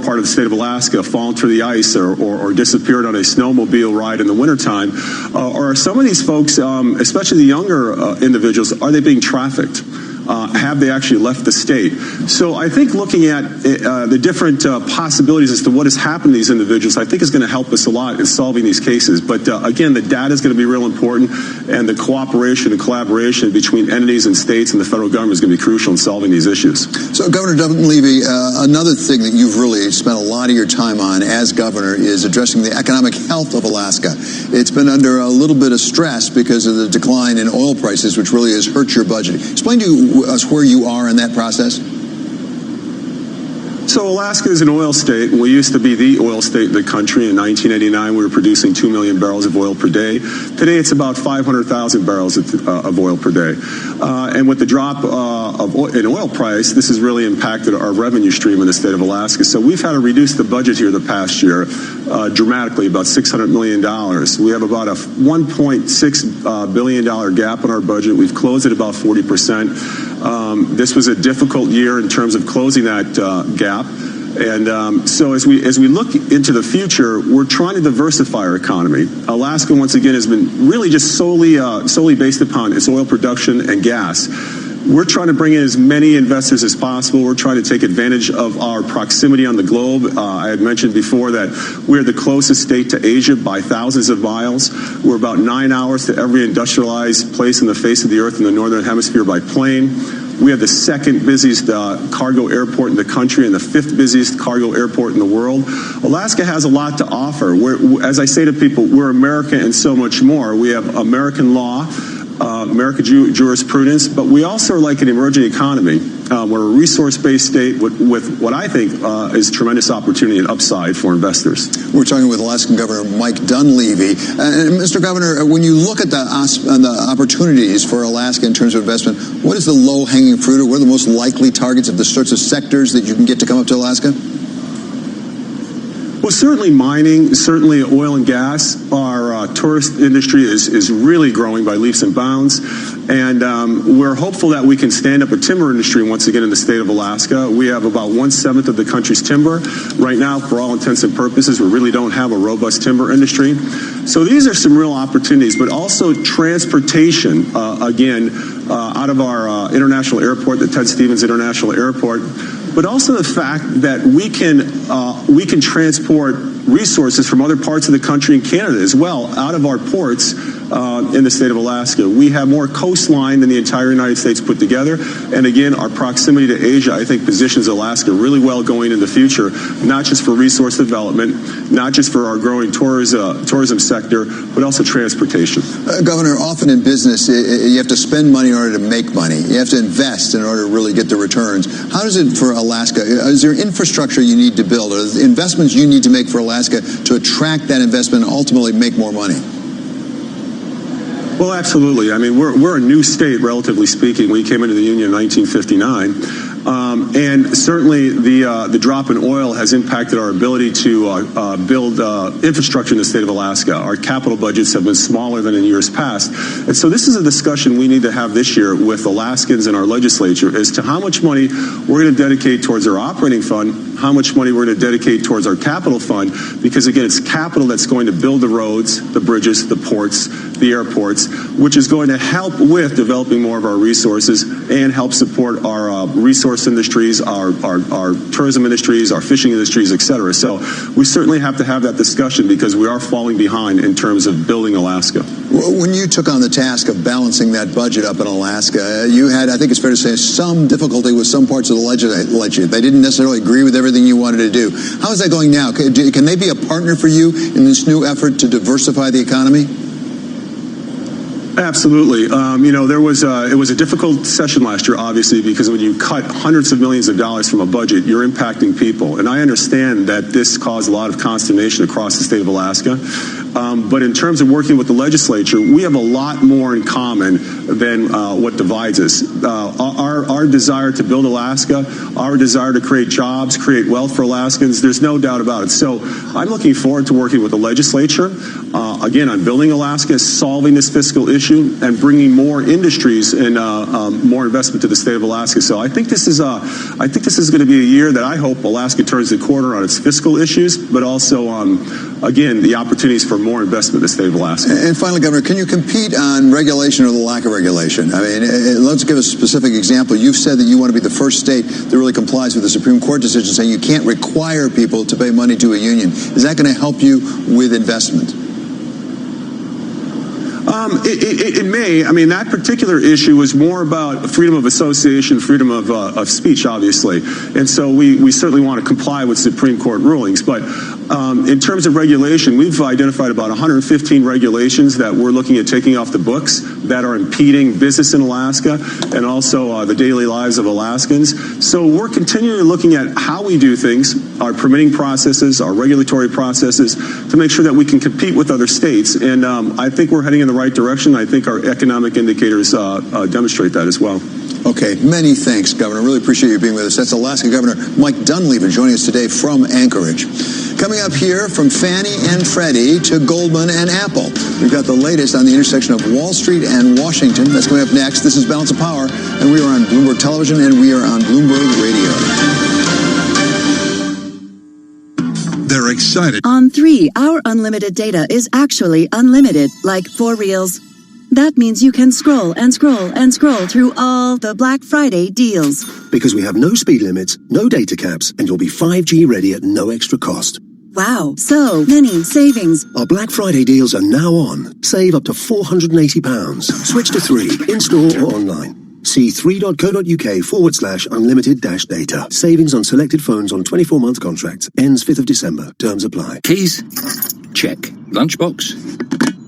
part of the state of Alaska fallen through the ice or disappeared on a snowmobile ride in the wintertime? Or are some of these folks, especially the younger individuals, are they being trafficked? Have they actually left the state? So I think looking at the different possibilities as to what has happened to these individuals, I think is going to help us a lot in solving these cases. But again, the data is going to be real important, and the cooperation and collaboration between entities and states and the federal government is going to be crucial in solving these issues. So Governor Dunleavy, another thing that you've really spent a lot of your time on as governor is addressing the economic health of Alaska. It's been under a little bit of stress because of the decline in oil prices, which really has hurt your budget. Explain to us where you are in that process. So Alaska is an oil state. We used to be the oil state in the country. In 1989, we were producing 2 million barrels of oil per day. Today, it's about 500,000 barrels of oil per day. And with the drop in oil price, this has really impacted our revenue stream in the state of Alaska. So we've had to reduce the budget here the past year dramatically, about $600 million. We have about a $1.6 billion gap in our budget. We've closed it about 40%. This was a difficult year in terms of closing that gap. And so as we look into the future, we're trying to diversify our economy. Alaska, once again, has been really just solely based upon its oil production and gas. We're trying to bring in as many investors as possible. We're trying to take advantage of our proximity on the globe. I had mentioned before that we're the closest state to Asia by thousands of miles. We're about 9 hours to every industrialized place in the face of the earth in the northern hemisphere by plane. We have the second busiest cargo airport in the country and the fifth busiest cargo airport in the world. Alaska has a lot to offer. As I say to people, we're America and so much more. We have American law, American jurisprudence, but we also are like an emerging economy. We're a resource-based state with what I think is tremendous opportunity and upside for investors. We're talking with Alaskan Governor Mike Dunleavy. And Mr. Governor, when you look at the opportunities for Alaska in terms of investment, what is the low-hanging fruit, or what are the most likely targets of the sorts of sectors that you can get to come up to Alaska? Well, certainly mining, certainly oil and gas. Our tourist industry is really growing by leaps and bounds. And we're hopeful that we can stand up a timber industry once again in the state of Alaska. We have about 1/7 of the country's timber. Right now, for all intents and purposes, we really don't have a robust timber industry. So these are some real opportunities, but also transportation, out of our international airport, the Ted Stevens International Airport, but also the fact that we can transport resources from other parts of the country and Canada as well out of our ports in the state of Alaska. We have more coastline than the entire United States put together. And again, our proximity to Asia, I think, positions Alaska really well going in the future, not just for resource development, not just for our growing tourism sector, but also transportation. Governor, often in business, you have to spend money in order to make money. You have to invest in order to really get the returns. How does it for Alaska? Is there infrastructure you need to build, or investments you need to make for Alaska to attract that investment and ultimately make more money? Well, absolutely. I mean, we're a new state, relatively speaking. We came into the Union in 1959. And certainly the drop in oil has impacted our ability to build infrastructure in the state of Alaska. Our capital budgets have been smaller than in years past. And so this is a discussion we need to have this year with Alaskans and our legislature as to how much money we're going to dedicate towards our operating fund, how much money we're going to dedicate towards our capital fund, because again, it's capital that's going to build the roads, the bridges, the ports, the airports, which is going to help with developing more of our resources and help support our resource industries, our tourism industries, our fishing industries, et cetera. So we certainly have to have that discussion because we are falling behind in terms of building Alaska. When you took on the task of balancing that budget up in Alaska, you had, I think it's fair to say, some difficulty with some parts of the legislature. They didn't necessarily agree with everything you wanted to do. How is that going now? Can they be a partner for you in this new effort to diversify the economy? Absolutely. It was a difficult session last year, obviously, because when you cut hundreds of millions of dollars from a budget, you're impacting people. And I understand that this caused a lot of consternation across the state of Alaska. But in terms of working with the legislature, we have a lot more in common than what divides us. Our desire to build Alaska, our desire to create jobs, create wealth for Alaskans, there's no doubt about it. So I'm looking forward to working with the legislature. again, on building Alaska, solving this fiscal issue, and bringing more industries and more investment to the state of Alaska. So I think this is going to be a year that I hope Alaska turns the corner on its fiscal issues, but also, again, the opportunities for more investment in the state of Alaska. And finally, Governor, can you compete on regulation or the lack of regulation? I mean, let's give a specific example. You've said that you want to be the first state that really complies with the Supreme Court decision saying you can't require people to pay money to a union. Is that going to help you with investment? It may. I mean, that particular issue was more about freedom of association, freedom of speech, obviously. And so we certainly want to comply with Supreme Court rulings. But in terms of regulation, we've identified about 115 regulations that we're looking at taking off the books that are impeding business in Alaska and also the daily lives of Alaskans. So we're continually looking at how we do things, our permitting processes, our regulatory processes, to make sure that we can compete with other states. And I think we're heading in the right direction. I think our economic indicators demonstrate that as well. Okay, many thanks, Governor. Really appreciate you being with us. That's Alaska Governor Mike Dunleavy joining us today from Anchorage. Coming up here, from Fannie and Freddie to Goldman and Apple, we've got the latest on the intersection of Wall Street and Washington. That's coming up next. This is Balance of Power, and we are on Bloomberg Television and we are on Bloomberg Radio. They're excited. On 3, our unlimited data is actually unlimited, like for reals. That means you can scroll and scroll and scroll through all the Black Friday deals. Because we have no speed limits, no data caps, and you'll be 5G ready at no extra cost. Wow, so many savings. Our Black Friday deals are now on. Save up to £480. Switch to 3, in-store or online. See 3.co.uk/unlimited-data. Savings on selected phones on 24-month contracts. Ends 5th of December. Terms apply. Keys? Check. Lunchbox?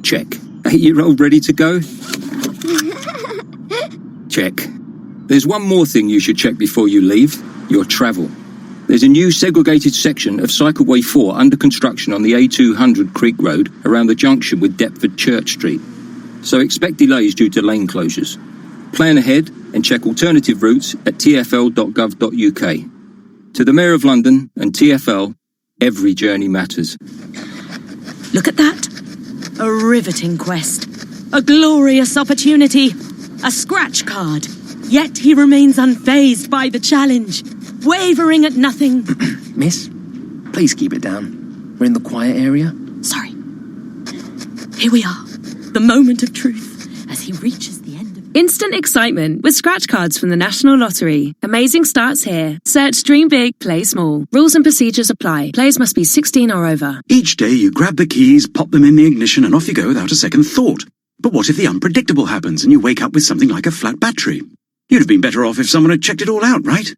Check. 8-year-old ready to go? Check. There's one more thing you should check before you leave. Your travel. There's a new segregated section of Cycleway 4 under construction on the A200 Creek Road around the junction with Deptford Church Street. So expect delays due to lane closures. Plan ahead and check alternative routes at tfl.gov.uk. To the Mayor of London and TfL, every journey matters. Look at that. A riveting quest. A glorious opportunity. A scratch card. Yet he remains unfazed by the challenge, wavering at nothing. Miss, please keep it down. We're in the quiet area. Sorry. Here we are. The moment of truth as he reaches the end of... Instant excitement with scratch cards from the National Lottery. Amazing starts here. Search Dream Big, Play Small. Rules and procedures apply. Players must be 16 or over. Each day you grab the keys, pop them in the ignition, and off you go without a second thought. But what if the unpredictable happens and you wake up with something like a flat battery? You'd have been better off if someone had checked it all out, right?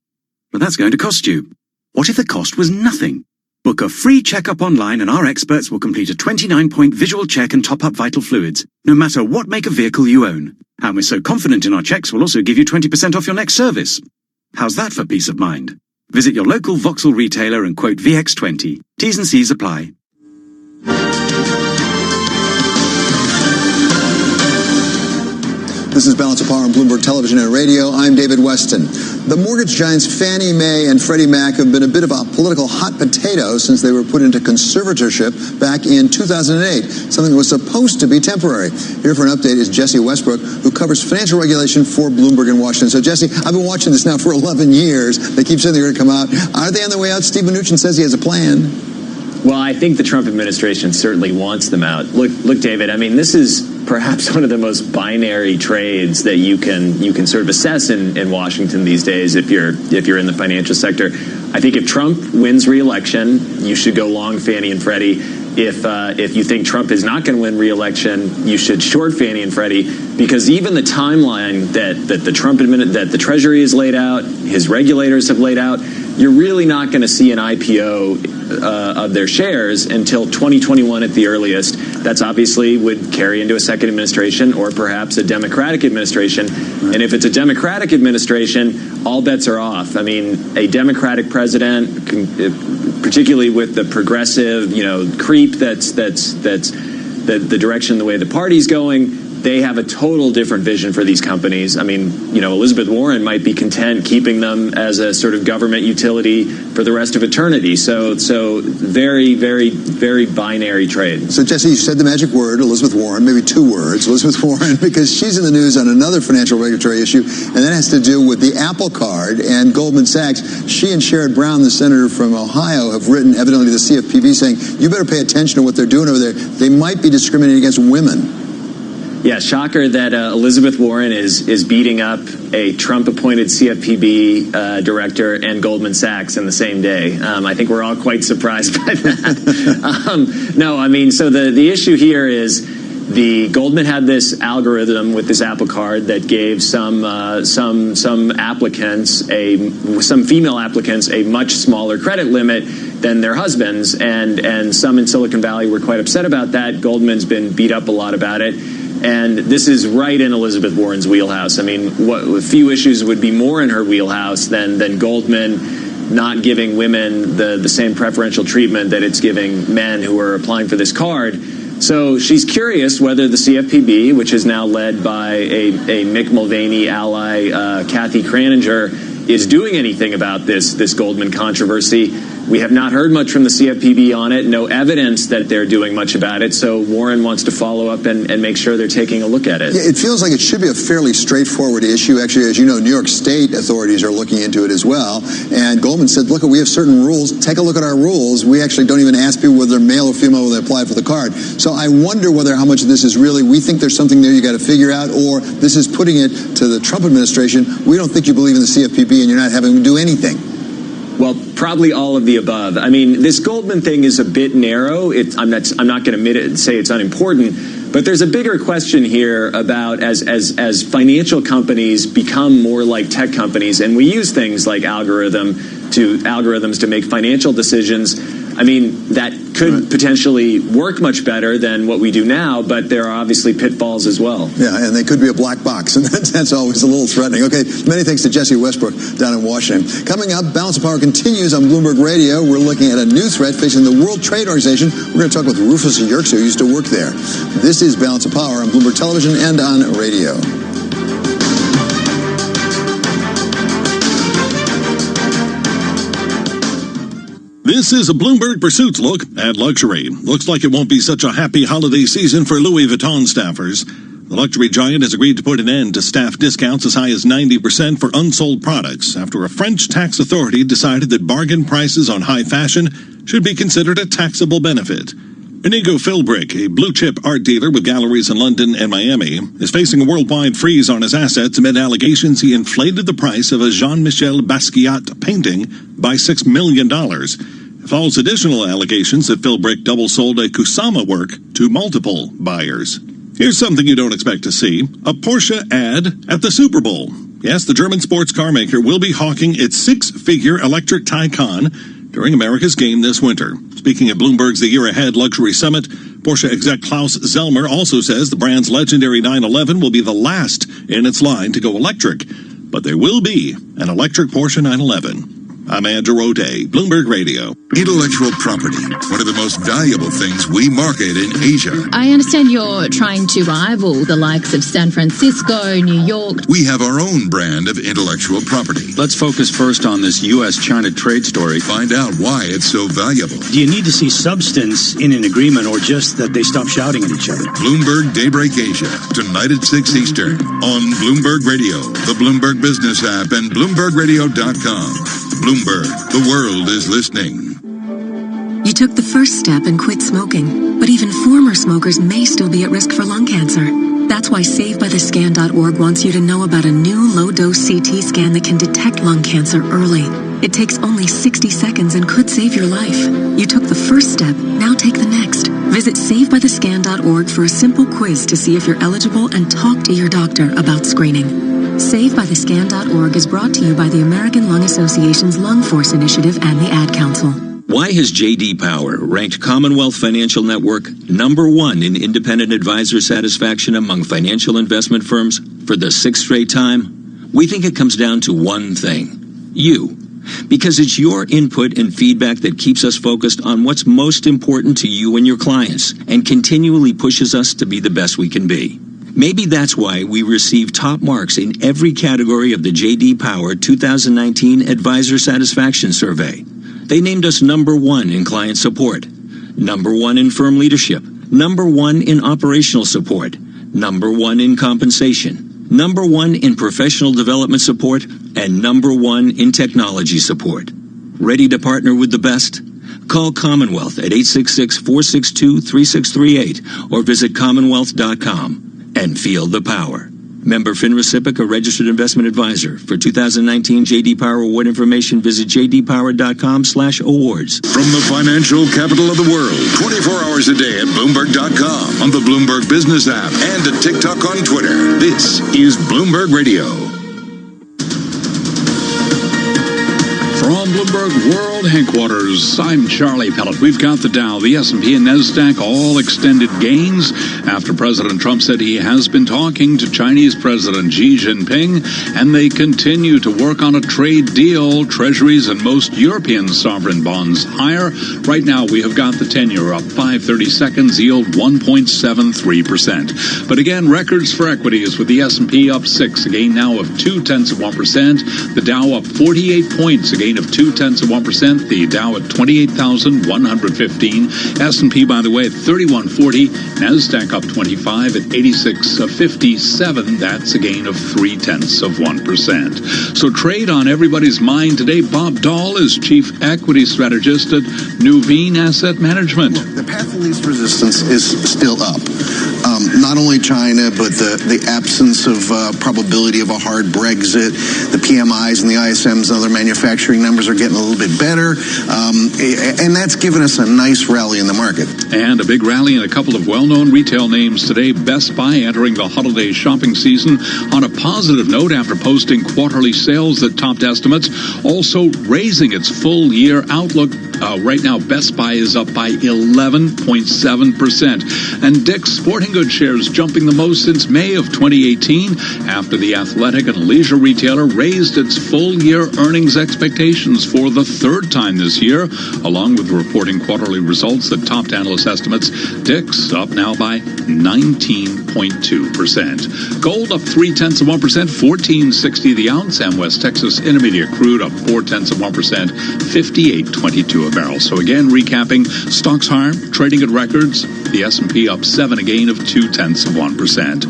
But that's going to cost you. What if the cost was nothing? Book a free checkup online and our experts will complete a 29-point visual check and top up vital fluids, no matter what make of vehicle you own. And we're so confident in our checks, we'll also give you 20% off your next service. How's that for peace of mind? Visit your local Vauxhall retailer and quote VX20. T's and C's apply. This is Balance of Power on Bloomberg Television and Radio. I'm David Weston. The mortgage giants Fannie Mae and Freddie Mac have been a bit of a political hot potato since they were put into conservatorship back in 2008, something that was supposed to be temporary. Here for an update is Jesse Westbrook, who covers financial regulation for Bloomberg in Washington. So, Jesse, I've been watching this now for 11 years. They keep saying they're going to come out. Are they on their way out? Steve Mnuchin says he has a plan. Well, I think the Trump administration certainly wants them out. Look, David, I mean, this is perhaps one of the most binary trades that you can sort of assess in Washington these days if you're in the financial sector. I think if Trump wins re-election, you should go long Fannie and Freddie. If you think Trump is not going to win re-election, you should short Fannie and Freddie, because even the timeline that the Treasury has laid out, his regulators have laid out, you're really not going to see an IPO of their shares until 2021 at the earliest. That's obviously would carry into a second administration or perhaps a Democratic administration. And if it's a Democratic administration, all bets are off. I mean, a Democratic president, particularly with the progressive, creep that's the direction the way the party's going, they have a total different vision for these companies. I mean, Elizabeth Warren might be content keeping them as a sort of government utility for the rest of eternity. So very, very, very binary trade. So, Jesse, you said the magic word, Elizabeth Warren, maybe two words, Elizabeth Warren, because she's in the news on another financial regulatory issue, and that has to do with the Apple Card and Goldman Sachs. She and Sherrod Brown, the senator from Ohio, have written evidently to the CFPB saying, you better pay attention to what they're doing over there. They might be discriminating against women. Yeah, shocker that Elizabeth Warren is beating up a Trump-appointed CFPB director and Goldman Sachs in the same day. I think we're all quite surprised by that. No, I mean, so the issue here is the Goldman had this algorithm with this Apple Card that gave some applicants some female applicants a much smaller credit limit than their husbands, and some in Silicon Valley were quite upset about that. Goldman's been beat up a lot about it. And this is right in Elizabeth Warren's wheelhouse. I mean, a few issues would be more in her wheelhouse than Goldman not giving women the same preferential treatment that it's giving men who are applying for this card. So she's curious whether the CFPB, which is now led by a Mick Mulvaney ally, Kathy Kraninger, is doing anything about this Goldman controversy. We have not heard much from the CFPB on it, no evidence that they're doing much about it, so Warren wants to follow up and make sure they're taking a look at it. Yeah, it feels like it should be a fairly straightforward issue. Actually, as you know, New York State authorities are looking into it as well, and Goldman said, look, we have certain rules. Take a look at our rules. We actually don't even ask people whether they're male or female when they apply for the card. So I wonder how much of this is really, we think there's something there you got to figure out, or this is putting it to the Trump administration. We don't think you believe in the CFPB and you're not having to do anything. Well, probably all of the above. I mean, this Goldman thing is a bit narrow. I'm not going to say it's unimportant, but there's a bigger question here about as financial companies become more like tech companies, and we use things like algorithms to make financial decisions. I mean, that could potentially work much better than what we do now, but there are obviously pitfalls as well. Yeah, and they could be a black box, and that's always a little threatening. Okay, many thanks to Jesse Westbrook down in Washington. Coming up, Balance of Power continues on Bloomberg Radio. We're looking at a new threat facing the World Trade Organization. We're going to talk with Rufus Yerkes, who used to work there. This is Balance of Power on Bloomberg Television and on radio. This is a Bloomberg Pursuits look at luxury. Looks like it won't be such a happy holiday season for Louis Vuitton staffers. The luxury giant has agreed to put an end to staff discounts as high as 90% for unsold products after a French tax authority decided that bargain prices on high fashion should be considered a taxable benefit. Inigo Philbrick, a blue-chip art dealer with galleries in London and Miami, is facing a worldwide freeze on his assets amid allegations he inflated the price of a Jean-Michel Basquiat painting by $6 million. It follows additional allegations that Philbrick double-sold a Kusama work to multiple buyers. Here's something you don't expect to see, a Porsche ad at the Super Bowl. Yes, the German sports car maker will be hawking its six-figure electric Taycan during America's game this winter. Speaking at Bloomberg's The Year Ahead Luxury Summit, Porsche exec Klaus Zellmer also says the brand's legendary 911 will be the last in its line to go electric. But there will be an electric Porsche 911. I'm Andrew O'Day, Bloomberg Radio. Intellectual property, one of the most valuable things we market in Asia. I understand you're trying to rival the likes of San Francisco, New York. We have our own brand of intellectual property. Let's focus first on this U.S.-China trade story. Find out why it's so valuable. Do you need to see substance in an agreement or just that they stop shouting at each other? Bloomberg Daybreak Asia, tonight at 6 Eastern on Bloomberg Radio, the Bloomberg Business app, and BloombergRadio.com. Bloomberg, the world is listening. You took the first step and quit smoking, but even former smokers may still be at risk for lung cancer. That's why SaveByTheScan.org wants you to know about a new low-dose CT scan that can detect lung cancer early. It takes only 60 seconds and could save your life. You took the first step, now take the next. Visit SaveByTheScan.org for a simple quiz to see if you're eligible and talk to your doctor about screening. SaveByTheScan.org is brought to you by the American Lung Association's Lung Force Initiative and the Ad Council. Why has J.D. Power ranked Commonwealth Financial Network #1 in independent advisor satisfaction among financial investment firms for the 6th straight time? We think it comes down to one thing: you. Because it's your input and feedback that keeps us focused on what's most important to you and your clients and continually pushes us to be the best we can be. Maybe that's why we receive top marks in every category of the J.D. Power 2019 Advisor Satisfaction Survey. They named us number 1 in client support, number 1 in firm leadership, number 1 in operational support, number 1 in compensation, number 1 in professional development support, and number 1 in technology support. Ready to partner with the best? Call Commonwealth at 866-462-3638 or visit commonwealth.com and feel the power. Member FINRA/SIPC, a registered investment advisor. For 2019 J.D. Power award information, visit jdpower.com/awards. From the financial capital of the world, 24 hours a day at Bloomberg.com, on the Bloomberg Business app, and at TikTok on Twitter. This is Bloomberg Radio. From Bloomberg World Headquarters, I'm Charlie Pellet. We've got the Dow, the S&P, and NASDAQ all extended gains after President Trump said he has been talking to Chinese President Xi Jinping, and they continue to work on a trade deal. Treasuries and most European sovereign bonds higher. Right now, we have got the 10-year up 5/30 seconds, yield 1.73%. But again, records for equities with the S&P up 6, a gain now of 0.2%. The Dow up 48 points, a gain of 0.2%. The Dow at 28,115. S&P, by the way, at 3140. NASDAQ up 25 at 86.57. That's a gain of 0.3%. So trade on everybody's mind today. Bob Dahl is Chief Equity Strategist at Nuveen Asset Management. Look, the path of least resistance is still up. Not only China, but the absence of probability of a hard Brexit. The PMIs and the ISMs and other manufacturing numbers are getting a little bit better. And that's given us a nice rally in the market. And a big rally in a couple of well-known retail names today. Best Buy entering the holiday shopping season on a positive note after posting quarterly sales that topped estimates. Also raising its full-year outlook. Right now, Best Buy is up by 11.7%. And Dick's Sporting Goods shares jumping the most since May of 2018 after the athletic and leisure retailer raised its full-year earnings expectations for the third time this year, along with reporting quarterly results that topped analyst estimates. Dick's up now by 19.2%. Gold up 0.3%, $14.60 the ounce, and West Texas Intermediate crude up 0.4%, $58.22 a barrel. So again, recapping, stocks higher, trading at records. The S&P up 7, a gain of 0.2%.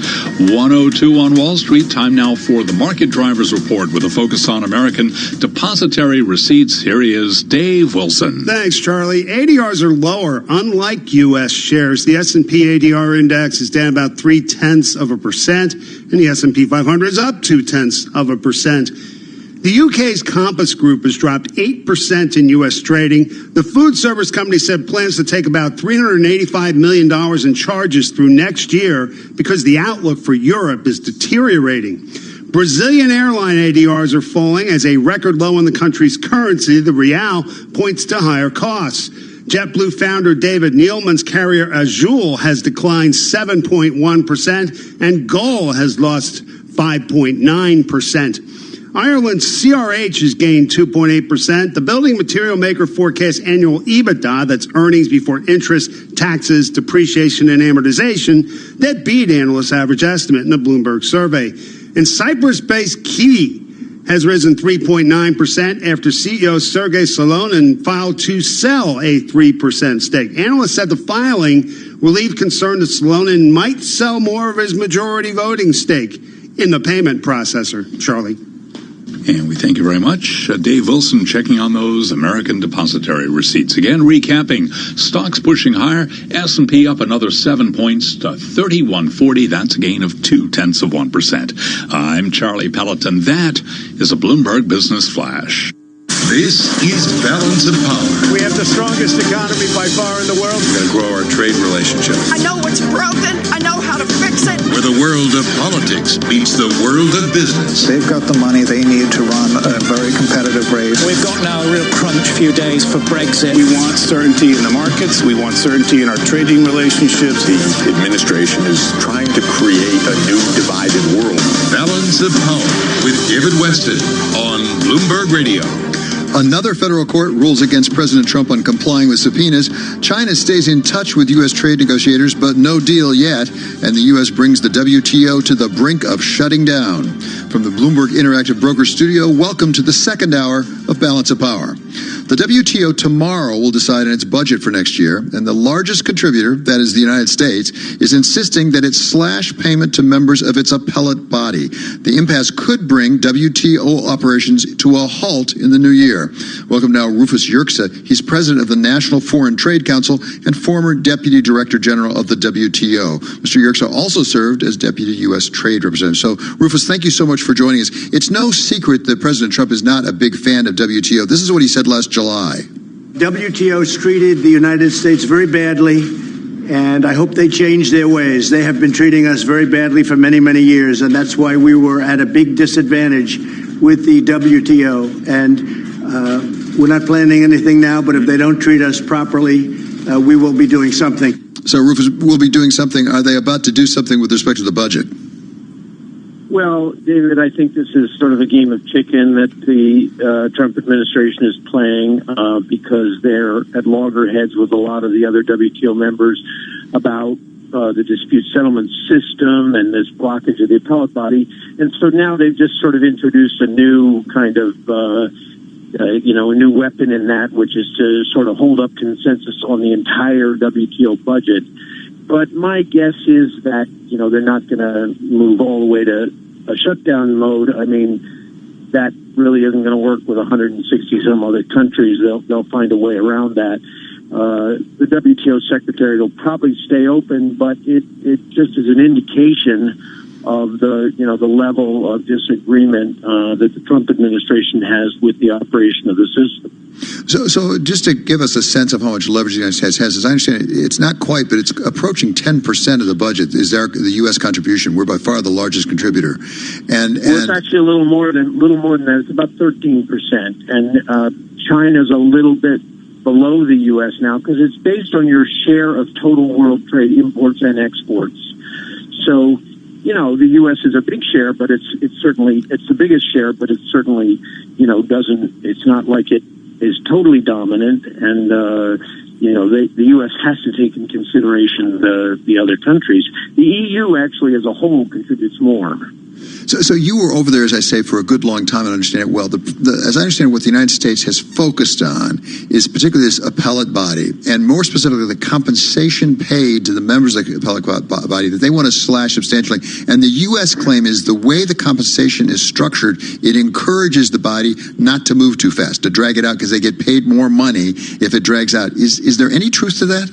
1:02 on Wall Street. Time now for the Market Drivers Report with a focus on American depository receipts. Here he is, Dave Wilson. Thanks, Charlie. ADRs are lower, unlike U.S. shares. The S&P ADR index is down about 0.3%, and the S&P 500 is up 0.2%. The UK's Compass Group has dropped 8% in U.S. trading. The food service company said plans to take about $385 million in charges through next year because the outlook for Europe is deteriorating. Brazilian airline ADRs are falling as a record low in the country's currency. The real points to higher costs. JetBlue founder David Neeleman's carrier Azul has declined 7.1%, and Gol has lost 5.9%. Ireland's CRH has gained 2.8%. The building material maker forecasts annual EBITDA, that's earnings before interest, taxes, depreciation, and amortization, that beat analysts' average estimate in the Bloomberg survey. And Cyprus-based Key has risen 3.9% after CEO Sergei Solonin filed to sell a 3% stake. Analysts said the filing relieved concern that Solonin might sell more of his majority voting stake in the payment processor. Charlie. And we thank you very much. Dave Wilson checking on those American depository receipts. Again, recapping, stocks pushing higher, S&P up another 7 points to 3140. That's a gain of 0.2%. I'm Charlie Pelleton. That is a Bloomberg Business Flash. This is Balance of Power. We have the strongest economy by far in the world. We've got to grow our trade relationships. I know what's broken. I know how to fix it. Where the world of politics meets the world of business. They've got the money they need to run a very competitive race. We've got now a real crunch few days for Brexit. We want certainty in the markets. We want certainty in our trading relationships. The administration is trying to create a new divided world. Balance of Power with David Weston on Bloomberg Radio. Another federal court rules against President Trump on complying with subpoenas. China stays in touch with U.S. trade negotiators, but no deal yet. And the U.S. brings the WTO to the brink of shutting down. From the Bloomberg Interactive Broker Studio, welcome to the second hour of Balance of Power. The WTO tomorrow will decide on its budget for next year, and the largest contributor, that is the United States, is insisting that it slash payment to members of its appellate body. The impasse could bring WTO operations to a halt in the new year. Welcome now, Rufus Yerxa. He's president of the National Foreign Trade Council and former deputy director general of the WTO. Mr. Yerxa also served as deputy U.S. trade representative. So, Rufus, thank you so much for joining us. It's no secret that President Trump is not a big fan of WTO. This is what he said last July. WTO's treated the United States very badly, and I hope they change their ways. They have been treating us very badly for many, many years, and that's why we were at a big disadvantage with the WTO. And we're not planning anything now, but if they don't treat us properly, we will be doing something. So, Rufus, we'll be doing something. Are they about to do something with respect to the budget? Well, David, I think this is sort of a game of chicken that the Trump administration is playing because they're at loggerheads with a lot of the other WTO members about the dispute settlement system and this blockage of the appellate body. And so now they've just sort of introduced a new kind of, a new weapon in that, which is to sort of hold up consensus on the entire WTO budget. But my guess is that, they're not going to move all the way to a shutdown mode. I mean, that really isn't going to work with 160 some other countries. They'll find a way around that. The WTO secretary will probably stay open, but it just is an indication of the level of disagreement that the Trump administration has with the operation of the system. So just to give us a sense of how much leverage the United States has, as I understand it, it's not quite, but it's approaching 10% of the budget is the U.S. contribution. We're by far the largest contributor, and it's actually a little more than that. It's about 13%, and China's a little bit below the U.S. now because it's based on your share of total world trade imports and exports. So, the U.S. is a big share, but it's the biggest share, but it certainly, it's not like it is totally dominant, and the U.S. has to take into consideration the other countries. The EU actually, as a whole, contributes more. So you were over there, as I say, for a good long time and understand it well. As I understand, what the United States has focused on is particularly this appellate body, and more specifically the compensation paid to the members of the appellate body that they want to slash substantially. And the U.S. claim is the way the compensation is structured, it encourages the body not to move too fast, to drag it out because they get paid more money if it drags out. Is there any truth to that?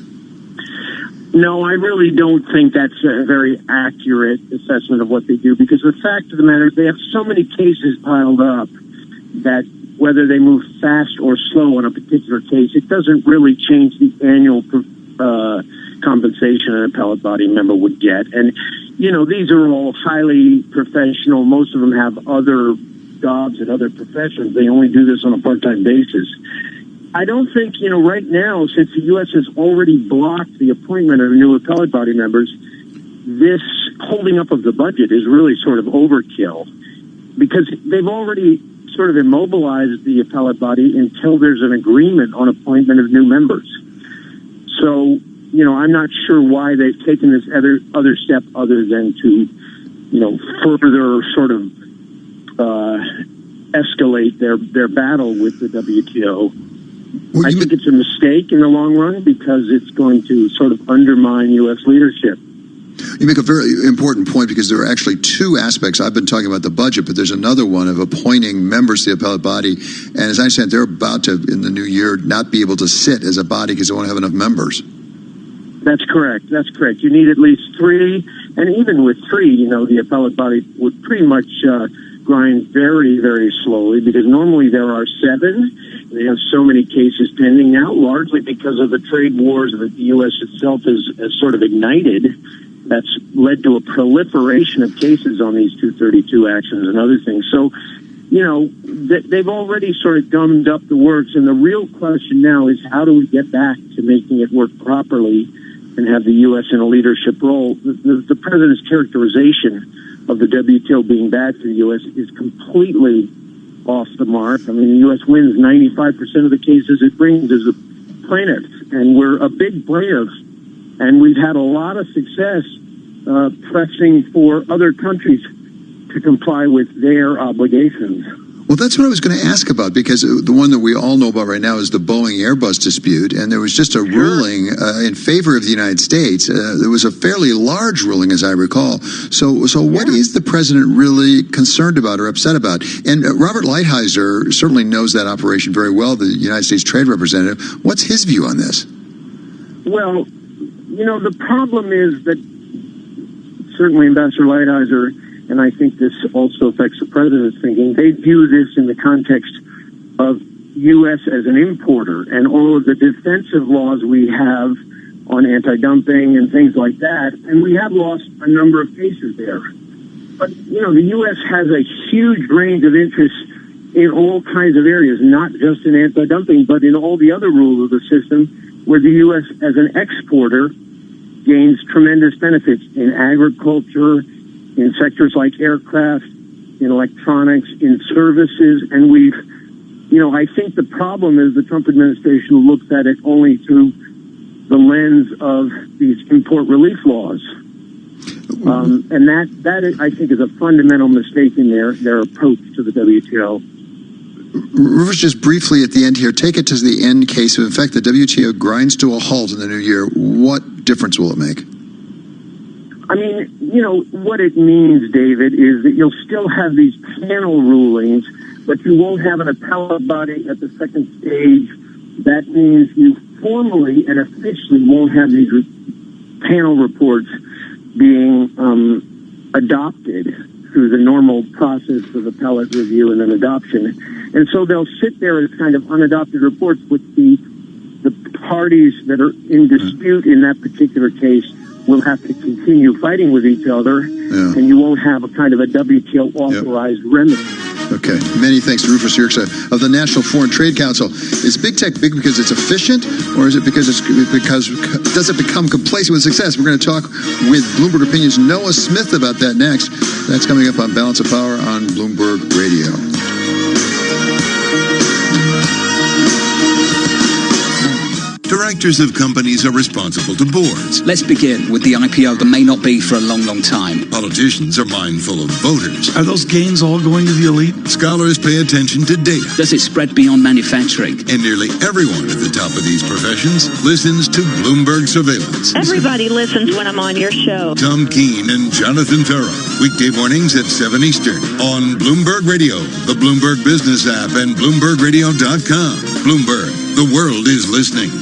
No, I really don't think that's a very accurate assessment of what they do, because the fact of the matter is they have so many cases piled up that whether they move fast or slow on a particular case, it doesn't really change the annual compensation an appellate body member would get. And, these are all highly professional. Most of them have other jobs and other professions. They only do this on a part-time basis. I don't think, right now, since the U.S. has already blocked the appointment of new appellate body members, this holding up of the budget is really sort of overkill, because they've already sort of immobilized the appellate body until there's an agreement on appointment of new members. So, I'm not sure why they've taken this other step other than to, further sort of escalate their battle with the WTO. I think it's a mistake in the long run because it's going to sort of undermine U.S. leadership. You make a very important point, because there are actually two aspects. I've been talking about the budget, but there's another one of appointing members to the appellate body. And as I understand, they're about to, in the new year, not be able to sit as a body because they won't have enough members. That's correct. You need at least 3. And even with 3, the appellate body would pretty much grind very, very slowly, because normally there are 7. They have so many cases pending now, largely because of the trade wars that the U.S. itself has sort of ignited. That's led to a proliferation of cases on these 232 actions and other things. So, they've already sort of gummed up the works, and the real question now is how do we get back to making it work properly and have the U.S. in a leadership role? The president's characterization of the WTO being bad for the U.S. is completely off the mark. I mean, the U.S. wins 95% of the cases it brings as a plaintiff, and we're a big plaintiff, and we've had a lot of success pressing for other countries to comply with their obligations. Well, that's what I was going to ask about, because the one that we all know about right now is the Boeing-Airbus dispute, and there was just a ruling in favor of the United States. There was a fairly large ruling, as I recall. So what is the president really concerned about or upset about? And Robert Lighthizer certainly knows that operation very well, the United States Trade Representative. What's his view on this? Well, the problem is that certainly Ambassador Lighthizer, and I think this also affects the president's thinking, they view this in the context of U.S. as an importer and all of the defensive laws we have on anti-dumping and things like that, and we have lost a number of cases there. But, the U.S. has a huge range of interests in all kinds of areas, not just in anti-dumping, but in all the other rules of the system, where the U.S. as an exporter gains tremendous benefits in agriculture, in sectors like aircraft, in electronics, in services, and I think the problem is the Trump administration looks at it only through the lens of these import relief laws. And that I think is a fundamental mistake in their approach to the WTO. Rufus, just briefly at the end here, take it to the end case. If in fact the WTO grinds to a halt in the new year, what difference will it make? I mean, what it means, David, is that you'll still have these panel rulings, but you won't have an appellate body at the second stage. That means you formally and officially won't have these panel reports being adopted through the normal process of appellate review and then adoption. And so they'll sit there as kind of unadopted reports, which the parties that are in dispute in that particular case will have to continue fighting with each other, and you won't have a kind of a WTO authorized remedy. Okay. Many thanks to Rufus Yerxa of the National Foreign Trade Council. Is big tech big because it's efficient, or is it because does it become complacent with success? We're going to talk with Bloomberg Opinion's Noah Smith about that next. That's coming up on Balance of Power on Bloomberg Radio. Directors of companies are responsible to boards. Let's begin with the IPO that may not be for a long, long time. Politicians are mindful of voters. Are those gains all going to the elite? Scholars pay attention to data. Does it spread beyond manufacturing? And nearly everyone at the top of these professions listens to Bloomberg Surveillance. Everybody listens when I'm on your show. Tom Keene and Jonathan Farrow. Weekday mornings at 7 Eastern on Bloomberg Radio, the Bloomberg Business app, and BloombergRadio.com. Bloomberg, the world is listening.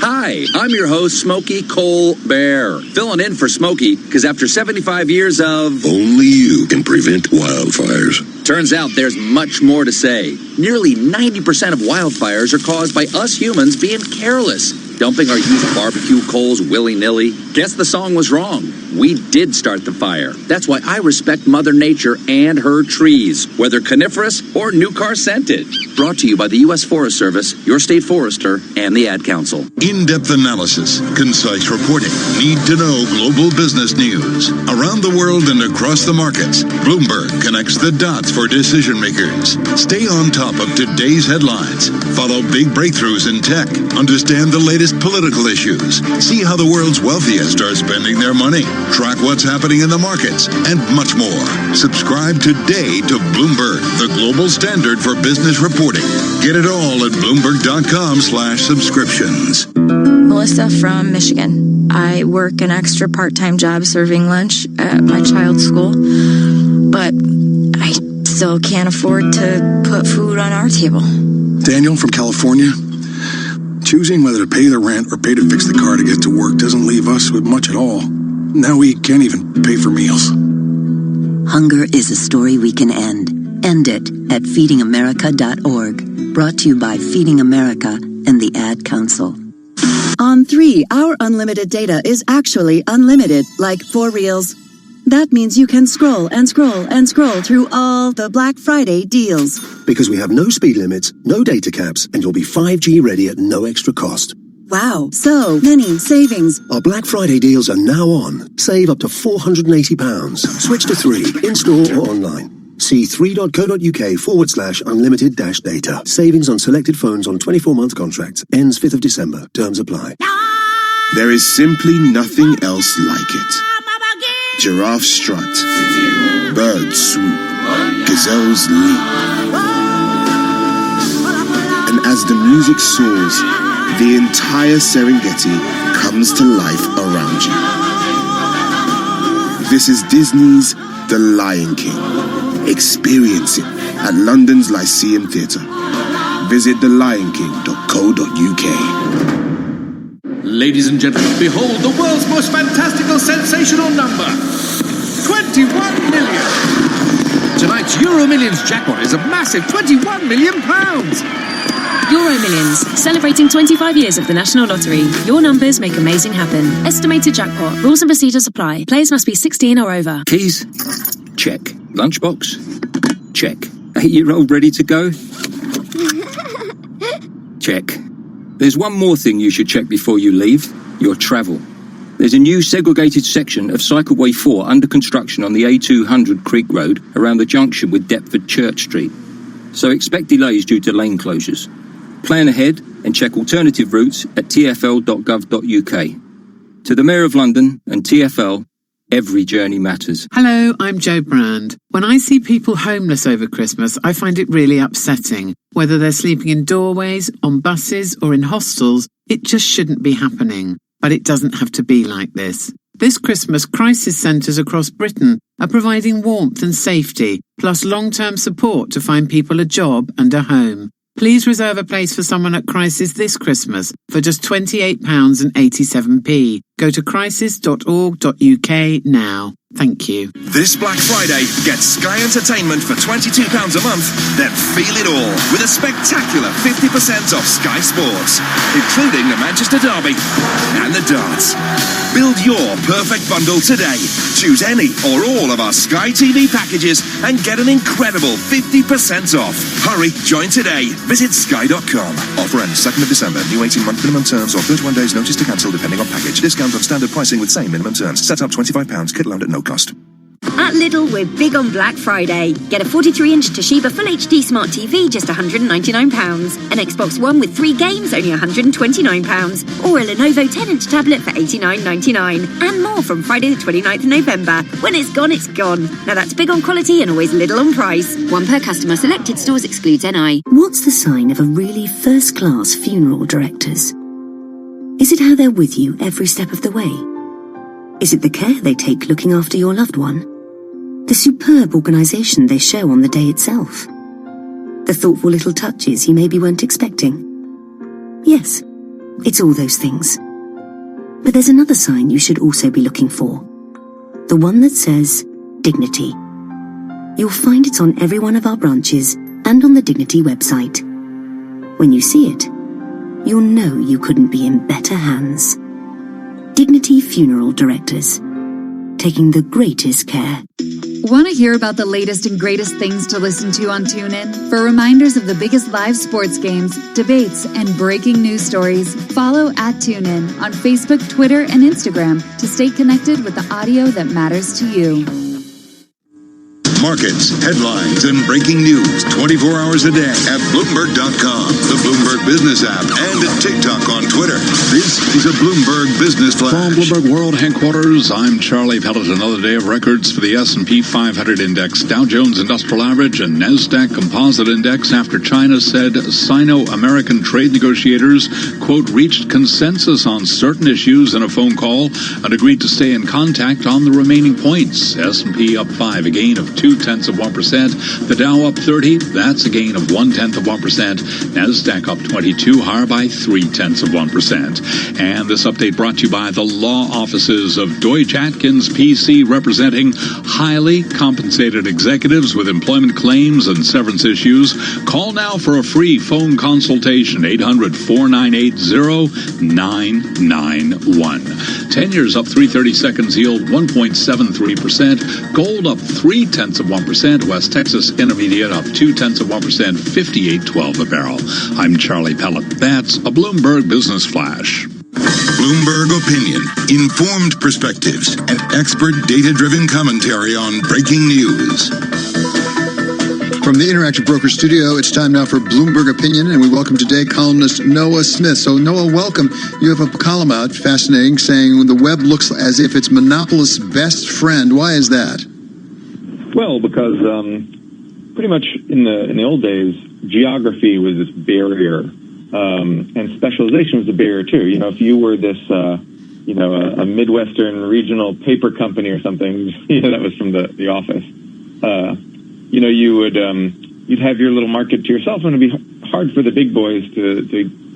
Hi, I'm your host, Smokey Colbert, filling in for Smokey, because after 75 years of... Only you can prevent wildfires. Turns out there's much more to say. Nearly 90% of wildfires are caused by us humans being careless, dumping our used barbecue coals willy-nilly. Guess the song was wrong. We did start the fire. That's why I respect Mother Nature and her trees, whether coniferous or new car scented. Brought to you by the U.S. Forest Service, your state forester, and the Ad Council. In-depth analysis, concise reporting, need-to-know global business news. Around the world and across the markets, Bloomberg connects the dots for decision makers. Stay on top of today's headlines. Follow big breakthroughs in tech. Understand the latest political issues. See how the world's wealthiest are spending their money. Track what's happening in the markets, and much more. Subscribe today to Bloomberg, the global standard for business reporting. Get it all at Bloomberg.com/subscriptions. Melissa from Michigan. I work an extra part-time job serving lunch at my child's school, but I still can't afford to put food on our table. Daniel from California. Choosing whether to pay the rent or pay to fix the car to get to work doesn't leave us with much at all. Now we can't even pay for meals. Hunger is a story we can end. End it at feedingamerica.org. Brought to you by Feeding America and the Ad Council. On 3, our unlimited data is actually unlimited, like for reals. That means you can scroll and scroll and scroll through all the Black Friday deals. Because we have no speed limits, no data caps, and you'll be 5G ready at no extra cost. Wow, so many savings. Our Black Friday deals are now on. Save up to £480. Switch to 3, in-store or online. See 3.co.uk/unlimited-data. Savings on selected phones on 24-month contracts. Ends 5th of December. Terms apply. There is simply nothing else like it. Giraffe strut, bird swoop, gazelles leap. And as the music soars, the entire Serengeti comes to life around you. This is Disney's The Lion King. Experience it at London's Lyceum Theatre. Visit thelionking.co.uk. Ladies and gentlemen, behold the world's most fantastical, sensational number. 21 million. Tonight's Euro Millions jackpot is a massive £21 million. Euro Millions, celebrating 25 years of the National Lottery. Your numbers make amazing happen. Estimated jackpot. Rules and procedures apply. Players must be 16 or over. Keys? Check. Lunchbox? Check. 8-year-old ready to go? Check. There's one more thing you should check before you leave. Your travel. There's a new segregated section of Cycleway 4 under construction on the A200 Creek Road around the junction with Deptford Church Street. So expect delays due to lane closures. Plan ahead and check alternative routes at tfl.gov.uk. To the Mayor of London and TfL, every journey matters. Hello, I'm Jo Brand. When I see people homeless over Christmas, I find it really upsetting. Whether they're sleeping in doorways, on buses, or in hostels, it just shouldn't be happening. But it doesn't have to be like this. This Christmas, crisis centres across Britain are providing warmth and safety, plus long-term support to find people a job and a home. Please reserve a place for someone at Crisis this Christmas for just £28.87. Go to crisis.org.uk now. Thank you. This Black Friday, get Sky Entertainment for £22 a month, then feel it all with a spectacular 50% off Sky Sports, including the Manchester Derby and the darts. Build your perfect bundle today. Choose any or all of our Sky TV packages and get an incredible 50% off. Hurry, join today. Visit sky.com. Offer ends 2nd of December. New 18-month minimum terms or 31 days notice to cancel depending on package. Discount on standard pricing with same minimum terms. Set up £25. Kit loaned at no cost. At Lidl, we're big on Black Friday. Get a 43-inch Toshiba Full HD Smart TV, just £199. An Xbox One with 3 games, only £129. Or a Lenovo 10-inch tablet for $89.99. And more from Friday the 29th of November. When it's gone, it's gone. Now that's big on quality and always Lidl on price. One per customer. Selected stores excludes NI. What's the sign of a really first-class funeral directors? Is it how they're with you every step of the way? Is it the care they take looking after your loved one? The superb organisation they show on the day itself? The thoughtful little touches you maybe weren't expecting? Yes, it's all those things. But there's another sign you should also be looking for. The one that says Dignity. You'll find it's on every one of our branches and on the Dignity website. When you see it, you'll know you couldn't be in better hands. Dignity Funeral Directors, taking the greatest care. Want to hear about the latest and greatest things to listen to on TuneIn? For reminders of the biggest live sports games, debates, and breaking news stories, follow @TuneIn on Facebook, Twitter, and Instagram to stay connected with the audio that matters to you. Markets, headlines, and breaking news 24 hours a day at Bloomberg.com, the Bloomberg Business app, and at TikTok on Twitter. This is a Bloomberg Business Flash. From Bloomberg World Headquarters, I'm Charlie Pellet. Another day of records for the S&P 500 Index, Dow Jones Industrial Average, and NASDAQ Composite Index after China said Sino-American trade negotiators, quote, reached consensus on certain issues in a phone call and agreed to stay in contact on the remaining points. S&P up 5, a gain of 0.2%. The Dow up 30, that's a gain of 0.1%. NASDAQ up 22, higher by 0.3%. And this update brought to you by the law offices of Deutsch Atkins PC, representing highly compensated executives with employment claims and severance issues. Call now for a free phone consultation, 800-498-0991. 10 years up 3/32 yield, 1.73%. Gold up 0.3%. West Texas Intermediate up 0.2%, 58.12 a barrel. I'm Charlie Pellet. That's a Bloomberg Business Flash. Bloomberg Opinion, informed perspectives, and expert data-driven commentary on breaking news. From the Interactive Broker Studio, it's time now for Bloomberg Opinion, and we welcome today columnist Noah Smith. So, Noah, welcome. You have a column out, fascinating, saying the web looks as if it's monopolist's best friend. Why is that? Well, because pretty much in the old days, geography was this barrier, and specialization was a barrier too. You know, if you were this, a Midwestern regional paper company or something, that was from the Office. You would you'd have your little market to yourself, and it'd be hard for the big boys to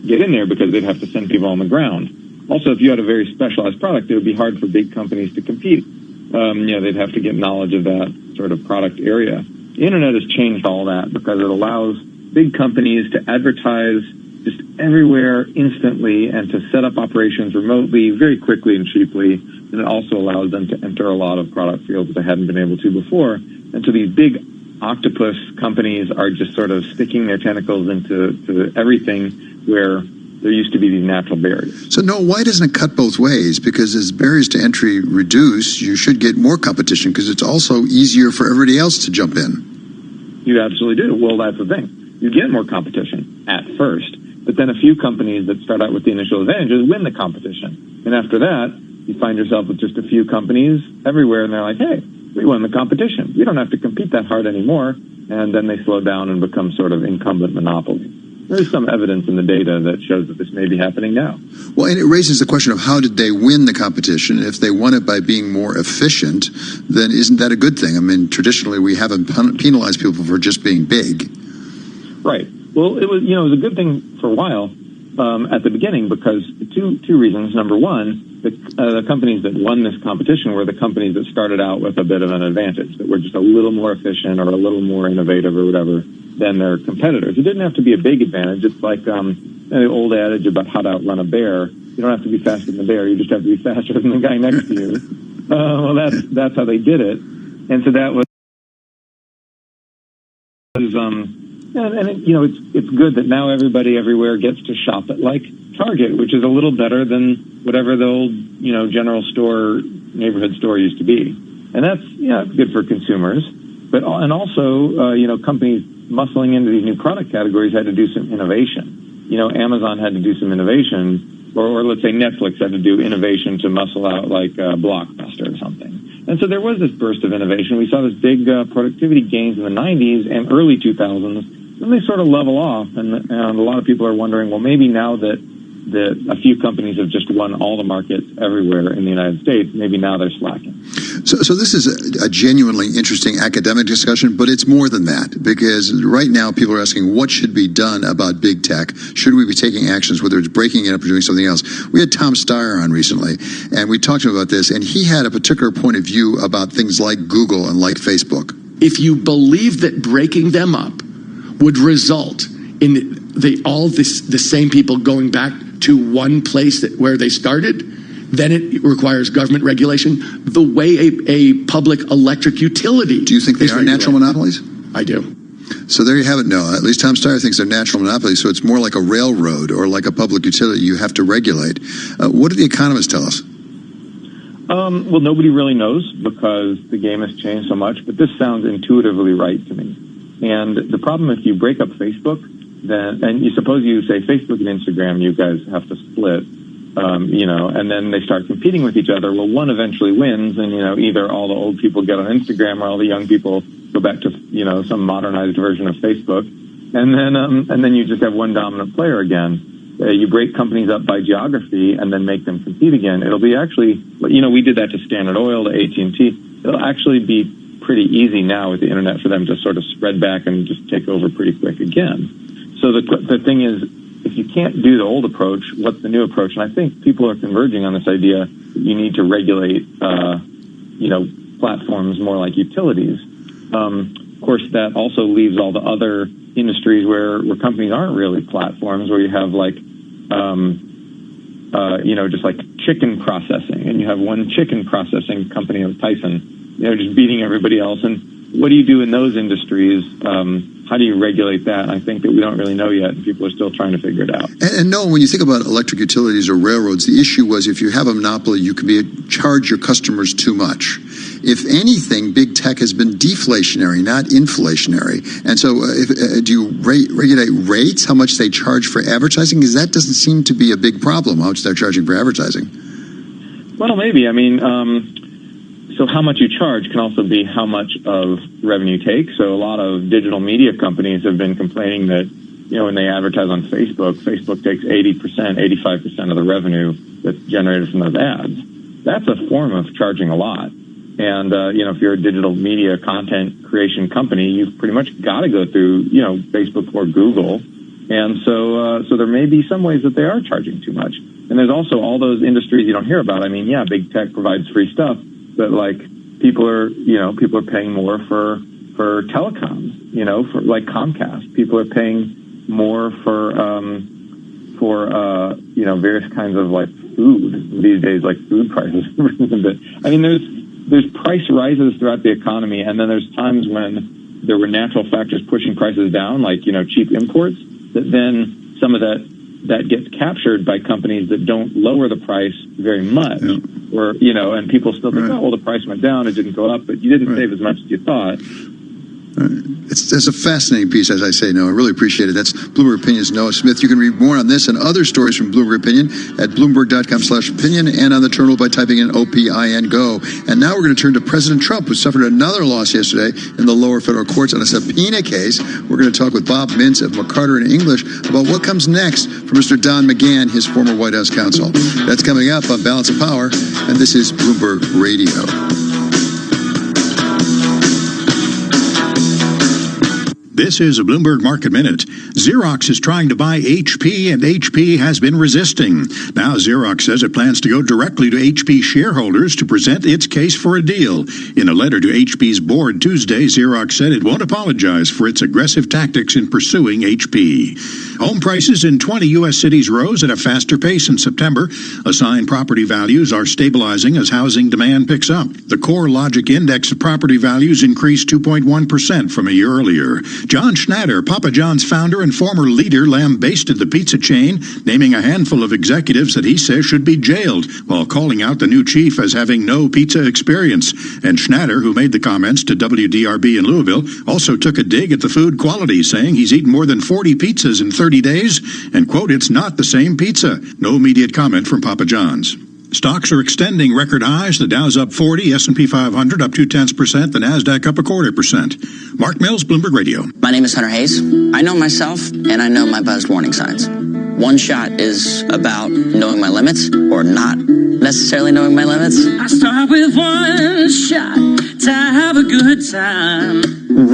get in there because they'd have to send people on the ground. Also, if you had a very specialized product, it would be hard for big companies to compete. They'd have to get knowledge of that sort of product area. The internet has changed all that because it allows big companies to advertise just everywhere instantly and to set up operations remotely very quickly and cheaply. And it also allows them to enter a lot of product fields they hadn't been able to before. And so these big octopus companies are just sort of sticking their tentacles into everything where there used to be these natural barriers. So, no, why doesn't it cut both ways? Because as barriers to entry reduce, you should get more competition because it's also easier for everybody else to jump in. You absolutely do. Well, that's the thing. You get more competition at first, but then a few companies that start out with the initial advantages win the competition. And after that, you find yourself with just a few companies everywhere, and they're like, hey, we won the competition. We don't have to compete that hard anymore. And then they slow down and become sort of incumbent monopoly. There's some evidence in the data that shows that this may be happening now. Well, and it raises the question of how did they win the competition? If they won it by being more efficient, then isn't that a good thing? I mean, traditionally, we haven't penalized people for just being big. Right. Well, it was a good thing for a while at the beginning because two reasons. Number one, the companies that won this competition were the companies that started out with a bit of an advantage, that were just a little more efficient or a little more innovative or whatever than their competitors. It didn't have to be a big advantage. It's like the old adage about how to outrun a bear. You don't have to be faster than the bear. You just have to be faster than the guy next to you. Well, that's how they did it. And so that was, it's good that now everybody everywhere gets to shop at like Target, which is a little better than whatever the old, general store, neighborhood store used to be. And that's, good for consumers. And also, companies muscling into these new product categories had to do some innovation. Amazon had to do some innovation, or let's say Netflix had to do innovation to muscle out like Blockbuster or something. And so there was this burst of innovation. We saw this big productivity gains in the 90s and early 2000s, and they sort of level off. And a lot of people are wondering, well, maybe now that a few companies have just won all the markets everywhere in the United States, maybe now they're slacking. So this is a genuinely interesting academic discussion, but it's more than that, because right now people are asking what should be done about big tech. Should we be taking actions, whether it's breaking it up or doing something else? We had Tom Steyer on recently, and we talked to him about this, and he had a particular point of view about things like Google and like Facebook. If you believe that breaking them up would result in the same people going back to one place where they started, then it requires government regulation the way a public electric utility. Do you think they are natural monopolies? I do. So there you have it, Noah. At least Tom Steyer thinks they're natural monopolies, so it's more like a railroad or like a public utility you have to regulate. What do the economists tell us? Well, nobody really knows because the game has changed so much, but this sounds intuitively right to me. And the problem if you break up Facebook, and you suppose you say Facebook and Instagram, you guys have to split, and then they start competing with each other. Well, one eventually wins, and either all the old people get on Instagram or all the young people go back to some modernized version of Facebook, and then you just have one dominant player again. You break companies up by geography and then make them compete again. It'll be actually, we did that to Standard Oil, to AT&T. It'll actually be pretty easy now with the internet for them to sort of spread back and just take over pretty quick again. So the thing is, if you can't do the old approach, what's the new approach? And I think people are converging on this idea that you need to regulate, platforms more like utilities. Of course, that also leaves all the other industries where companies aren't really platforms, where you have just like chicken processing, and you have one chicken processing company of Tyson, just beating everybody else. And what do you do in those industries? how do you regulate that? I think that we don't really know yet, and people are still trying to figure it out. And no, when you think about electric utilities or railroads, the issue was if you have a monopoly, you can charge your customers too much. If anything, big tech has been deflationary, not inflationary. And so do you regulate rates, how much they charge for advertising? Because that doesn't seem to be a big problem, how much they're charging for advertising. Well, maybe. I mean, so how much you charge can also be how much of revenue you take. So a lot of digital media companies have been complaining that, when they advertise on Facebook takes 80%, 85% of the revenue that's generated from those ads. That's a form of charging a lot. And, if you're a digital media content creation company, you've pretty much got to go through, Facebook or Google. And so there may be some ways that they are charging too much. And there's also all those industries you don't hear about. I mean, yeah, big tech provides free stuff, but like people are paying more for telecoms, for like Comcast. People are paying more for various kinds of like food these days, like food prices. But I mean, there's price rises throughout the economy, and then there's times when there were natural factors pushing prices down, like cheap imports. That then some of that gets captured by companies that don't lower the price very much, or and people still think, oh well, the price went down, it didn't go up, but you didn't save as much as you thought. It's a fascinating piece, as I say, Noah. I really appreciate it. That's Bloomberg Opinion's Noah Smith. You can read more on this and other stories from Bloomberg Opinion at Bloomberg.com/opinion and on the terminal by typing in OPIN GO. And now we're going to turn to President Trump, who suffered another loss yesterday in the lower federal courts on a subpoena case. We're going to talk with Bob Mintz of McCarter in English about what comes next for Mr. Don McGahn, his former White House counsel. That's coming up on Balance of Power, and this is Bloomberg Radio. This is a Bloomberg Market Minute. Xerox is trying to buy HP, and HP has been resisting. Now Xerox says it plans to go directly to HP shareholders to present its case for a deal. In a letter to HP's board Tuesday, Xerox said it won't apologize for its aggressive tactics in pursuing HP. Home prices in 20 U.S. cities rose at a faster pace in September. Assigned property values are stabilizing as housing demand picks up. The Core Logic Index of property values increased 2.1% from a year earlier. John Schnatter, Papa John's founder and former leader, lambasted the pizza chain, naming a handful of executives that he says should be jailed, while calling out the new chief as having no pizza experience. And Schnatter, who made the comments to WDRB in Louisville, also took a dig at the food quality, saying he's eaten more than 40 pizzas in 30 days, and, quote, it's not the same pizza. No immediate comment from Papa John's. Stocks are extending record highs. The Dow's up 40, S&P 500 up 0.2%, the Nasdaq up 0.25%. Mark Mills, Bloomberg Radio. My name is Hunter Hayes. I know myself, and I know my buzzed warning signs. One shot is about knowing my limits, or not necessarily knowing my limits. I start with one shot to have a good time.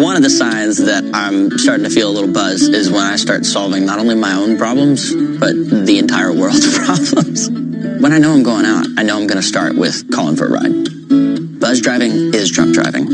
One of the signs that I'm starting to feel a little buzz is when I start solving not only my own problems, but the entire world's problems. When I know I'm going out, I know I'm going to start with calling for a ride. Buzz driving is drunk driving.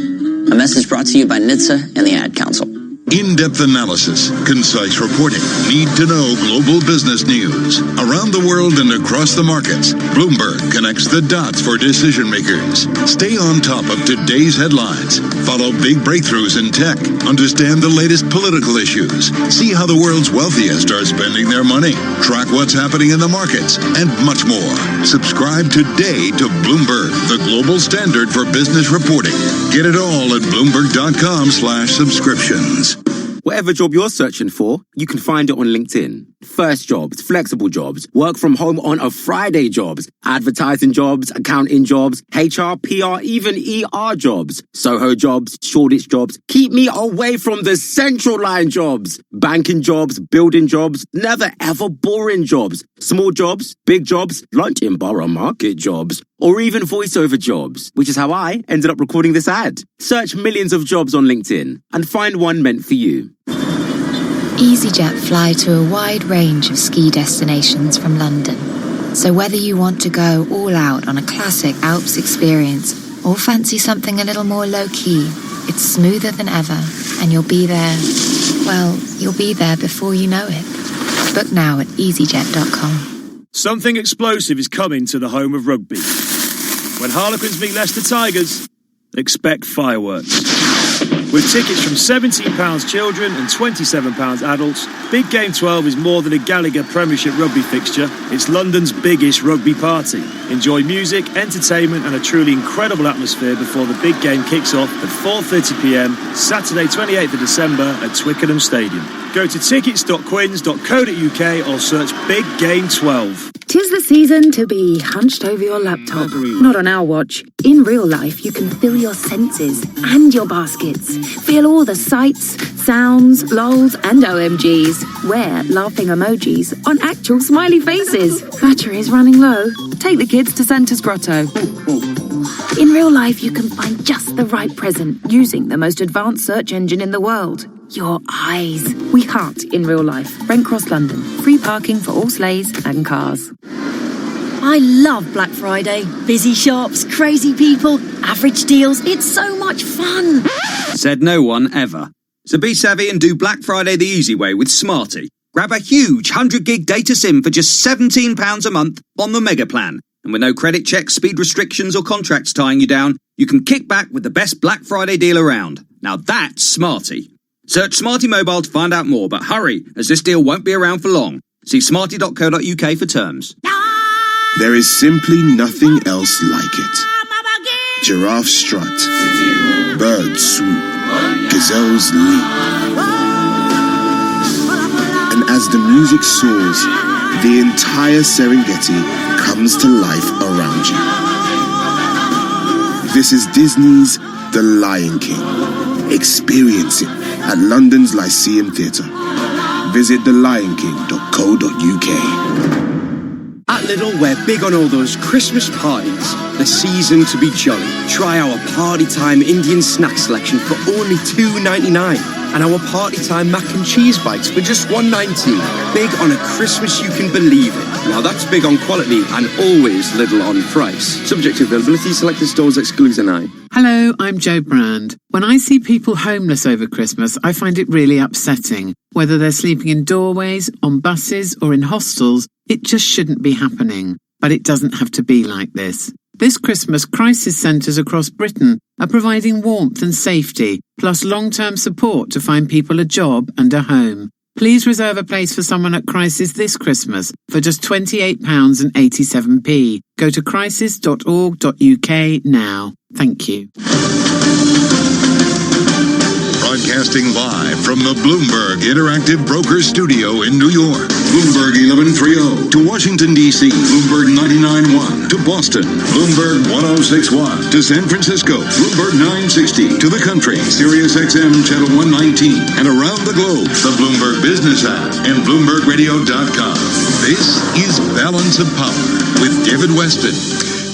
A message brought to you by NHTSA and the Ad Council. In-depth analysis, concise reporting, need-to-know global business news. Around the world and across the markets, Bloomberg connects the dots for decision makers. Stay on top of today's headlines. Follow big breakthroughs in tech. Understand the latest political issues. See how the world's wealthiest are spending their money. Track what's happening in the markets, and much more. Subscribe today to Bloomberg, the global standard for business reporting. Get it all at Bloomberg.com/subscriptions. Whatever job you're searching for, you can find it on LinkedIn. First jobs, flexible jobs, work from home on a Friday jobs, advertising jobs, accounting jobs, HR, PR, even ER jobs, Soho jobs, Shoreditch jobs. Keep me away from the central line jobs. Banking jobs, building jobs, never ever boring jobs. Small jobs, big jobs, lunch in Borough Market jobs, or even voiceover jobs, which is how I ended up recording this ad. Search millions of jobs on LinkedIn and find one meant for you. EasyJet fly to a wide range of ski destinations from London. So whether you want to go all out on a classic Alps experience or fancy something a little more low-key, it's smoother than ever, and you'll be there before you know it. Book now at easyjet.com. Something explosive is coming to the home of rugby. When Harlequins meet Leicester Tigers, expect fireworks. With tickets from £17 children and £27 adults, Big Game 12 is more than a Gallagher Premiership rugby fixture. It's London's biggest rugby party. Enjoy music, entertainment and a truly incredible atmosphere before the big game kicks off at 4:30pm, Saturday 28th of December at Twickenham Stadium. Go to tickets.quins.co.uk or search Big Game 12. 'Tis the season to be hunched over your laptop. Not on our watch. In real life, you can fill your senses and your baskets. Feel all the sights, sounds, lols, and OMGs. Wear laughing emojis on actual smiley faces. Battery is running low. Take the kids to Santa's Grotto. In real life, you can find just the right present using the most advanced search engine in the world. Your eyes. We hunt in real life. Brent Cross, London. Free parking for all sleighs and cars. I love Black Friday. Busy shops, crazy people, average deals. It's so much fun. Said no one ever. So be savvy and do Black Friday the easy way with Smarty. Grab a huge 100 gig data SIM for just £17 a month on the Mega Plan. And with no credit checks, speed restrictions or contracts tying you down, you can kick back with the best Black Friday deal around. Now that's Smarty. Search Smarty Mobile to find out more, but hurry, as this deal won't be around for long. See smarty.co.uk for terms. There is simply nothing else like it. Giraffe strut, bird swoop, gazelles leap. And as the music soars, the entire Serengeti comes to life around you. This is Disney's The Lion King. Experience it at London's Lyceum Theatre. Visit thelionking.co.uk. At Lidl, we're big on all those Christmas parties. The season to be jolly. Try our Party Time Indian snack selection for only $2.99. And our Party Time mac and cheese bites for just $1.19. Big on a Christmas you can believe in. Now that's big on quality and always Lidl on price. Subject to availability, selected stores excludes an eye. Hello, I'm Jo Brand. When I see people homeless over Christmas, I find it really upsetting. Whether they're sleeping in doorways, on buses, or in hostels, it just shouldn't be happening. But it doesn't have to be like this. This Christmas, crisis centres across Britain are providing warmth and safety, plus long-term support to find people a job and a home. Please reserve a place for someone at Crisis this Christmas for just £28.87. Go to crisis.org.uk now. Thank you. Broadcasting live from the Bloomberg Interactive Broker Studio in New York. Bloomberg 1130 to Washington, D.C. Bloomberg 99.1 to Boston. Bloomberg 106.1 to San Francisco. Bloomberg 960 to the country. Sirius XM Channel 119. And around the globe, the Bloomberg Business app and BloombergRadio.com. This is Balance of Power with David Weston.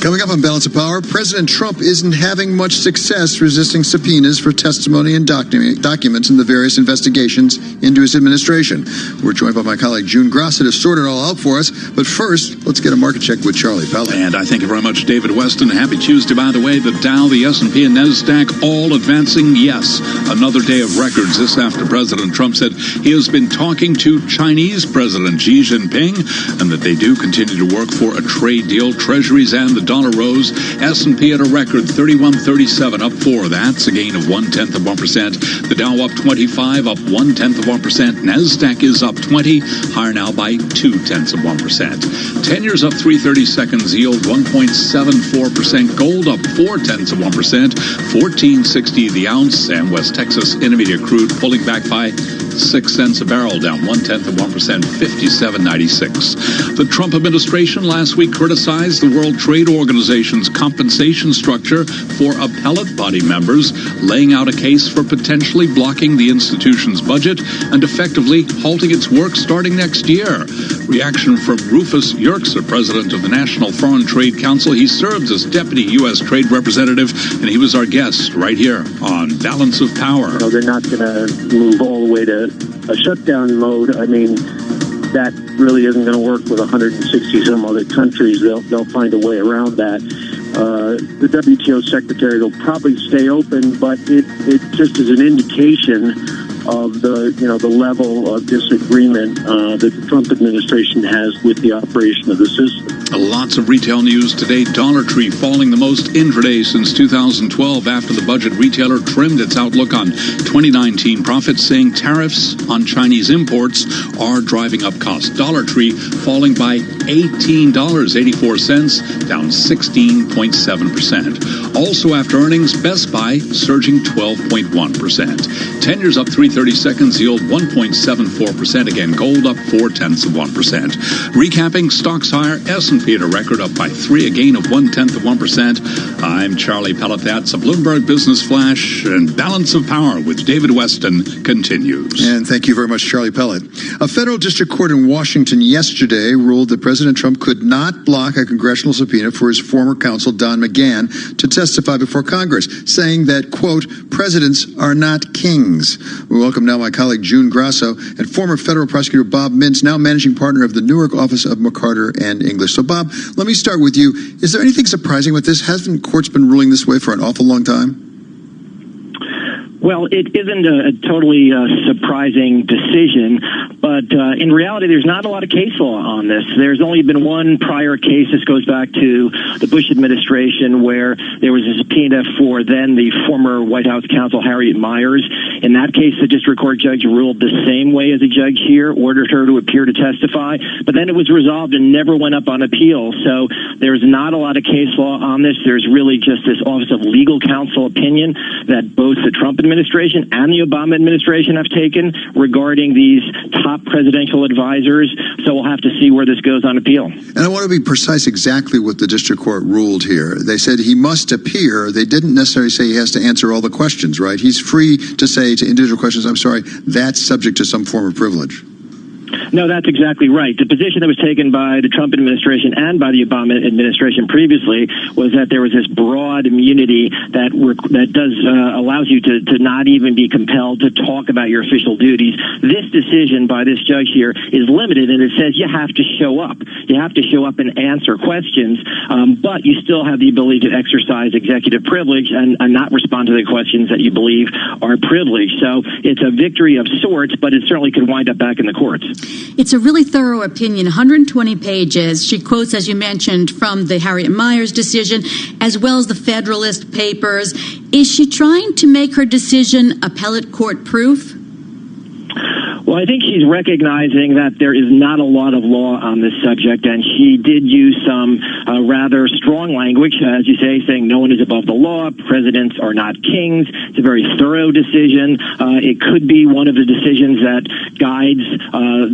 Coming up on Balance of Power, President Trump isn't having much success resisting subpoenas for testimony and documents in the various investigations into his administration. We're joined by my colleague June Grossett to sort it all out for us. But first, let's get a market check with Charlie Pellet. And I thank you very much, David Weston. Happy Tuesday, by the way. The Dow, the S&P, and NASDAQ all advancing. Yes, another day of records. This after President Trump said he has been talking to Chinese President Xi Jinping and that they do continue to work for a trade deal. Treasuries and the dollar rose. S&P at a record 31.37, up 4. That's a gain of 0.1%. The Dow up 25, up 0.1%. NASDAQ is up 20, higher now by 0.2%. 10 years up 3/30 seconds, yield 1.74%. Gold up 0.4%. 14.60 the ounce, and West Texas Intermediate crude pulling back by 6 cents a barrel, down 0.1%, 57.96. The Trump administration last week criticized the World Trade Organization's compensation structure for appellate body members, laying out a case for potentially blocking the institution's budget and effectively halting its work starting next year. Reaction from Rufus Yerkes, president of the National Foreign Trade Council. He serves as deputy U.S. trade representative, and he was our guest right here on Balance of Power. No, they're not going to move all the way to a shutdown mode. I mean, that really isn't going to work with 160 some other countries. They'll find a way around that. The WTO secretary will probably stay open, but it just is an indication of the level of disagreement that the Trump administration has with the operation of the system. Lots of retail news today. Dollar Tree falling the most intraday since 2012 after the budget retailer trimmed its outlook on 2019 profits, saying tariffs on Chinese imports are driving up costs. Dollar Tree falling by $18.84, down 16.7%. Also after earnings, Best Buy surging 12.1%. 10 years up 3/30 seconds, yield 1.74%. Again, gold up 0.4%. Recapping, stocks higher, S&P at a record up by 3, a gain of 0.1%. I'm Charlie Pellet. That's a Bloomberg Business Flash, and Balance of Power with David Weston continues. And thank you very much, Charlie Pellet. A federal district court in Washington yesterday ruled that President Trump could not block a congressional subpoena for his former counsel, Don McGahn, to testify before Congress, saying that, quote, presidents are not kings. We welcome now my colleague June Grasso and former federal prosecutor Bob Mintz, now managing partner of the Newark office of McCarter and English. So, Bob, let me start with you. Is there anything surprising with this? Hasn't courts been ruling this way for an awful long time? Well, it isn't a totally surprising decision, but in reality, there's not a lot of case law on this. There's only been one prior case. This goes back to the Bush administration, where there was a subpoena for then the former White House counsel, Harriet Miers. In that case, the district court judge ruled the same way as the judge here, ordered her to appear to testify, but then it was resolved and never went up on appeal. So there's not a lot of case law on this. There's really just this Office of Legal Counsel opinion that both the Trump administration and the Obama administration have taken regarding these top presidential advisors. So we'll have to see where this goes on appeal. And I want to be precise exactly what the district court ruled here. They said he must appear. They didn't necessarily say he has to answer all the questions, right? He's free to say to individual questions, I'm sorry, that's subject to some form of privilege. No, that's exactly right. The position that was taken by the Trump administration and by the Obama administration previously was that there was this broad immunity that allows you to not even be compelled to talk about your official duties. This decision by this judge here is limited, and it says you have to show up. You have to show up and answer questions, but you still have the ability to exercise executive privilege and not respond to the questions that you believe are privileged. So it's a victory of sorts, but it certainly could wind up back in the courts. It's a really thorough opinion, 120 pages. She quotes, as you mentioned, from the Harriet Miers decision, as well as the Federalist Papers. Is she trying to make her decision appellate court proof? Well, I think she's recognizing that there is not a lot of law on this subject, and she did use some rather strong language, as you say, saying no one is above the law, presidents are not kings. It's a very thorough decision. It could be one of the decisions that guides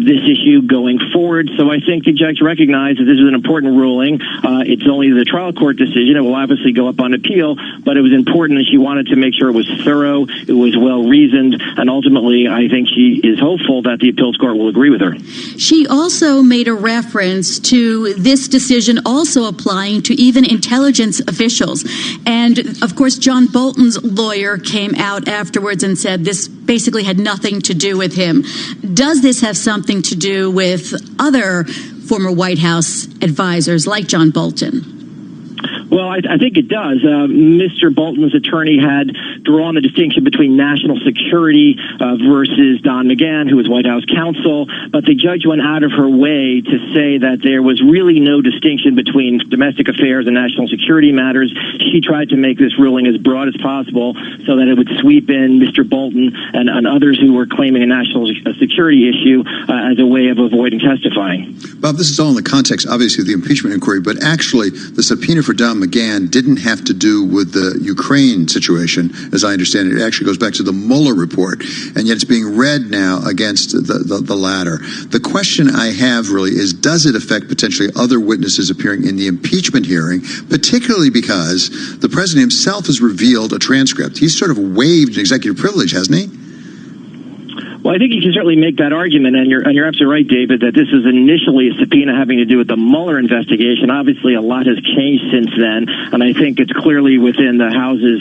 this issue going forward. So I think the judge recognized that this is an important ruling. It's only the trial court decision. It will obviously go up on appeal, but it was important, and she wanted to make sure it was thorough, it was well-reasoned, and ultimately I think she is hopeful that the appeals court will agree with her. She also made a reference to this decision also applying to even intelligence officials. And, of course, John Bolton's lawyer came out afterwards and said this basically had nothing to do with him. Does this have something to do with other former White House advisors like John Bolton? Well, I think it does. Mr. Bolton's attorney had drawn the distinction between national security versus Don McGahn, who was White House counsel, but the judge went out of her way to say that there was really no distinction between domestic affairs and national security matters. She tried to make this ruling as broad as possible so that it would sweep in Mr. Bolton and others who were claiming a national security issue as a way of avoiding testifying. Bob, this is all in the context, obviously, of the impeachment inquiry, but actually the subpoena for Don McGahn didn't have to do with the Ukraine situation, as I understand it. It actually goes back to the Mueller report, and yet it's being read now against the latter. The question I have really is, does it affect potentially other witnesses appearing in the impeachment hearing, particularly because the president himself has revealed a transcript? He's sort of waived an executive privilege, hasn't he? Well, I think you can certainly make that argument, and you're absolutely right, David, that this is initially a subpoena having to do with the Mueller investigation. Obviously, a lot has changed since then, and I think it's clearly within the House's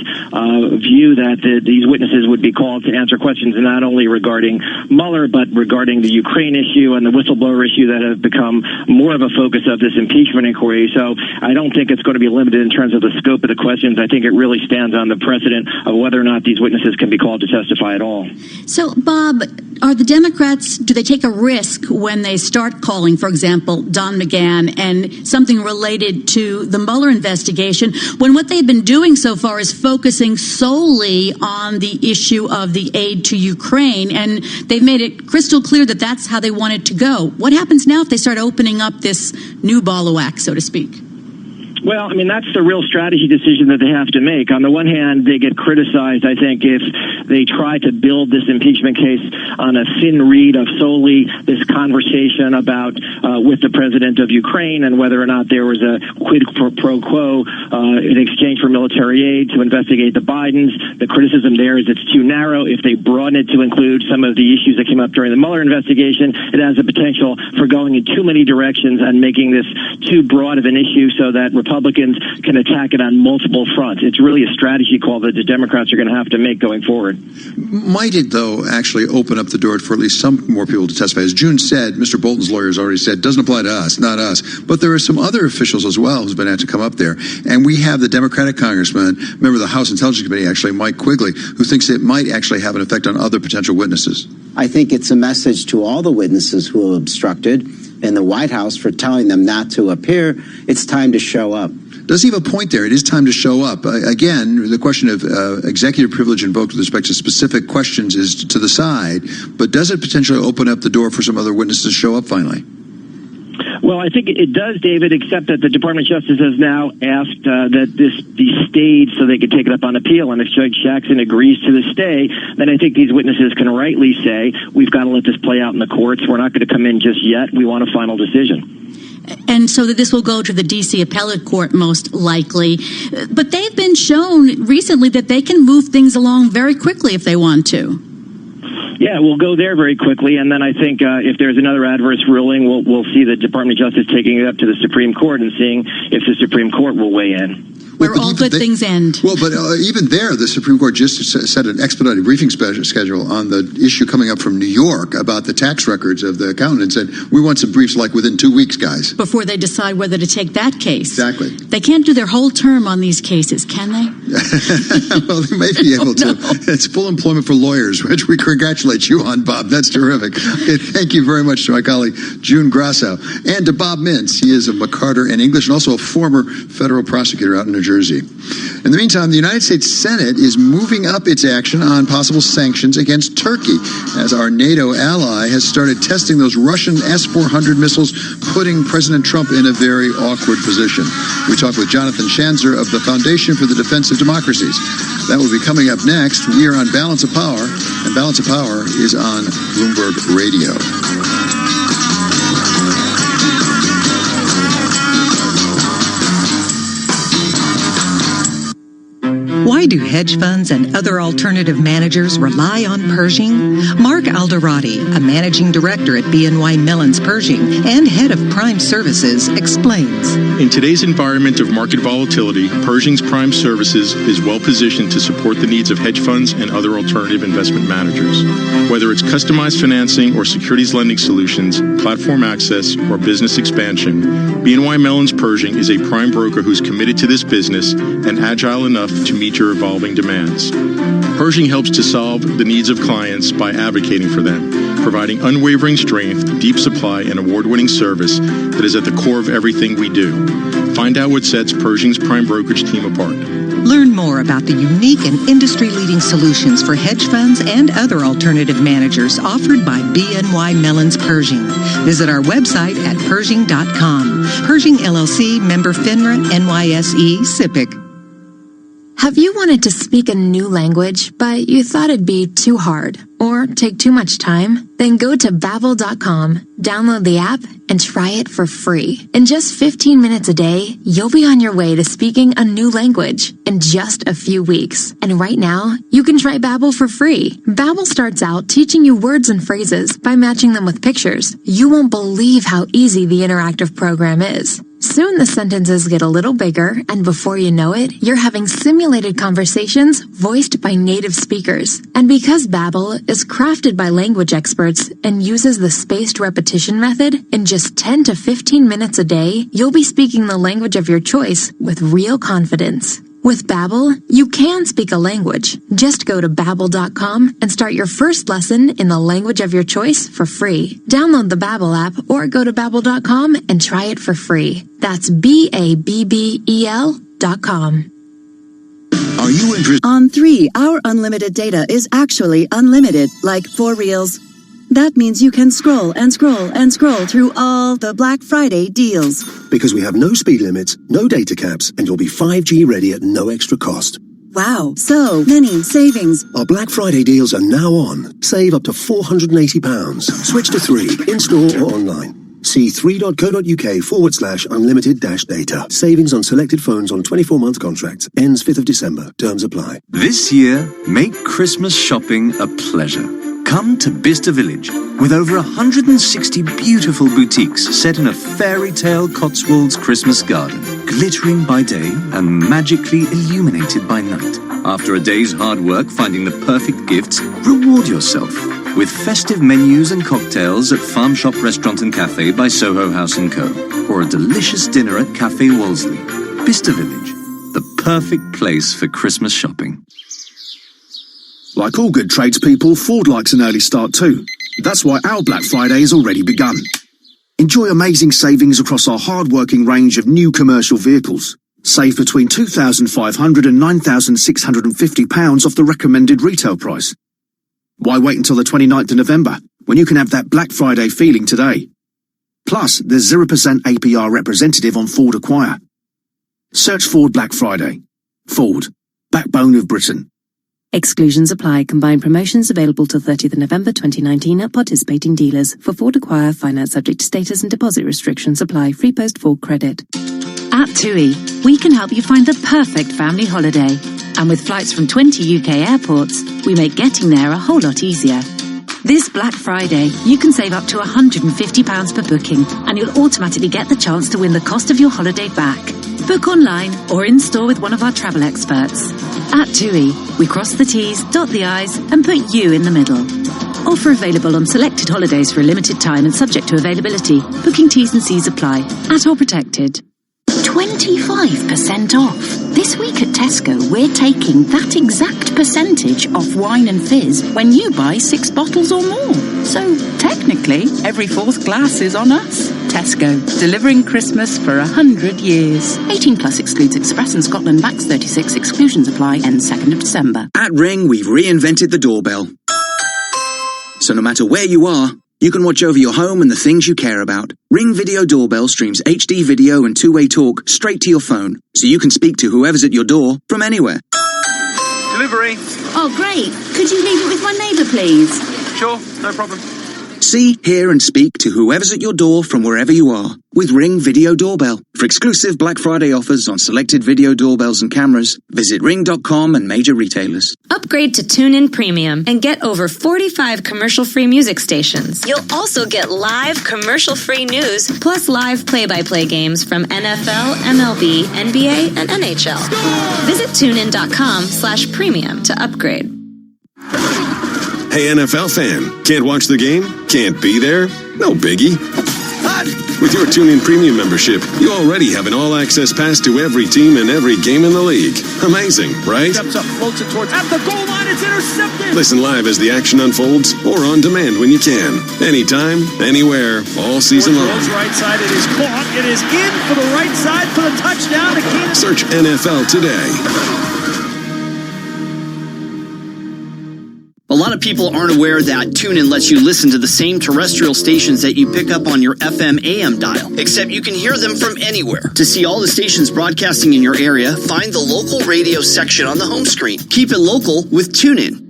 view that these witnesses would be called to answer questions not only regarding Mueller, but regarding the Ukraine issue and the whistleblower issue that have become more of a focus of this impeachment inquiry. So I don't think it's going to be limited in terms of the scope of the questions. I think it really stands on the precedent of whether or not these witnesses can be called to testify at all. So, Bob, are the Democrats, do they take a risk when they start calling, for example, Don McGahn and something related to the Mueller investigation, when what they've been doing so far is focusing solely on the issue of the aid to Ukraine, and they've made it crystal clear that that's how they want it to go? What happens now if they start opening up this new ball of wax, so to speak? Well, I mean, that's the real strategy decision that they have to make. On the one hand, they get criticized, I think, if they try to build this impeachment case on a thin reed of solely this conversation about with the president of Ukraine and whether or not there was a quid pro quo in exchange for military aid to investigate the Bidens. The criticism there is it's too narrow. If they broaden it to include some of the issues that came up during the Mueller investigation, it has the potential for going in too many directions and making this too broad of an issue so that Republicans can attack it on multiple fronts. It's really a strategy call that the Democrats are going to have to make going forward. Might it, though, actually open up the door for at least some more people to testify? As June said, Mr. Bolton's lawyer has already said, doesn't apply to us, not us. But there are some other officials as well who's been asked to come up there. And we have the Democratic congressman, member of the House Intelligence Committee, actually, Mike Quigley, who thinks it might actually have an effect on other potential witnesses. I think it's a message to all the witnesses who obstructed in the White House for telling them not to appear. It's time to show up. Does he have a point there? It is time to show up. Again, the question of executive privilege invoked with respect to specific questions is to the side, but does it potentially open up the door for some other witnesses to show up finally? Well, I think it does, David, except that the Department of Justice has now asked that this be stayed so they could take it up on appeal. And if Judge Jackson agrees to the stay, then I think these witnesses can rightly say, we've got to let this play out in the courts. We're not going to come in just yet. We want a final decision. And so that this will go to the D.C. Appellate Court most likely. But they've been shown recently that they can move things along very quickly if they want to. Yeah, we'll go there very quickly, and then I think if there's another adverse ruling, we'll see the Department of Justice taking it up to the Supreme Court and seeing if the Supreme Court will weigh in. Where all good things end. Well, but even there, the Supreme Court just set an expedited briefing schedule on the issue coming up from New York about the tax records of the accountant and said, we want some briefs like within 2 weeks, guys. Before they decide whether to take that case. Exactly. They can't do their whole term on these cases, can they? Well, they may be able to. It's full employment for lawyers, which we congratulate you on, Bob. That's terrific. Okay, thank you very much to my colleague, June Grasso, and to Bob Mintz. He is a McCarter in English and also a former federal prosecutor out in New Jersey. In the meantime, the United States Senate is moving up its action on possible sanctions against Turkey, as our NATO ally has started testing those Russian S-400 missiles, putting President Trump in a very awkward position. We talked with Jonathan Schanzer of the Foundation for the Defense of Democracies. That will be coming up next. We are on Balance of Power, and Balance of Power is on Bloomberg Radio. Why do hedge funds and other alternative managers rely on Pershing? Mark Alderati, a managing director at BNY Mellon's Pershing and head of Prime Services, explains. In today's environment of market volatility, Pershing's Prime Services is well positioned to support the needs of hedge funds and other alternative investment managers. Whether it's customized financing or securities lending solutions, platform access, or business expansion, BNY Mellon's Pershing is a prime broker who's committed to this business and agile enough to meet your evolving demands. Pershing helps to solve the needs of clients by advocating for them, providing unwavering strength, deep supply, and award-winning service that is at the core of everything we do. Find out what sets Pershing's prime brokerage team apart. Learn more about the unique and industry-leading solutions for hedge funds and other alternative managers offered by BNY Mellon's Pershing. Visit our website at Pershing.com. Pershing LLC, member FINRA, NYSE, SIPC. Have you wanted to speak a new language, but you thought it'd be too hard or take too much time? Then go to Babbel.com, download the app, and try it for free. In just 15 minutes a day, you'll be on your way to speaking a new language in just a few weeks. And right now, you can try Babbel for free. Babbel starts out teaching you words and phrases by matching them with pictures. You won't believe how easy the interactive program is. Soon the sentences get a little bigger, and before you know it, you're having simulated conversations voiced by native speakers. And because Babbel is crafted by language experts and uses the spaced repetition method, in just 10 to 15 minutes a day, you'll be speaking the language of your choice with real confidence. With Babbel, you can speak a language. Just go to Babbel.com and start your first lesson in the language of your choice for free. Download the Babbel app or go to Babbel.com and try it for free. That's BABBEL.com. Are you interested? On 3, our unlimited data is actually unlimited, like 4 reels. That means you can scroll and scroll and scroll through all the Black Friday deals. Because we have no speed limits, no data caps, and you'll be 5G ready at no extra cost. Wow, so many savings. Our Black Friday deals are now on. Save up to £480. Switch to 3, in-store or online. See 3.co.uk/unlimited-data. Savings on selected phones on 24-month contracts. Ends 5th of December. Terms apply. This year, make Christmas shopping a pleasure. Come to Bicester Village, with over 160 beautiful boutiques set in a fairy tale Cotswolds Christmas garden, glittering by day and magically illuminated by night. After a day's hard work finding the perfect gifts, reward yourself with festive menus and cocktails at Farm Shop Restaurant and Cafe by Soho House & Co. or a delicious dinner at Café Wolseley. Bicester Village, the perfect place for Christmas shopping. Like all good tradespeople, Ford likes an early start too. That's why our Black Friday has already begun. Enjoy amazing savings across our hard-working range of new commercial vehicles. Save between £2,500 and £9,650 off the recommended retail price. Why wait until the 29th of November, when you can have that Black Friday feeling today? Plus, there's 0% APR representative on Ford Acquire. Search Ford Black Friday. Ford, backbone of Britain. Exclusions apply. Combined promotions available till 30th of November 2019 at participating dealers. For Ford Acquire, finance subject to status and deposit restrictions apply. Free post Ford credit. At TUI, we can help you find the perfect family holiday. And with flights from 20 UK airports, we make getting there a whole lot easier. This Black Friday, you can save up to £150 per booking, and you'll automatically get the chance to win the cost of your holiday back. Book online or in-store with one of our travel experts. At TUI, we cross the T's, dot the I's, and put you in the middle. Offer available on selected holidays for a limited time and subject to availability. Booking T's and C's apply. At or protected. 25% off. This week at Tesco, we're taking that exact percentage off wine and fizz when you buy 6 bottles or more. So, technically, every 4th glass is on us. Tesco, delivering Christmas for 100 years. 18 plus excludes Express and Scotland Max 36. Exclusions apply. Ends 2nd of December. At Ring, we've reinvented the doorbell. So no matter where you are, you can watch over your home and the things you care about. Ring Video Doorbell streams HD video and two-way talk straight to your phone, so you can speak to whoever's at your door from anywhere. Delivery. Oh, great. Could you leave it with my neighbour, please? Sure, no problem. See, hear and speak to whoever's at your door from wherever you are with Ring Video Doorbell. For exclusive Black Friday offers on selected video doorbells and cameras, visit ring.com and major retailers. Upgrade to TuneIn Premium and get over 45 commercial-free music stations. You'll also get live commercial-free news, plus live play-by-play games from NFL, MLB, NBA, and NHL. Visit tunein.com/premium to upgrade. Hey, NFL fan, can't watch the game? Can't be there? No biggie. With your TuneIn Premium membership, you already have an all-access pass to every team and every game in the league. Amazing, right? Steps up, floats it towards, at the goal line, it's intercepted! Listen live as the action unfolds or on demand when you can. Anytime, anywhere, all season long. Right side, it is caught. It is in for the right side for the touchdown to Keenan. Search NFL today. A lot of people aren't aware that TuneIn lets you listen to the same terrestrial stations that you pick up on your FM AM dial, except you can hear them from anywhere. To see all the stations broadcasting in your area, find the local radio section on the home screen. Keep it local with TuneIn.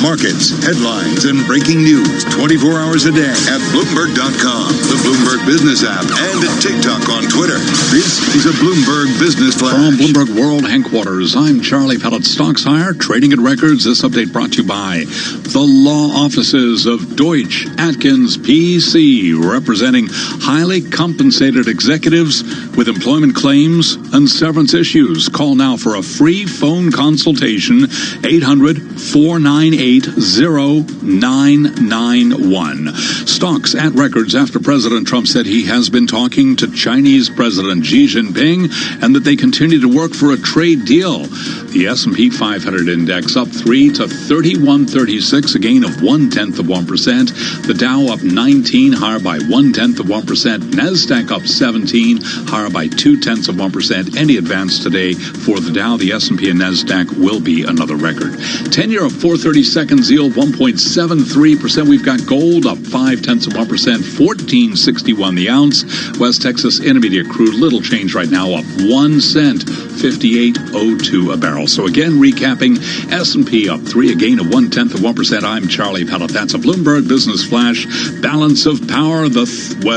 Markets, headlines, and breaking news 24 hours a day at Bloomberg.com, the Bloomberg Business app, and at TikTok on Twitter. This is a Bloomberg Business Flash. From Bloomberg World Headquarters, I'm Charlie Pellet, Stocks Higher, Trading at Records. This update brought to you by the law offices of Deutsch Atkins PC, representing highly compensated executives with employment claims and severance issues. Call now for a free phone consultation, 800-498 480,991. Stocks at records after President Trump said he has been talking to Chinese President Xi Jinping and that they continue to work for a trade deal. The S&P 500 index up 3 to 3136, a gain of 0.1%. The Dow up 19, higher by 0.1%. NASDAQ up 17, higher by 0.2%. Any advance today for the Dow, the S&P, and NASDAQ will be another record. 10-year up 4/32, yield 1.73%. We've got gold up 0.5%, $14.61 the ounce. West Texas Intermediate crude, little change right now, up 1 cent, 58.02 a barrel. So again, recapping, S&P up 3, a gain of 0.1%. I'm Charlie Pellet. That's a Bloomberg Business Flash. Balance of Power. The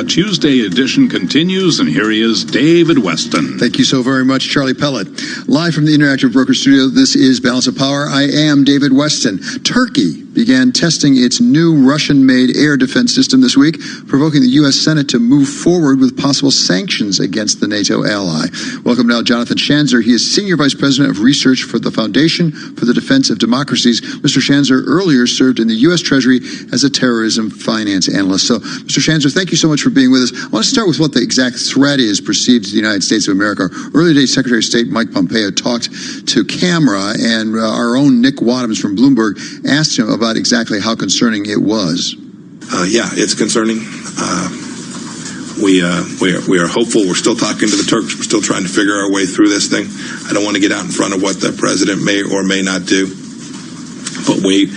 Tuesday edition continues, and here he is, David Weston. Thank you so very much, Charlie Pellet. Live from the Interactive Broker Studio, this is Balance of Power. I am David Weston. Turkey began testing its new Russian-made air defense system this week, provoking the U.S. Senate to move forward with possible sanctions against the NATO ally. Welcome now, Jonathan Schanzer. He is Senior Vice President of Research for the Foundation for the Defense of Democracies. Mr. Schanzer earlier served in the U.S. Treasury as a terrorism finance analyst. So, Mr. Schanzer, thank you so much for being with us. I want to start with what the exact threat is perceived to the United States of America. Earlier today, Secretary of State Mike Pompeo talked to camera, and our own Nick Wadhams from Bloomberg asked him about exactly how concerning it was. Yeah, it's concerning. We are hopeful. We're still talking to the Turks. We're still trying to figure our way through this thing. I don't want to get out in front of what the president may or may not do, but we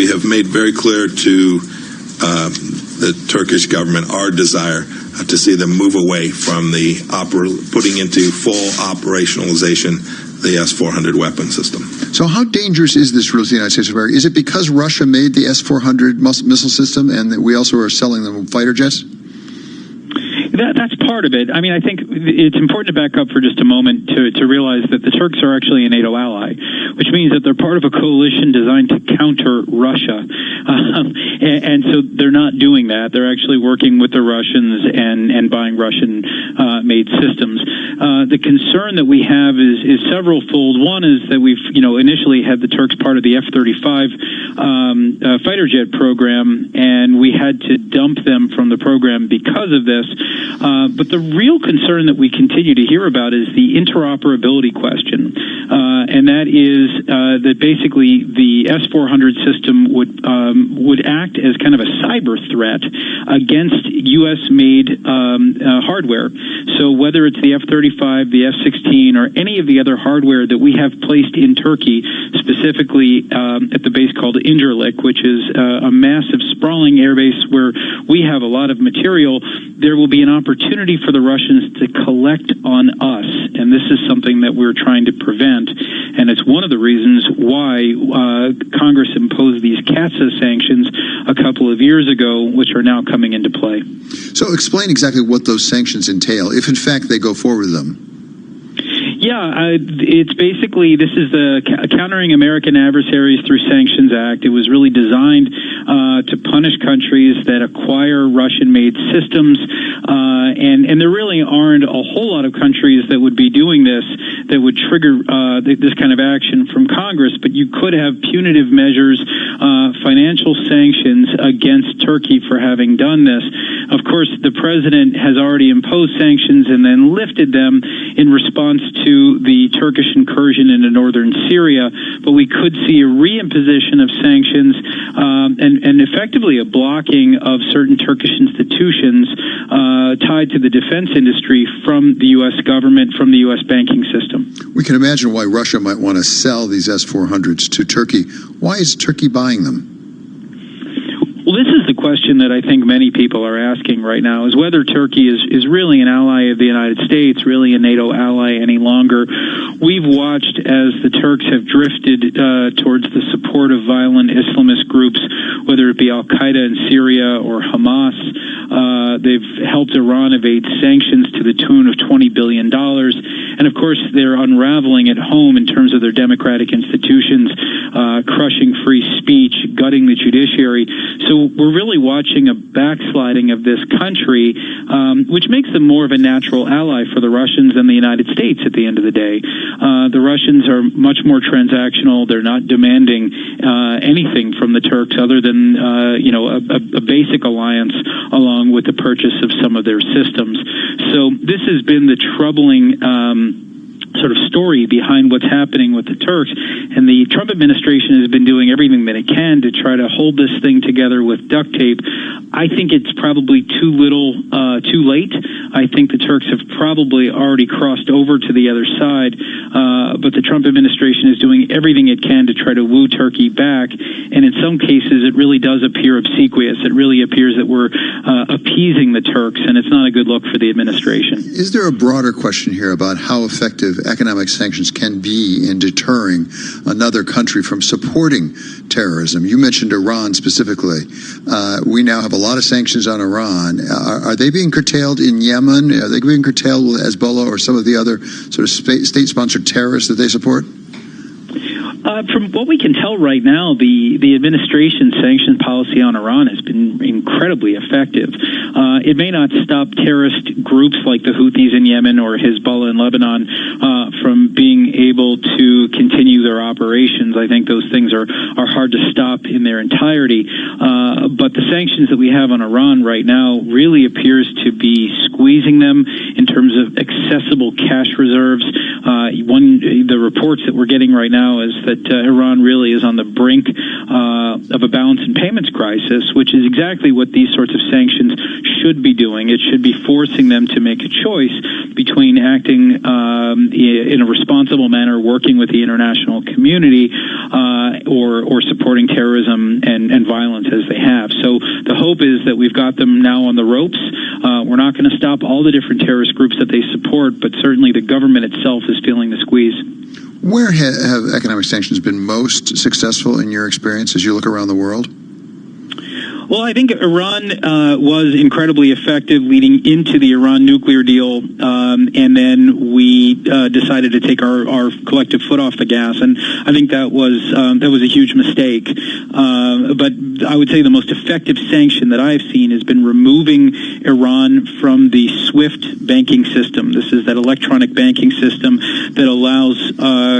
have made very clear to the Turkish government our desire to see them move away from the putting into full operationalization the S-400 weapon system. So how dangerous is this really to the United States of America? Is it because Russia made the S-400 missile system and that we also are selling them fighter jets? That's part of it. I mean, I think it's important to back up for just a moment to realize that the Turks are actually a NATO ally, which means that they're part of a coalition designed to counter Russia. And so they're not doing that. They're actually working with the Russians and buying Russian-made systems. The concern that we have is several-fold. One is that we've, initially had the Turks part of the F-35 fighter jet program, and we had to dump them from the program because of this. But the real concern that we continue to hear about is the interoperability question, and that is that basically the S-400 system would act as kind of a cyber threat against U.S.-made hardware. So whether it's the F-35, the F-16, or any of the other hardware that we have placed in Turkey, specifically at the base called Incirlik, which is a massive sprawling airbase where we have a lot of material, there will be an opportunity for the Russians to collect on us, and this is something that we're trying to prevent, and it's one of the reasons why Congress imposed these CATSA sanctions a couple of years ago, which are now coming into play. So explain exactly what those sanctions entail, if in fact they go forward with them. Yeah, it's basically, this is the Countering American Adversaries Through Sanctions Act. It was really designed to punish countries that acquire Russian-made systems, and there really aren't a whole lot of countries that would be doing this that would trigger this kind of action from Congress, but you could have punitive measures, financial sanctions against Turkey for having done this. Of course, the president has already imposed sanctions and then lifted them in response to the Turkish incursion into northern Syria, but we could see a reimposition of sanctions and effectively a blocking of certain Turkish institutions tied to the defense industry from the U.S. government, from the U.S. banking system. We can imagine why Russia might want to sell these S-400s to Turkey. Why is Turkey buying them? Well, this is the question that I think many people are asking right now, is whether Turkey is really an ally of the United States, really a NATO ally any longer. We've watched as the Turks have drifted towards the support of violent Islamist groups, whether it be Al-Qaeda in Syria or Hamas. They've helped Iran evade sanctions to the tune of $20 billion. And, of course, they're unraveling at home in terms of their democratic institutions crushing free speech, gutting the judiciary. So we're really watching a backsliding of this country, which makes them more of a natural ally for the Russians and the United States at the end of the day. The Russians are much more transactional. They're not demanding anything from the Turks other than a basic alliance along with the purchase of some of their systems. So this has been the troubling sort of story behind what's happening with the Turks, and the Trump administration has been doing everything that it can to try to hold this thing together with duct tape. I think it's probably too little, too late. I think the Turks have probably already crossed over to the other side, but the Trump administration is doing everything it can to try to woo Turkey back, and in some cases it really does appear obsequious. It really appears that we're appeasing the Turks, and it's not a good look for the administration. Is there a broader question here about how effective economic sanctions can be in deterring another country from supporting terrorism? You mentioned Iran specifically. We now have a lot of sanctions on Iran. Are they being curtailed in Yemen? Are they being curtailed with Hezbollah or some of the other sort of state-sponsored terrorists that they support? From what we can tell right now, the administration's sanction policy on Iran has been incredibly effective. It may not stop terrorist groups like the Houthis in Yemen or Hezbollah in Lebanon from being able to continue their operations. I think those things are hard to stop in their entirety. But the sanctions that we have on Iran right now really appears to be squeezing them in terms of accessible cash reserves. The reports that we're getting right now is that Iran really is on the brink of a balance in payments crisis, which is exactly what these sorts of sanctions should be doing. It should be forcing them to make a choice between acting in a responsible manner, working with the international community, or supporting terrorism and violence as they have. So the hope is that we've got them now on the ropes. We're not going to stop all the different terrorist groups that they support, but certainly the government itself is feeling the squeeze. Where have economic sanctions been most successful in your experience as you look around the world? Well, I think Iran was incredibly effective leading into the Iran nuclear deal, and then we decided to take our collective foot off the gas, and I think that was a huge mistake. But I would say the most effective sanction that I've seen has been removing Iran from the SWIFT banking system. This is that electronic banking system that allows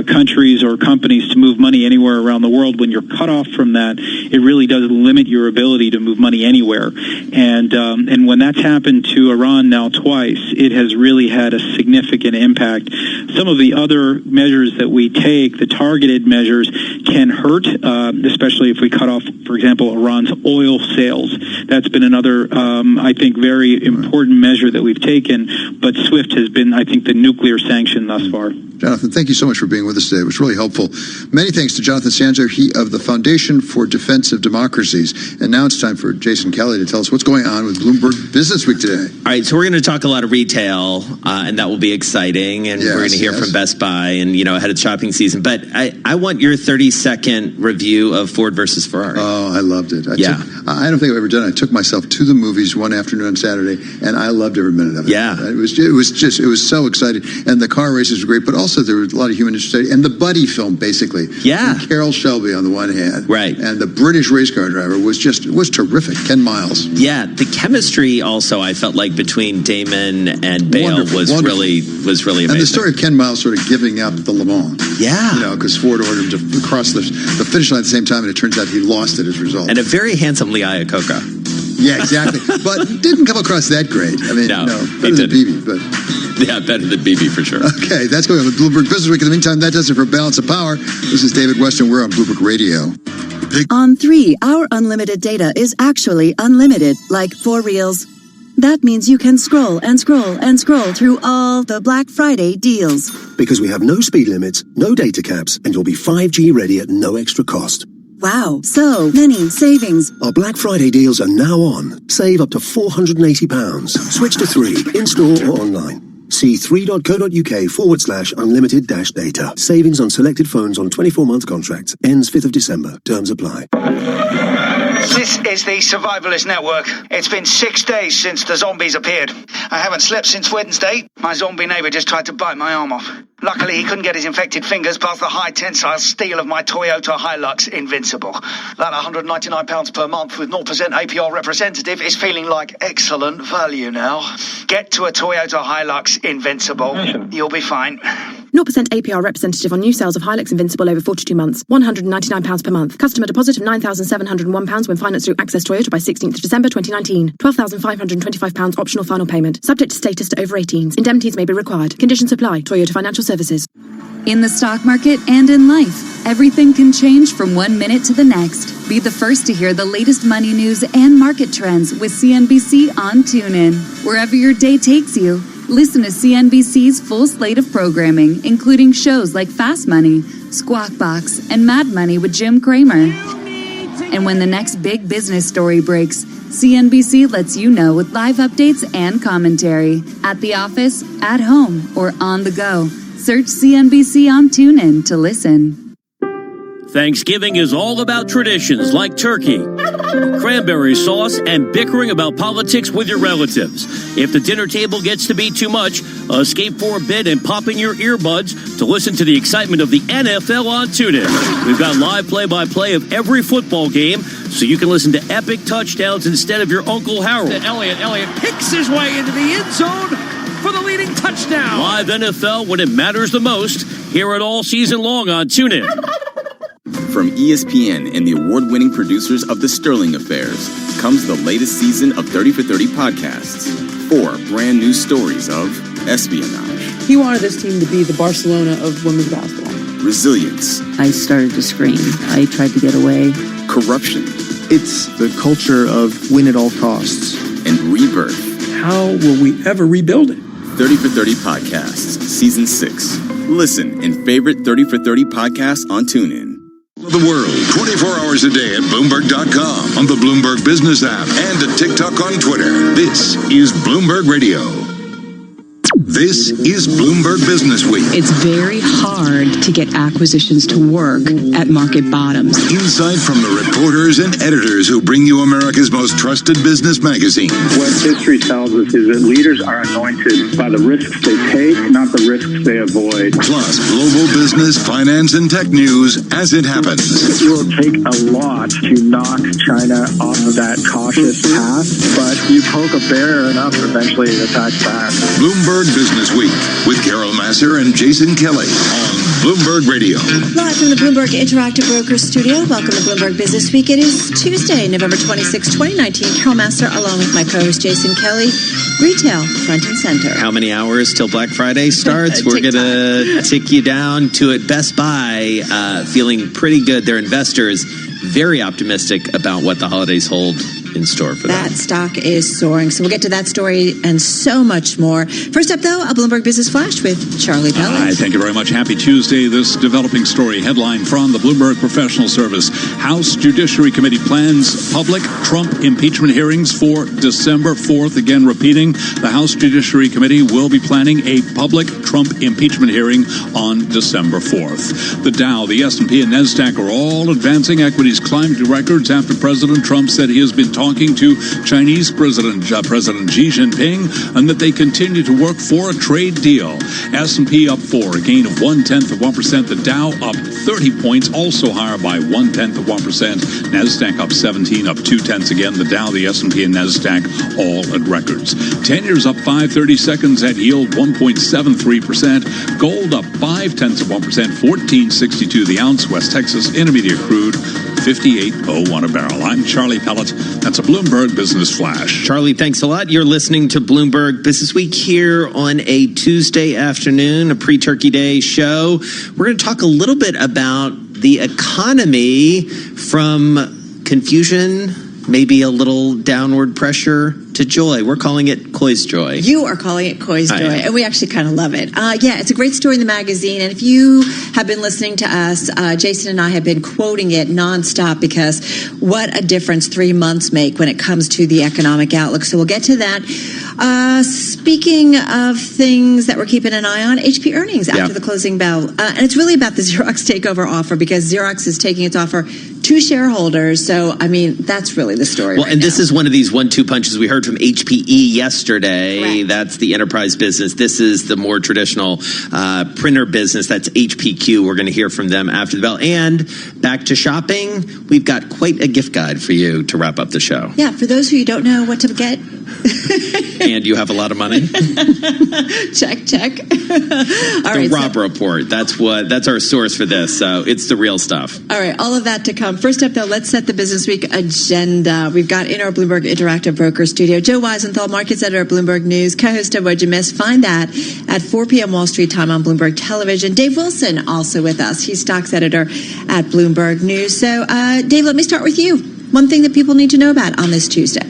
countries or companies to move money anywhere around the world. When you're cut off from that, it really does limit your ability to move money anywhere. And when that's happened to Iran now twice, it has really had a significant impact. Some of the other measures that we take, the targeted measures, can hurt, especially if we cut off, for example, Iran's oil sales. That's been another, I think, very important measure that we've taken. But SWIFT has been, I think, the nuclear sanction thus far. Jonathan, thank you so much for being with us today. It was really helpful. Many thanks to Jonathan Sanzo, he of the Foundation for Defense of Democracies. And now it's time for Jason Kelly to tell us what's going on with Bloomberg Business Week today. All right, so we're going to talk a lot of retail, and that will be exciting. And we're going to hear from Best Buy and, ahead of shopping season. But I want your 30-second review of Ford versus Ferrari. Oh, I loved it. I don't think I've ever done it. I took myself to the movies one afternoon on Saturday, and I loved every minute of it. Yeah. It was so exciting. And the car races were great, but also there was a lot of human interest. And the buddy film, basically. Yeah. And Carroll Shelby on the one hand. Right. And the British race car driver was terrific. Ken Miles. Yeah. The chemistry also, I felt like, between Damon and Bale was really amazing. And the story of Ken Miles sort of giving up the Le Mans. Yeah. Because Ford ordered him to cross the finish line at the same time, and it turns out he lost it as a result. And a very handsome Lee Iacocca. Yeah, exactly. But didn't come across that great. I mean, no better than Beebe, but... Yeah, better than Beebe for sure. Okay, that's going on with Bloomberg Business Week. In the meantime, that does it for Balance of Power. This is David Weston. We're on Bloomberg Radio. On 3, our unlimited data is actually unlimited, like 4 reels. That means you can scroll and scroll and scroll through all the Black Friday deals. Because we have no speed limits, no data caps, and you'll be 5G ready at no extra cost. Wow, so many savings. Our Black Friday deals are now on. Save up to £480. Switch to 3, in-store or online. See 3.co.uk/unlimited-data. Savings on selected phones on 24-month contracts. Ends 5th of December. Terms apply. This is the Survivalist Network. It's been 6 days since the zombies appeared. I haven't slept since Wednesday. My zombie neighbour just tried to bite my arm off. Luckily, he couldn't get his infected fingers past the high tensile steel of my Toyota Hilux Invincible. That £199 per month with 0% APR representative is feeling like excellent value now. Get to a Toyota Hilux Invincible. You'll be fine. 0% APR representative on new sales of Hilux Invincible over 42 months. £199 per month. Customer deposit of £9,701 when financed through Access Toyota by 16th of December 2019. £12,525 optional final payment. Subject to status to over 18s. Indemnities may be required. Conditions apply. Toyota Financial Services. In the stock market and in life, everything can change from 1 minute to the next. Be the first to hear the latest money news and market trends with CNBC on TuneIn. Wherever your day takes you, listen to CNBC's full slate of programming, including shows like Fast Money, Squawk Box, and Mad Money with Jim Cramer. And when the next big business story breaks, CNBC lets you know with live updates and commentary. At the office, at home, or on the go. Search CNBC on TuneIn to listen. Thanksgiving is all about traditions like turkey, cranberry sauce, and bickering about politics with your relatives. If the dinner table gets to be too much, escape for a bit and pop in your earbuds to listen to the excitement of the NFL on TuneIn. We've got live play-by-play of every football game, so you can listen to epic touchdowns instead of your Uncle Harold. Elliott picks his way into the end zone for the leading touchdown. Live NFL when it matters the most. Hear it all season long on TuneIn. From ESPN and the award-winning producers of The Sterling Affairs comes the latest season of 30 for 30 podcasts. 4 brand new stories of espionage. He wanted this team to be the Barcelona of women's basketball. Resilience. I started to scream. I tried to get away. Corruption. It's the culture of win at all costs. And rebirth. How will we ever rebuild it? 30 for 30 Podcasts, Season 6. Listen in favorite 30 for 30 podcasts on TuneIn. The world, 24 hours a day at Bloomberg.com, on the Bloomberg Business app, and at TikTok on Twitter. This is Bloomberg Radio. This is Bloomberg Business Week. It's very hard to get acquisitions to work at market bottoms. Insight from the reporters and editors who bring you America's most trusted business magazine. What history tells us is that leaders are anointed by the risks they take, not the risks they avoid. Plus, global business, finance, and tech news as it happens. It will take a lot to knock China off of that cautious path, but you poke a bear enough, eventually it attacks back. Bloomberg Business Week with Carol Masser and Jason Kelly on Bloomberg Radio. Live from the Bloomberg Interactive Brokers Studio. Welcome to Bloomberg Business Week. It is Tuesday, November 26, 2019. Carol Masser along with my co-host Jason Kelly. Retail front and center. How many hours till Black Friday starts? We're going to tick you down to it. Best Buy feeling pretty good. Their investors very optimistic about what the holidays hold in store for them. That stock is soaring. So we'll get to that story and so much more. First up, though, a Bloomberg Business Flash with Charlie Pellet. Hi, thank you very much. Happy Tuesday. This developing story headline from the Bloomberg Professional Service. House Judiciary Committee plans public Trump impeachment hearings for December 4th. Again, repeating, the House Judiciary Committee will be planning a public Trump impeachment hearing on December 4th. The Dow, the S&P, and NASDAQ are all advancing. Equities climbed to records after President Trump said he has been talking to Chinese President Xi Jinping and that they continue to work for a trade deal. S&P up 4, a gain of 0.1%. The Dow up 30 points, also higher by 0.1%. NASDAQ up 17, up 0.2 again. The Dow, the S&P, and NASDAQ all at records. 10 years up 5/30 seconds at yield 1.73%. Gold up 0.5%, 14.62 the ounce. West Texas Intermediate crude 58.01 a barrel. I'm Charlie Pellet. That's a Bloomberg Business Flash. Charlie, thanks a lot. You're listening to Bloomberg Business Week here on a Tuesday afternoon, a pre-Turkey Day show. We're going to talk a little bit about the economy, from confusion, maybe a little downward pressure, to joy. We're calling it Koi's Joy. You are calling it Koi's Joy, and we actually kind of love it. Yeah, it's a great story in the magazine, and if you have been listening to us, Jason and I have been quoting it nonstop because what a difference 3 months make when it comes to the economic outlook. So we'll get to that. Speaking of things that we're keeping an eye on, HP earnings after the closing bell. And it's really about the Xerox takeover offer, because Xerox is taking its offer to shareholders. So, I mean, that's really the story. Well, and this is one of these 1-2 punches we heard from HPE yesterday. Correct. That's the enterprise business. This is the more traditional printer business. That's HPQ. We're going to hear from them after the bell. And back to shopping, we've got quite a gift guide for you to wrap up the show. Yeah, for those who don't know what to get. And you have a lot of money? Check. All right, Rob Report. That's our source for this. So it's the real stuff. All right, all of that to come. First up, though, let's set the Business Week agenda. We've got in our Bloomberg Interactive Broker studio, Joe Weisenthal, markets editor at Bloomberg News, co-host of What'd You Miss. Find that at 4 p.m. Wall Street time on Bloomberg Television. Dave Wilson also with us. He's stocks editor at Bloomberg News. So, Dave, let me start with you. One thing that people need to know about on this Tuesday.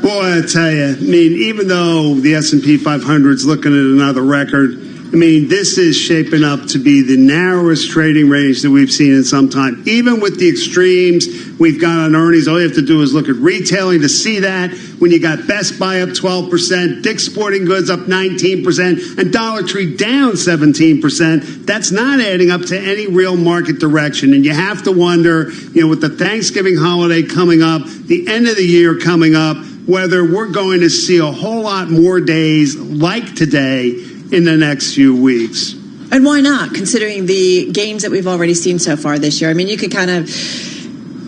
Boy, I tell you, I mean, even though the S&P 500 is looking at another record, I mean, this is shaping up to be the narrowest trading range that we've seen in some time. Even with the extremes we've got on earnings, all you have to do is look at retailing to see that. When you got Best Buy up 12%, Dick's Sporting Goods up 19%, and Dollar Tree down 17%, that's not adding up to any real market direction. And you have to wonder, with the Thanksgiving holiday coming up, the end of the year coming up, whether we're going to see a whole lot more days like today in the next few weeks. And why not, considering the gains that we've already seen so far this year? I mean, you could kind of,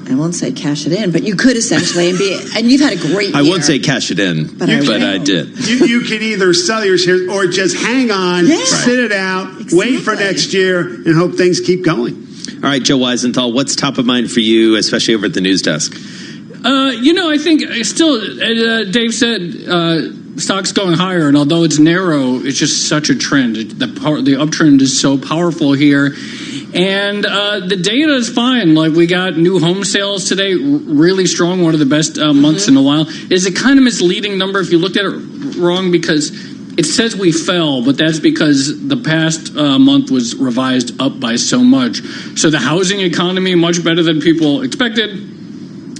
I won't say cash it in, but you could essentially, and you've had a great year. I won't say cash it in, but I did. You can either sell your shares or just hang on, sit it out, wait for next year, and hope things keep going. All right, Joe Weisenthal, what's top of mind for you, especially over at the news desk? I think still, Dave said, stock's going higher, and although it's narrow, it's just such a trend. The uptrend is so powerful here, and the data is fine. Like, we got new home sales today, really strong, one of the best months in a while. It's a kind of misleading number if you looked at it wrong, because it says we fell, but that's because the past month was revised up by so much. So the housing economy, much better than people expected.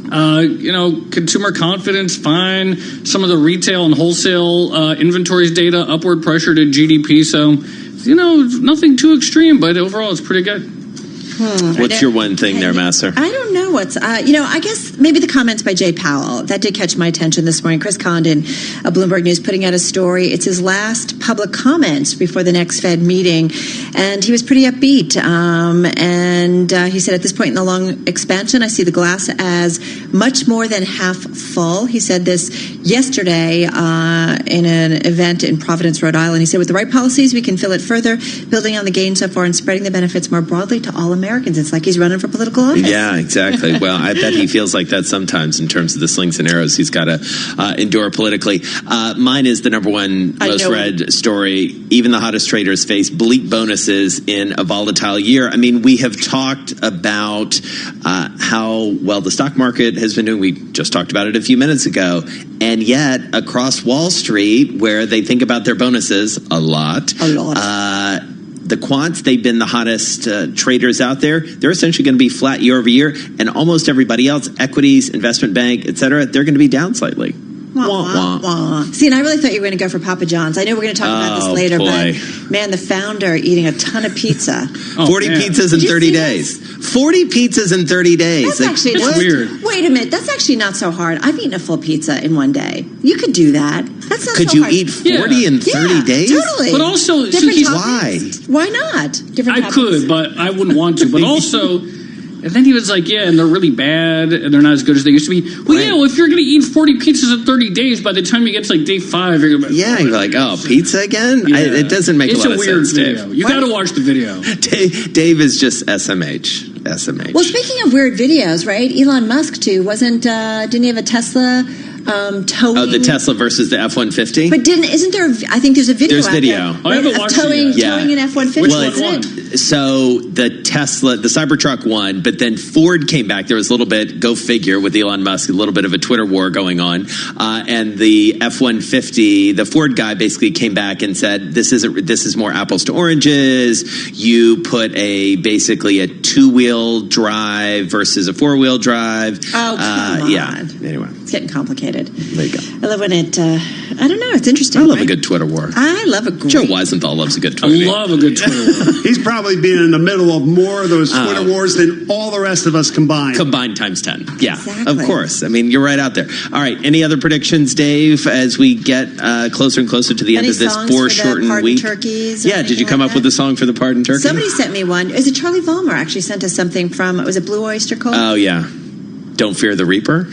Consumer confidence, fine. Some of the retail and wholesale inventories data, upward pressure to GDP. So, nothing too extreme, but overall it's pretty good. What's your one thing there, Master? I don't know what's, I guess maybe the comments by Jay Powell. That did catch my attention this morning. Chris Condon of Bloomberg News putting out a story. It's his last public comments before the next Fed meeting. And he was pretty upbeat. And he said, at this point in the long expansion, I see the glass as much more than half full. He said this yesterday in an event in Providence, Rhode Island. He said, with the right policies, we can fill it further, building on the gains so far and spreading the benefits more broadly to all Americans. It's like he's running for political office. Yeah, exactly. Well, I bet he feels like that sometimes in terms of the slings and arrows he's got to endure politically. Mine is the number one most read story. Even the hottest traders face bleak bonuses in a volatile year. I mean, we have talked about how well the stock market has been doing. We just talked about it a few minutes ago. And yet, across Wall Street, where they think about their bonuses a lot. The quants, they've been the hottest traders out there. They're essentially going to be flat year over year. And almost everybody else, equities, investment bank, et cetera, they're going to be down slightly. See, and I really thought you were going to go for Papa John's. I know we're going to talk about this later, but man, the founder eating a ton of pizza. 40 pizzas in 30 days. 40 pizzas in 30 days. That's actually weird. Wait a minute. That's actually not so hard. I've eaten a full pizza in one day. You could do that. That's not Could so you hard. eat 40 in 30 days? Totally. But also, why? Why not? Different I could, but I wouldn't want to. But also, and then he was like, yeah, and they're really bad, and they're not as good as they used to be. Well, yeah, well, if you're going to eat 40 pizzas in 30 days, by the time you get to like day 5, you're going to be you're like, oh, pizza again? Yeah. It doesn't make a lot of sense, Dave. It's a weird video. You got to watch the video. Dave is just SMH. Well, speaking of weird videos, right? Elon Musk, too, didn't he have a Tesla towing? Oh, the Tesla versus the F-150? But isn't there, I think there's a video There's out video. there. I haven't watched towing an F-150. Well, so the Tesla, the Cybertruck won, but then Ford came back. There was a little bit, go figure, with Elon Musk, a little bit of a Twitter war going on. And the F-150, the Ford guy basically came back and said, this is more apples to oranges. You put basically a 2-wheel drive versus a 4-wheel drive. Oh, come on. Yeah, anyway. It's getting complicated. excited. There you go. I love when it, I don't know, it's interesting. I love a good Twitter war. I love a great... Joe Weisenthal loves a good Twitter war. I love a good Twitter war. He's probably been in the middle of more of those Twitter wars than all the rest of us combined. Combined times 10. Yeah, Exactly. of course. I mean, you're right out there. All right, any other predictions, Dave, as we get closer and closer to the end Any of this songs for the foreshortened Pardon week? Turkeys or Yeah, did you anything come like up with a song for the Pardon Turkey? Somebody sent me one. Is it Charlie Vollmer actually sent us something from, was it Blue Oyster Cult? Oh, yeah. Don't Fear the Reaper.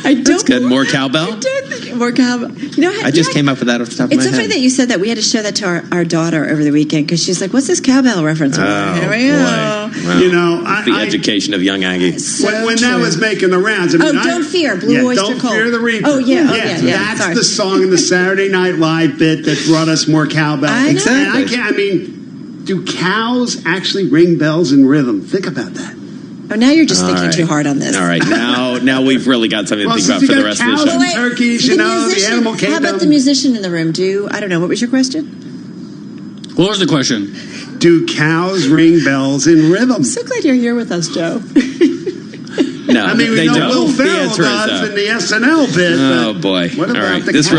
That's good. More cowbell? More cowbell. You know, I just came up with that off the top of my it's so head. funny that you said that. We had to show that to our daughter over the weekend because she's like, what's this cowbell reference? Oh, Here we go. boy. Well, You know, the education of young Aggie. When that was making the rounds, I mean, Don't Fear, Blue Oyster Don't Cult. Fear the Reaper. Oh, yeah. That's Sorry. the song in the Saturday Night Live bit that brought us more cowbell. I know. Exactly. And I mean, do cows actually ring bells in rhythm? Think about that. Oh, now you're just thinking right. too hard on this. All right, now we've really got something to think about since for you the got rest of the cows show. and turkeys, you know, the musician- animal How kingdom. about the musician in the room? I don't know, what was your question? What was the question? Do cows ring bells in rhythm? I'm so glad you're here with us, Joe. No, I mean, we they know don't. Will The Ferrell answer is does no. in the SNL bit. Oh but boy! What All about right, the this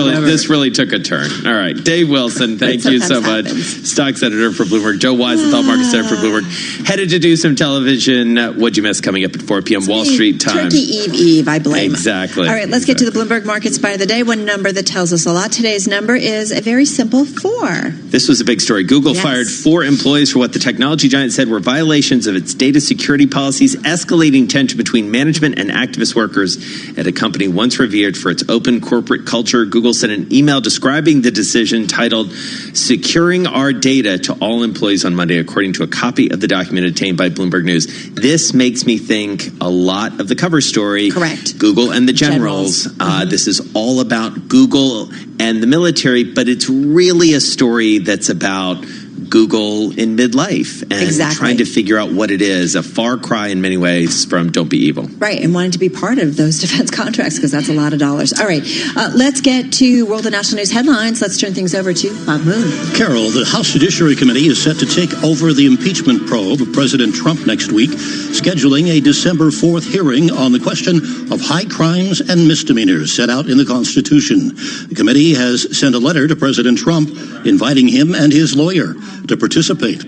cow? really took a turn. All right, Dave Wilson, thank That you so sometimes much. happens. Stocks editor for Bloomberg, Joe Weisenthal, markets editor for Bloomberg, headed to do some television. What'd you miss? Coming up at 4 p.m. Wall Street time. Turkey Eve, I blame. Exactly. All right, let's get to the Bloomberg Market Spy of the Day. One number that tells us a lot. Today's number is a very simple 4. This was a big story. Google fired 4 employees for what the technology giant said were violations of its data security policies, escalating tension between management and activist workers at a company once revered for its open corporate culture. Google sent an email describing the decision titled "Securing Our Data" to all employees on Monday, according to a copy of the document obtained by Bloomberg News. This makes me think a lot of the cover story. Correct. Google and the generals. This is all about Google and the military, but it's really a story that's about Google in midlife and trying to figure out what it is. A far cry in many ways from Don't Be Evil. Right, and wanting to be part of those defense contracts because that's a lot of dollars. All right, let's get to World and National News headlines. Let's turn things over to Bob Moon. Carol, the House Judiciary Committee is set to take over the impeachment probe of President Trump next week, scheduling a December 4th hearing on the question of high crimes and misdemeanors set out in the Constitution. The committee has sent a letter to President Trump inviting him and his lawyer to participate.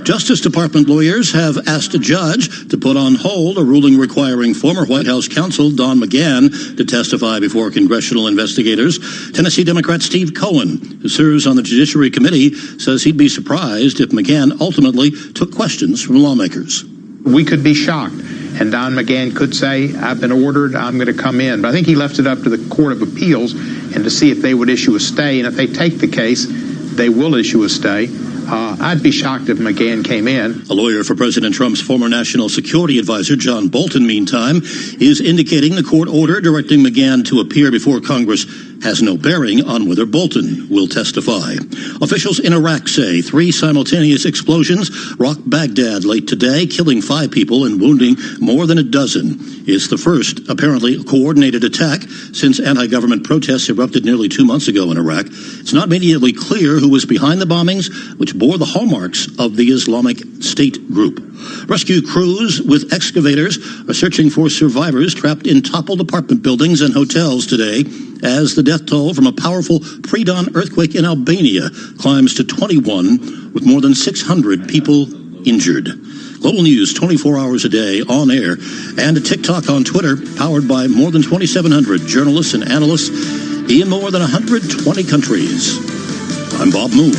Justice Department lawyers have asked a judge to put on hold a ruling requiring former White House counsel Don McGahn to testify before congressional investigators. Tennessee Democrat Steve Cohen, who serves on the Judiciary Committee, says he'd be surprised if McGahn ultimately took questions from lawmakers. We could be shocked, and Don McGahn could say, I've been ordered, I'm going to come in. But I think he left it up to the Court of Appeals and to see if they would issue a stay, and if they take the case, they will issue a stay. I'd be shocked if McGahn came in. A lawyer for President Trump's former national security advisor, John Bolton, meantime, is indicating the court order directing McGahn to appear before Congress has no bearing on whether Bolton will testify. Officials in Iraq say 3 simultaneous explosions rocked Baghdad late today, killing 5 people and wounding more than a dozen. It's the first, apparently, coordinated attack since anti-government protests erupted nearly 2 months ago in Iraq. It's not immediately clear who was behind the bombings, which bore the hallmarks of the Islamic State group. Rescue crews with excavators are searching for survivors trapped in toppled apartment buildings and hotels today as the death toll from a powerful pre-dawn earthquake in Albania climbs to 21, with more than 600 people injured. Global news 24 hours a day on air, and a TikTok on Twitter powered by more than 2,700 journalists and analysts in more than 120 countries. I'm Bob Moon.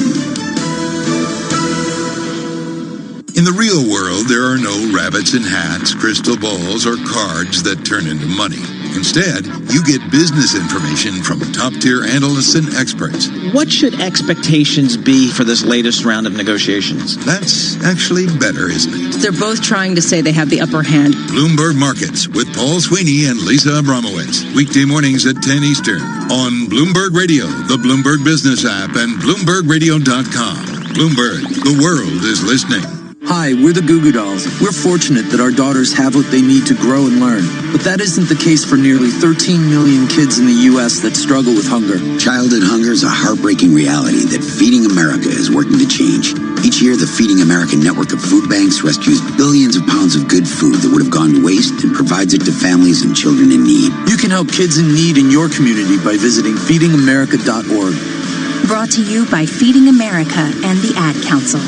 In the real world, there are no rabbits in hats, crystal balls, or cards that turn into money. Instead, you get business information from top-tier analysts and experts. What should expectations be for this latest round of negotiations? That's actually better, isn't it? They're both trying to say they have the upper hand. Bloomberg Markets with Paul Sweeney and Lisa Abramowitz. Weekday mornings at 10 Eastern on Bloomberg Radio, the Bloomberg Business app, and BloombergRadio.com. Bloomberg, the world is listening. Hi, we're the Goo Goo Dolls. We're fortunate that our daughters have what they need to grow and learn. But that isn't the case for nearly 13 million kids in the U.S. that struggle with hunger. Childhood hunger is a heartbreaking reality that Feeding America is working to change. Each Each year, the Feeding America network of food banks rescues billions of pounds of good food that would have gone to waste and provides it to families and children in need. You can help kids in need in your community by visiting feedingamerica.org. Brought to you by Feeding America and the Ad Council.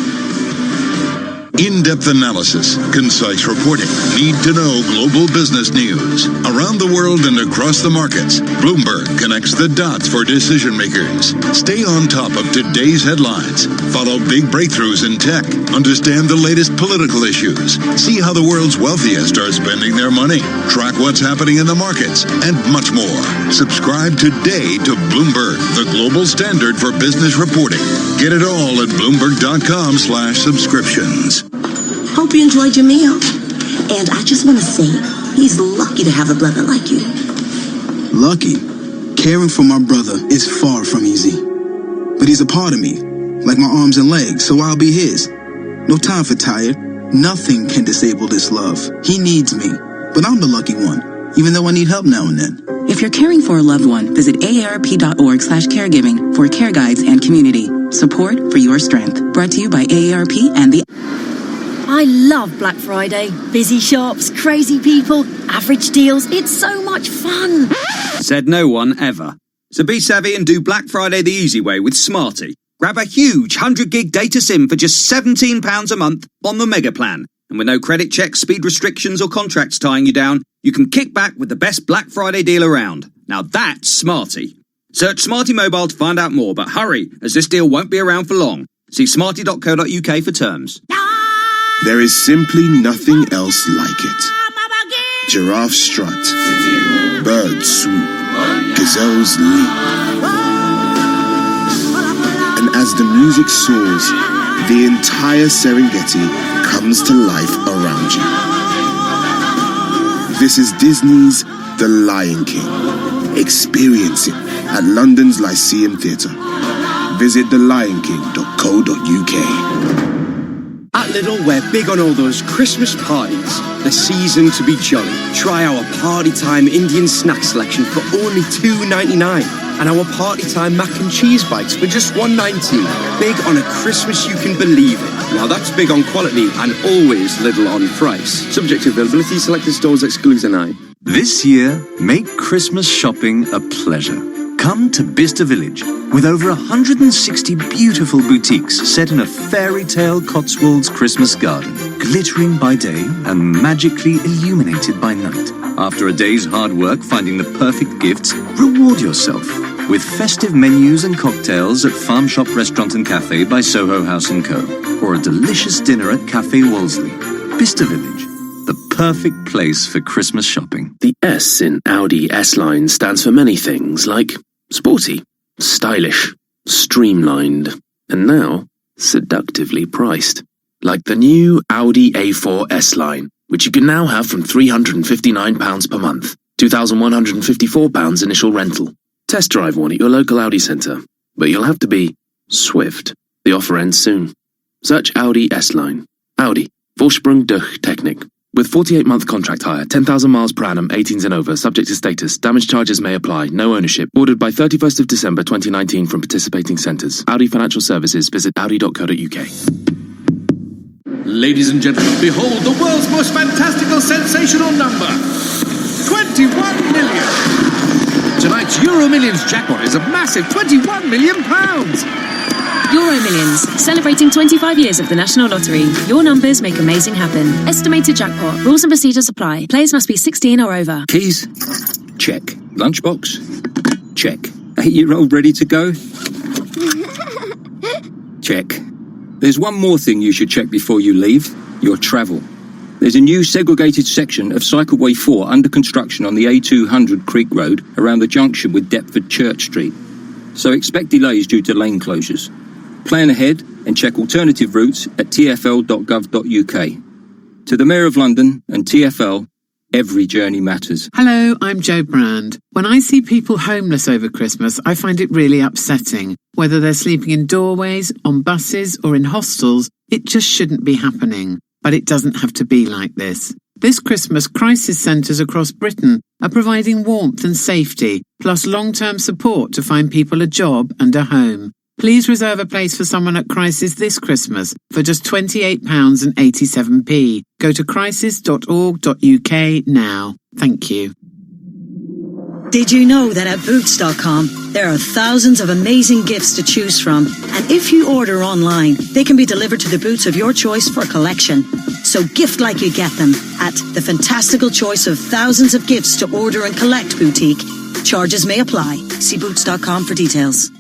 In-depth analysis, concise reporting, need-to-know global business news. Around the world and across the markets, Bloomberg connects the dots for decision makers. Stay on top of today's headlines. Follow big breakthroughs in tech. Understand the latest political issues. See how the world's wealthiest are spending their money. Track what's happening in the markets, and much more. Subscribe today to Bloomberg, the global standard for business reporting. Get it all at Bloomberg.com/subscriptions. Hope you enjoyed your meal. And I just want to say, he's lucky to have a brother like you. Lucky? Caring for my brother is far from easy. But he's a part of me, like my arms and legs, so I'll be his. No time for tired. Nothing can disable this love. He needs me, but I'm the lucky one, even though I need help now and then. If you're caring for a loved one, visit aarp.org/caregiving for care guides and community. Support for your strength. Brought to you by AARP and the... I love Black Friday. Busy shops, crazy people, average deals. It's so much fun. Said no one ever. So be savvy and do Black Friday the easy way with Smarty. Grab a huge 100 gig data SIM for just £17 a month on the Mega Plan. And with no credit checks, speed restrictions or contracts tying you down, you can kick back with the best Black Friday deal around. Now that's Smarty. Search Smarty Mobile to find out more, but hurry, as this deal won't be around for long. See smarty.co.uk for terms. There is simply nothing else like it. Giraffe strut, bird swoop, gazelles leap. And as the music soars, the entire Serengeti comes to life around you. This is Disney's The Lion King. Experience it at London's Lyceum Theatre. Visit thelionking.co.uk. At Lidl, we're big on all those Christmas parties. The season to be jolly. Try our Party Time Indian snack selection for only $2.99. And our Party Time mac and cheese bites for just $1.19. Big on a Christmas you can believe in. Now that's big on quality and always Lidl on price. Subject to availability, selected stores excludes an eye. This year, make Christmas shopping a pleasure. Come to Bicester Village, with over 160 beautiful boutiques set in a fairy tale Cotswolds Christmas garden, glittering by day and magically illuminated by night. After a day's hard work finding the perfect gifts, reward yourself with festive menus and cocktails at Farm Shop Restaurant and Cafe by Soho House & Co. or a delicious dinner at Cafe Wolseley. Bicester Village, the perfect place for Christmas shopping. The S in Audi S-Line stands for many things like sporty, stylish, streamlined, and now seductively priced. Like the new Audi A4 S-Line, which you can now have from £359 per month, £2,154 initial rental. Test drive one at your local Audi centre, but you'll have to be swift. The offer ends soon. Search Audi S-Line. Audi, Vorsprung durch Technik. With 48-month contract hire, 10,000 miles per annum, 18s and over, subject to status. Damage charges may apply. No ownership. Ordered by 31st of December 2019 from participating centres. Audi Financial Services. Visit audi.co.uk. Ladies and gentlemen, behold the world's most fantastical, sensational number. 21 million. Tonight's Euro Millions jackpot is a massive £21 million. Euro Millions, celebrating 25 years of the National Lottery. Your numbers make amazing happen. Estimated jackpot. Rules and procedures apply. Players must be 16 or over. Keys? Check. Lunchbox? Check. 8-year-old ready to go? Check. There's one more thing you should check before you leave. Your travel. There's a new segregated section of Cycleway 4 under construction on the A200 Creek Road around the junction with Deptford Church Street. So expect delays due to lane closures. Plan ahead and check alternative routes at tfl.gov.uk. To the Mayor of London and TfL, every journey matters. Hello, I'm Jo Brand. When I see people homeless over Christmas, I find it really upsetting. Whether they're sleeping in doorways, on buses or in hostels, it just shouldn't be happening. But it doesn't have to be like this. This Christmas, crisis centres across Britain are providing warmth and safety, plus long-term support to find people a job and a home. Please reserve a place for someone at Crisis this Christmas for just £28.87. Go to crisis.org.uk now. Thank you. Did you know that at Boots.com, there are thousands of amazing gifts to choose from? And if you order online, they can be delivered to the boots of your choice for collection. So gift like you get them at the fantastical choice of thousands of gifts to order and collect boutique. Charges may apply. See Boots.com for details.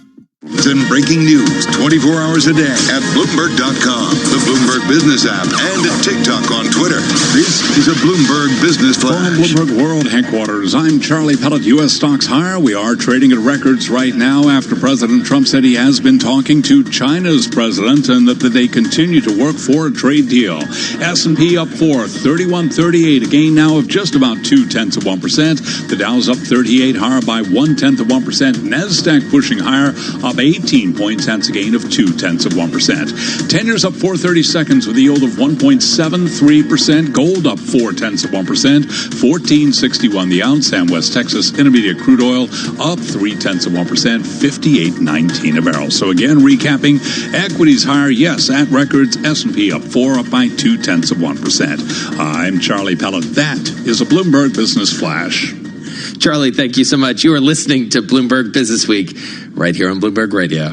And breaking news 24 hours a day at Bloomberg.com, the Bloomberg Business app, and at TikTok on Twitter. This is a Bloomberg Business Flash. From Bloomberg World Headquarters, I'm Charlie Pellet. U.S. stocks higher. We are trading at records right now after President Trump said he has been talking to China's president and that they continue to work for a trade deal. S&P up 4, 3138, a gain now of just about 0.2%. The Dow's up 38, higher by 0.1%. NASDAQ pushing higher, up 18 points, hence a gain of 0.2%. 10-years up 4/32 with a yield of 1.73%. Gold up 0.4%. 14.61 the ounce. And West Texas Intermediate crude oil up 0.3%. 58.19 a barrel. So again, recapping, equities higher, yes, at records. S&P up 4, up by 0.2%. I'm Charlie Pellet. That is a Bloomberg Business Flash. Charlie, thank you so much. You are listening to Bloomberg Business Week right here on Bloomberg Radio.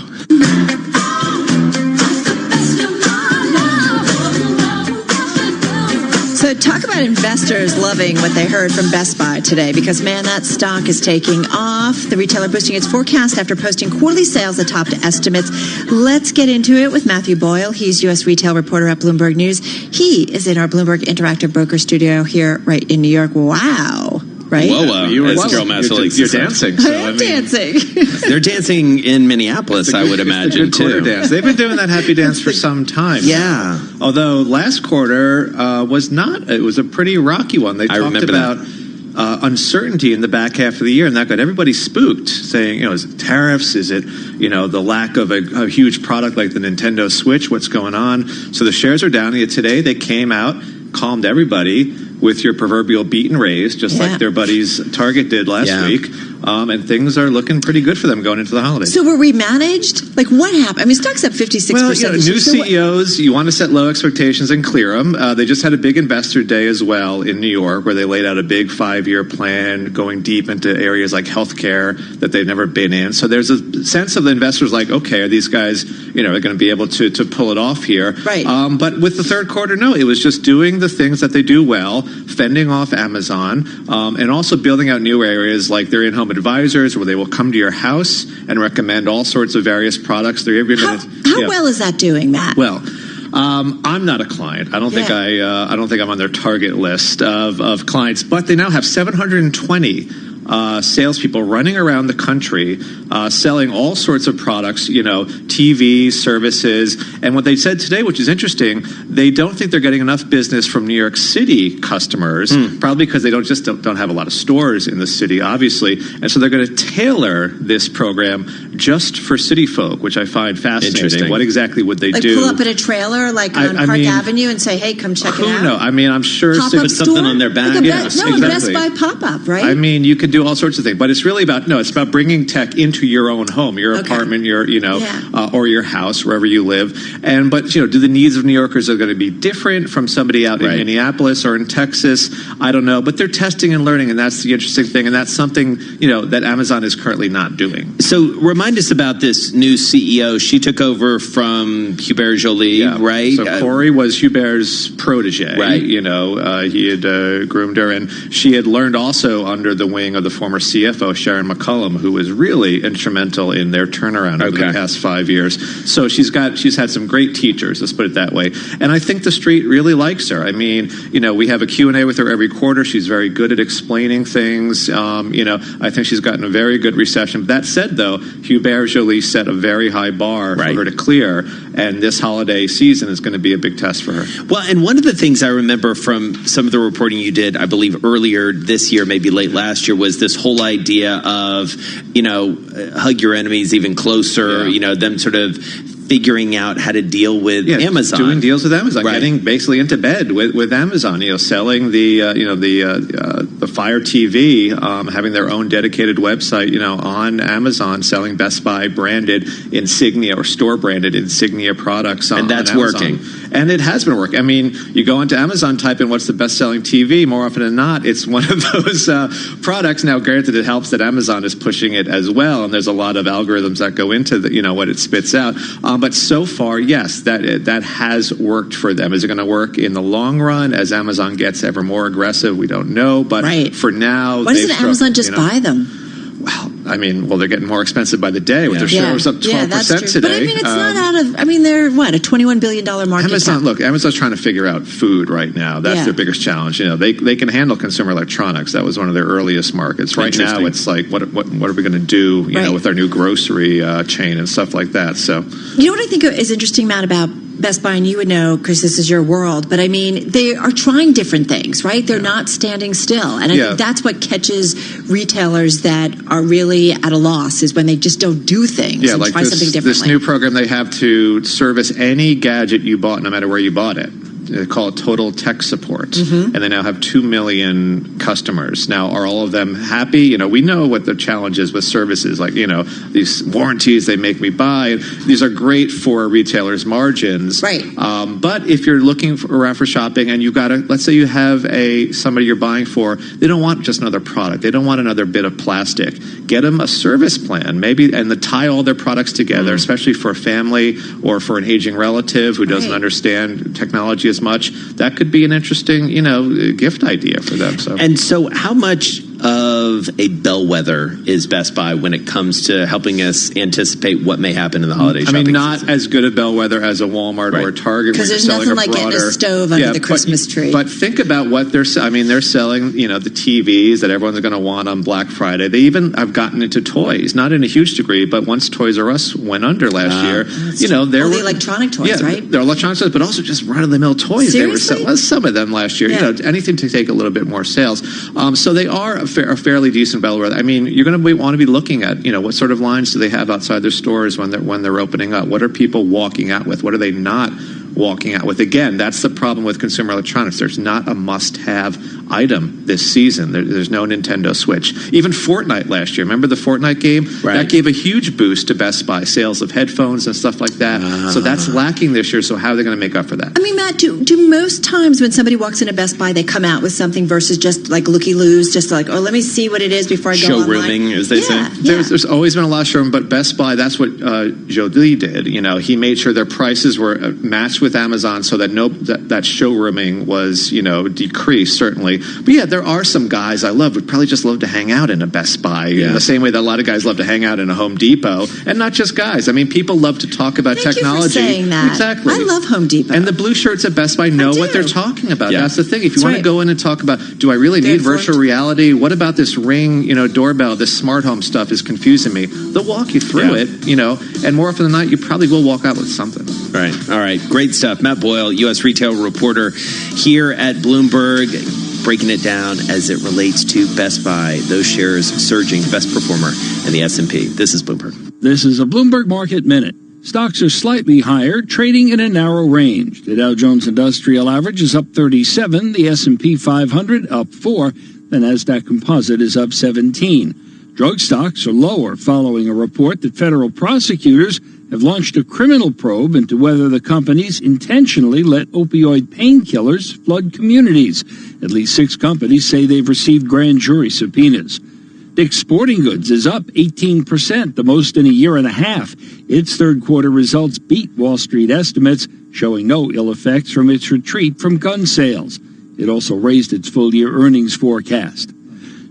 So talk about investors loving what they heard from Best Buy today, because, man, that stock is taking off. The retailer boosting its forecast after posting quarterly sales that topped estimates. Let's get into it with Matthew Boyle. He's U.S. retail reporter at Bloomberg News. He is in our Bloomberg Interactive Broker studio here right in New York. Wow. Right? Whoa, as Carol Massey likes to say. You're dancing. So, I am dancing. They're dancing in Minneapolis, I would imagine, too. Dance. They've been doing that happy dance for some time. Yeah. Now. Although last quarter was not, it was a pretty rocky one. They talked about uncertainty in the back half of the year, and that got everybody spooked, saying, is it tariffs? Is it, the lack of a huge product like the Nintendo Switch? What's going on? So the shares are down. Yet today they came out, calmed everybody with your proverbial beat and raise, just like their buddies Target did last week. And things are looking pretty good for them going into the holidays. So were we managed? Like, what happened? I mean, stock's up 56%. Well, new CEOs, you want to set low expectations and clear them. They just had a big investor day as well in New York, where they laid out a big 5-year plan going deep into areas like healthcare that they've never been in. So there's a sense of the investors like, okay, are these guys, are going to be able to pull it off here? Right. But with the third quarter, no, it was just doing the things that they do well, fending off Amazon, and also building out new areas like their in-home advisors, where they will come to your house and recommend all sorts of various products. How well is that doing, Matt? Well, I'm not a client. I don't think I don't think I'm on their target list of clients. But they now have 720 salespeople running around the country, selling all sorts of products, TV, services. And what they said today, which is interesting, they don't think they're getting enough business from New York City customers, probably because they don't have a lot of stores in the city, obviously. And so they're going to tailor this program just for city folk, which I find fascinating. What exactly would they do? Pull up at a trailer on Park Avenue and say, hey, come check it out? No, I mean, I'm sure put something on their back. Best Buy pop-up, right? I mean, you could do all sorts of things, but it's really it's about bringing tech into your own home, your apartment, your or your house, wherever you live. But do the needs of New Yorkers are going to be different from somebody out in Minneapolis or in Texas? I don't know, but they're testing and learning, and that's the interesting thing, and that's something that Amazon is currently not doing. So remind us about this new CEO. She took over from Hubert Joly, right? So Corey was Hubert's protege, right? He had groomed her, and she had learned also under the wing of the former CFO Sharon McCullum, who was really instrumental in their turnaround over the past 5 years. So she's had some great teachers, let's put it that way. And I think the street really likes her. I mean, we have a Q&A with her every quarter. She's very good at explaining things. I think she's gotten a very good reception. That said, though, Hubert Joly set a very high bar for her to clear, and this holiday season is going to be a big test for her. Well, and one of the things I remember from some of the reporting you did, I believe earlier this year, maybe late last year, was this whole idea of, hug your enemies even closer, them sort of figuring out how to deal with Amazon. Doing deals with Amazon, Right. getting basically into bed with Amazon, selling the Fire TV, having their own dedicated website, on Amazon, selling Best Buy branded insignia or store branded insignia products on that's Amazon. working. And it has been working. I mean, you go into Amazon, type in what's the best-selling TV, more often than not, it's one of those products. Now, granted, it helps that Amazon is pushing it as well, and there's a lot of algorithms that go into what it spits out. But so far, yes, that has worked for them. Is it going to work in the long run as Amazon gets ever more aggressive? We don't know. But for now, why doesn't Amazon just buy them? They're getting more expensive by the day with their shares up 12% today. But I mean, it's not out of. I mean, they're a $21 billion market cap. Look, Amazon's trying to figure out food right now. That's their biggest challenge. They can handle consumer electronics. That was one of their earliest markets. Right now, it's like, what are we going to do? With our new grocery chain and stuff like that. So, you know what I think is interesting, Matt, about Best Buy, and you would know because this is your world, but I mean, they are trying different things, right? They're not standing still. And I think that's what catches retailers that are really at a loss, is when they just don't do things and try something differently. This new program they have to service any gadget you bought, no matter where you bought it. They call it Total Tech Support, and they now have 2 million customers. Now, are all of them happy? We know what the challenge is with services, like, these warranties they make me buy. These are great for retailers' margins. Right. But if you're looking around for shopping and let's say you have somebody you're buying for, they don't want just another product. They don't want another bit of plastic. Get them a service plan, maybe, and tie all their products together, especially for a family or for an aging relative who doesn't understand technology as much. That could be an interesting, gift idea for them. So how much of a bellwether is Best Buy when it comes to helping us anticipate what may happen in the holiday shopping season? Not as good a bellwether as a Walmart or a Target. Because there's nothing like getting a stove under the Christmas tree. But think about what they're selling. They're selling, the TVs that everyone's going to want on Black Friday. They even have gotten into toys, not in a huge degree, but once Toys R Us went under last year, the electronic toys, right? They're electronic toys, but also just run-of-the-mill toys. Seriously? They were selling some of them last year. Anything to take a little bit more sales. So they are a fairly decent bellwether. I mean, you're going to want to be looking at, what sort of lines do they have outside their stores when they're opening up? What are people walking out with? What are they not walking out with? Again, that's the problem with consumer electronics. There's not a must-have item this season. There's no Nintendo Switch. Even Fortnite last year. Remember the Fortnite game? Right. That gave a huge boost to Best Buy sales of headphones and stuff like that. So that's lacking this year. So how are they going to make up for that? I mean, Matt, do most times when somebody walks into Best Buy, they come out with something versus just like looky-loos, just like, let me see what it is before I go online? Showrooming, as they say. There's always been a lot of showroom, but Best Buy, that's what Joe Lee did. He made sure their prices were matched with Amazon so that that showrooming was, decreased, certainly. But there are some guys I would probably just love to hang out in a Best Buy in the same way that a lot of guys love to hang out in a Home Depot. And not just guys. I mean, people love to talk about technology. Thank you for saying that. Exactly. I love Home Depot. And the blue shirts at Best Buy know what they're talking about. Yeah. That's the thing. If you want to go in and talk about, do I really need virtual reality? What about this Ring, doorbell, this smart home stuff is confusing me. They'll walk you through it, and more often than not, you probably will walk out with something. Right. All right. Great stuff. Matt Boyle, U.S. retail reporter here at Bloomberg, breaking it down as it relates to Best Buy. Those shares surging, best performer in the S&P. This is Bloomberg. This is a Bloomberg Market Minute. Stocks are slightly higher, trading in a narrow range. The Dow Jones Industrial Average is up 37, the S&P 500 up 4, the Nasdaq Composite is up 17. Drug stocks are lower following a report that federal prosecutors have launched a criminal probe into whether the companies intentionally let opioid painkillers flood communities. At least 6 companies say they've received grand jury subpoenas. Dick's Sporting Goods is up 18%, the most in a year and a half. Its third quarter results beat Wall Street estimates, showing no ill effects from its retreat from gun sales. It also raised its full-year earnings forecast.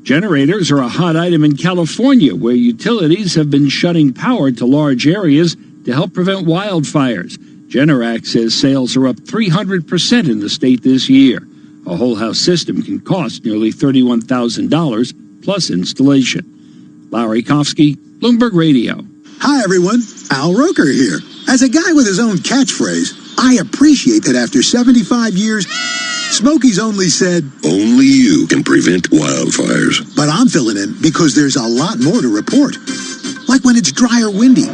Generators are a hot item in California, where utilities have been shutting power to large areas to help prevent wildfires. Generac says sales are up 300% in the state this year. A whole house system can cost nearly $31,000 plus installation. Larry Kofsky, Bloomberg Radio. Hi, everyone. Al Roker here. As a guy with his own catchphrase, I appreciate that after 75 years, Smokey's only said, "Only you can prevent wildfires." But I'm filling in because there's a lot more to report. Like when it's dry or windy.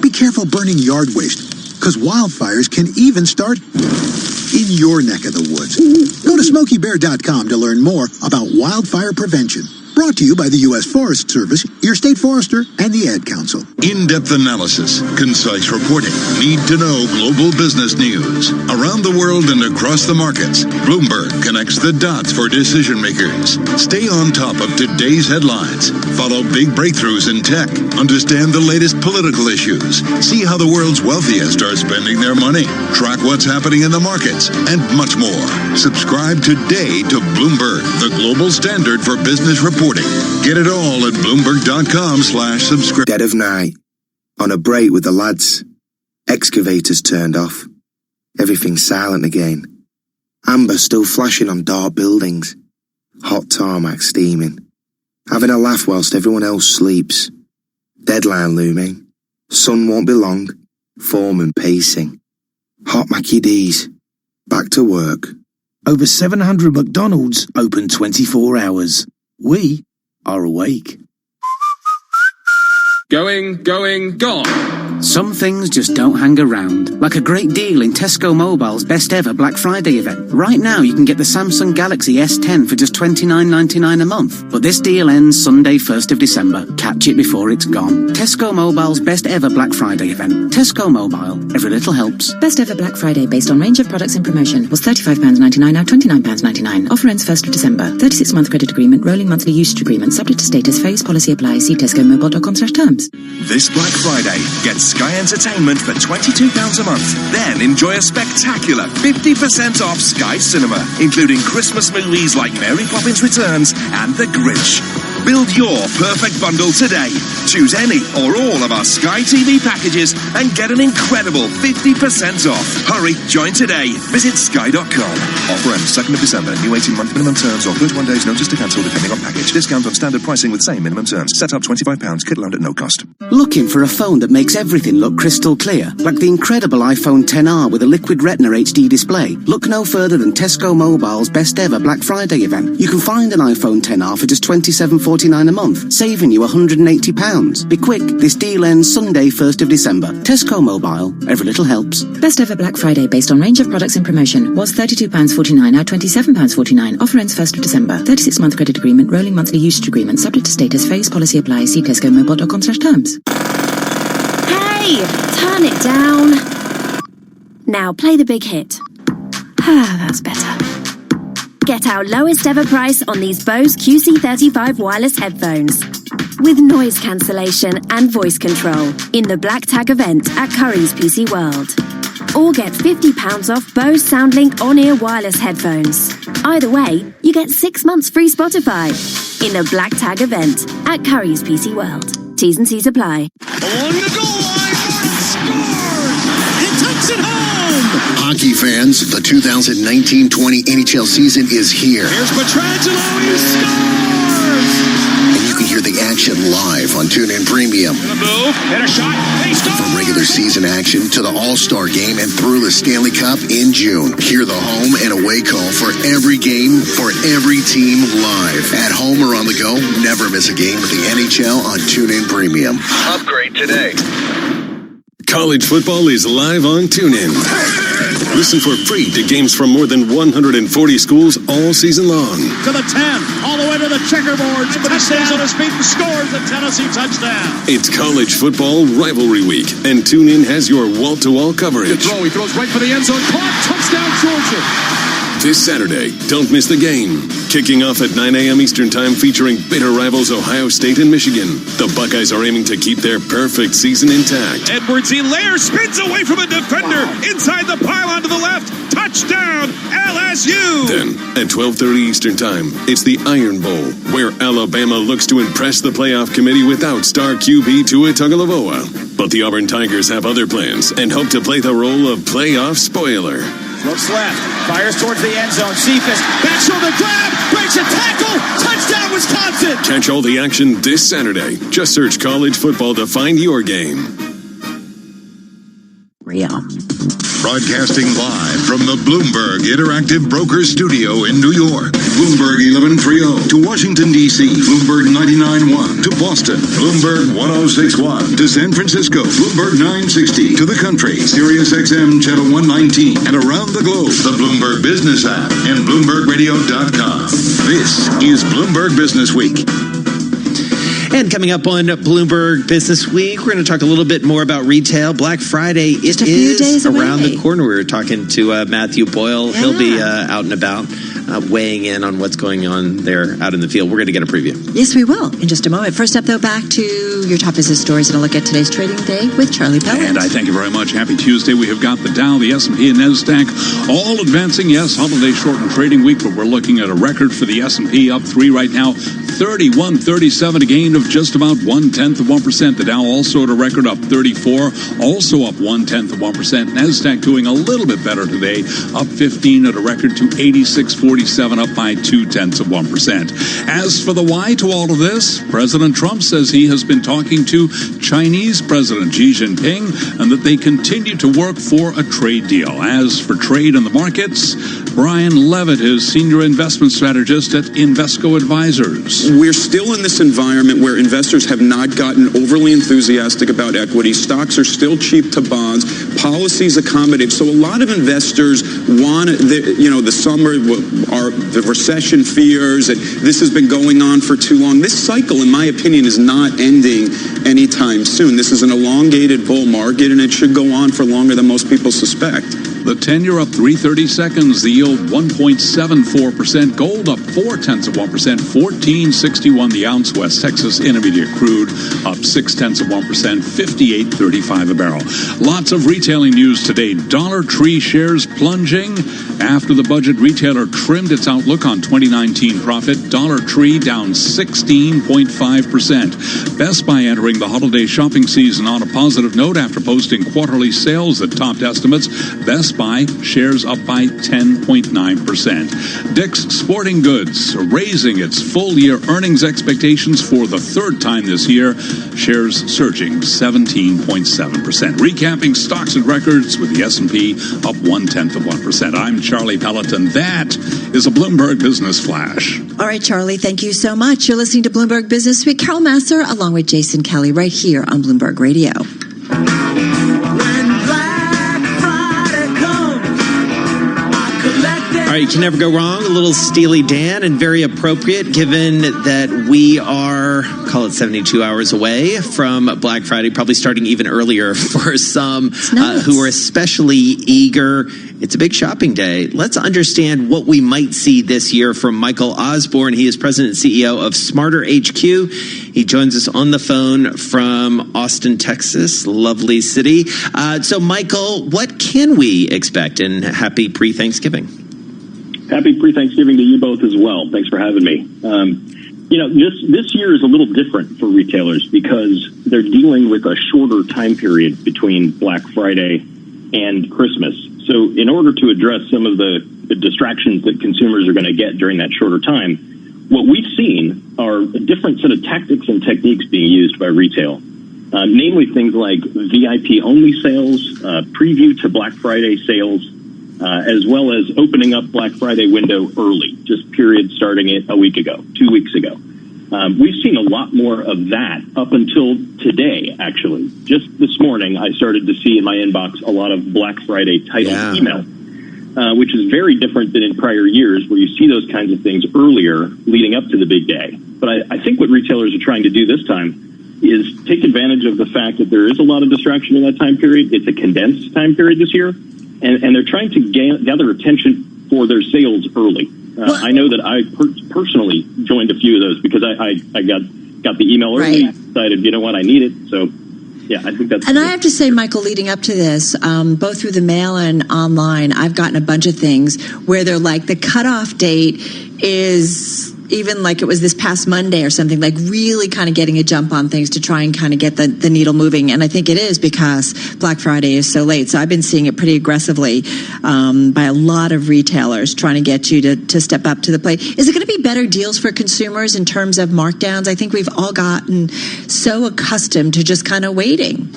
Be careful burning yard waste. because wildfires can even start in your neck of the woods. Go to SmokeyBear.com to learn more about wildfire prevention. Brought to you by the U.S. Forest Service, your state forester, and the Ad Council. In-depth analysis, concise reporting, need-to-know global business news. Around the world and across the markets, Bloomberg connects the dots for decision makers. Stay on top of today's headlines. Follow big breakthroughs in tech. Understand the latest political issues. See how the world's wealthiest are spending their money. Track what's happening in the markets, and much more. Subscribe today to Bloomberg, the global standard for business reporting. Get it all at Bloomberg.com/subscribe. Dead of night. On a break with the lads. Excavators turned off. Everything silent again. Amber still flashing on dark buildings. Hot tarmac steaming. Having a laugh whilst everyone else sleeps. Deadline looming. Sun won't be long. Foreman pacing. Hot Mackie D's. Back to work. Over 700 McDonald's open 24 hours. We are awake. Going, gone. Some things just don't hang around, like a great deal in Tesco Mobile's best ever Black Friday event. Right now you can get the Samsung Galaxy S10 for just $29.99 a month. But this deal ends Sunday 1st of December. Catch it before it's gone. Tesco Mobile's best ever Black Friday event. Tesco Mobile. Every little helps. Best ever Black Friday based on range of products in promotion was £35.99, now £29.99. Offer ends 1st of December. 36-month credit agreement, rolling monthly usage agreement, subject to status, phase policy applies. See tescomobile.com/terms. This Black Friday, get Sky Entertainment for £22 a month. Then enjoy a spectacular 50% off Sky Cinema, including Christmas movies like Mary Poppins Returns and The Grinch. Build your perfect bundle today. Choose any or all of our Sky TV packages and get an incredible 50% off. Hurry, join today. Visit sky.com. Offer ends 2nd of December. New 18-month minimum terms or 31 days notice to cancel depending on package. Discount on standard pricing with same minimum terms. Set up £25. Kit loan at no cost. Looking for a phone that makes everything look crystal clear? Like the incredible iPhone XR with a liquid retina HD display? Look no further than Tesco Mobile's best ever Black Friday event. You can find an iPhone XR for just $27.49 a month, saving you £180. Be quick, this deal ends Sunday 1st of December. Tesco Mobile, every little helps. Best ever Black Friday based on range of products in promotion was £32.49, now £27.49. Offer ends 1st of December. 36-month credit agreement, rolling monthly usage agreement, subject to status, phase policy applies. See tescomobile.com/terms. Hey, turn it down. Now play the big hit. That's better. Get our lowest ever price on these Bose QC35 wireless headphones. With noise cancellation and voice control in the Black Tag event at Curry's PC World. Or get £50 off Bose SoundLink on-ear wireless headphones. Either way, you get 6 months free Spotify in the Black Tag event at Curry's PC World. T's and C's apply. Along the goal line, scores! He takes it home! Hockey fans, the 2019-20 NHL season is here. Here's Pietrangelo, he scores! And you can hear the action live on TuneIn Premium. Gonna move, hit a shot, he scores! From regular season action to the All-Star Game and through the Stanley Cup in June. Hear the home and away call for every game, for every team live. At home or on the go, never miss a game with the NHL on TuneIn Premium. Upgrade today. College football is live on TuneIn. Listen for free to games from more than 140 schools all season long. To the 10, all the way to the checkerboards, but he stays on his feet and scores a Tennessee touchdown. It's college football rivalry week, and TuneIn has your wall-to-wall coverage. Good throw, he throws right for the end zone, caught, touchdown Georgia. This Saturday, don't miss the game. Kicking off at 9 a.m. Eastern Time, featuring bitter rivals Ohio State and Michigan. The Buckeyes are aiming to keep their perfect season intact. Edwards-Helaire spins away from a defender. Inside the pylon to the left. Touchdown, LSU. Then, at 12:30 Eastern Time, it's the Iron Bowl, where Alabama looks to impress the playoff committee without star QB Tua Tagovailoa. But the Auburn Tigers have other plans and hope to play the role of playoff spoiler. Looks left, fires towards the end zone. Cephas, back shoulder grab, breaks a tackle, touchdown Wisconsin! Catch all the action this Saturday. Just search college football to find your game. Radio. Broadcasting live from the Bloomberg Interactive Brokers Studio in New York. Bloomberg 1130 to Washington, D.C. Bloomberg 99.1 to Boston. Bloomberg 106.1 to San Francisco. Bloomberg 960 to the country. Sirius XM Channel 119 and around the globe. The Bloomberg Business app and BloombergRadio.com. This is Bloomberg Business Week. And coming up on Bloomberg Business Week, we're going to talk a little bit more about retail. Black Friday, it is around the corner. We were talking to Matthew Boyle. Yeah. He'll be out and about, weighing in on what's going on there out in the field. We're going to get a preview. Yes, we will in just a moment. First up, though, back to your top business stories and a look at today's trading day with Charlie Pellet. And I thank you very much. Happy Tuesday. We have got the Dow, the S&P, and NASDAQ all advancing. Yes, holiday shortened trading week, but we're looking at a record for the S&P, up 3 right now. 31.37, a gain of just about 0.1%. The Dow also at a record, up 34, also up 0.1%. NASDAQ doing a little bit better today, up 15 at a record to 86.47, up by 0.2%. As for the why to all of this, President Trump says he has been talking to Chinese President Xi Jinping and that they continue to work for a trade deal. As for trade in the markets, Brian Levitt is senior investment strategist at Invesco Advisors. We're still in this environment where investors have not gotten overly enthusiastic about equity. Stocks are still cheap to bonds. Policies accommodate. So a lot of investors want, the summer, the recession fears, and this has been going on for too long. This cycle, in my opinion, is not ending anytime soon. This is an elongated bull market, and it should go on for longer than most people suspect. The 10-year up 3.30, the yield 1.74%, gold up 0.4%, 14.61 the ounce. West Texas Intermediate crude up 0.6%, 58.35 a barrel. Lots of retailing news today. Dollar Tree shares plunging after the budget retailer trimmed its outlook on 2019 profit. Dollar Tree down 16.5%. Best Buy entering the holiday shopping season on a positive note after posting quarterly sales that topped estimates. Best Buy shares up by 10.9%. Dick's Sporting Goods raising its full-year earnings expectations for the third time this year. Shares surging 17.7%. Recapping stocks and records with the S&P up 0.1%. I'm Charlie Pellet, and that is a Bloomberg Business Flash. All right, Charlie, thank you so much. You're listening to Bloomberg Business Week. Carol Masser along with Jason Kelly right here on Bloomberg Radio. All right, you can never go wrong. A little Steely Dan, and very appropriate given that we are, call it 72 hours away from Black Friday, probably starting even earlier for some who are especially eager. It's a big shopping day. Let's understand what we might see this year from Michael Osborne. He is president and CEO of Smarter HQ. He joins us on the phone from Austin, Texas, lovely city. So, Michael, what can we expect? And happy pre-Thanksgiving. Happy pre-Thanksgiving to you both as well. Thanks for having me. This year is a little different for retailers because they're dealing with a shorter time period between Black Friday and Christmas. So in order to address some of the distractions that consumers are going to get during that shorter time, what we've seen are a different set of tactics and techniques being used by retail. Namely things like VIP-only sales, preview to Black Friday sales, as well as opening up Black Friday window early, just period starting it a week ago, 2 weeks ago. We've seen a lot more of that up until today, actually. Just this morning, I started to see in my inbox a lot of Black Friday titled email, which is very different than in prior years where you see those kinds of things earlier leading up to the big day. But I think what retailers are trying to do this time is take advantage of the fact that there is a lot of distraction in that time period. It's a condensed time period this year. And they're trying to gather attention for their sales early. I know that I personally joined a few of those because I got the email early, decided, you know what, I need it. So, yeah, I think that's... And I have to say, Michael, leading up to this, both through the mail and online, I've gotten a bunch of things where they're like, the cutoff date is... even like it was this past Monday or something, like really kind of getting a jump on things to try and kind of get the needle moving. And I think it is because Black Friday is so late. So I've been seeing it pretty aggressively by a lot of retailers trying to get you to step up to the plate. Is it going to be better deals for consumers in terms of markdowns? I think we've all gotten so accustomed to just kind of waiting.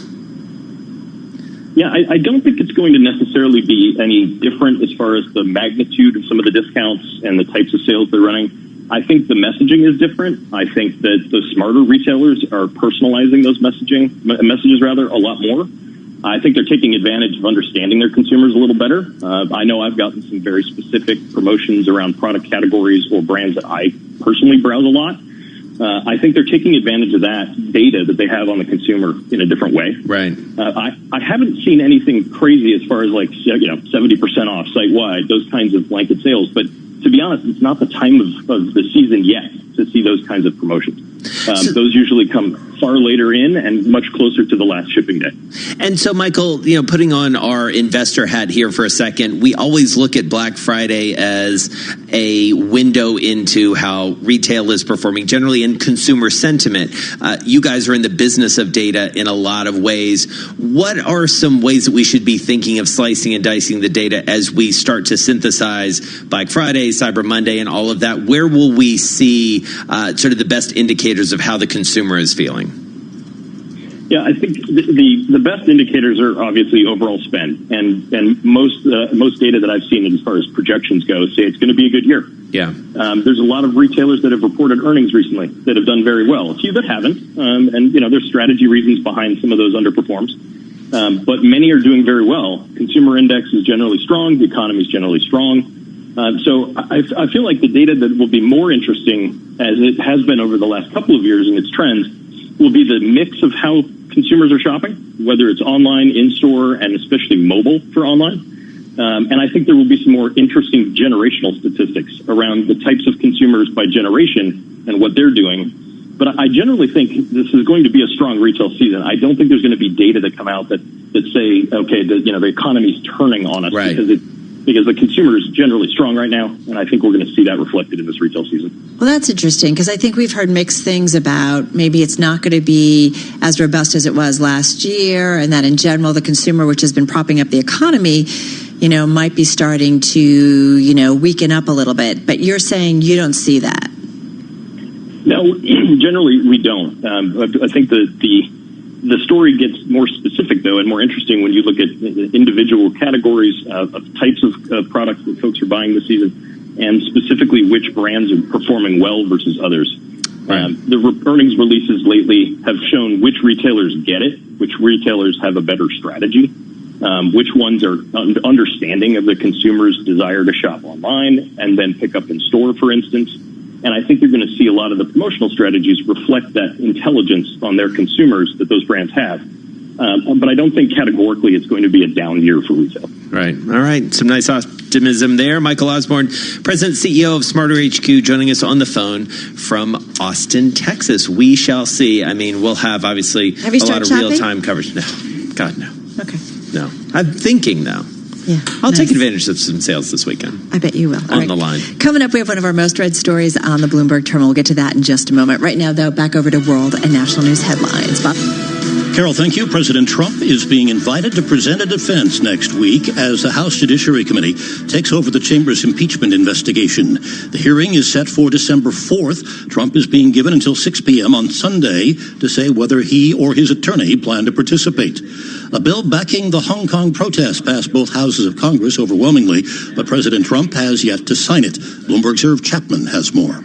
Yeah, I don't think it's going to necessarily be any different as far as the magnitude of some of the discounts and the types of sales they're running. I think the messaging is different. I think that the smarter retailers are personalizing those messages a lot more. I think they're taking advantage of understanding their consumers a little better. I know I've gotten some very specific promotions around product categories or brands that I personally browse a lot. I think they're taking advantage of that data that they have on the consumer in a different way. Right. I haven't seen anything crazy as far as 70% off site-wide, those kinds of blanket sales. But to be honest, it's not the time of the season yet to see those kinds of promotions. Those usually come far later in and much closer to the last shipping day. And so, Michael, putting on our investor hat here for a second, we always look at Black Friday as a window into how retail is performing, generally in consumer sentiment. You guys are in the business of data in a lot of ways. What are some ways that we should be thinking of slicing and dicing the data as we start to synthesize Black Friday, Cyber Monday, and all of that? Where will we see sort of the best indicators of how the consumer is feeling? Yeah, I think the best indicators are obviously overall spend, and most data that I've seen as far as projections go say it's going to be a good year. Yeah, there's a lot of retailers that have reported earnings recently that have done very well. A few that haven't, and there's strategy reasons behind some of those underperforms. But many are doing very well. Consumer index is generally strong. The economy is generally strong. So I feel like the data that will be more interesting, as it has been over the last couple of years in its trends, will be the mix of how consumers are shopping, whether it's online, in-store, and especially mobile for online. And I think there will be some more interesting generational statistics around the types of consumers by generation and what they're doing. But I generally think this is going to be a strong retail season. I don't think there's going to be data that come out that say, okay, the economy's turning on us, right, because the consumer is generally strong right now, and I think we're going to see that reflected in this retail season. Well, that's interesting, because I think we've heard mixed things about maybe it's not going to be as robust as it was last year, and that in general the consumer, which has been propping up the economy, might be starting to, weaken up a little bit. But you're saying you don't see that? No, generally we don't. I think the story gets more specific, though, and more interesting when you look at individual categories of types of products that folks are buying this season, and specifically which brands are performing well versus others. Right. The earnings releases lately have shown which retailers get it, which retailers have a better strategy, which ones are understanding of the consumer's desire to shop online and then pick up in store, for instance. And I think you're going to see a lot of the promotional strategies reflect that intelligence on their consumers that those brands have. But I don't think categorically it's going to be a down year for retail. Right. All right. Some nice optimism there. Michael Osborne, President and CEO of Smarter HQ, joining us on the phone from Austin, Texas. We shall see. I mean, we'll have obviously a lot of real-time coverage. No. God, no. Okay. No. I'm thinking, though. Yeah, I'll take advantage of some sales this weekend. I bet you will. On the line. Coming up, we have one of our most read stories on the Bloomberg Terminal. We'll get to that in just a moment. Right now, though, back over to world and national news headlines. Bob? Carol, thank you. President Trump is being invited to present a defense next week as the House Judiciary Committee takes over the chamber's impeachment investigation. The hearing is set for December 4th. Trump is being given until 6 p.m. on Sunday to say whether he or his attorney plan to participate. A bill backing the Hong Kong protests passed both houses of Congress overwhelmingly, but President Trump has yet to sign it. Bloomberg's Irv Chapman has more.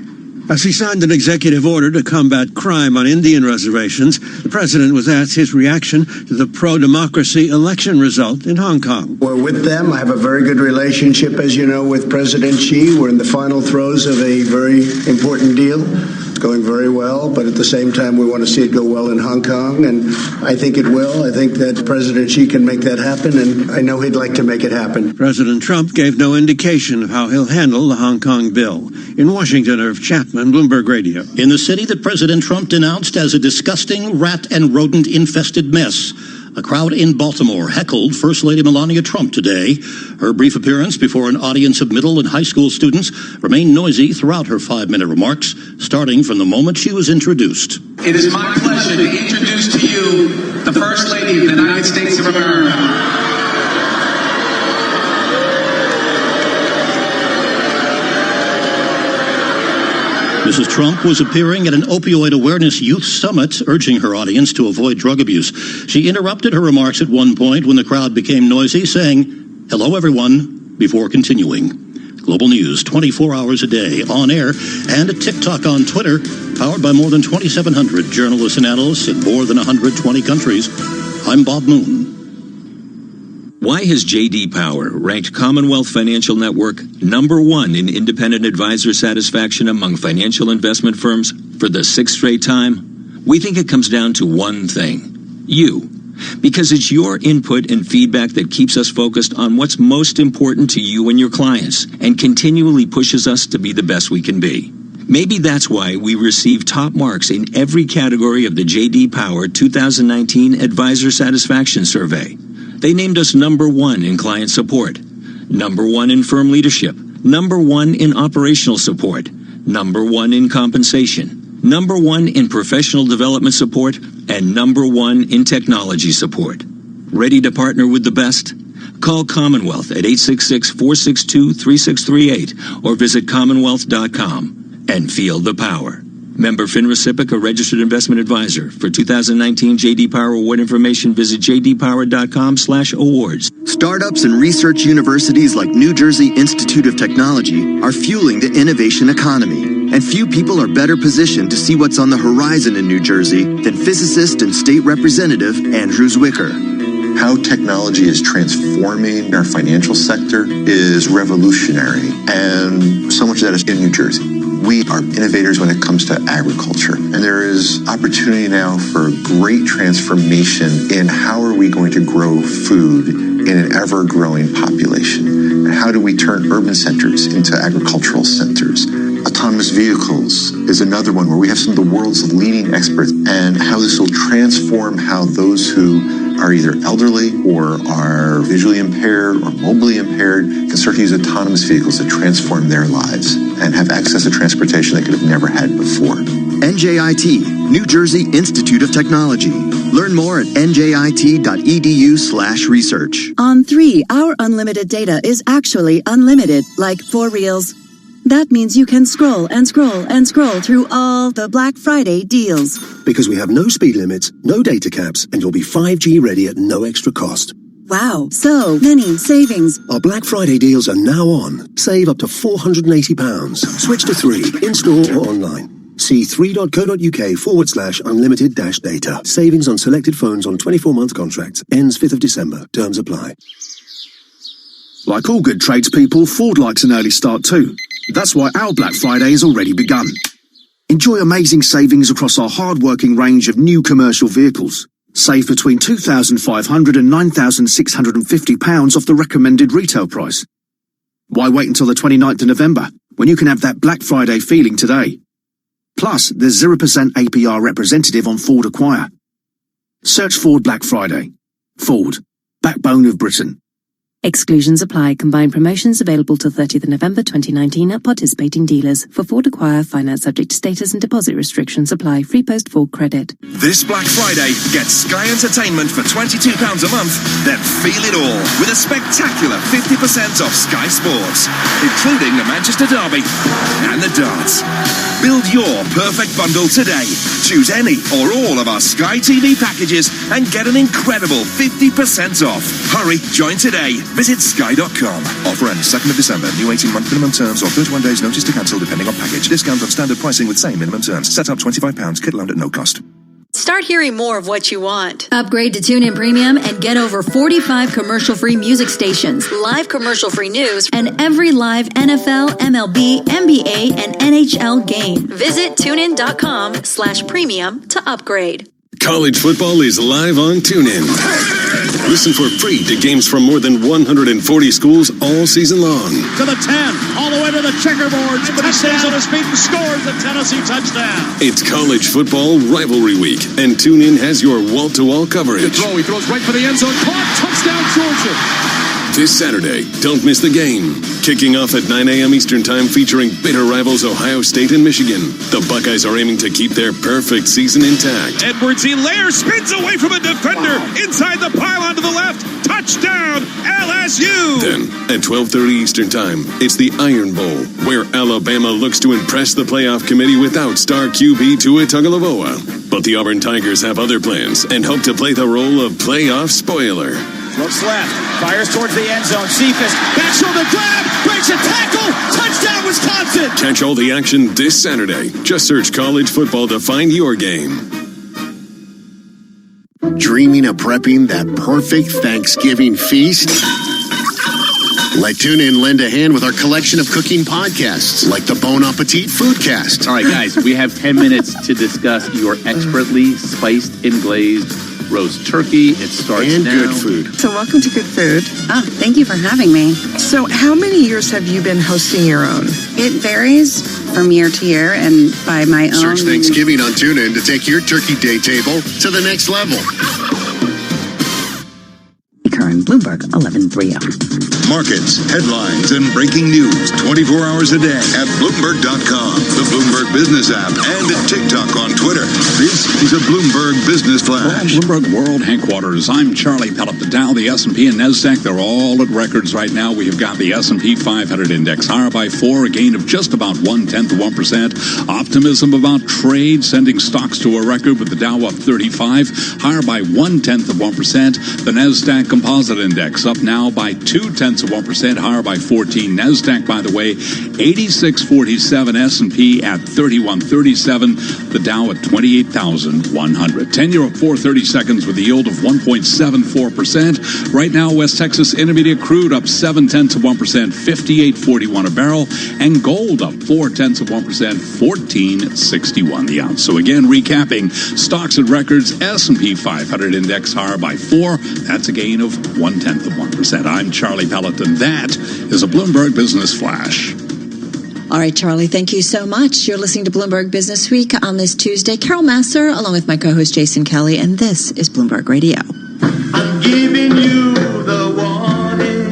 As he signed an executive order to combat crime on Indian reservations, the president was asked his reaction to the pro-democracy election result in Hong Kong. We're with them. I have a very good relationship, as you know, with President Xi. We're in the final throes of a very important deal. It's going very well, but at the same time, we want to see it go well in Hong Kong, and I think it will. I think that President Xi can make that happen, and I know he'd like to make it happen. President Trump gave no indication of how he'll handle the Hong Kong bill. In Washington, Irv Chapman, Bloomberg Radio. In the city that President Trump denounced as a disgusting rat and rodent-infested mess, a crowd in Baltimore heckled First Lady Melania Trump today. Her brief appearance before an audience of middle and high school students remained noisy throughout her 5-minute remarks, starting from the moment she was introduced. It is my pleasure to introduce to you the First Lady of the United States of America. Mrs. Trump was appearing at an opioid awareness youth summit, urging her audience to avoid drug abuse. She interrupted her remarks at one point when the crowd became noisy, saying, "Hello, everyone," before continuing. Global News, 24 hours a day, on air, and a TikTok on Twitter, powered by more than 2,700 journalists and analysts in more than 120 countries. I'm Bob Moon. Why has J.D. Power ranked Commonwealth Financial Network #1 in independent advisor satisfaction among financial investment firms for the 6th straight time? We think it comes down to one thing: you. Because it's your input and feedback that keeps us focused on what's most important to you and your clients, and continually pushes us to be the best we can be. Maybe that's why we receive top marks in every category of the J.D. Power 2019 Advisor Satisfaction Survey. They named us #1 in client support, #1 in firm leadership, #1 in operational support, #1 in compensation, #1 in professional development support, and #1 in technology support. Ready to partner with the best? Call Commonwealth at 866-462-3638 or visit commonwealth.com and feel the power. Member FINRA SIPC, a registered investment advisor. For 2019 J.D. Power Award information, visit jdpower.com/awards. Startups and research universities like New Jersey Institute of Technology are fueling the innovation economy. And few people are better positioned to see what's on the horizon in New Jersey than physicist and state representative Andrew Zwicker. How technology is transforming our financial sector is revolutionary, and so much of that is in New Jersey. We are innovators when it comes to agriculture, and there is opportunity now for great transformation in how are we going to grow food in an ever-growing population, and how do we turn urban centers into agricultural centers. Autonomous vehicles is another one where we have some of the world's leading experts, and how this will transform how those who are either elderly or are visually impaired or mobilely impaired can start to use autonomous vehicles to transform their lives and have access to transportation they could have never had before. NJIT, New Jersey Institute of Technology. Learn more at njit.edu/research. On 3, our unlimited data is actually unlimited, like 4 reels. That means you can scroll and scroll and scroll through all the Black Friday deals. Because we have no speed limits, no data caps, and you'll be 5G ready at no extra cost. Wow, so many savings. Our Black Friday deals are now on. Save up to £480. Switch to 3, in-store or online. See 3.co.uk/unlimited-data. Savings on selected phones on 24-month contracts. Ends 5th of December. Terms apply. Like all good tradespeople, Ford likes an early start too. That's why our Black Friday has already begun. Enjoy amazing savings across our hard-working range of new commercial vehicles. Save between £2,500 and £9,650 off the recommended retail price. Why wait until the 29th of November, when you can have that Black Friday feeling today? Plus, there's 0% APR representative on Ford Acquire. Search Ford Black Friday. Ford, backbone of Britain. Exclusions apply. Combined promotions available till 30th of November 2019 at participating dealers. For Ford Acquire, finance subject to status and deposit restrictions apply. Free post Ford credit. This Black Friday, get Sky Entertainment for £22 a month, then feel it all with a spectacular 50% off Sky Sports, including the Manchester Derby and the darts. Build your perfect bundle today. Choose any or all of our Sky TV packages and get an incredible 50% off. Hurry, join today. Visit sky.com. Offer ends 2nd of December. New 18-month minimum terms or 31 days notice to cancel depending on package. Discount on standard pricing with same minimum terms. Set up £25. Kit loan at no cost. Start hearing more of what you want. Upgrade to TuneIn Premium and get over 45 commercial-free music stations, live commercial-free news, and every live NFL, MLB, NBA, and NHL game. Visit TuneIn.com/premium to upgrade. College football is live on TuneIn. Listen for free to games from more than 140 schools all season long. To the 10, all the way to the checkerboard. But he stays on his feet and scores a Tennessee touchdown. It's college football rivalry week, and TuneIn has your wall-to-wall coverage. Good throw. He throws right for the end zone. Caught. Touchdown, Georgia. this Saturday. Don't miss the game. Kicking off at 9 a.m. Eastern Time, featuring bitter rivals Ohio State and Michigan. The Buckeyes are aiming to keep their perfect season intact. Edwards-Helaire spins away from a defender. Inside the pylon to the left. Touchdown, LSU! Then, at 12:30 Eastern Time, it's the Iron Bowl, where Alabama looks to impress the playoff committee without star QB Tua Tagovailoa. But the Auburn Tigers have other plans and hope to play the role of playoff spoiler. Looks left, fires towards the end zone. Cephas, back shoulder grab, breaks a tackle, touchdown Wisconsin! Catch all the action this Saturday. Just search college football to find your game. Dreaming of prepping that perfect Thanksgiving feast? Like, tune in, lend a hand with our collection of cooking podcasts, like the Bon Appetit Foodcast. All right, guys, we have 10 minutes to discuss your expertly spiced and glazed roast turkey. It starts and now. Good food. So welcome to Good Food. Oh, thank you for having me. So how many years have you been hosting your own? It varies from year to year and by my own. Search Thanksgiving on TuneIn to take your turkey day table to the next level. Current Bloomberg 1130. Markets, headlines, and breaking news 24 hours a day at Bloomberg.com, the Bloomberg Business app, and at TikTok on Twitter. This is a Bloomberg Business Flash. From Bloomberg World Headquarters, I'm Charlie Pellet. The Dow, the S&P, and NASDAQ, they're all at records right now. We have got the S&P 500 index higher by 4, a gain of just about 0.1%. Optimism about trade sending stocks to a record, with the Dow up 35, higher by 0.1%. The NASDAQ Composite Index up now by 0.2%, higher by 14. NASDAQ, by the way, 86.47. S&P at 31.37. The Dow at 28,100. 10-year at 4.30 seconds with a yield of 1.74%. Right now, West Texas Intermediate crude up 0.7%, 58.41 a barrel, and gold up 0.4%, 14.61 the ounce. So again, recapping, stocks at records. S&P 500 index higher by 4. That's a gain of 0.1%. I'm Charlie Pellet, and that is a Bloomberg Business Flash. All right, Charlie, thank you so much. You're listening to Bloomberg Business Week on this Tuesday. Carol Masser, along with my co-host Jason Kelly, and this is Bloomberg Radio. I'm giving you the warning.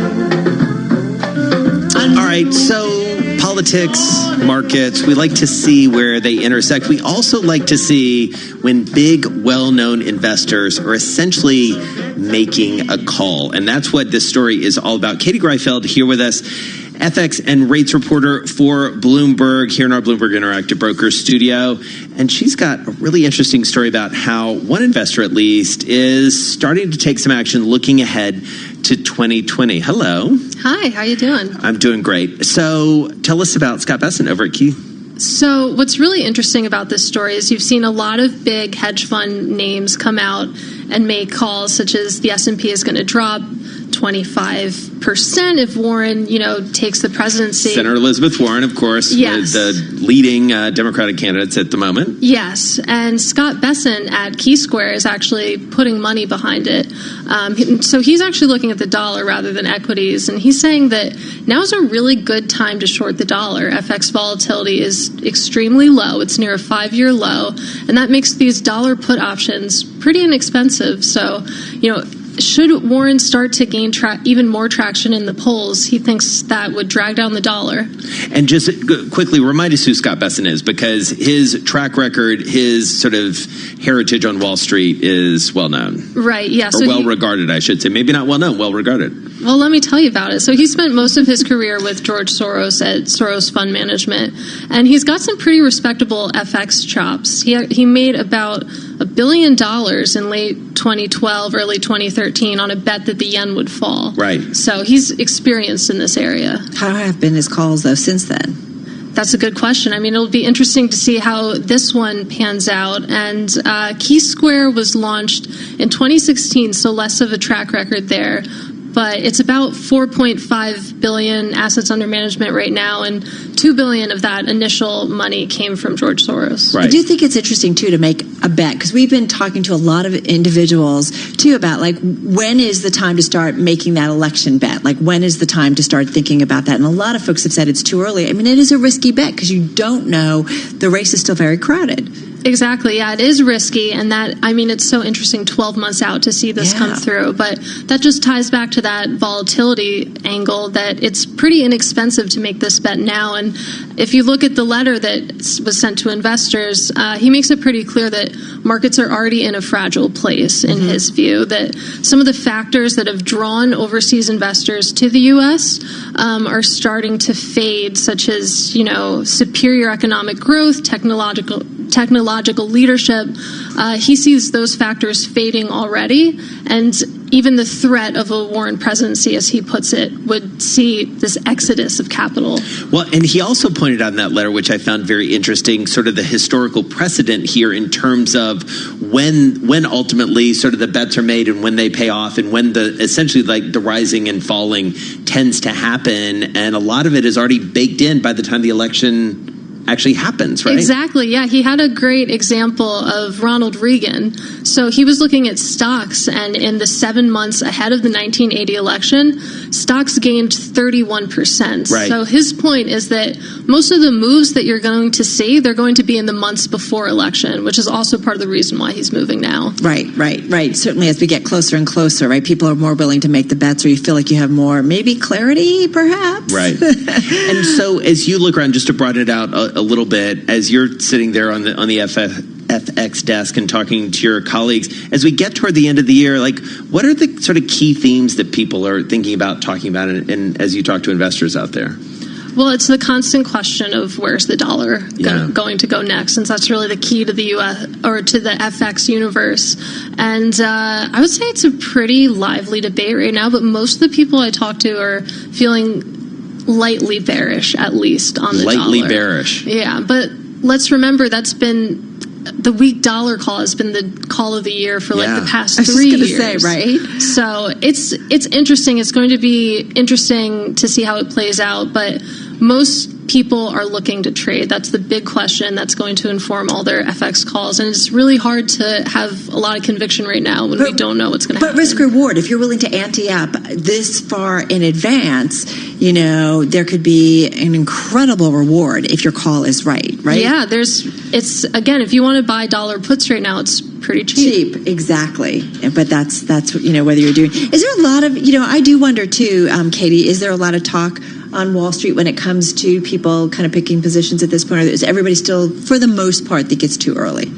All right, so politics, markets, we like to see where they intersect. We also like to see when big, well-known investors are essentially making a call. And that's what this story is all about. Katie Greifeld here with us, FX and rates reporter for Bloomberg, here in our Bloomberg Interactive Brokers studio. And she's got a really interesting story about how one investor, at least, is starting to take some action looking ahead to 2020. Hello. Hi, how you doing? I'm doing great. So tell us about Scott Besson over at Key. So what's really interesting about this story is you've seen a lot of big hedge fund names come out and make calls, such as the S&P is going to drop 25% if Warren, takes the presidency. Senator Elizabeth Warren, of course, yes, the leading Democratic candidates at the moment. Yes, and Scott Besson at Key Square is actually putting money behind it. So he's actually looking at the dollar rather than equities, and he's saying that now's a really good time to short the dollar. FX volatility is extremely low. It's near a 5-year low, and that makes these dollar put options pretty inexpensive. So, should Warren start to gain even more traction in the polls, he thinks that would drag down the dollar. And just quickly remind us who Scott Besson is, because his track record, his sort of heritage on Wall Street is well known. Right, yeah. Or well regarded, I should say. Maybe not well known, well regarded. Well, let me tell you about it. So he spent most of his career with George Soros at Soros Fund Management, and he's got some pretty respectable FX chops. He made about $1 billion in late 2012, early 2013 on a bet that the yen would fall. Right. So he's experienced in this area. How have been his calls, though, since then? That's a good question. I mean, it'll be interesting to see how this one pans out. And Key Square was launched in 2016, so less of a track record there. But it's about $4.5 billion assets under management right now, and $2 billion of that initial money came from George Soros. Right. I do think it's interesting, too, to make a bet, because we've been talking to a lot of individuals, too, about, when is the time to start making that election bet? When is the time to start thinking about that? And a lot of folks have said it's too early. I mean, it is a risky bet, because you don't know. The race is still very crowded. Exactly. Yeah, it is risky. And it's so interesting 12 months out to see this come through. But that just ties back to that volatility angle, that it's pretty inexpensive to make this bet now. And if you look at the letter that was sent to investors, he makes it pretty clear that markets are already in a fragile place in his view, that some of the factors that have drawn overseas investors to the U.S. Are starting to fade, such as, superior economic growth, technological leadership. He sees those factors fading already, and even the threat of a Warren presidency, as he puts it, would see this exodus of capital. Well, and he also pointed out in that letter, which I found very interesting, sort of the historical precedent here in terms of when ultimately sort of the bets are made and when they pay off, and when essentially the rising and falling tends to happen, and a lot of it is already baked in by the time the election actually happens, right? Exactly. Yeah, he had a great example of Ronald Reagan. So he was looking at stocks, and in the 7 months ahead of the 1980 election, stocks gained 31%. Right. So his point is that most of the moves that you're going to see, they're going to be in the months before election, which is also part of the reason why he's moving now. Right. Certainly as we get closer and closer, right, people are more willing to make the bets, or you feel like you have more, maybe clarity, perhaps? Right. And so as you look around, just to broaden it out a little bit, as you're sitting there on the FX desk and talking to your colleagues, as we get toward the end of the year, what are the sort of key themes that people are thinking about, talking about, and as you talk to investors out there? Well, it's the constant question of where's the dollar going to go next, since that's really the key to the U.S. or to the FX universe. And I would say it's a pretty lively debate right now, but most of the people I talk to are feeling lightly bearish, at least, on the dollar. Lightly bearish. Yeah, but let's remember that's been the weak dollar call has been the call of the year for the past 3 years. I was just going to say, right? So it's interesting. It's going to be interesting to see how it plays out, but most people are looking to trade. That's the big question that's going to inform all their FX calls. And it's really hard to have a lot of conviction right now when we don't know what's going to happen. But risk reward, if you're willing to ante up this far in advance, there could be an incredible reward if your call is right? Yeah, again, if you want to buy dollar puts right now, it's pretty cheap. Exactly. But that's whether you're doing. Is there a lot of, I do wonder too, Katie, is there a lot of talk on Wall Street when it comes to people kind of picking positions at this point? Or is everybody still, for the most part, think it's too early?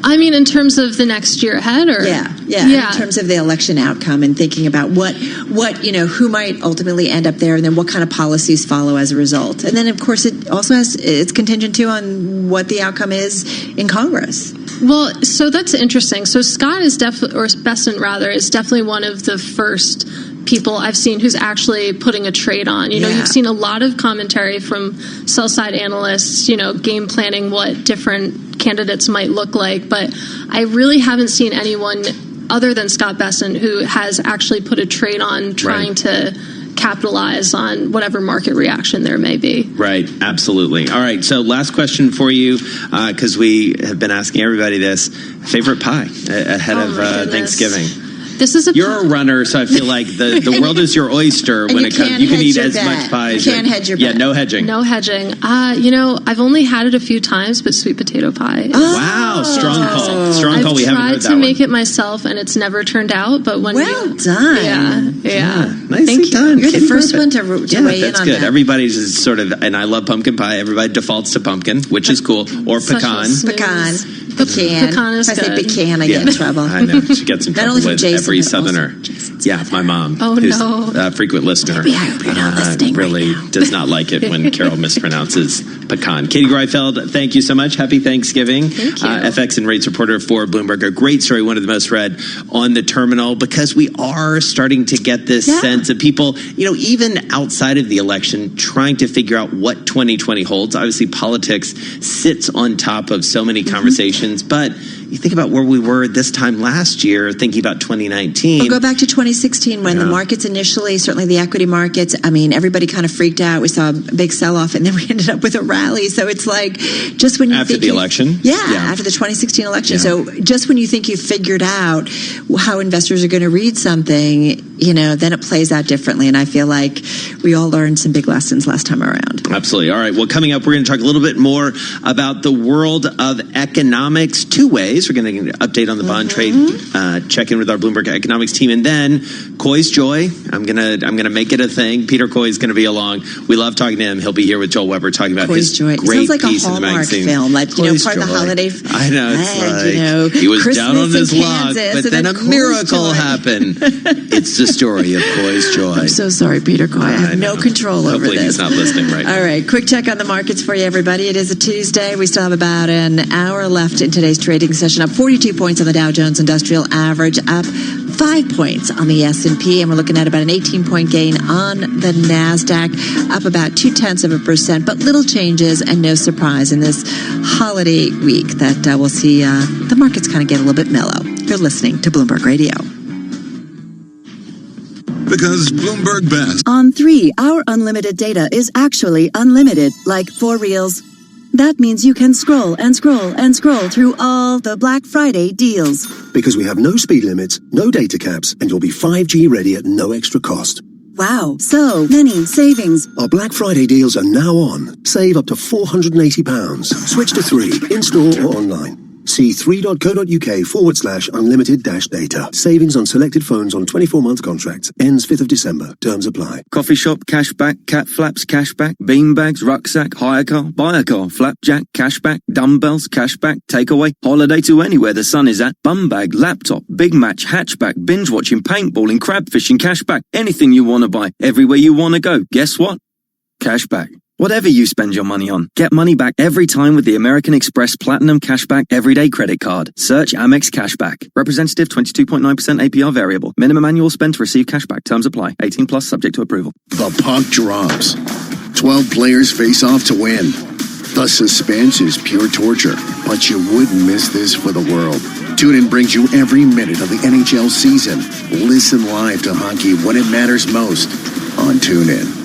I mean, in terms of the next year ahead, or yeah. In terms of the election outcome and thinking about what who might ultimately end up there, and then what kind of policies follow as a result. And then, of course, it also it's contingent too on what the outcome is in Congress. Well, so that's interesting. So Scott is Bessent rather, is definitely one of the first people I've seen who's actually putting a trade on. You've seen a lot of commentary from sell-side analysts, game planning what different candidates might look like, but I really haven't seen anyone other than Scott Bessent who has actually put a trade on trying to capitalize on whatever market reaction there may be. Right, absolutely. All right, so last question for you, because we have been asking everybody this. Favorite pie ahead of Thanksgiving? You're a runner, so I feel like the world is your oyster when it comes. You can eat as much pie as you can't hedge your bet. Yeah, no hedging. No hedging. I've only had it a few times, but sweet potato pie. Wow, strong call. Strong call. We haven't heard that one. I've tried to make it myself, and it's never turned out. But when well done. Yeah. Nicely done. You're the first one to weigh in on that's good. that. Everybody's just sort of, and I love pumpkin pie. Everybody defaults to pumpkin, which is cool, or pecan. Pecan is good. If I say pecan, I get in trouble. I know. She gets in trouble with every Southerner. Yeah, my mom, who's a frequent listener, really does not like it when Carol mispronounces pecan. Katie Greifeld, thank you so much. Happy Thanksgiving. Thank you. FX and rates reporter for Bloomberg. A great story, one of the most read on the terminal, because we are starting to get this sense of people, even outside of the election, trying to figure out what 2020 holds. Obviously, politics sits on top of so many conversations, but you think about where we were this time last year, thinking about 2019. We'll go back to 2016 when the markets initially, certainly the equity markets, everybody kind of freaked out. We saw a big sell-off, and then we ended up with a rally. So it's like, just when you after the election? After the 2016 election. Yeah. So just when you think you've figured out how investors are going to read something, then it plays out differently. And I feel like we all learned some big lessons last time around. Absolutely. All right. Well, coming up, we're going to talk a little bit more about the world of economics. Two ways. We're going to get an update on the bond trade, check in with our Bloomberg economics team, and then Coy's Joy. I'm gonna make it a thing. Peter Coy is going to be along. We love talking to him. He'll be here with Joel Weber talking about Coy's his Joy. great Sounds like piece a in the Hallmark magazine. film, like Coy's part of the Joy. holiday. I know. It's like, he was Christmas down on his in luck, Kansas, but then a Coy's miracle Joy. happened. It's the story of Coy's Joy. I'm so sorry, Peter Coy. I have no control over Hopefully this. he's not listening right now. All right, quick check on the markets for you, everybody. It is a Tuesday. We still have about an hour left in today's trading session. Up 42 points on the Dow Jones Industrial Average, up 5 points on the S&P, and we're looking at about an 18-point gain on the NASDAQ, up about 0.2%, but little changes and no surprise in this holiday week that we'll see the markets kind of get a little bit mellow. You're listening to Bloomberg Radio. Because Bloomberg Best. On 3, our unlimited data is actually unlimited, like for reals. That means you can scroll and scroll and scroll through all the Black Friday deals. Because we have no speed limits, no data caps, and you'll be 5G ready at no extra cost. Wow, so many savings. Our Black Friday deals are now on. Save up to £480. Switch to 3, in-store or online. See 3.co.uk/unlimited-data. Savings on selected phones on 24-month contracts. Ends 5th of December. Terms apply. Coffee shop, cashback, cat flaps, cashback, beanbags, rucksack, hire car, buy a car, flapjack, cashback, dumbbells, cashback, takeaway, holiday to anywhere the sun is at, bum bag, laptop, big match, hatchback, binge watching, paintballing, crab fishing, cashback, anything you want to buy, everywhere you want to go. Guess what? Cashback. Whatever you spend your money on, get money back every time with the American Express Platinum Cashback Everyday Credit Card. Search Amex Cashback. Representative 22.9% APR variable. Minimum annual spend to receive cashback. Terms apply. 18 plus subject to approval. The puck drops. 12 players face off to win. The suspense is pure torture, but you wouldn't miss this for the world. TuneIn brings you every minute of the NHL season. Listen live to hockey when it matters most on TuneIn.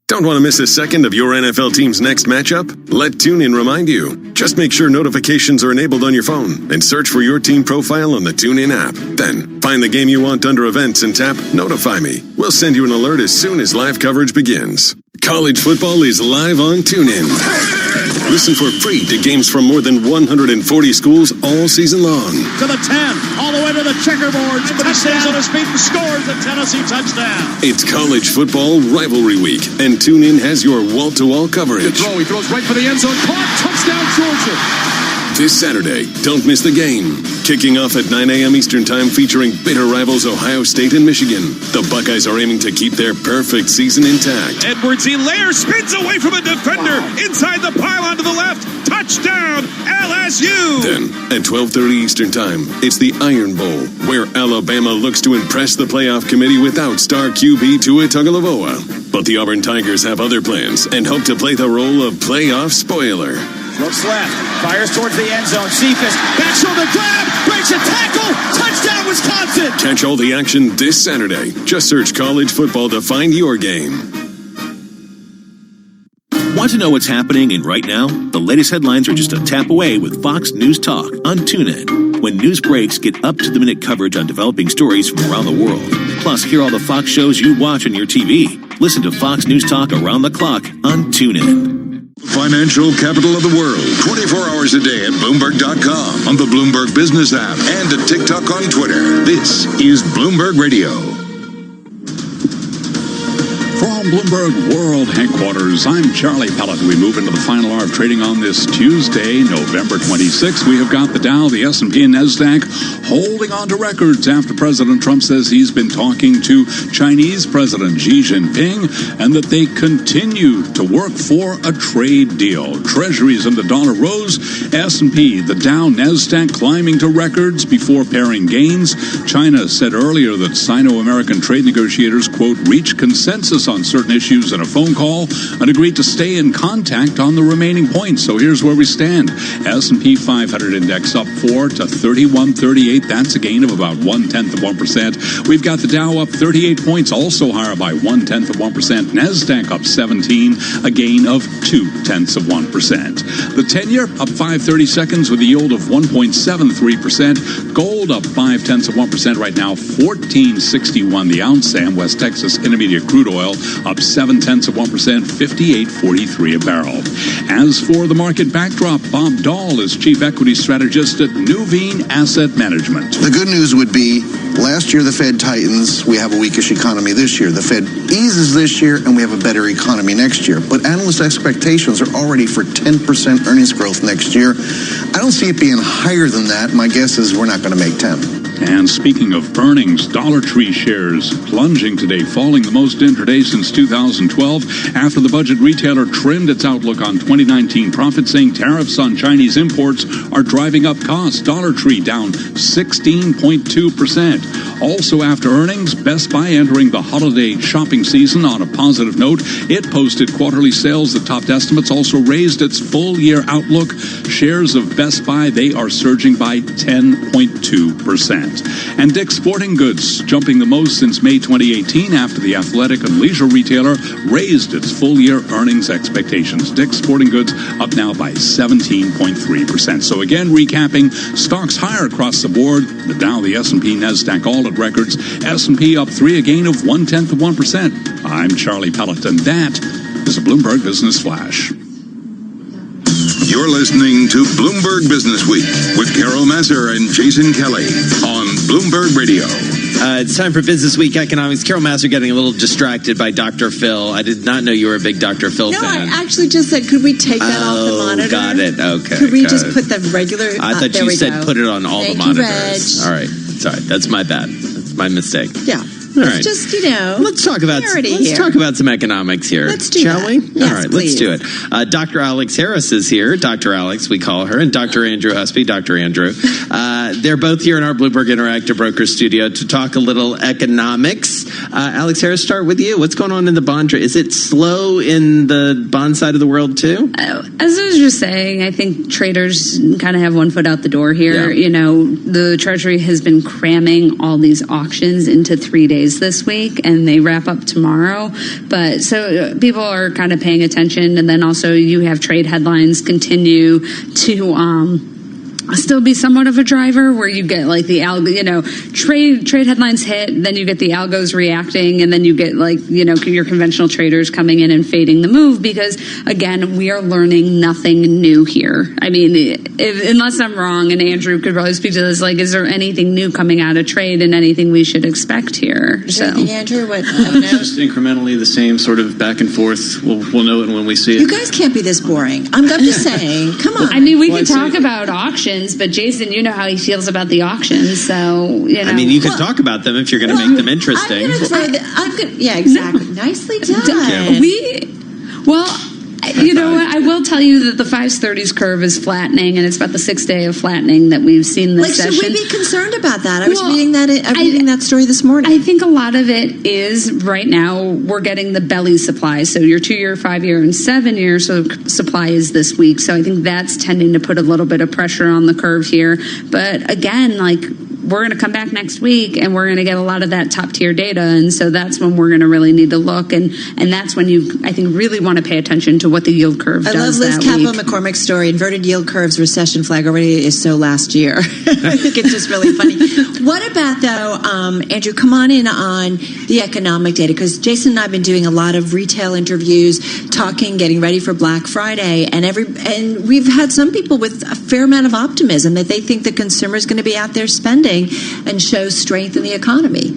Don't want to miss a second of your NFL team's next matchup? Let TuneIn remind you. Just make sure notifications are enabled on your phone and search for your team profile on the TuneIn app. Then, find the game you want under events and tap Notify Me. We'll send you an alert as soon as live coverage begins. College football is live on TuneIn. Listen for free to games from more than 140 schools all season long. To the 10, all the way to the checkerboard. But he stays on his feet and scores the Tennessee touchdown. It's college football rivalry week, and TuneIn has your wall-to-wall coverage. He throws right for the end zone. Caught, touchdown, Georgia. This Saturday, don't miss the game. Kicking off at 9 a.m. Eastern Time, featuring bitter rivals Ohio State and Michigan. The Buckeyes are aiming to keep their perfect season intact. Edwards-Helaire spins away from a defender. Inside the pylon to the left. Touchdown, LSU! Then, at 12:30 Eastern Time, it's the Iron Bowl, where Alabama looks to impress the playoff committee without star QB Tua Tagovailoa. But the Auburn Tigers have other plans and hope to play the role of playoff spoiler. Looks left, fires towards the end zone. Cephas, back shoulder grab, breaks a tackle, touchdown Wisconsin! Catch all the action this Saturday. Just search college football to find your game. Want to know what's happening in right now? The latest headlines are just a tap away with Fox News Talk on TuneIn. When news breaks, get up-to-the-minute coverage on developing stories from around the world. Plus, hear all the Fox shows you watch on your TV. Listen to Fox News Talk around the clock on TuneIn. Financial capital of the world, 24 hours a day at Bloomberg.com, on the Bloomberg Business app, and at TikTok on Twitter. This is Bloomberg Radio. From Bloomberg World Headquarters, I'm Charlie Pellet. We move into the final hour of trading on this Tuesday, November 26th. We have got the Dow, the S&P, and NASDAQ holding on to records after President Trump says he's been talking to Chinese President Xi Jinping and that they continue to work for a trade deal. Treasuries and the dollar rose. S&P, the Dow, NASDAQ climbing to records before pairing gains. China said earlier that Sino-American trade negotiators, quote, reached consensus on certain issues in a phone call and agreed to stay in contact on the remaining points. So here's where we stand. S&P 500 index up 4 to 3138. That's a gain of about 0.1%. We've got the Dow up 38 points, also higher by 0.1%. NASDAQ up 17, a gain of 0.2%. The 10-year up 5/30 seconds with a yield of 1.73%. Gold up 0.5% right now, $14.61 the ounce. Sam West Texas Intermediate crude oil up 0.7%, 58.43 a barrel. As for the market backdrop, Bob Dahl is chief equity strategist at Nuveen Asset Management. The good news would be last year the Fed tightens, we have a weakish economy this year. The Fed eases this year and we have a better economy next year. But analyst expectations are already for 10% earnings growth next year. I don't see it being higher than that. My guess is we're not going to make 10. And speaking of earnings, Dollar Tree shares plunging today, falling the most intraday since 2012 after the budget retailer trimmed its outlook on 2019 profits, saying tariffs on Chinese imports are driving up costs. Dollar Tree down 16.2%. Also after earnings, Best Buy entering the holiday shopping season on a positive note. It posted quarterly sales that topped estimates, also raised its full-year outlook. Shares of Best Buy, they are surging by 10.2%. And Dick's Sporting Goods jumping the most since May 2018 after the athletic and leisure retailer raised its full-year earnings expectations. Dick's Sporting Goods up now by 17.3%. So again, recapping, stocks higher across the board. The Dow, the S&P, NASDAQ all at records. S&P up 3, a gain of 0.1%. I'm Charlie Pellet, and that is a Bloomberg Business Flash. You're listening to Bloomberg Business Week with Carol Masser and Jason Kelly on Bloomberg Radio. It's time for Business Week Economics. Carol Masser getting a little distracted by Dr. Phil. I did not know you were a big Dr. Phil fan. No, I actually just said, could we take that off the monitor? Got it. Okay. Could we just put the regular... I thought you said put it on all the monitors. Reg. All right. Sorry. That's my bad. That's my mistake. Yeah. All right. Just, let's talk about some economics here. Let's do shall that. we? Yes, all right, please. let's do it. Dr. Alex Harris is here. Dr. Alex, we call her, and Dr. Andrew Husby. Dr. Andrew. They're both here in our Bloomberg Interactive Broker studio to talk a little economics. Alex Harris, start with you. What's going on in the bond trade? Is it slow in the bond side of the world too? As I was just saying, I think traders kind of have one foot out the door here. Yeah. The Treasury has been cramming all these auctions into 3 days this week, and they wrap up tomorrow. But so people are kind of paying attention, and then also you have trade headlines continue to still be somewhat of a driver, where you get like the algo, trade headlines hit, then you get the algos reacting, and then you get your conventional traders coming in and fading the move, because again, we are learning nothing new here. I mean, unless I'm wrong, and Andrew could probably speak to this, is there anything new coming out of trade and anything we should expect here? Is there anything, Andrew? What? It's just incrementally the same sort of back and forth. We'll know it when we see it. You guys can't be this boring. I'm just saying. Come on. I mean, we could talk about auctions, but Jason, you know how he feels about the auctions, so I mean, you can talk about them if you're going to make them interesting. Yeah, exactly. Nicely done. I will tell you that the 530s curve is flattening, and it's about the 6th day of flattening that we've seen this session. Should we be concerned about that? I was reading that story this morning. I think a lot of it is right now we're getting the belly supply. So your 2-year, 5-year, and 7-year supply is this week. So I think that's tending to put a little bit of pressure on the curve here. But again, we're going to come back next week, and we're going to get a lot of that top tier data, and so that's when we're going to really need to look, and that's when you, I think, really want to pay attention to what the yield curve does. I love Liz Kaplan-McCormick's story. Inverted yield curves, recession flag already is so last year. I think it's just really funny. What about though, Andrew? Come on in on the economic data, because Jason and I have been doing a lot of retail interviews, getting ready for Black Friday, and we've had some people with a fair amount of optimism that they think the consumer is going to be out there spending and show strength in the economy.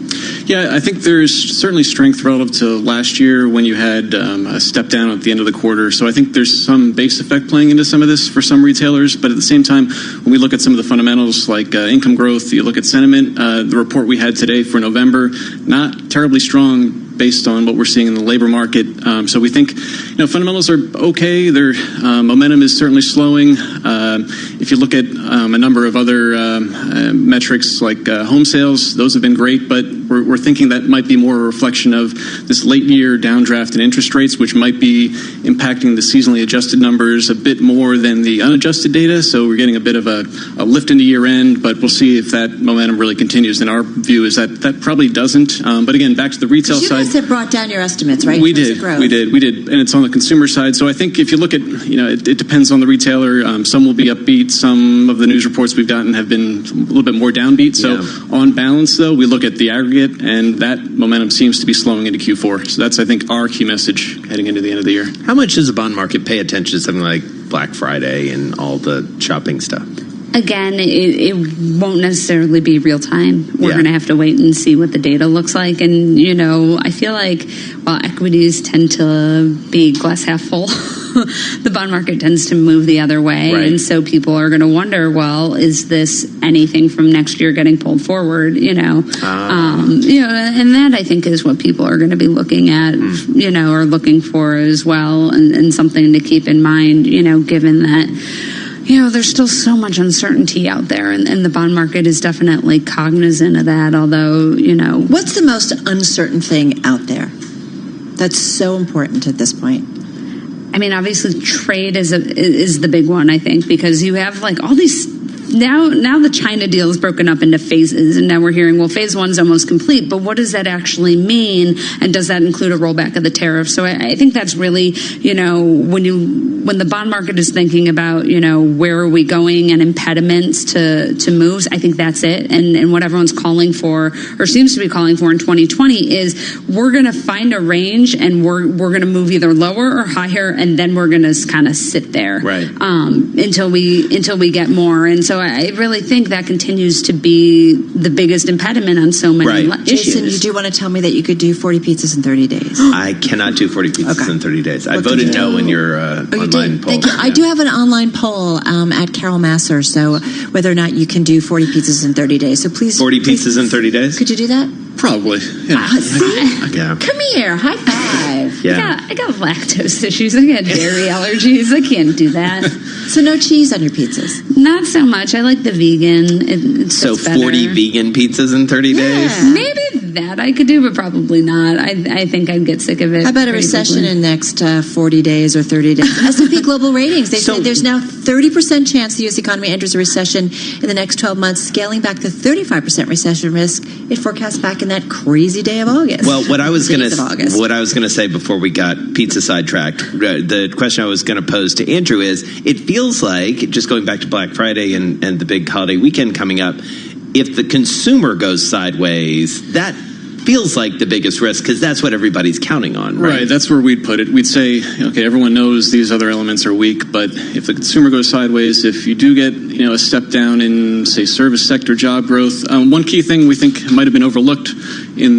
Yeah, I think there's certainly strength relative to last year when you had a step down at the end of the quarter. So I think there's some base effect playing into some of this for some retailers. But at the same time, when we look at some of the fundamentals like income growth, you look at sentiment, the report we had today for November, not terribly strong based on what we're seeing in the labor market. So we think, fundamentals are okay. Their momentum is certainly slowing. If you look at a number of other metrics like home sales, those have been great, but we're thinking that might be more a reflection of this late year downdraft in interest rates, which might be impacting the seasonally adjusted numbers a bit more than the unadjusted data. So we're getting a bit of a lift into year end, but we'll see if that momentum really continues. And our view is that probably doesn't. But again, back to the retail side. You guys have brought down your estimates, right? We did. And it's on the consumer side. So I think if you look at, it depends on the retailer. Some will be upbeat. Some of the news reports we've gotten have been a little bit more downbeat. So on balance, though, we look at the aggregate target, and that momentum seems to be slowing into Q4. So that's, I think, our key message heading into the end of the year. How much does the bond market pay attention to something like Black Friday and all the shopping stuff? Again, it won't necessarily be real time. We're going to have to wait and see what the data looks like. And, I feel like while equities tend to be glass half full, the bond market tends to move the other way. Right. And so people are going to wonder, well, is this anything from next year getting pulled forward? And that I think is what people are going to be looking at, or looking for as well. And something to keep in mind, given that, there's still so much uncertainty out there, and the bond market is definitely cognizant of that, although, What's the most uncertain thing out there that's so important at this point? I mean, obviously, trade is the big one, I think, because you have, all these... Now the China deal is broken up into phases, and now we're hearing, well, phase one's almost complete, but what does that actually mean, and does that include a rollback of the tariff? So I think that's really, when the bond market is thinking about, where are we going and impediments to moves, I think that's it. And what everyone's calling for, or seems to be calling for in 2020, is we're going to find a range, and we're going to move either lower or higher, and then we're going to kind of sit there until we get more. And so I really think that continues to be the biggest impediment on so many issues. Jason, you do want to tell me that you could do 40 pizzas in 30 days? I cannot do 40 pizzas in 30 days. I voted no in your online poll. Thank you. I do have an online poll at Carol Masser, so whether or not you can do 40 pizzas in 30 days. So please. 40 pizzas in 30 days? Could you do that? Probably. Yeah. See? Yeah. Come here. High five. Yeah. I got lactose issues. I got dairy allergies. I can't do that. So no cheese on your pizzas? Not so much. I like the vegan. So 40 vegan pizzas in 30 days? Maybe that I could do, but probably not. I think I'd get sick of it. How about a recession in the next 40 days or 30 days? S&P Global Ratings, they say there's now 30% chance the U.S. economy enters a recession in the next 12 months, scaling back the 35% recession risk it forecast back in that crazy day of August. Well, what I was going to say before we got pizza sidetracked, the question I was going to pose to Andrew is, it feels like, just going back to Black Friday and the big holiday weekend coming up, if the consumer goes sideways, that feels like the biggest risk, because that's what everybody's counting on, right? Right, that's where we'd put it. We'd say, okay, everyone knows these other elements are weak, but if the consumer goes sideways, if you do get, a step down in, say, service sector job growth, one key thing we think might have been overlooked in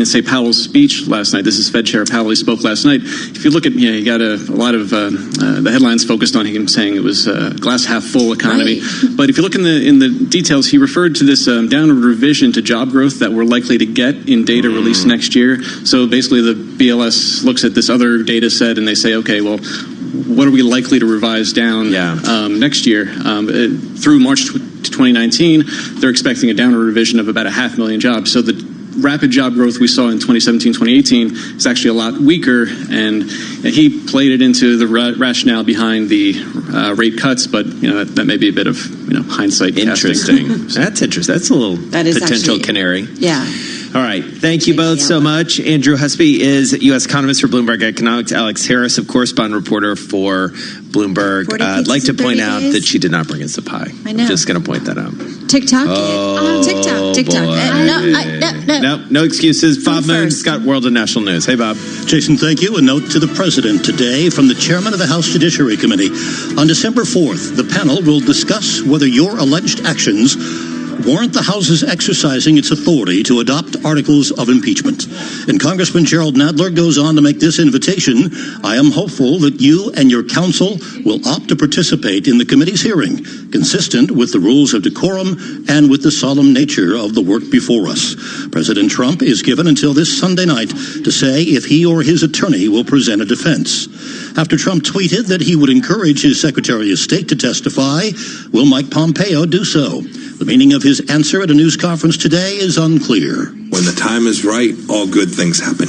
say, Powell's speech last night. This is Fed Chair Powell. He spoke last night. If you look at, you got a lot of the headlines focused on him saying it was a glass half full economy. Right. But if you look in the details, he referred to this downward revision to job growth that we're likely to get in data released next year. So basically, the BLS looks at this other data set and they say, okay, well, what are we likely to revise down next year? Through March 2019, they're expecting a downward revision of about 500,000 jobs. So the rapid job growth we saw in 2017, 2018 is actually a lot weaker, and he played it into the rationale behind the rate cuts, but that may be a bit of hindsight. Interesting. That's interesting. That's a little potential canary. Yeah. All right. Thank you both so much. Andrew Husby is U.S. economist for Bloomberg Economics. Alex Harris, of course, bond reporter for Bloomberg. I'd like to point out that she did not bring us the pie. I know. I'm just going to point that out. TikTok. TikTok. No excuses. Bob Moon's got World and National News. Hey, Bob. Jason, thank you. A note to the President today from the Chairman of the House Judiciary Committee. On December 4th, the panel will discuss whether your alleged actions warrant the House's exercising its authority to adopt articles of impeachment. And Congressman Gerald Nadler goes on to make this invitation. I am hopeful that you and your counsel will opt to participate in the committee's hearing, consistent with the rules of decorum and with the solemn nature of the work before us. President Trump is given until this Sunday night to say if he or his attorney will present a defense. After Trump tweeted that he would encourage his Secretary of State to testify, will Mike Pompeo do so? The meaning of his answer at a news conference today is unclear. When the time is right, all good things happen.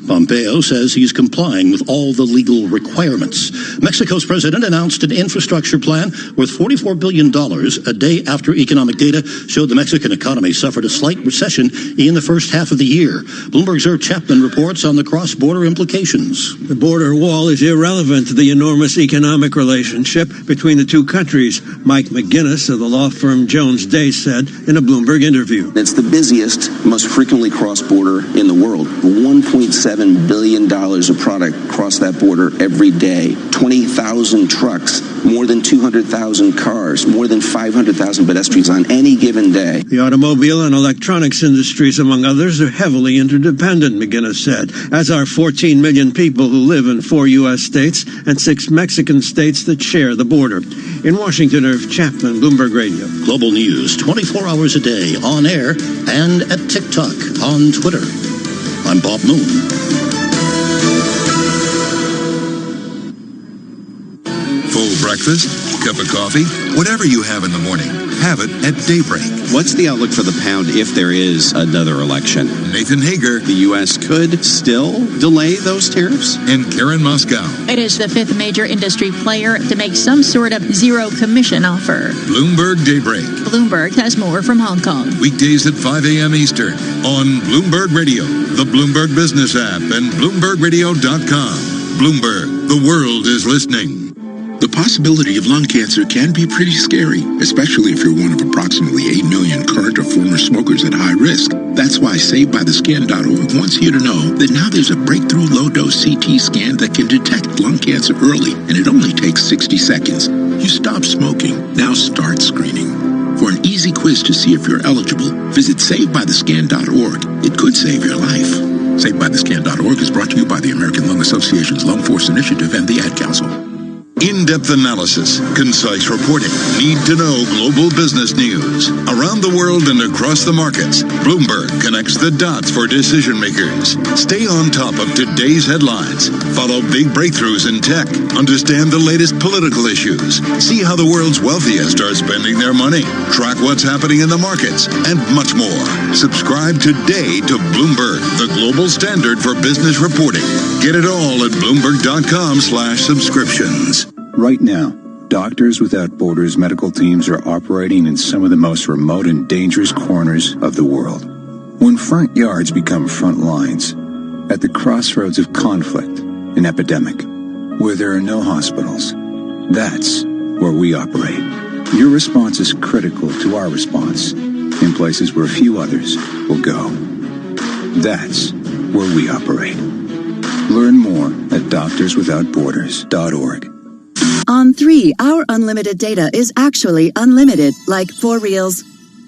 Pompeo says he's complying with all the legal requirements. Mexico's president announced an infrastructure plan worth $44 billion a day after economic data showed the Mexican economy suffered a slight recession in the first half of the year. Bloomberg's Irv Chapman reports on the cross-border implications. The border wall is irrelevant to the enormous economic relationship between the two countries, Mike McGinnis of the law firm Jones Day said in a Bloomberg interview. It's the busiest, most frequently crossed border in the world. $1.7 billion of product cross that border every day. 20,000 trucks, more than 200,000 cars, more than 500,000 pedestrians on any given day. The automobile and electronics industries, among others, are heavily interdependent, McGinnis said, as are 14 million people who live in 4 U.S. states and 6 Mexican states that share the border. In Washington, Irv Chapman, Bloomberg Radio. Global news 24 hours a day, on air and at TikTok, on Twitter. I'm Bob Moon. Full breakfast, cup of coffee, whatever you have in the morning, have it at daybreak. What's the outlook for the pound if there is another election? Nathan Hager. The U.S. could still delay those tariffs? And Karen Moscow. It is the 5th major industry player to make some sort of zero commission offer. Bloomberg Daybreak. Bloomberg has more from Hong Kong. Weekdays at 5 a.m. Eastern on Bloomberg Radio, the Bloomberg Business app, and BloombergRadio.com. Bloomberg, the world is listening. The possibility of lung cancer can be pretty scary, especially if you're one of approximately 8 million current or former smokers at high risk. That's why SaveByTheScan.org wants you to know that now there's a breakthrough low-dose CT scan that can detect lung cancer early, and it only takes 60 seconds. You stop smoking, now start screening. For an easy quiz to see if you're eligible, visit SaveByTheScan.org. It could save your life. SaveByTheScan.org is brought to you by the American Lung Association's Lung Force Initiative and the Ad Council. In-depth analysis, concise reporting, need-to-know global business news. Around the world and across the markets, Bloomberg connects the dots for decision makers. Stay on top of today's headlines. Follow big breakthroughs in tech. Understand the latest political issues. See how the world's wealthiest are spending their money. Track what's happening in the markets, and much more. Subscribe today to Bloomberg, the global standard for business reporting. Get it all at Bloomberg.com/subscriptions. Right now, Doctors Without Borders medical teams are operating in some of the most remote and dangerous corners of the world. When front yards become front lines, at the crossroads of conflict and epidemic, where there are no hospitals, that's where we operate. Your response is critical to our response in places where few others will go. That's where we operate. Learn more at doctorswithoutborders.org. On 3, our unlimited data is actually unlimited, like for reals.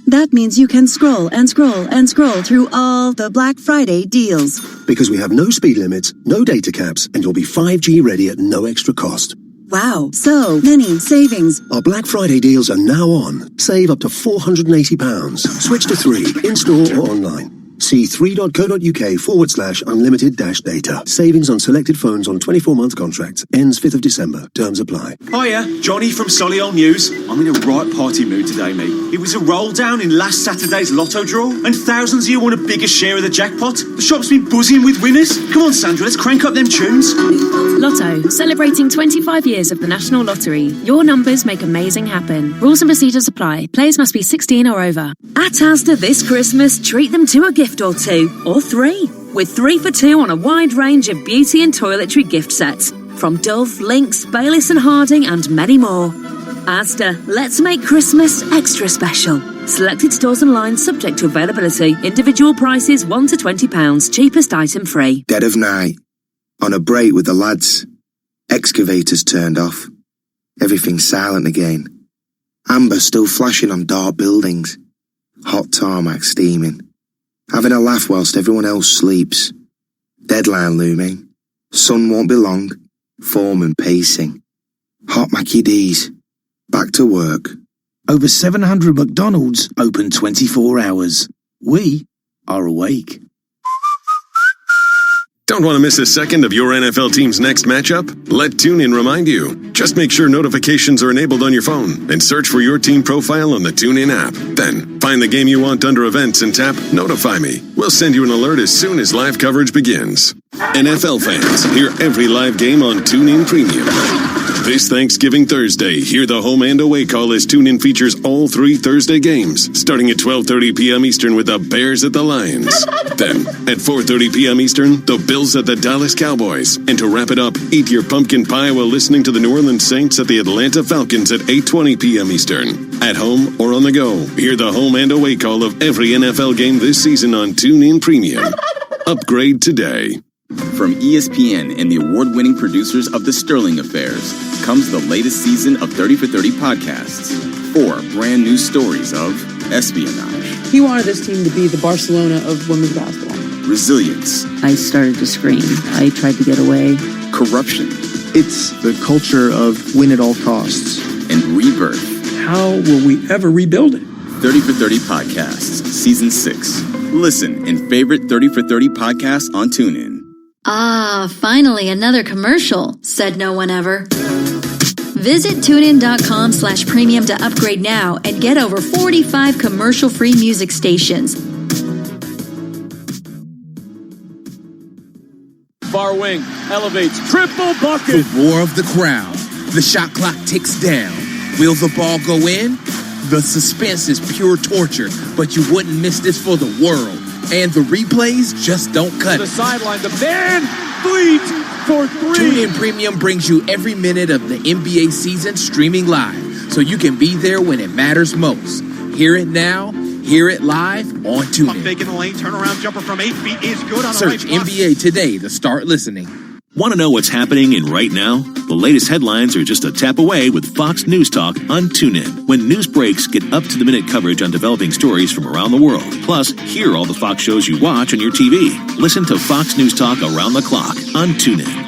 That means you can scroll and scroll and scroll through all the Black Friday deals. Because we have no speed limits, no data caps, and you'll be 5G ready at no extra cost. Wow, so many savings. Our Black Friday deals are now on. Save up to £480. Switch to 3, in-store or online. See 3.co.uk/unlimited-data. Savings on selected phones on 24-month contracts. Ends 5th of December. Terms apply. Hiya, Johnny from Solihull News. I'm in a right party mood today, mate. It was a roll down in last Saturday's lotto draw, and thousands of you won a bigger share of the jackpot. The shop's been buzzing with winners. Come on, Sandra, let's crank up them tunes. Lotto, celebrating 25 years of the National Lottery. Your numbers make amazing happen. Rules and procedures apply. Players must be 16 or over. At Asda this Christmas, treat them to a gift or 2, or 3, with 3 for 2 on a wide range of beauty and toiletry gift sets from Dove, Lynx, Bayliss and Harding and many more. Asda, let's make Christmas extra special. Selected stores and lines subject to availability. Individual prices £1 to £20, cheapest item free. Dead of night, on a break with the lads. Excavators turned off. Everything's silent again. Amber still flashing on dark buildings. Hot tarmac steaming. Having a laugh whilst everyone else sleeps. Deadline looming. Sun won't be long. Foreman pacing. Hot Mackie D's. Back to work. Over 700 McDonald's open 24 hours. We are awake. Don't want to miss a second of your NFL team's next matchup? Let TuneIn remind you. Just make sure notifications are enabled on your phone and search for your team profile on the TuneIn app. Then, find the game you want under Events and tap Notify Me. We'll send you an alert as soon as live coverage begins. NFL fans, hear every live game on TuneIn Premium. This Thanksgiving Thursday, hear the home and away call as TuneIn features all 3 Thursday games, starting at 12:30 p.m. Eastern with the Bears at the Lions. Then, at 4:30 p.m. Eastern, the Bills at the Dallas Cowboys. And to wrap it up, eat your pumpkin pie while listening to the New Orleans Saints at the Atlanta Falcons at 8:20 p.m. Eastern. At home or on the go, hear the home and away call of every NFL game this season on TuneIn Premium. Upgrade today. From ESPN and the award-winning producers of The Sterling Affairs comes the latest season of 30 for 30 podcasts. 4 brand new stories of espionage. He wanted this team to be the Barcelona of women's basketball. Resilience. I started to scream. I tried to get away. Corruption. It's the culture of win at all costs. And rebirth. How will we ever rebuild it? 30 for 30 Podcasts, Season 6. Listen in favorite 30 for 30 podcasts on TuneIn. Ah, finally another commercial, said no one ever. Visit TuneIn.com/premium to upgrade now and get over 45 commercial-free music stations. Far wing, elevates, triple bucket. The war of the crowd. The shot clock ticks down. Will the ball go in? The suspense is pure torture, but you wouldn't miss this for the world. And the replays just don't cut it. The sideline, the man bleeds for 3. TuneIn Premium brings you every minute of the NBA season streaming live, so you can be there when it matters most. Hear it now, hear it live on TuneIn. Fake in the lane, turnaround jumper from 8 feet is good on Search the right NBA today to start listening. Want to know what's happening in right now? The latest headlines are just a tap away with Fox News Talk on TuneIn. When news breaks, get up-to-the-minute coverage on developing stories from around the world. Plus, hear all the Fox shows you watch on your TV. Listen to Fox News Talk around the clock on TuneIn.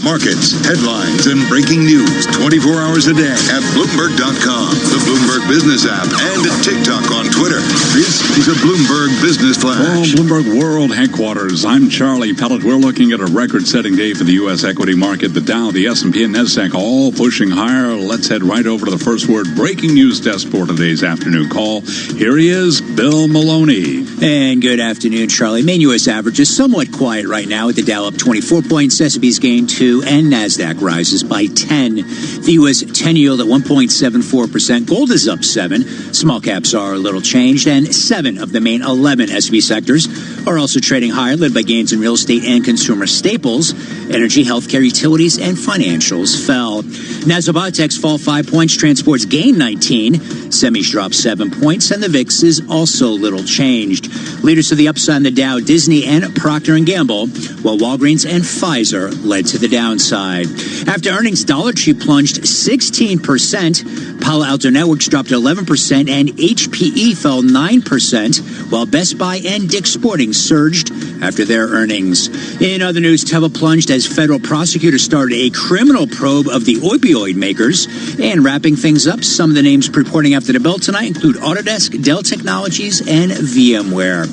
Markets, headlines, and breaking news 24 hours a day at Bloomberg.com, the Bloomberg Business app, and at TikTok on Twitter. This is a Bloomberg Business Flash. From Bloomberg World Headquarters, I'm Charlie Pellet. We're looking at a record-setting day for the U.S. equity market. The Dow, the S&P, and NASDAQ all pushing higher. Let's head right over to the first word breaking news desk for today's afternoon call. Here he is, Bill Maloney. And good afternoon, Charlie. Main U.S. average is somewhat quiet right now with the Dow up 24 points, S&P's gained 2, and NASDAQ rises by 10. The U.S. 10 yield at 1.74%. Gold is up 7. Small caps are a little changed, and 7 of the main 11 S&P sectors are also trading higher, led by gains in real estate and consumer staples. Energy, healthcare, utilities, and financials fell. Nasdaq Biotechs fall 5 points. Transports gain 19. Semis drop 7 points, and the VIX is also little changed. Leaders to the upside in the Dow, Disney and Procter & Gamble, while Walgreens and Pfizer led to the downside. After earnings, Dollar Tree plunged 16%. Palo Alto Networks dropped 11%, and HPE fell 9%, while Best Buy and Dick's Sporting surged after their earnings. In other news, Teva plunged as federal prosecutors started a criminal probe of the opioid makers. And wrapping things up, some of the names reporting after the bell tonight include Autodesk, Dell Technologies, and VMware.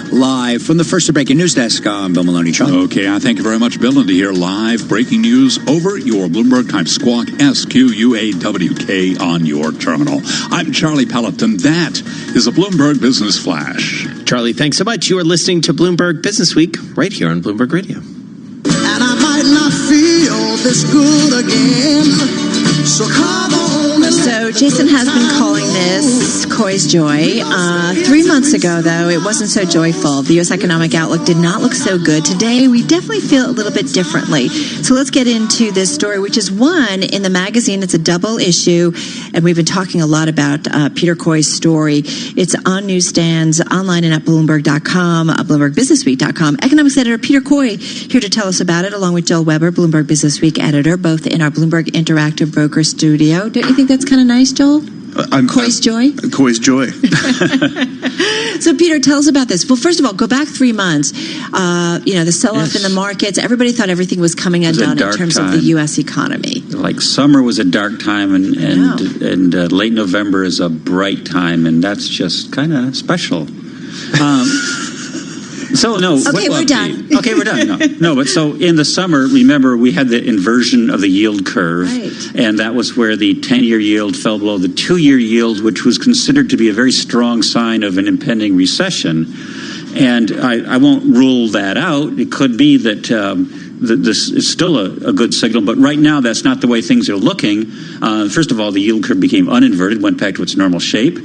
Live from the first breaking news desk, I'm Bill Maloney. Charlie. Okay, I thank you very much, Bill. And to hear live breaking news over your Bloomberg Time Squawk SQUAWK on your terminal. I'm Charlie Pellet, and that is a Bloomberg Business Flash. Charlie, thanks so much. You are listening to Bloomberg Business Week right here on Bloomberg Radio. And I might not feel this good again. So come on. So Jason has been calling this Coy's Joy. 3 months ago, though, it wasn't so joyful. The U.S. economic outlook did not look so good. Today, we definitely feel a little bit differently. So let's get into this story, which is one in the magazine. It's a double issue, and we've been talking a lot about Peter Coy's story. It's on newsstands, online and at Bloomberg.com, BloombergBusinessWeek.com. Economics editor Peter Coy here to tell us about it, along with Joel Weber, Bloomberg Businessweek editor, both in our Bloomberg Interactive Broker studio. Don't you think that's kind of nice, Joel? Coy's Joy? Coy's Joy. So, Peter, tell us about this. Well, first of all, go back 3 months. The sell-off in the markets. Everybody thought everything was coming undone in terms of the U.S. economy. Like summer was a dark time, and late November is a bright time, and that's just kind of special. So no. Okay, we're done. Okay, we're done. No, but so in the summer, remember we had the inversion of the yield curve, Right. and that was where the 10-year yield fell below the 2-year yield, which was considered to be a very strong sign of an impending recession. And I won't rule that out. It could be that this is still a good signal, but right now that's not the way things are looking. First of all, the yield curve became uninverted, went back to its normal shape.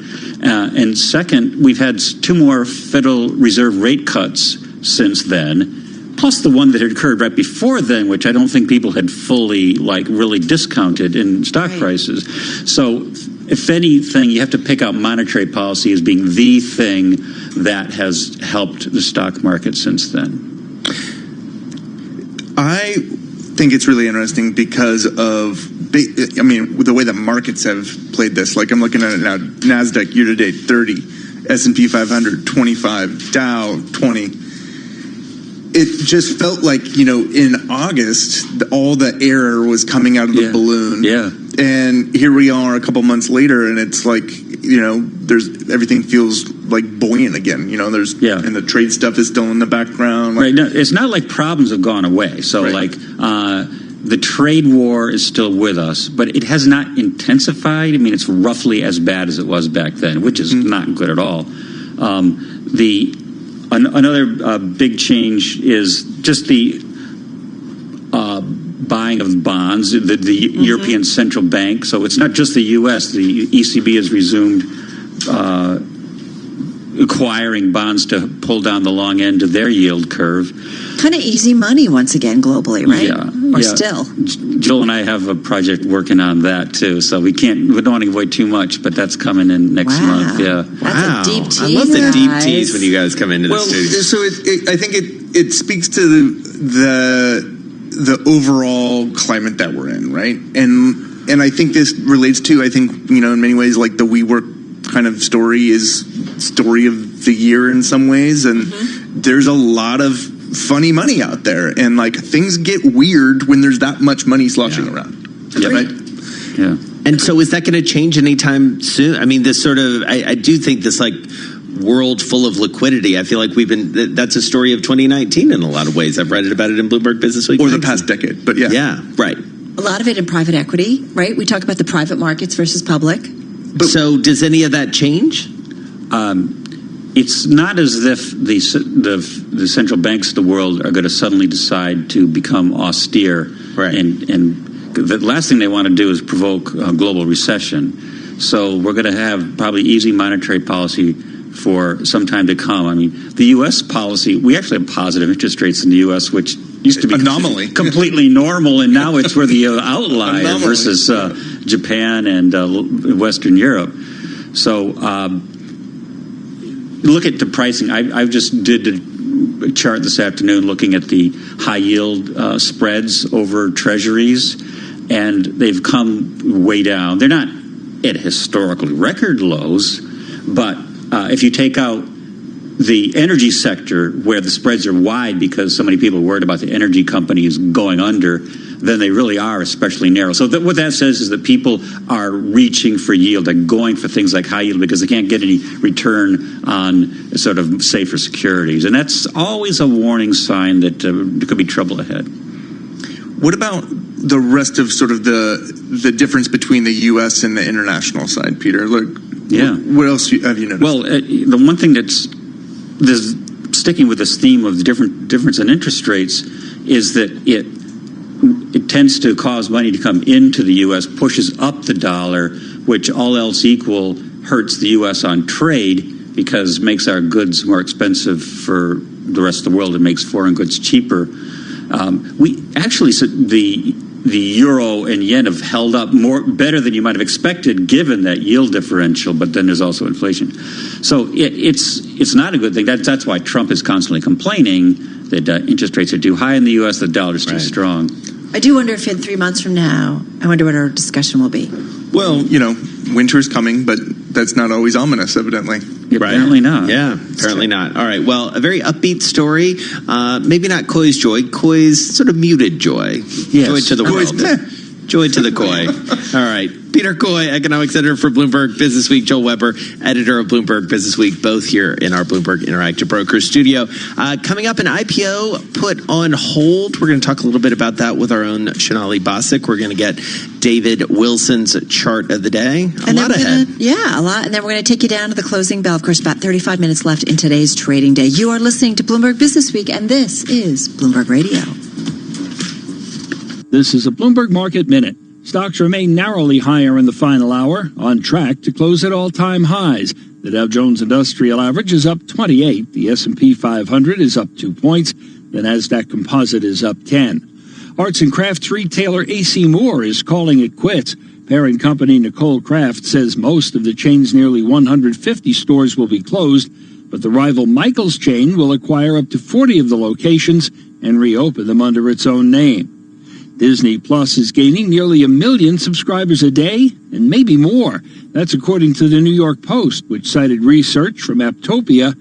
And second, we've had 2 more Federal Reserve rate cuts since then, plus the one that had occurred right before then, which I don't think people had fully, really discounted in stock prices. So if anything, you have to pick out monetary policy as being the thing that has helped the stock market since then. I think it's really interesting because of, the way that markets have played this. Like I'm looking at it now, NASDAQ year to date 30, S&P 500 25, Dow 20. It just felt like, in August, all the air was coming out of the balloon. Yeah. And here we are a couple months later, and it's like, everything feels like buoyant again. And the trade stuff is still in the background. Right. No, it's not like problems have gone away. So the trade war is still with us, but it has not intensified. I mean, it's roughly as bad as it was back then, which is not good at all. Another big change is just the buying of bonds, the European Central Bank. So it's not just the U.S. The ECB has resumed acquiring bonds to pull down the long end of their yield curve. Kind of easy money once again globally, right? Yeah. Or still. Jill and I have a project working on that too, so we don't want to avoid too much, but that's coming in next month. Yeah. That's a deep tease. I love the deep tease when you guys come into the studio. So I think it speaks to the overall climate that we're in, right? And I think this relates to, in many ways, like the WeWork kind of story is story of the year in some ways, and there's a lot of funny money out there, and things get weird when there's that much money sloshing around. Yeah. Right? Yeah. And so is that going to change anytime soon? I mean, this sort of, I do think this world full of liquidity, I feel like that's a story of 2019 in a lot of ways. I've read about it in Bloomberg Business Week. Or the past decade, but yeah. Yeah, right. A lot of it in private equity, right? We talk about the private markets versus public. So does any of that change? It's not as if the central banks of the world are going to suddenly decide to become austere. Right. And the last thing they want to do is provoke a global recession. So we're going to have probably easy monetary policy for some time to come. I mean, the U.S. policy, we actually have positive interest rates in the U.S., which used to be anomaly, completely normal, and now it's where the outlier versus Japan and Western Europe. So look at the pricing. I just did a chart this afternoon looking at the high yield spreads over treasuries, and they've come way down. They're not at historical record lows, but if you take out the energy sector where the spreads are wide because so many people are worried about the energy companies going under, then they really are especially narrow. So what that says is that people are reaching for yield. They're going for things like high yield because they can't get any return on sort of safer securities. And that's always a warning sign that there could be trouble ahead. What about the rest of sort of the difference between the U.S. and the international side, Peter? What else have you noticed? Well, the one thing that's sticking with this theme of the difference in interest rates is that it tends to cause money to come into the U.S., pushes up the dollar, which all else equal hurts the U.S. on trade because it makes our goods more expensive for the rest of the world. It makes foreign goods cheaper. We actually, the euro and yen have held up better than you might have expected given that yield differential, but then there's also inflation. So it's not a good thing. That's why Trump is constantly complaining that interest rates are too high in the U.S., the dollar's too strong. I do wonder if in 3 months from now, I wonder what our discussion will be. Well, winter's coming, but that's not always ominous, evidently. Apparently not. Yeah, apparently not. All right. Well, a very upbeat story. Maybe not Koi's joy. Koi's sort of muted joy. Yes. Joy to the world. Joy to the Coy. All right. Peter Coy, economics editor for Bloomberg Business Week. Joel Weber, editor of Bloomberg Business Week, both here in our Bloomberg Interactive Brokers studio. Coming up, an IPO put on hold. We're going to talk a little bit about that with our own Shonali Bosick. We're going to get David Wilson's chart of the day. A lot ahead. Yeah, a lot. And then we're going to take you down to the closing bell. Of course, about 35 minutes left in today's trading day. You are listening to Bloomberg Business Week, and this is Bloomberg Radio. This is a Bloomberg Market Minute. Stocks remain narrowly higher in the final hour, on track to close at all-time highs. The Dow Jones Industrial Average is up 28. The S&P 500 is up 2 points. The Nasdaq Composite is up 10. Arts and crafts retailer A.C. Moore is calling it quits. Parent company Nicole Craft says most of the chain's nearly 150 stores will be closed, but the rival Michaels chain will acquire up to 40 of the locations and reopen them under its own name. Disney Plus is gaining nearly 1 million subscribers a day, and maybe more. That's according to the New York Post, which cited research from Apptopia.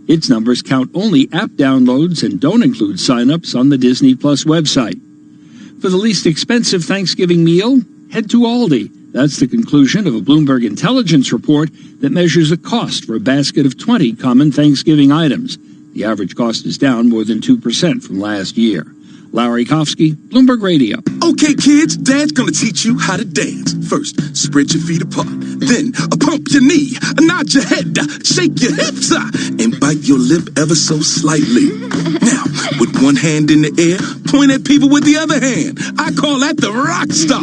Its numbers count only app downloads and don't include signups on the Disney Plus website. For the least expensive Thanksgiving meal, head to Aldi. That's the conclusion of a Bloomberg Intelligence report that measures the cost for a basket of 20 common Thanksgiving items. The average cost is down more than 2% from last year. Larry Kofsky, Bloomberg Radio. Okay, kids, Dad's gonna teach you how to dance. First, spread your feet apart. Then, pump your knee, nod your head, shake your hips, and bite your lip ever so slightly. Now, with one hand in the air, point at people with the other hand. I call that the rock star.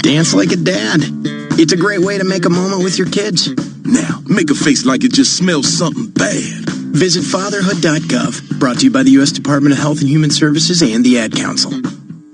Dance like a dad. It's a great way to make a moment with your kids. Now, make a face like it just smells something bad. Visit fatherhood.gov. Brought to you by the U.S. Department of Health and Human Services and the Ad Council.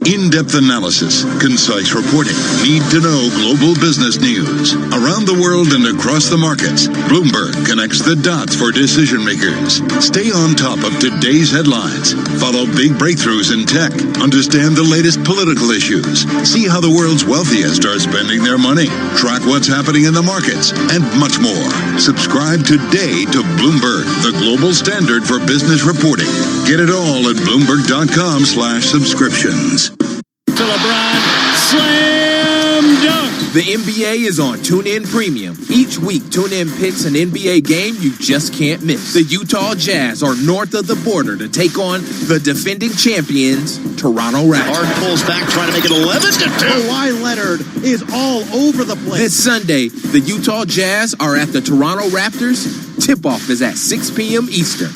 In-depth analysis, concise reporting, need-to-know global business news. Around the world and across the markets, Bloomberg connects the dots for decision makers. Stay on top of today's headlines. Follow big breakthroughs in tech. Understand the latest political issues. See how the world's wealthiest are spending their money. Track what's happening in the markets, and much more. Subscribe today to Bloomberg, the global standard for business reporting. Get it all at Bloomberg.com/subscriptions. To LeBron, slam dunk. The NBA is on TuneIn Premium. Each week, TuneIn picks an NBA game you just can't miss. The Utah Jazz are north of the border to take on the defending champions, Toronto Raptors. Hard pulls back, trying to make it 11-2. Kawhi Leonard is all over the place. This Sunday, the Utah Jazz are at the Toronto Raptors. Tip-off is at 6 p.m. Eastern.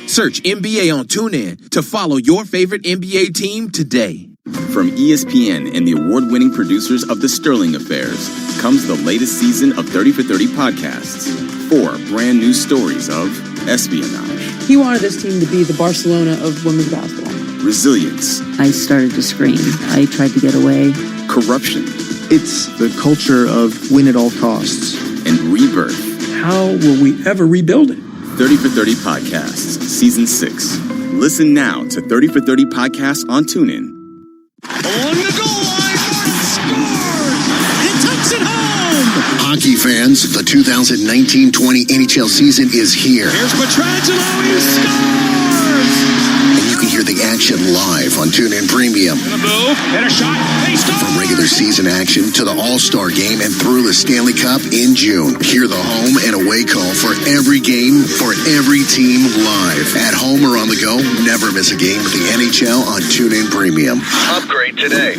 Search NBA on TuneIn to follow your favorite NBA team today. From ESPN and the award-winning producers of The Sterling Affairs comes the latest season of 30 for 30 podcasts. 4 brand new stories of espionage. He wanted this team to be the Barcelona of women's basketball. Resilience. I started to scream. I tried to get away. Corruption. It's the culture of win at all costs. And rebirth. How will we ever rebuild it? 30 for 30 Podcasts, Season 6. Listen now to 30 for 30 Podcasts on TuneIn. On the goal line, Martin scores! He takes it home! Hockey fans, the 2019-20 NHL season is here. Here's Pietrangelo, he scores! And you can hear the action live on TuneIn Premium. Gonna move, hit a shot, he scores! From regular season action to the All-Star Game and through the Stanley Cup in June. Hear the home and away call for every game, for every team live. At home or on the go, never miss a game with the NHL on TuneIn Premium. Upgrade today.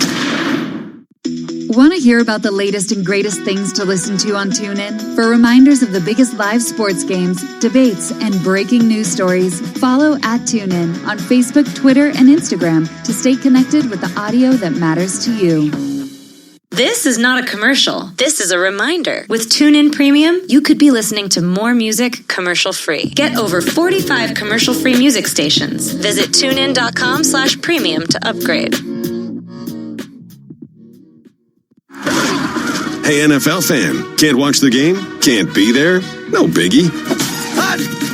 Want to hear about the latest and greatest things to listen to on TuneIn? For reminders of the biggest live sports games, debates, and breaking news stories, follow @TuneIn on Facebook, Twitter, and Instagram to stay connected with the audio that matters to you. This is not a commercial. This is a reminder. With TuneIn Premium, you could be listening to more music commercial-free. Get over 45 commercial-free music stations. Visit TuneIn.com/premium to upgrade. Hey, NFL fan, can't watch the game? Can't be there? No biggie.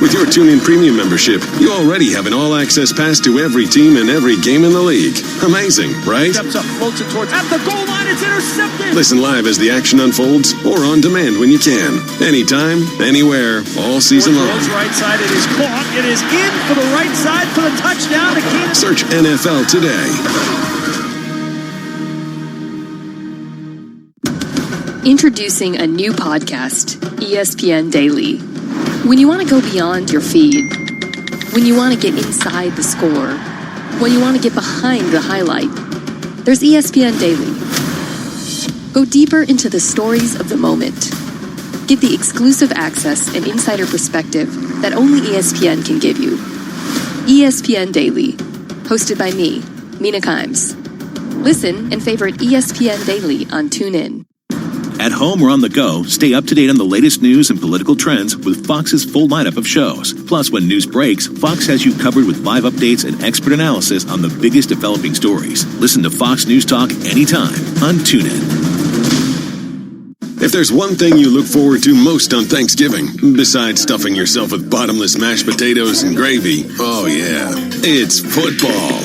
With your TuneIn Premium membership, you already have an all-access pass to every team and every game in the league. Amazing, right? Steps up, floats it towards, at the goal line, it's intercepted! Listen live as the action unfolds or on demand when you can. Anytime, anywhere, all season long. Right side, it is caught. It is in for the right side for the touchdown. Search NFL today. Introducing a new podcast, ESPN Daily. When you want to go beyond your feed, when you want to get inside the score, when you want to get behind the highlight, there's ESPN Daily. Go deeper into the stories of the moment. Get the exclusive access and insider perspective that only ESPN can give you. ESPN Daily, hosted by me, Mina Kimes. Listen and favorite ESPN Daily on TuneIn. At home or on the go, stay up to date on the latest news and political trends with Fox's full lineup of shows. Plus, when news breaks, Fox has you covered with live updates and expert analysis on the biggest developing stories. Listen to Fox News Talk anytime on TuneIn. If there's one thing you look forward to most on Thanksgiving, besides stuffing yourself with bottomless mashed potatoes and gravy, oh yeah, it's football.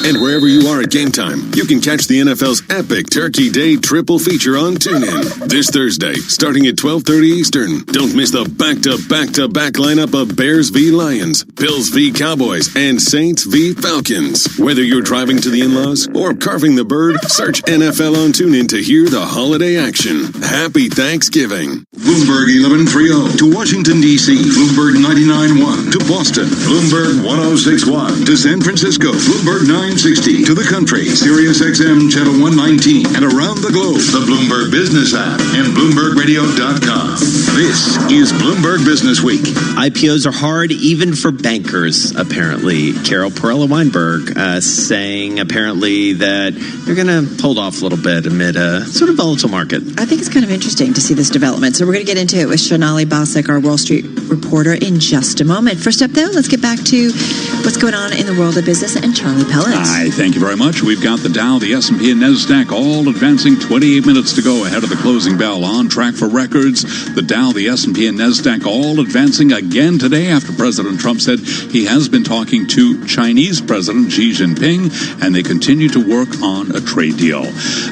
And wherever you are at game time, you can catch the NFL's epic Turkey Day triple feature on TuneIn this Thursday, starting at 12:30 Eastern. Don't miss the back-to-back-to-back lineup of Bears v. Lions, Bills v. Cowboys, and Saints v. Falcons. Whether you're driving to the in-laws or carving the bird, search NFL on TuneIn to hear the holiday action. Happy Thanksgiving. Bloomberg 1130 to Washington, D.C. Bloomberg 99.1 to Boston. Bloomberg 106.1 to San Francisco. Bloomberg 960 to the country. Sirius XM Channel 119 and around the globe. The Bloomberg Business app and BloombergRadio.com. This is Bloomberg Business Week. IPOs are hard even for bankers, apparently. Carol Perella-Weinberg saying apparently that they're going to hold off a little bit amid a sort of volatile market. I think it's kind of interesting to see this development. So we're going to get into it with Shonali Basak, our Wall Street reporter, in just a moment. First up, though, let's get back to what's going on in the world of business and Charlie Pellet. Hi, thank you very much. We've got the Dow, the S&P, and NASDAQ all advancing 28 minutes to go ahead of the closing bell. On track for records. The Dow, the S&P, and NASDAQ all advancing again today after President Trump said he has been talking to Chinese President Xi Jinping, and they continue to work on a trade deal.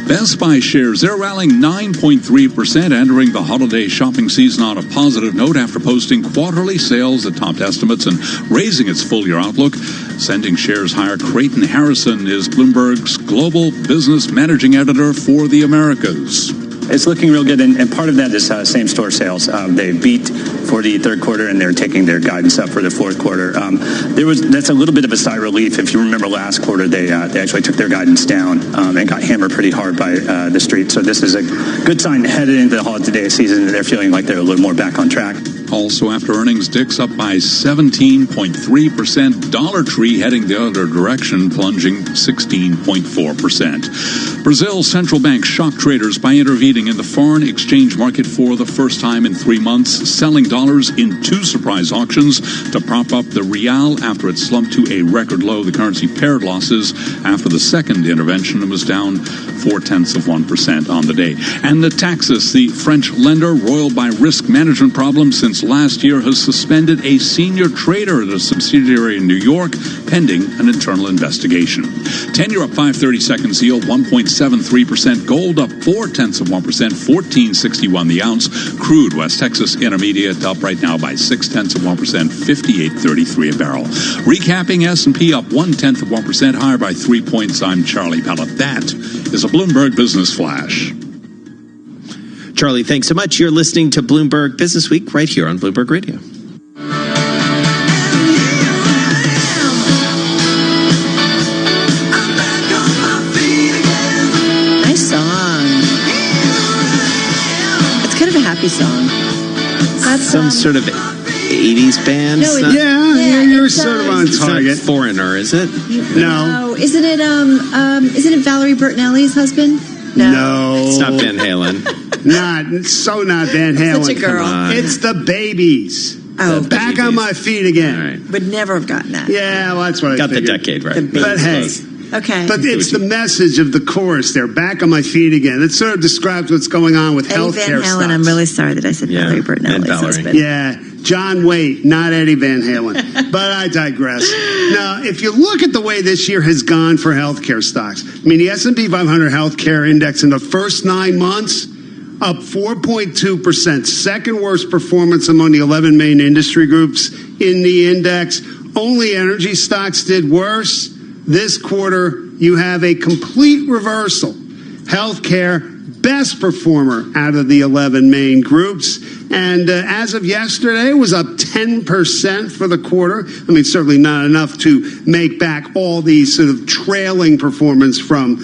Best Buy shares, they're rallying 9.3%, entering the holiday shopping season on a positive note after posting quarterly sales that topped estimates and raising its full-year outlook, sending shares higher. Creighton Harrison is Bloomberg's global business managing editor for the Americas. It's looking real good, and part of that is same-store sales. They beat for the third quarter, and they're taking their guidance up for the fourth quarter. That's a little bit of a sigh of relief. If you remember last quarter, they actually took their guidance down and got hammered pretty hard by the street. So this is a good sign headed into the holiday season. They're feeling like they're a little more back on track. Also after earnings, Dick's up by 17.3%. Dollar Tree heading the other direction, plunging 16.4%. Brazil's central bank shocked traders by intervening in the foreign exchange market for the first time in 3 months, selling dollars in 2 surprise auctions to prop up the real after it slumped to a record low. The currency paired losses after the second intervention and was down 0.4% on the day. And the Taxus, the French lender roiled by risk management problems since last year, has suspended a senior trader at a subsidiary in New York pending an internal investigation. 10-year up 5/32 yield, 1.73%. Gold up 0.4%, $14.61 the ounce. Crude West Texas Intermediate up right now by 0.6%, $58.33 a barrel. Recapping, S&P up 0.1%, higher by 3 points. I'm Charlie Pellet. That is a Bloomberg Business Flash. Charlie, thanks so much. You're listening to Bloomberg Business Week right here on Bloomberg Radio. Nice song. It's kind of a happy song. That's some sort of 80s band? No, you're sort of on target. It's not Foreigner, is it? No. Isn't it Valerie Bertinelli's husband? No. It's not Van Halen. Not Van Halen. Such a girl. It's the Babies. Oh, Back on My Feet Again. Right. Would never have gotten that. Yeah, well, that's what I got figured. the decade right. But hey. Okay. But it's the message of the chorus there, back on my feet again. It sort of describes what's going on with healthcare Van Halen, I'm really sorry that I said Valerie Bertinelli's husband. Yeah, John Waite, not Eddie Van Halen. But I digress. Now, if you look at the way this year has gone for healthcare stocks, I mean, the S&P 500 healthcare index in the first 9 months, up 4.2%, second worst performance among the 11 main industry groups in the index. Only energy stocks did worse. This quarter, you have a complete reversal. Healthcare best performer out of the 11 main groups. And as of yesterday, it was up 10% for the quarter. I mean, certainly not enough to make back all these sort of trailing performance from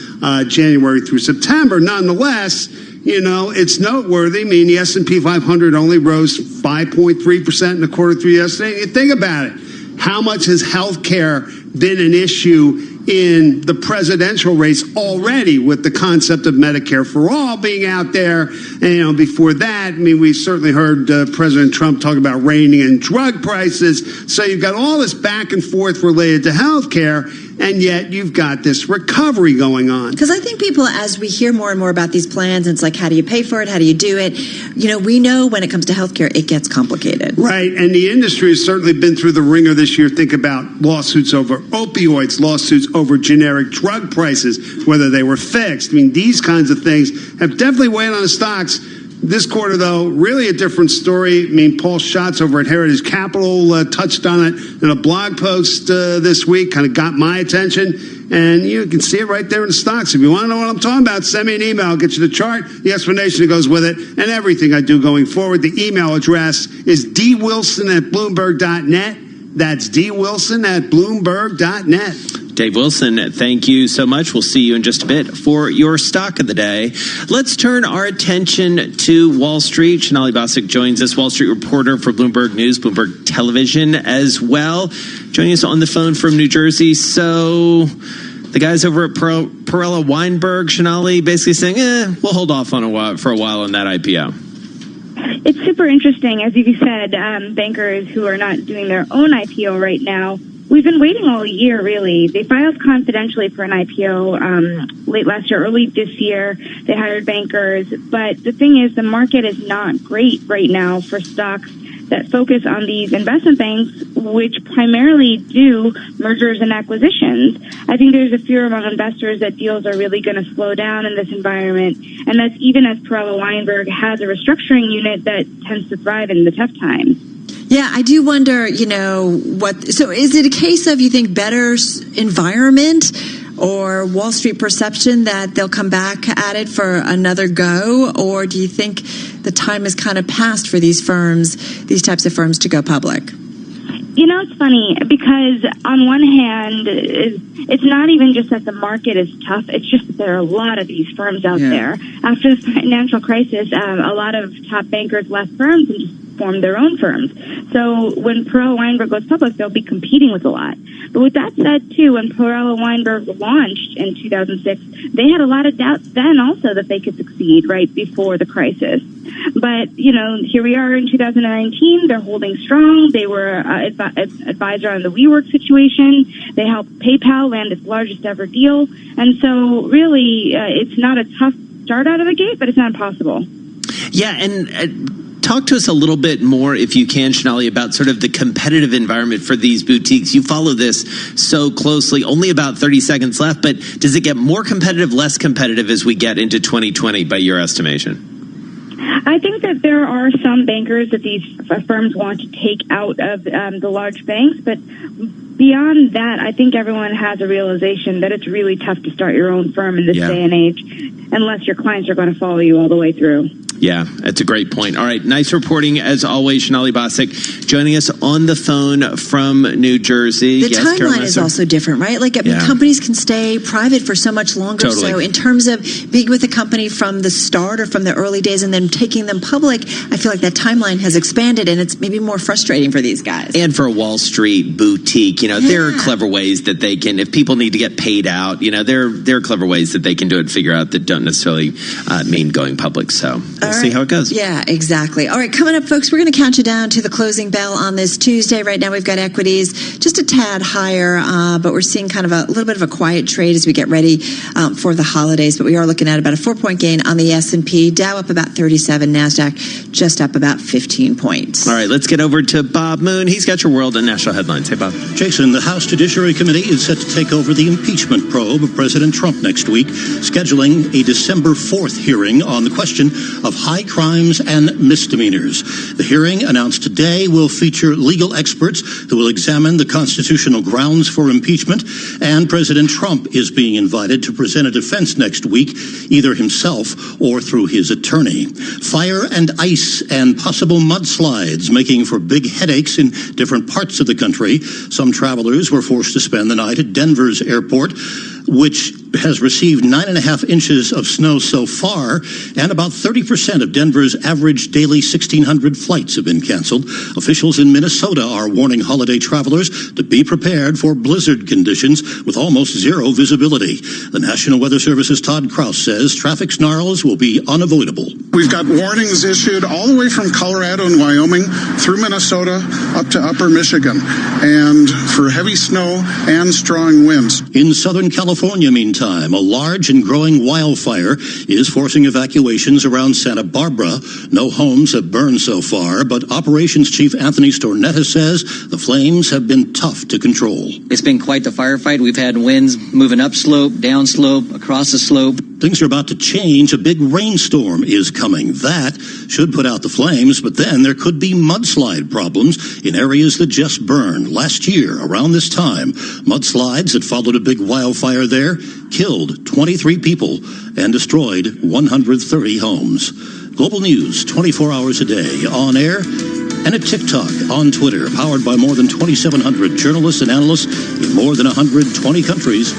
January through September. Nonetheless, you know, it's noteworthy. I mean, the S&P 500 only rose 5.3% in the quarter through yesterday. You think about it. How much has healthcare been an issue in the presidential race already, with the concept of Medicare for all being out there? And, you know, before that, I mean, we certainly heard President Trump talk about reining in drug prices. So you've got all this back and forth related to healthcare, and yet you've got this recovery going on. Because I think people, as we hear more and more about these plans, it's like, how do you pay for it? How do you do it? You know, we know when it comes to healthcare, it gets complicated. Right. And the industry has certainly been through the ringer this year. Think about lawsuits over opioids, lawsuits over generic drug prices, whether they were fixed. I mean, these kinds of things have definitely weighed on the stocks. This quarter, though, really a different story. I mean, Paul Schatz over at Heritage Capital touched on it in a blog post this week, kind of got my attention. And you can see it right there in the stocks. If you want to know what I'm talking about, send me an email. I'll get you the chart, the explanation that goes with it, and everything I do going forward. The email address is dwilson@bloomberg.net. That's dwilson@bloomberg.net. Dave Wilson, thank you so much. We'll see you in just a bit for your stock of the day. Let's turn our attention to Wall Street. Sonali Basak joins us, Wall Street reporter for Bloomberg News, Bloomberg Television as well. Joining us on the phone from New Jersey. So the guys over at Perella Weinberg, Sonali, basically saying, we'll hold off for a while on that IPO. It's super interesting. As you said, bankers who are not doing their own IPO right now, we've been waiting all year, really. They filed confidentially for an IPO late last year, early this year. They hired bankers. But the thing is, the market is not great right now for stocks that focus on these investment banks, which primarily do mergers and acquisitions. I think there's a fear among investors that deals are really going to slow down in this environment. And that's even as Perella Weinberg has a restructuring unit that tends to thrive in the tough times. Yeah, I do wonder, so is it a case of, you think, better environment or Wall Street perception that they'll come back at it for another go? Or do you think the time has kind of passed for these types of firms to go public? You know, it's funny because on one hand, it's not even just that the market is tough. It's just that there are a lot of these firms out there. After the financial crisis, a lot of top bankers left firms and just formed their own firms. So when Perella Weinberg goes public, they'll be competing with a lot. But with that said, too, when Perella Weinberg launched in 2006, they had a lot of doubts then also that they could succeed right before the crisis. But, here we are in 2019. They're holding strong. They were advisor on the WeWork situation. They helped PayPal land its largest ever deal. And so really, it's not a tough start out of the gate, but it's not impossible. Yeah, and talk to us a little bit more, if you can, Sonali, about sort of the competitive environment for these boutiques. You follow this so closely. Only about 30 seconds left, but does it get more competitive, less competitive as we get into 2020 by your estimation? I think that there are some bankers that these firms want to take out of the large banks, but beyond that, I think everyone has a realization that it's really tough to start your own firm in this day and age, unless your clients are going to follow you all the way through. Yeah, that's a great point. All right, nice reporting as always, Sonali Basak, joining us on the phone from New Jersey. The timeline is also different, right? Like, companies can stay private for so much longer. Totally. So in terms of being with a company from the start or from the early days and then taking them public, I feel like that timeline has expanded, and it's maybe more frustrating for these guys. And for a Wall Street boutique, there are clever ways that they can, if people need to get paid out, there are clever ways that they can do it, figure out that don't necessarily mean going public. So we'll see how it goes. Yeah, exactly. All right, coming up, folks, we're going to count you down to the closing bell on this Tuesday. Right now, we've got equities just a tad higher, but we're seeing kind of a little bit of a quiet trade as we get ready for the holidays. But we are looking at about a 4-point gain on the S&P, Dow up about 37, NASDAQ just up about 15 points. All right, let's get over to Bob Moon. He's got your world and national headlines. Hey, Bob. Jason, the House Judiciary Committee is set to take over the impeachment probe of President Trump next week, scheduling a December 4th hearing on the question of of high crimes and misdemeanors. The hearing, announced today, will feature legal experts who will examine the constitutional grounds for impeachment, and President Trump is being invited to present a defense next week, either himself or through his attorney. Fire and ice and possible mudslides making for big headaches in different parts of the country. Some travelers were forced to spend the night at Denver's airport, which has received 9.5 inches of snow so far, and about 30% of Denver's average daily 1,600 flights have been canceled. Officials in Minnesota are warning holiday travelers to be prepared for blizzard conditions with almost zero visibility. The National Weather Service's Todd Kraus says traffic snarls will be unavoidable. We've got warnings issued all the way from Colorado and Wyoming through Minnesota up to upper Michigan, and for heavy snow and strong winds. In Southern California, meantime, a large and growing wildfire is forcing evacuations around Santa Barbara. No homes have burned so far, but Operations Chief Anthony Stornetta says the flames have been tough to control. It's been quite the firefight. We've had winds moving upslope, downslope, across the slope. Things are about to change. A big rainstorm is coming. That should put out the flames, but then there could be mudslide problems in areas that just burned. Last year, around this time, mudslides that followed a big wildfire there killed 23 people and destroyed 130 homes. Global News, 24 hours a day, on air and at TikTok, on Twitter, powered by more than 2,700 journalists and analysts in more than 120 countries.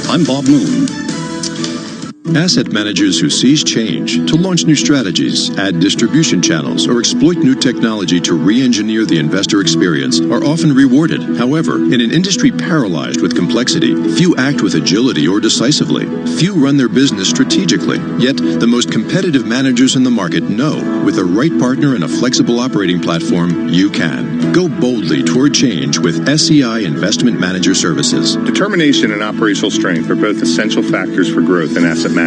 I'm Bob Moon. Asset managers who seize change to launch new strategies, add distribution channels, or exploit new technology to re-engineer the investor experience are often rewarded. However, in an industry paralyzed with complexity, few act with agility or decisively. Few run their business strategically. Yet, the most competitive managers in the market know, with the right partner and a flexible operating platform, you can. Go boldly toward change with SEI Investment Manager Services. Determination and operational strength are both essential factors for growth in asset management.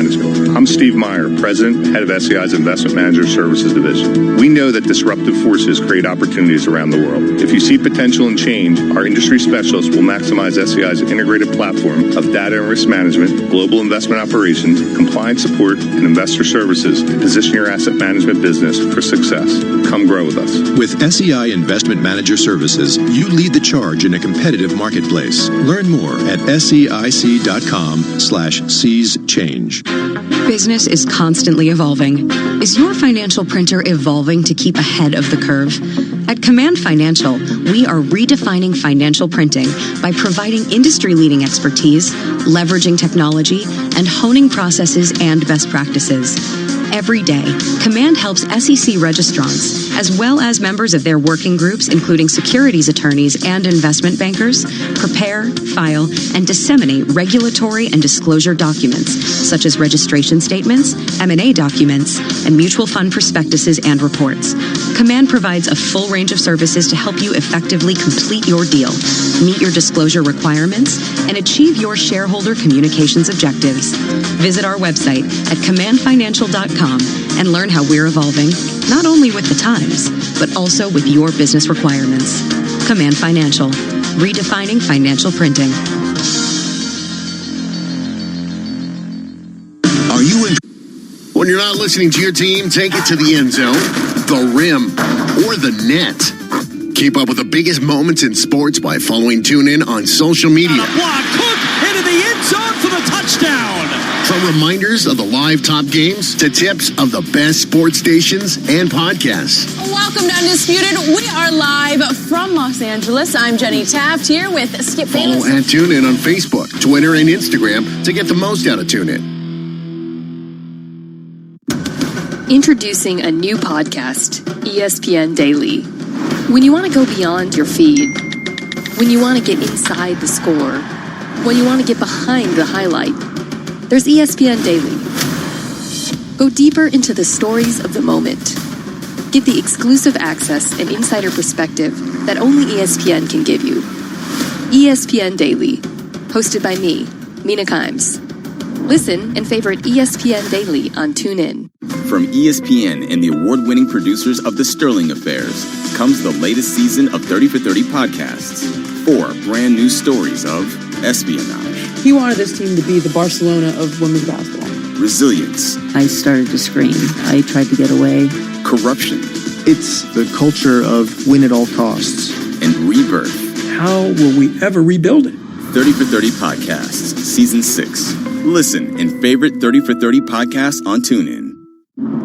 I'm Steve Meyer, President, Head of SEI's Investment Manager Services Division. We know that disruptive forces create opportunities around the world. If you see potential in change, our industry specialists will maximize SEI's integrated platform of data and risk management, global investment operations, compliance support, and investor services to position your asset management business for success. Come grow with us. With SEI Investment Manager Services, you lead the charge in a competitive marketplace. Learn more at SEIC.com/seize change. Business is constantly evolving. Is your financial printer evolving to keep ahead of the curve? At Command Financial, we are redefining financial printing by providing industry-leading expertise, leveraging technology, and honing processes and best practices. Every day, Command helps SEC registrants, as well as members of their working groups, including securities attorneys and investment bankers, prepare, file, and disseminate regulatory and disclosure documents, such as registration statements, M&A documents, and mutual fund prospectuses and reports. Command provides a full range of services to help you effectively complete your deal, meet your disclosure requirements, and achieve your shareholder communications objectives. Visit our website at commandfinancial.com and learn how we're evolving, not only with the times, but also with your business requirements. Command Financial, redefining financial printing. Are you in? When you're not listening to your team, take it to the end zone, the rim, or the net. Keep up with the biggest moments in sports by following TuneIn on social media. Block, Cook into the end zone for the touchdown. From reminders of the live top games to tips of the best sports stations and podcasts. Welcome to Undisputed. We are live from Los Angeles. I'm Jenny Taft here with Skip Follow Bayless. at TuneIn on Facebook, Twitter, and Instagram to get the most out of TuneIn. Introducing a new podcast, ESPN Daily. When you want to go beyond your feed, when you want to get inside the score, when you want to get behind the highlight, there's ESPN Daily. Go deeper into the stories of the moment. Get the exclusive access and insider perspective that only ESPN can give you. ESPN Daily, hosted by me, Mina Kimes. Listen and favorite ESPN Daily on TuneIn. From ESPN and the award-winning producers of The Sterling Affairs comes the latest season of 30 for 30 podcasts. 4 brand new stories of espionage, He wanted this team to be the Barcelona of women's basketball. Resilience. I started to scream. I tried to get away. Corruption. It's the culture of win at all costs. And rebirth. How will we ever rebuild it? 30 for 30 Podcasts, Season 6. Listen and favorite 30 for 30 podcasts on TuneIn.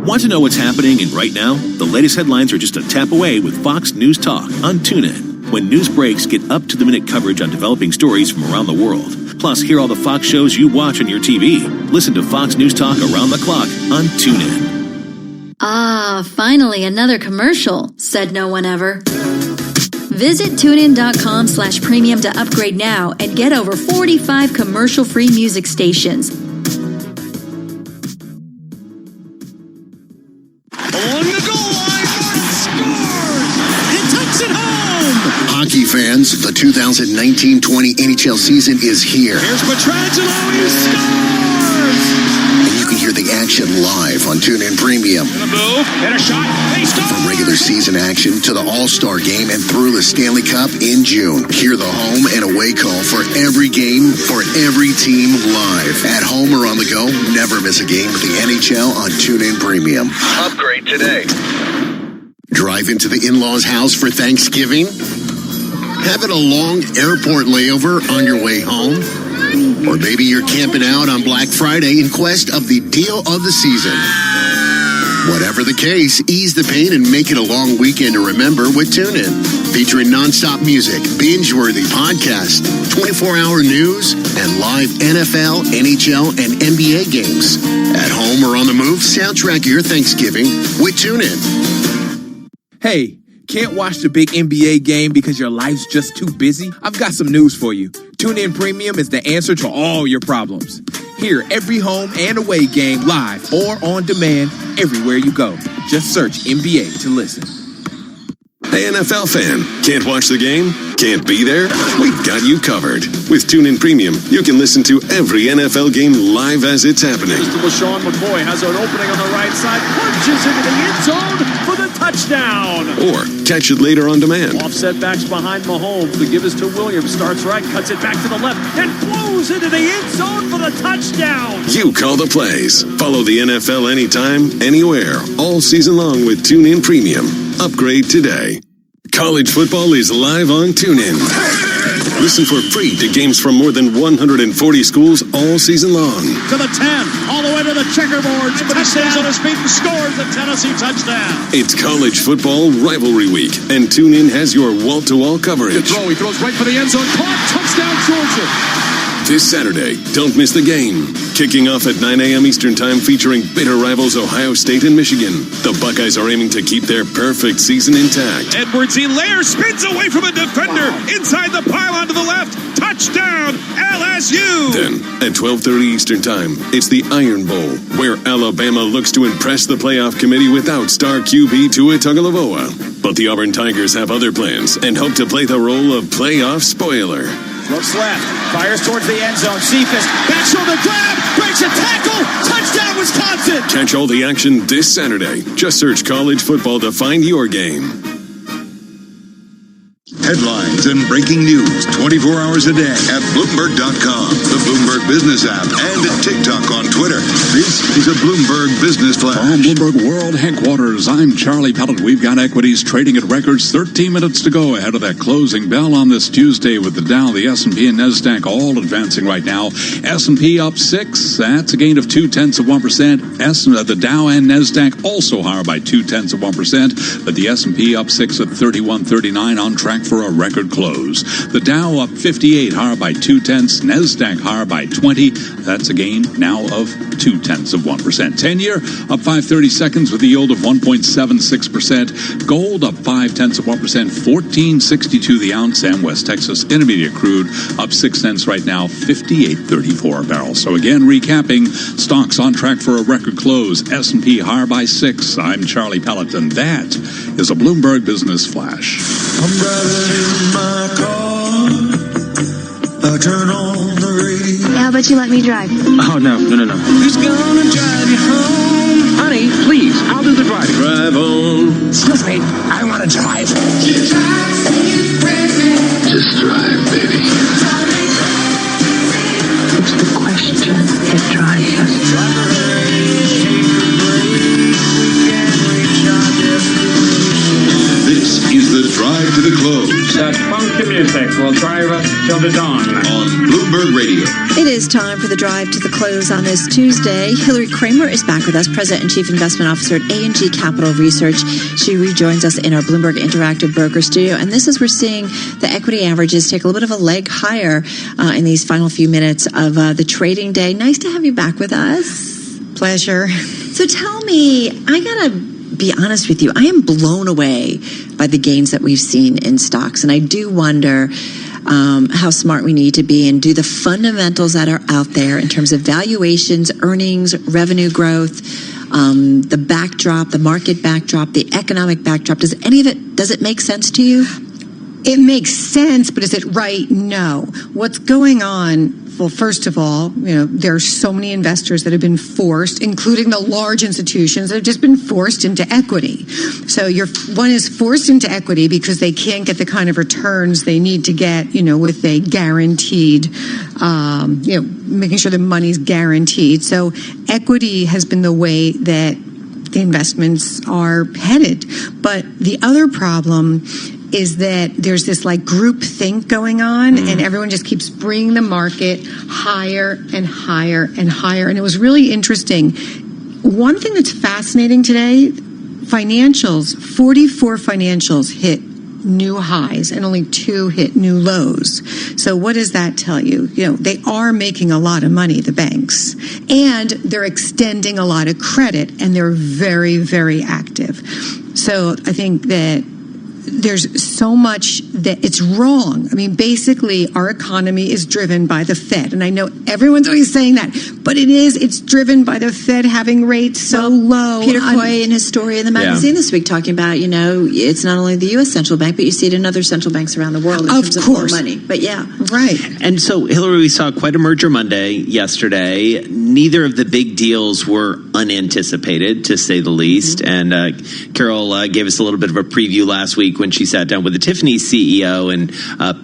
Want to know what's happening in right now? The latest headlines are just a tap away with Fox News Talk on TuneIn. When news breaks, get up-to-the-minute coverage on developing stories from around the world. Plus, hear all the Fox shows you watch on your TV. Listen to Fox News Talk around the clock on TuneIn. Ah, finally another commercial, said no one ever. Visit TuneIn.com/premium to upgrade now and get over 45 commercial-free music stations. Along the goal line, Martin scores! He takes it home! Hockey fans, the 2019-20 NHL season is here. Here's Pietrangelo, he scores! And you can hear the action live on TuneIn Premium. Gonna move, hit a shot, he scores! From regular season action to the All-Star Game and through the Stanley Cup in June. Hear the home and away call for every game, for every team live. At home or on the go, never miss a game with the NHL on TuneIn Premium. Upgrade today. Drive into the in-laws' house for Thanksgiving? Having a long airport layover on your way home? Or maybe you're camping out on Black Friday in quest of the deal of the season. Whatever the case, ease the pain and make it a long weekend to remember with TuneIn. Featuring nonstop music, binge-worthy podcasts, 24-hour news, and live NFL, NHL, and NBA games. At home or on the move, soundtrack your Thanksgiving with TuneIn. Hey, can't watch the big NBA game because your life's just too busy? I've got some news for you. TuneIn Premium is the answer to all your problems. Hear every home and away game live or on demand everywhere you go. Just search NBA to listen. Hey, NFL fan, can't watch the game? Can't be there? We've got you covered. With TuneIn Premium, you can listen to every NFL game live as it's happening. LaShawn McCoy has an opening on the right side, punches into the end zone for the touchdown. Or catch it later on demand. Offset backs behind Mahomes. The give is to Williams. Starts right, cuts it back to the left, and blows into the end zone for the touchdown. You call the plays. Follow the NFL anytime, anywhere, all season long with TuneIn Premium. Upgrade today. College football is live on TuneIn. Listen for free to games from more than 140 schools all season long. To the 10, all the way to the checkerboards, but he stays on his feet and scores a Tennessee touchdown. It's college football rivalry week, and TuneIn has your wall-to-wall coverage. Good throw, he throws right for the end zone, caught, touchdown Georgia. This Saturday, don't miss the game. Kicking off at 9 a.m. Eastern Time, featuring bitter rivals Ohio State and Michigan. The Buckeyes are aiming to keep their perfect season intact. Edwards-Helaire spins away from a defender. Inside the pylon to the left. Touchdown, LSU. Then, at 12:30 Eastern Time, it's the Iron Bowl, where Alabama looks to impress the playoff committee without star QB Tua Tagovailoa. But the Auburn Tigers have other plans and hope to play the role of playoff spoiler. Looks left, fires towards the end zone. Cephas, back shoulder grab, breaks a tackle, touchdown Wisconsin! Catch all the action this Saturday. Just search college football to find your game. Headlines and breaking news 24 hours a day at Bloomberg.com, the Bloomberg Business app, and TikTok on Twitter. This is a Bloomberg Business Flash. From Bloomberg World Headquarters, I'm Charlie Pellet. We've got equities trading at records. 13 minutes to go ahead of that closing bell on this Tuesday with the Dow, the S&P, and NASDAQ all advancing right now. S&P up 6. That's a gain of 0.2%. The Dow and NASDAQ also higher by 0.2%. But the S&P up 6 at 3139 on track for a record close. The Dow up 58, higher by 0.2. NASDAQ higher by 20. That's a gain now of 0.2%. 10-year up 5/30 seconds with a yield of 1.76%. Gold up 0.5%, 14.62 the ounce. And West Texas Intermediate crude up 6 cents right now, 58.34 a barrel. So again, recapping, stocks on track for a record close. S&P higher by 6. I'm Charlie Pellet, and that is a Bloomberg Business Flash. I'm driving in my car. I turn on the radio. How about you let me drive? Oh, no. Who's gonna drive you home? Honey, please, I'll do the driving. Drive on. Excuse me, I want to drive. Just drive, baby. What's the question? It drives us. drive us till the dawn. On Bloomberg Radio. It is time for the drive to the close on this Tuesday. Hillary Kramer is back with us, President and Chief Investment Officer at A&G Capital Research. She rejoins us in our Bloomberg Interactive Broker Studio. And this is, we're seeing the equity averages take a little bit of a leg higher in these final few minutes of the trading day. Nice to have you back with us. Pleasure. So tell me, I got to be honest with you, I am blown away by the gains that we've seen in stocks. And I do wonder how smart we need to be, and do the fundamentals that are out there in terms of valuations, earnings, revenue growth, the backdrop, the market backdrop, the economic backdrop, does any of it, does it make sense to you? It makes sense, but is it right? No. What's going on? Well, first of all, there are so many investors that have been forced, including the large institutions, that have just been forced into equity. So one is forced into equity because they can't get the kind of returns they need to get, with a guaranteed, making sure the money's guaranteed. So equity has been the way that the investments are headed. But the other problem is that there's this group think going on, and everyone just keeps bringing the market higher and higher and higher. And it was really interesting. One thing that's fascinating today, financials, 44 financials hit new highs and only 2 hit new lows. So what does that tell you? They are making a lot of money, the banks, and they're extending a lot of credit, and they're very, very active. So I think that there's so much that it's wrong. I mean, basically, our economy is driven by the Fed. And I know everyone's always saying that, but it's driven by the Fed having rates so low. Peter Coy in his story in the magazine this week talking about, it's not only the U.S. central bank, but you see it in other central banks around the world in terms of more money. But right. And so, Hillary, we saw quite a merger Monday yesterday. Neither of the big deals were unanticipated, to say the least. And Carol gave us a little bit of a preview last week when she sat down with the Tiffany CEO and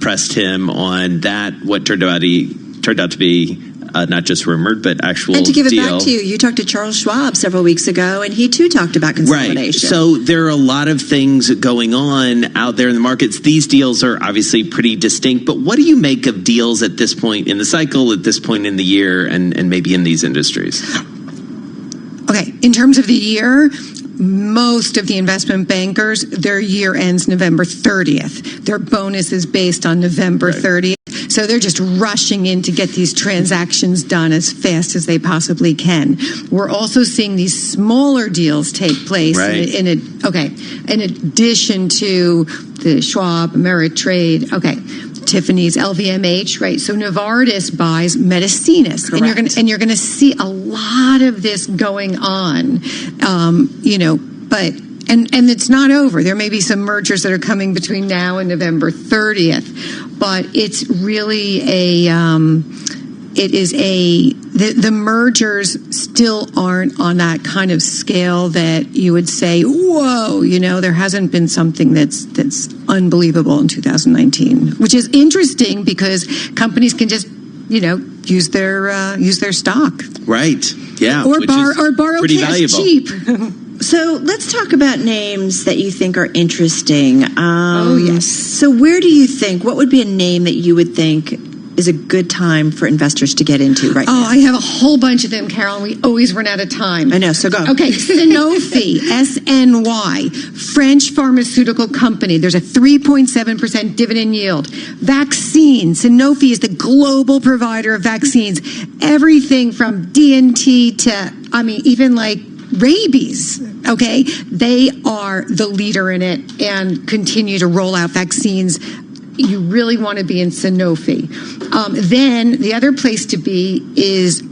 pressed him on that, what turned out to be not just rumored, but actual deal. And to give it back to you, you talked to Charles Schwab several weeks ago, and he too talked about consolidation. Right. So there are a lot of things going on out there in the markets. These deals are obviously pretty distinct, but what do you make of deals at this point in the cycle, at this point in the year, and maybe in these industries? Okay, in terms of the year, most of the investment bankers, their year ends November 30th. Their bonus is based on November 30th. So they're just rushing in to get these transactions done as fast as they possibly can. We're also seeing these smaller deals take place in addition to the Schwab, Ameritrade, Tiffany's, LVMH, right? So Novartis buys Medicinus, and you're going to see a lot of this going on, but it's not over. There may be some mergers that are coming between now and November 30th, but it's really the mergers still aren't on that kind of scale that you would say, whoa, there hasn't been something that's unbelievable in 2019, which is interesting because companies can just, use their stock. Right. Yeah. Or borrow pretty cash valuable. cheap. So let's talk about names that you think are interesting. Yes. So where do you think, what would be a name that you would think is a good time for investors to get into right now? I have a whole bunch of them, Carol, and we always run out of time. I know, so go. Okay, Sanofi, SNY, French pharmaceutical company. There's a 3.7% dividend yield. Vaccines. Sanofi is the global provider of vaccines. Everything from DNT to, even rabies, okay? They are the leader in it and continue to roll out vaccines. You really want to be in Sanofi. Then the other place to be is,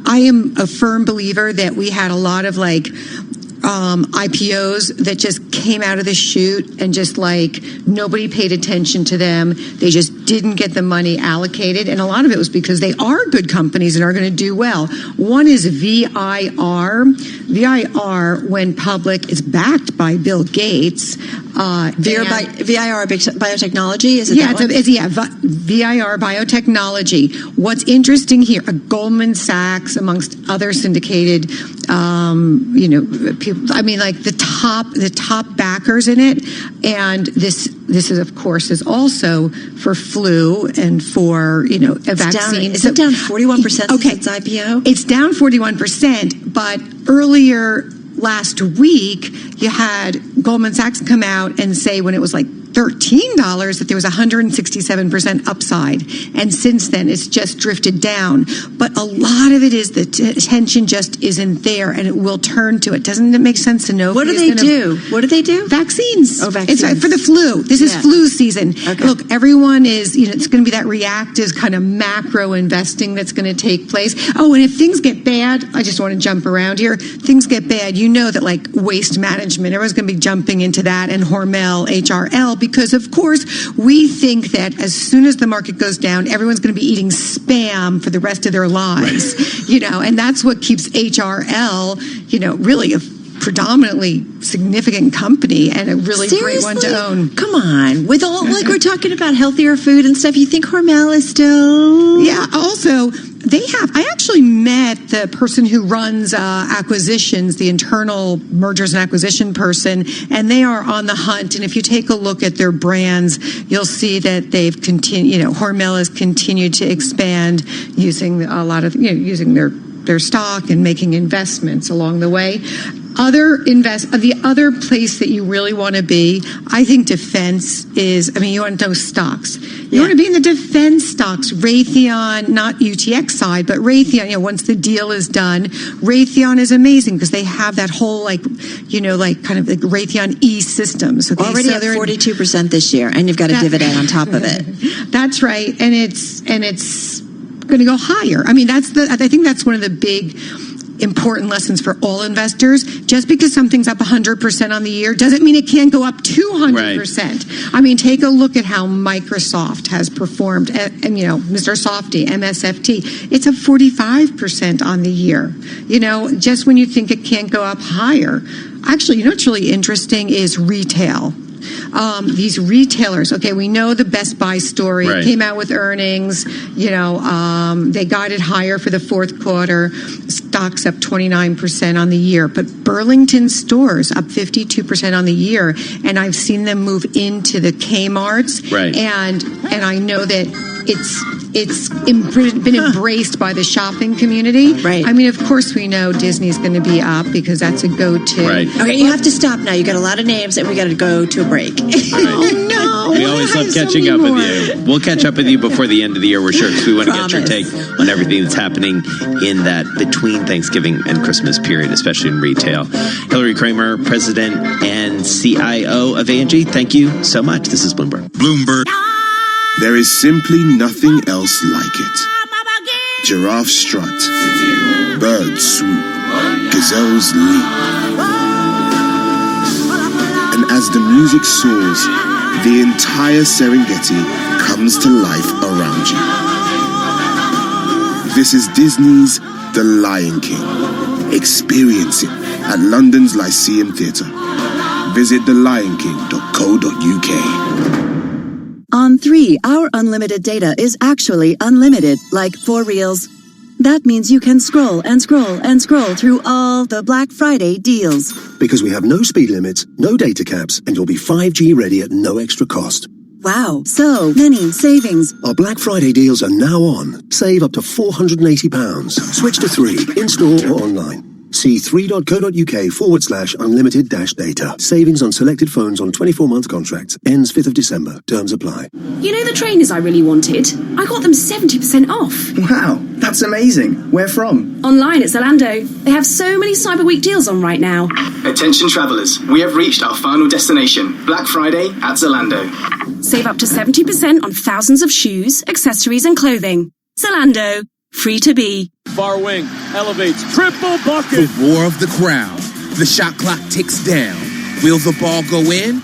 I am a firm believer that we had a lot of IPOs that just came out of the chute and just nobody paid attention to them. They just didn't get the money allocated. And a lot of it was because they are good companies and are going to do well. One is VIR. VIR, when public, is backed by Bill Gates. VIR Biotechnology? Is it VIR Biotechnology. What's interesting here, Goldman Sachs, amongst other syndicated, people, the top backers in it. And this is, of course, is also for flu and for, a vaccine. Is it down 41% since its IPO? It's down 41%, but earlier last week, you had Goldman Sachs come out and say when it was like $13 that there was 167% upside. And since then, it's just drifted down. But a lot of it is the attention just isn't there, and it will turn to it. Doesn't it make sense to know? What do they do? What do they do? Vaccines. Oh, vaccines. It's for the flu. This is flu season. Okay. Look, everyone is, it's going to be that reactive kind of macro investing that's going to take place. Oh, and if things get bad, I just want to jump around here. Things get bad, that like waste management, everyone's going to be jumping into that, and Hormel, HRL, because of course we think that as soon as the market goes down, everyone's going to be eating spam for the rest of their lives, and that's what keeps HRL, really a predominantly significant company and a really great one to own. Come on. With all, we're talking about healthier food and stuff, you think Hormel is still... Yeah, also, I actually met the person who runs acquisitions, the internal mergers and acquisition person, and they are on the hunt. And if you take a look at their brands, you'll see that they've continued, Hormel has continued to expand using a lot of, using their stock and making investments along the way. The other place that you really want to be, I think defense is, you want those stocks. You want to be in the defense stocks. Raytheon, not UTX side, but Raytheon, once the deal is done, Raytheon is amazing because they have that whole kind of like Raytheon E-Systems. Okay? Already at 42% this year, and you've got a dividend on top of it. That's right. And it's going to go higher. I think that's one of the big important lessons for all investors. Just because something's up 100% on the year doesn't mean it can't go up 200%. Right. Take a look at how Microsoft has performed, and Mr. Softy, MSFT, it's up 45% on the year. Just when you think it can't go up higher. Actually, what's really interesting is retail. These retailers, we know the Best Buy story. Right. Came out with earnings, they guided higher for the fourth quarter. Stocks up 29% on the year, but Burlington stores up 52% on the year, and I've seen them move into the Kmarts. Right. And I know that it's been embraced by the shopping community. Right. Of course we know Disney's going to be up because that's a go-to. Right. Okay, you have to stop now. You got a lot of names, and we got to go to a break. Oh no! We always love catching up with you. We'll catch up with you before the end of the year, we're sure, because we want to get your take on everything that's happening in that between Thanksgiving and Christmas period, especially in retail. Hillary Kramer, President and CIO of A&G, thank you so much. This is Bloomberg. There is simply nothing else like it. Giraffe strut, bird swoop, gazelles leap. And as the music soars, the entire Serengeti comes to life around you. This is Disney's The Lion King. Experience it at London's Lyceum Theatre. Visit thelionking.co.uk. On 3, our unlimited data is actually unlimited, like for reals. That means you can scroll and scroll and scroll through all the Black Friday deals. Because we have no speed limits, no data caps, and you'll be 5G ready at no extra cost. Wow, so many savings. Our Black Friday deals are now on. Save up to £480. Switch to 3, in-store or online. See 3.co.uk/unlimited-data. Savings on selected phones on 24-month contracts. Ends 5th of December. Terms apply. The trainers I really wanted? I got them 70% off. Wow, that's amazing. Where from? Online at Zalando. They have so many Cyber Week deals on right now. Attention travellers, we have reached our final destination. Black Friday at Zalando. Save up to 70% on thousands of shoes, accessories and clothing. Zalando. Free to be. Far wing elevates. Triple bucket. The roar of the crowd. The shot clock ticks down. Will the ball go in?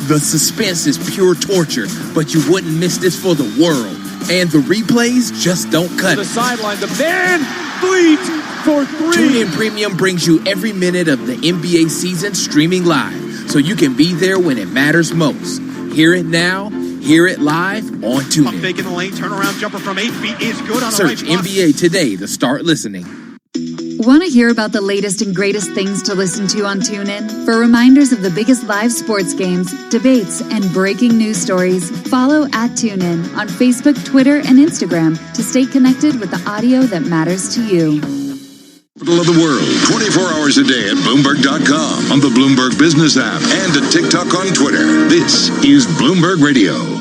The suspense is pure torture, but you wouldn't miss this for the world. And the replays just don't cut the it. Sideline, the Van Fleet for 3. TuneIn Premium brings you every minute of the NBA season streaming live, so you can be there when it matters most. Hear it now. Hear it live on TuneIn. Fake in the lane, turnaround jumper from 8 feet is good on Search the right. NBA Today to start listening. Want to hear about the latest and greatest things to listen to on TuneIn? For reminders of the biggest live sports games, debates, and breaking news stories, follow @TuneIn on Facebook, Twitter, and Instagram to stay connected with the audio that matters to you. Capital of the world, 24 hours a day at Bloomberg.com, on the Bloomberg Business app, and at TikTok on Twitter. This is Bloomberg Radio.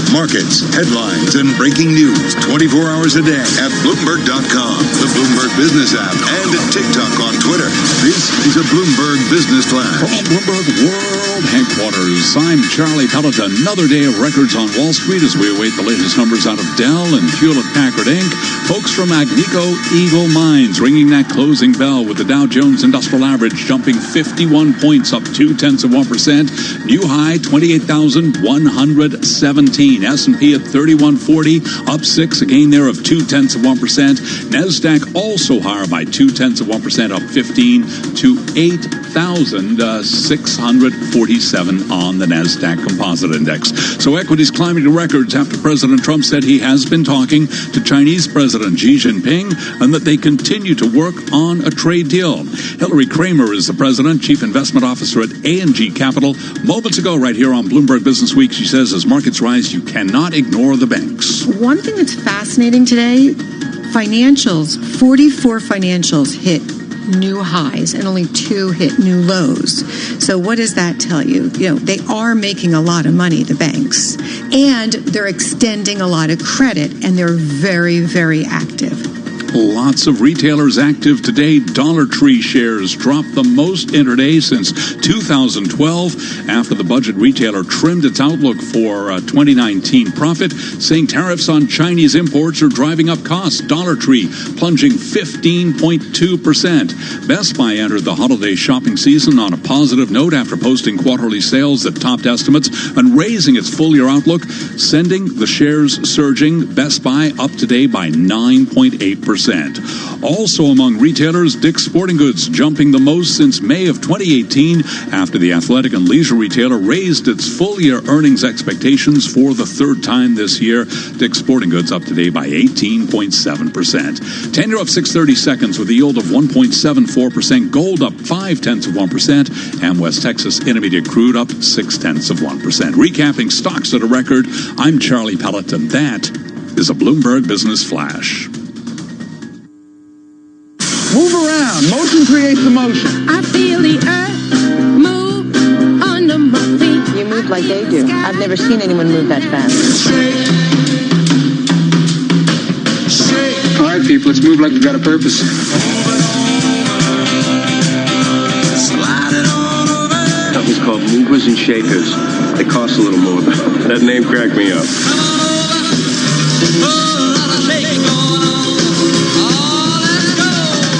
Markets, headlines, and breaking news 24 hours a day at Bloomberg.com, the Bloomberg Business app, and at TikTok on Twitter. This is a Bloomberg Business Flash. From Bloomberg World Headquarters, I'm Charlie Pellet. Another day of records on Wall Street as we await the latest numbers out of Dell and Hewlett-Packard Inc. Folks from Agnico Eagle Mines ringing that closing bell with the Dow Jones Industrial Average jumping 51 points, up 0.2%. New high 28,117. S&P at 3140, up 6, a gain there of 0.2%. NASDAQ also higher by 0.2%, up 15 to 8,647 on the NASDAQ Composite Index. So equities climbing to records after President Trump said he has been talking to Chinese President Xi Jinping and that they continue to work on a trade deal. Hillary Kramer is the president, chief investment officer at A&G Capital. Moments ago, right here on Bloomberg Business Week, she says as markets rise, you cannot ignore the banks. One thing that's fascinating today, financials, 44 financials hit new highs and only 2 hit new lows. So what does that tell you? You know, they are making a lot of money, the banks, and they're extending a lot of credit, and they're very, very active. Lots of retailers active today. Dollar Tree shares dropped the most intraday since 2012 after the budget retailer trimmed its outlook for 2019 profit, saying tariffs on Chinese imports are driving up costs. Dollar Tree plunging 15.2%. Best Buy entered the holiday shopping season on a positive note after posting quarterly sales that topped estimates and raising its full-year outlook, sending the shares surging. Best Buy up today by 9.8%. Also among retailers, Dick's Sporting Goods jumping the most since May of 2018 after the athletic and leisure retailer raised its full-year earnings expectations for the third time this year. Dick's Sporting Goods up today by 18.7%. 10-year up 6/30 seconds with a yield of 1.74%. Gold up 0.5%. And West Texas Intermediate crude up 0.6%. Recapping stocks at a record, I'm Charlie Pellet, and that is a Bloomberg Business Flash. Move around. Motion creates the motion. I feel the earth move under my feet. You move like they do. I've never seen anyone move that fast. All right, people, let's move like we've got a purpose. Company's called Movers and Shakers. They cost a little more, but that name cracked me up.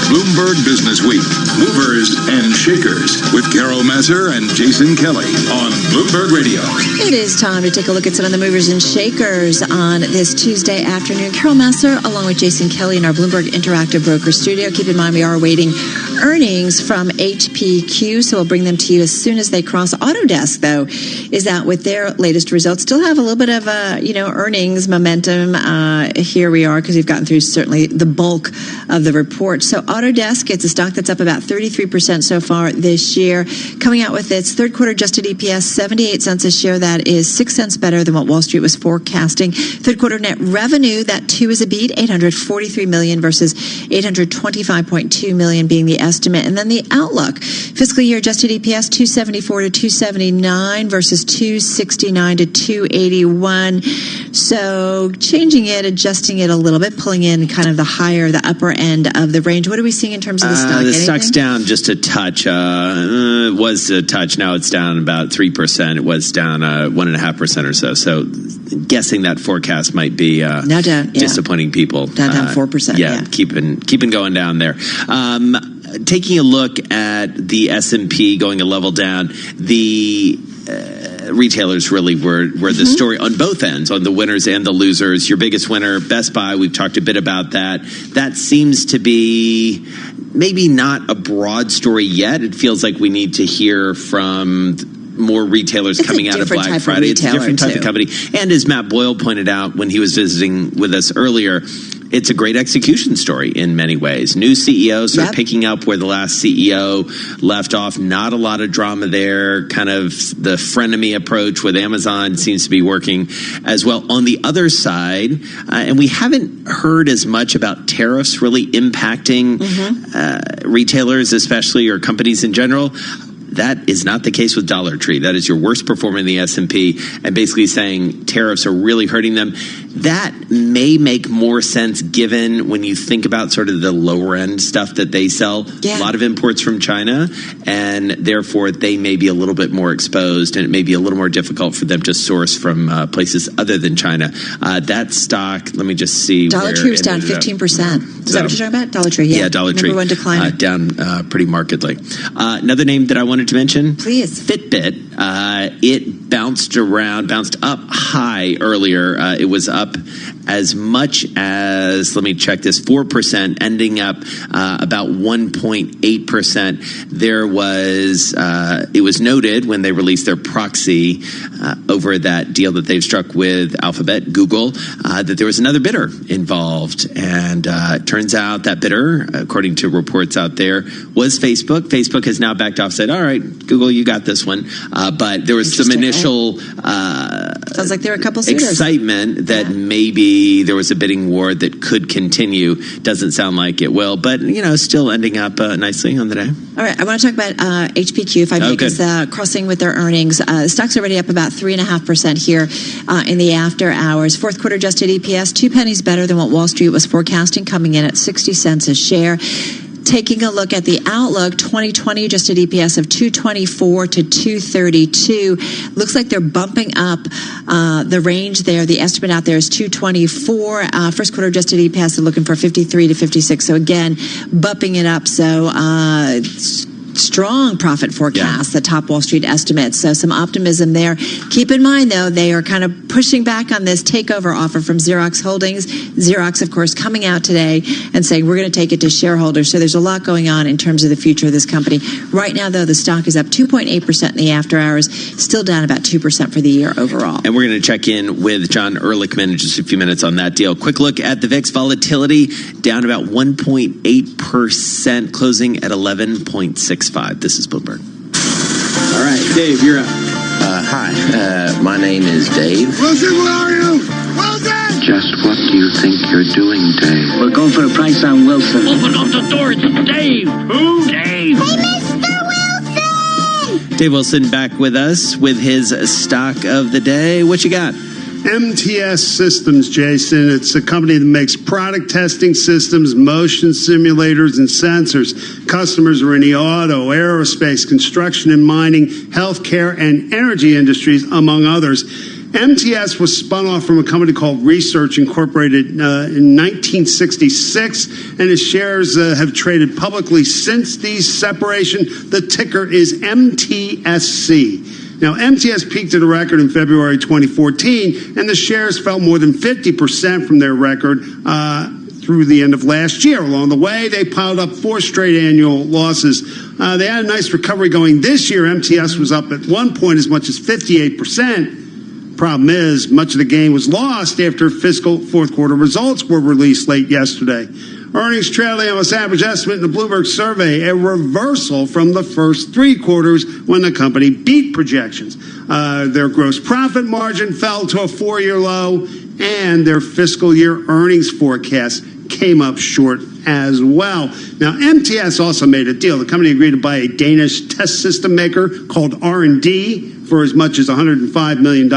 Bloomberg Business Week, Movers and Shakers, with Carol Masser and Jason Kelly on Bloomberg Radio. It is time to take a look at some of the movers and shakers on this Tuesday afternoon. Carol Masser, along with Jason Kelly in our Bloomberg Interactive Broker Studio. Keep in mind, we are awaiting earnings from HPQ, so we'll bring them to you as soon as they cross. Autodesk, though, is out with their latest results. Still have a little bit of earnings momentum. Here we are, because we've gotten through certainly the bulk of the report. So Autodesk, it's a stock that's up about 33% so far this year, coming out with its third quarter adjusted EPS, 78 cents a share. That is 6 cents better than what Wall Street was forecasting. Third quarter net revenue, that too is a beat, $843 million versus $825.2 million being the estimate. And then the outlook, fiscal year adjusted EPS, 274 to 279 versus 269 to 281. So changing it, adjusting it a little bit, pulling in kind of the upper end of the range. What are we seeing in terms of the stock? The stock's down just a touch. It was a touch. Now it's down about 3%. It was down 1.5% or so. So guessing that forecast might be no doubt, disappointing people. Down 4%. Yeah, keeping going down there. Taking a look at the S&P going a level down, the retailers really were the story on both ends, on the winners and the losers. Your biggest winner, Best Buy, we've talked a bit about that. That seems to be maybe not a broad story yet. It feels like we need to hear from more retailers coming out of Black Friday. It's a different type of company. And as Matt Boyle pointed out when he was visiting with us earlier, it's a great execution story in many ways. New CEOs are picking up where the last CEO left off. Not a lot of drama there. Kind of the frenemy approach with Amazon seems to be working as well. On the other side, and we haven't heard as much about tariffs really impacting retailers, especially, or companies in general. That is not the case with Dollar Tree. That is your worst performer in the S&P, and basically saying tariffs are really hurting them. That may make more sense given when you think about sort of the lower end stuff that they sell. A lot of imports from China, and therefore they may be a little bit more exposed, and it may be a little more difficult for them to source from places other than China. That stock, let me just see. Dollar Tree was down 15%. Is that what you're talking about? Dollar Tree, yeah. Dollar Tree. Number one decline. Down pretty markedly. Another name that I wanted to mention, please. Fitbit. It bounced up high earlier. It was up as much as, let me check this, 4%, ending up about 1.8%. There was, it was noted when they released their proxy over that deal that they've struck with Alphabet, Google, that there was another bidder involved. And it turns out that bidder, according to reports out there, was Facebook. Facebook has now backed off, said, all right, Google, you got this one. But there was some initial sounds like there are a couple suitors. Excitement that maybe there was a bidding war that could continue. Doesn't sound like it will, but still ending up nicely on the day. All right, I want to talk about HPQ. 5 is crossing with their earnings. The stock's already up about 3.5% here in the after hours. Fourth quarter adjusted EPS 2 pennies better than what Wall Street was forecasting, coming in at 60 cents a share. Taking a look at the outlook, 2020 adjusted EPS of 224 to 232. Looks like they're bumping up the range there. The estimate out there is 224. First quarter adjusted EPS are looking for 53 to 56. So again, bumping it up. So strong profit forecast, the top Wall Street estimates. So some optimism there. Keep in mind, though, they are kind of pushing back on this takeover offer from Xerox Holdings. Xerox, of course, coming out today and saying we're going to take it to shareholders. So there's a lot going on in terms of the future of this company. Right now, though, the stock is up 2.8% in the after hours, still down about 2% for the year overall. And we're going to check in with John Ehrlichman in just a few minutes on that deal. Quick look at the VIX volatility, down about 1.8%, closing at 11.65. This is Bloomberg. All right, Dave, you're up. Hi, my name is Dave. Wilson, where are you? Wilson! Just what do you think you're doing, Dave? We're going for a price on Wilson. Open up the door, it's Dave. Who? Dave. Hey, Mr. Wilson! Dave Wilson back with us with his stock of the day. What you got? MTS Systems, Jason. It's a company that makes product testing systems, motion simulators, and sensors. Customers are in the auto, aerospace, construction and mining, healthcare, and energy industries, among others. MTS was spun off from a company called Research Incorporated in 1966, and its shares have traded publicly since the separation. The ticker is MTSC. Now, MTS peaked at a record in February 2014, and the shares fell more than 50% from their record through the end of last year. Along the way, they piled up 4 straight annual losses. They had a nice recovery going this year. MTS was up at one point as much as 58%. Problem is, much of the gain was lost after fiscal fourth quarter results were released late yesterday. Earnings trailing analyst average estimate in the Bloomberg survey, a reversal from the first 3 quarters when the company beat projections. Their gross profit margin fell to a 4-year low, and their fiscal year earnings forecast came up short as well. Now, MTS also made a deal. The company agreed to buy a Danish test system maker called R&D for as much as $105 million.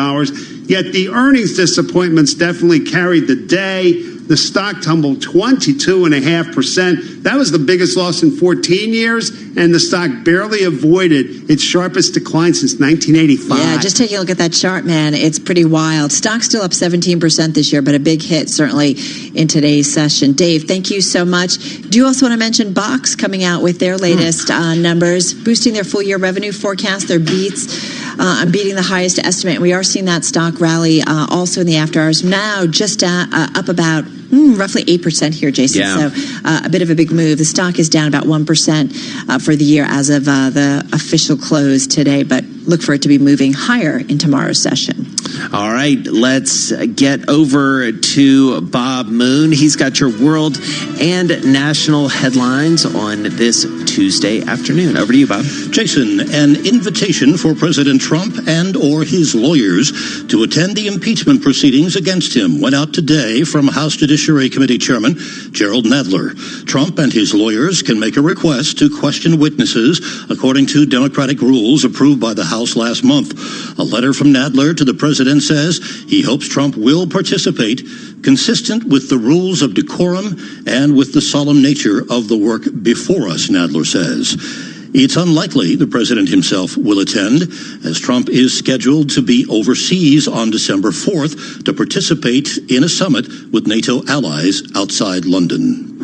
Yet the earnings disappointments definitely carried the day. The stock tumbled 22.5%. That was the biggest loss in 14 years, and the stock barely avoided its sharpest decline since 1985. Yeah, just taking a look at that chart, man, it's pretty wild. Stock's still up 17% this year, but a big hit certainly in today's session. Dave, thank you so much. Do you also want to mention Box coming out with their latest numbers, boosting their full-year revenue forecast, their beats, beating the highest estimate. We are seeing that stock rally also in the after hours. Now just up about roughly 8% here, Jason. Yeah. So a bit of a big move. The stock is down about 1% for the year as of the official close today, but look for it to be moving higher in tomorrow's session. All right, let's get over to Bob Moon. He's got your world and national headlines on this Tuesday afternoon. Over to you, Bob. Jason, an invitation for President Trump and or his lawyers to attend the impeachment proceedings against him went out today from House Judiciary Committee Chairman Jerrold Nadler. Trump and his lawyers can make a request to question witnesses according to Democratic rules approved by the House last month. A letter from Nadler to the president says he hopes Trump will participate, consistent with the rules of decorum and with the solemn nature of the work before us, Nadler says. It's unlikely the president himself will attend, as Trump is scheduled to be overseas on December 4th to participate in a summit with NATO allies outside London.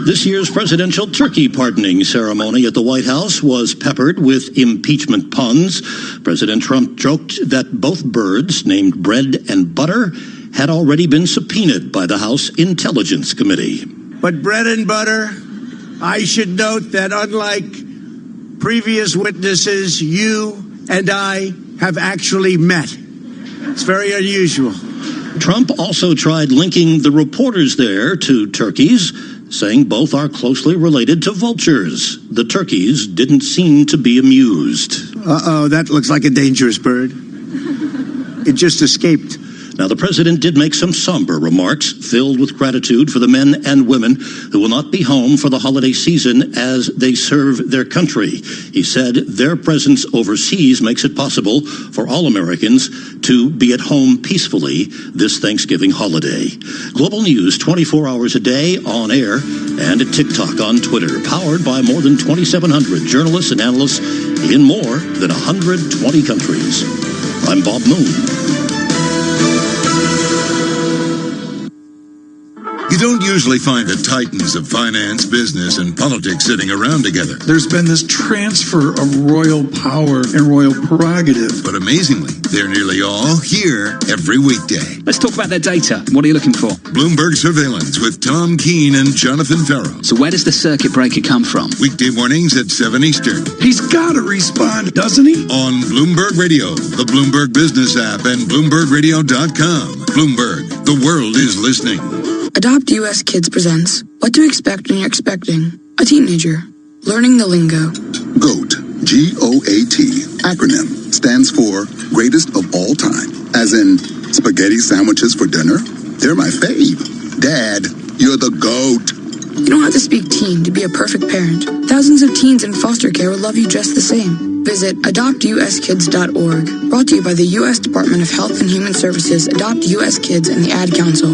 This year's presidential turkey pardoning ceremony at the White House was peppered with impeachment puns. President Trump joked that both birds, named Bread and Butter, had already been subpoenaed by the House Intelligence Committee. But Bread and Butter, I should note that unlike previous witnesses, you and I have actually met. It's very unusual. Trump also tried linking the reporters there to turkeys, saying both are closely related to vultures. The turkeys didn't seem to be amused. Uh-oh, that looks like a dangerous bird. It just escaped. Now, the president did make some somber remarks filled with gratitude for the men and women who will not be home for the holiday season as they serve their country. He said their presence overseas makes it possible for all Americans to be at home peacefully this Thanksgiving holiday. Global news 24 hours a day on air and at TikTok on Twitter, powered by more than 2,700 journalists and analysts in more than 120 countries. I'm Bob Moon. You don't usually find the titans of finance, business, and politics sitting around together. There's been this transfer of royal power and royal prerogative. But amazingly, they're nearly all here every weekday. Let's talk about their data. What are you looking for? Bloomberg Surveillance with Tom Keene and Jonathan Farrow. So where does the circuit breaker come from? Weekday mornings at 7 Eastern. He's got to respond, doesn't he? On Bloomberg Radio, the Bloomberg Business app, and BloombergRadio.com. Bloomberg, the world is listening. Adopt US Kids presents What to Expect When You're Expecting a Teenager. Learning the lingo. GOAT, G-O-A-T, acronym, stands for Greatest of All Time. As in, spaghetti sandwiches for dinner? They're my fave. Dad, you're the GOAT. You don't have to speak teen to be a perfect parent. Thousands of teens in foster care will love you just the same. Visit adoptuskids.org. Brought to you by the U.S. Department of Health and Human Services, Adopt U.S. Kids, and the Ad Council.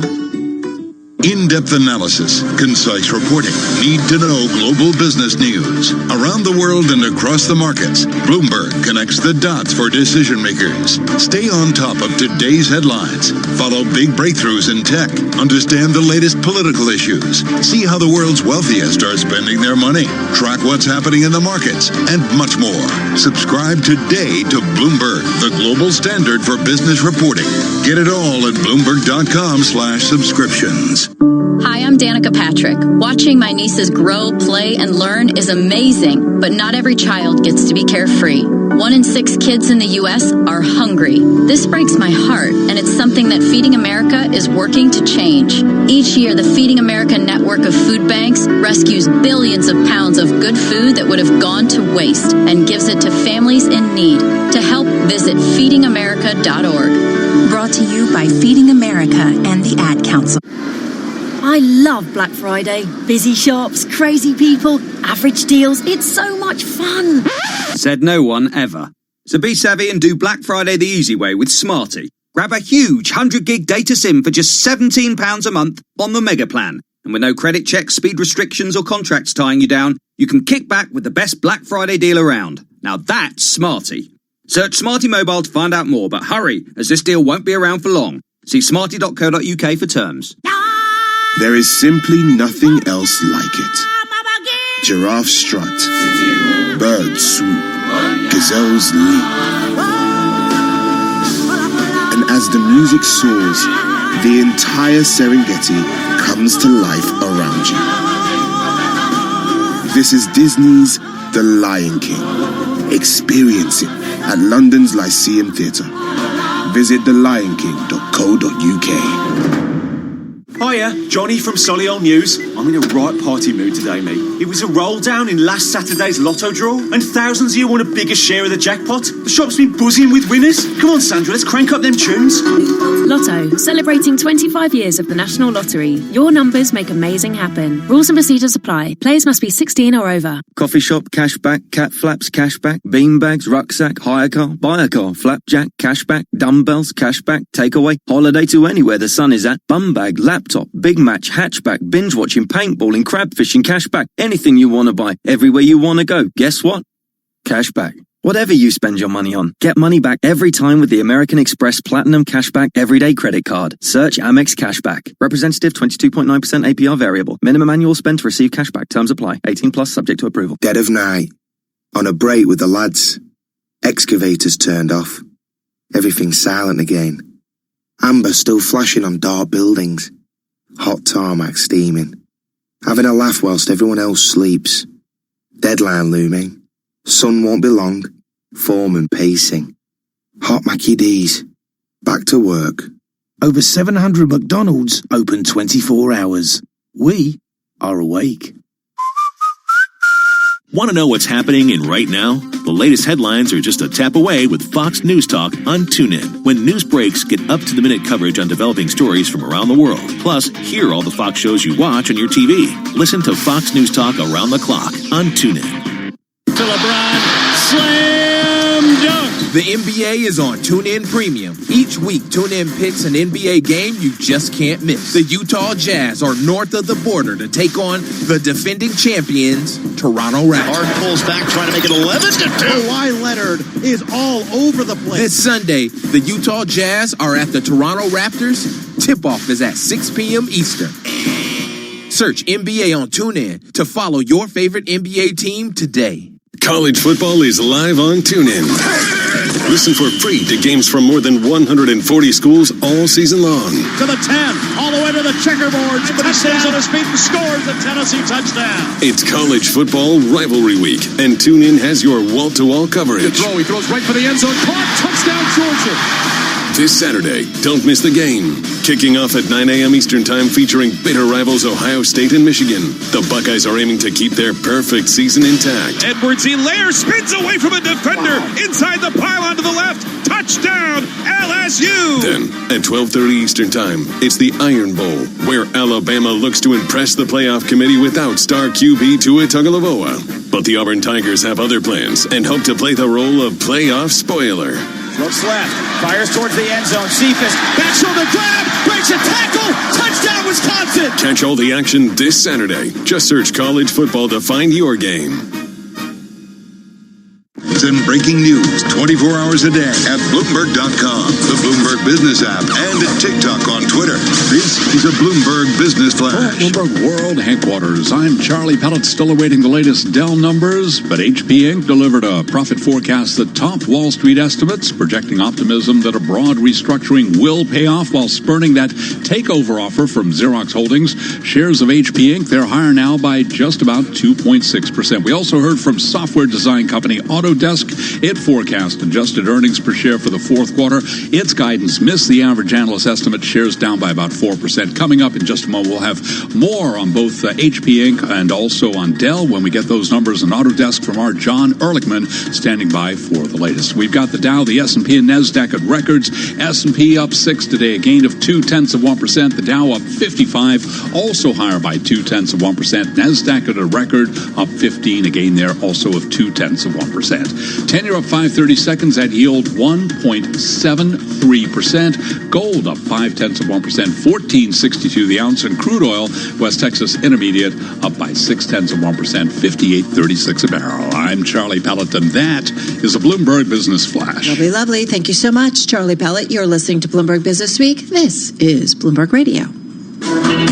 In-depth analysis, concise reporting, need-to-know global business news. Around the world and across the markets, Bloomberg connects the dots for decision makers. Stay on top of today's headlines. Follow big breakthroughs in tech. Understand the latest political issues. See how the world's wealthiest are spending their money. Track what's happening in the markets, and much more. Subscribe today to Bloomberg, the global standard for business reporting. Get it all at Bloomberg.com/subscriptions. Hi, I'm Danica Patrick. Watching my nieces grow, play, and learn is amazing, but not every child gets to be carefree. 1 in 6 kids in the U.S. are hungry. This breaks my heart, and it's something that Feeding America is working to change. Each year, the Feeding America network of food banks rescues billions of pounds of good food that would have gone to waste and gives it to families in need. To help, visit feedingamerica.org. Brought to you by Feeding America and the Ad Council. I love Black Friday. Busy shops, crazy people, average deals. It's so much fun. Said no one ever. So be savvy and do Black Friday the easy way with Smarty. Grab a huge 100 gig data SIM for just £17 a month on the Mega Plan. And with no credit checks, speed restrictions or contracts tying you down, you can kick back with the best Black Friday deal around. Now that's Smarty. Search Smarty Mobile to find out more, but hurry, as this deal won't be around for long. See smarty.co.uk for terms. There is simply nothing else like it. Giraffe strut, bird swoop, gazelles leap. And as the music soars, the entire Serengeti comes to life around you. This is Disney's The Lion King. Experience it at London's Lyceum Theatre. Visit thelionking.co.uk. Hiya, Johnny from Solihull News. I'm in a right party mood today, mate. It was a roll down in last Saturday's lotto draw, and thousands of you won a bigger share of the jackpot. The shop's been buzzing with winners. Come on, Sandra, let's crank up them tunes. Lotto, celebrating 25 years of the National Lottery. Your numbers make amazing happen. Rules and procedures apply. Players must be 16 or over. Coffee shop, cashback, cat flaps, cashback, beanbags, rucksack, hire car, buy a car, flapjack, cashback, dumbbells, cashback, takeaway, holiday to anywhere the sun is at, bum bag, laptop, big match, hatchback, binge watching, paintballing, crab fishing, cashback, anything you want to buy, everywhere you want to go. Guess what? Cashback. Whatever you spend your money on, get money back every time with the American Express Platinum Cashback Everyday Credit Card. Search Amex Cashback. Representative 22.9% APR variable. Minimum annual spend to receive cashback. Terms apply. 18 plus subject to approval. Dead of night. On a break with the lads. Excavators turned off. Everything silent again. Amber still flashing on dark buildings. Hot tarmac steaming. Having a laugh whilst everyone else sleeps. Deadline looming. Sun won't be long. Foreman pacing. Hot Mackie D's. Back to work. Over 700 McDonald's open 24 hours. We are awake. Want to know what's happening in right now? The latest headlines are just a tap away with Fox News Talk on TuneIn. When news breaks, get up-to-the-minute coverage on developing stories from around the world. Plus, hear all the Fox shows you watch on your TV. Listen to Fox News Talk around the clock on TuneIn. To LeBron, slam dunk. The NBA is on TuneIn Premium. Each week, TuneIn picks an NBA game you just can't miss. The Utah Jazz are north of the border to take on the defending champions, Toronto Raptors. Hard pulls back, trying to make it 11-2. Kawhi Leonard is all over the place. This Sunday, the Utah Jazz are at the Toronto Raptors. Tip-off is at 6 p.m. Eastern. Search NBA on TuneIn to follow your favorite NBA team today. College football is live on TuneIn. Listen for free to games from more than 140 schools all season long. To the 10, all the way to the checkerboards, but he stays on his feet and scores a Tennessee touchdown. It's college football rivalry week, and TuneIn has your wall-to-wall coverage. Good throw, he throws right for the end zone, caught, touchdown Georgia. This Saturday, don't miss the game. Kicking off at 9 a.m. Eastern Time, featuring bitter rivals Ohio State and Michigan. The Buckeyes are aiming to keep their perfect season intact. Edwards-Helaire spins away from a defender. Inside the pylon to the left. Touchdown, LSU. Then, at 12:30 Eastern Time, it's the Iron Bowl, where Alabama looks to impress the playoff committee without star QB Tua Tagovailoa. But the Auburn Tigers have other plans and hope to play the role of playoff spoiler. Looks left, fires towards the end zone. Cephas, back shoulder grab, breaks a tackle, touchdown Wisconsin! Catch all the action this Saturday. Just search college football to find your game. And breaking news 24 hours a day at Bloomberg.com, the Bloomberg Business app, and at TikTok on Twitter. This is a Bloomberg Business Flash. Bloomberg World Headquarters. I'm Charlie Pellet, still awaiting the latest Dell numbers, but HP Inc. delivered a profit forecast that topped Wall Street estimates, projecting optimism that a broad restructuring will pay off while spurning that takeover offer from Xerox Holdings. Shares of HP Inc., they're higher now by just about 2.6%. We also heard from software design company Autodesk. It forecast adjusted earnings per share for the fourth quarter. Its guidance missed the average analyst estimate. Shares down by about 4%. Coming up in just a moment, we'll have more on both HP Inc. and also on Dell when we get those numbers on Autodesk from our John Ehrlichman standing by for the latest. We've got the Dow, the S&P, and NASDAQ at records. S&P up 6 today, a gain of 0.2%. The Dow up 55, also higher by 0.2%. NASDAQ at a record up 15, a gain there also of 0.2%. 10-year up 5/32, at yield 1.73%. Gold up 0.5%, $14.62 the ounce, and crude oil, West Texas Intermediate, up by 0.6%, $58.36 a barrel. I'm Charlie Pellet, and that is a Bloomberg Business Flash. Lovely, lovely. Thank you so much, Charlie Pellet. You're listening to Bloomberg Business Week. This is Bloomberg Radio. Johnny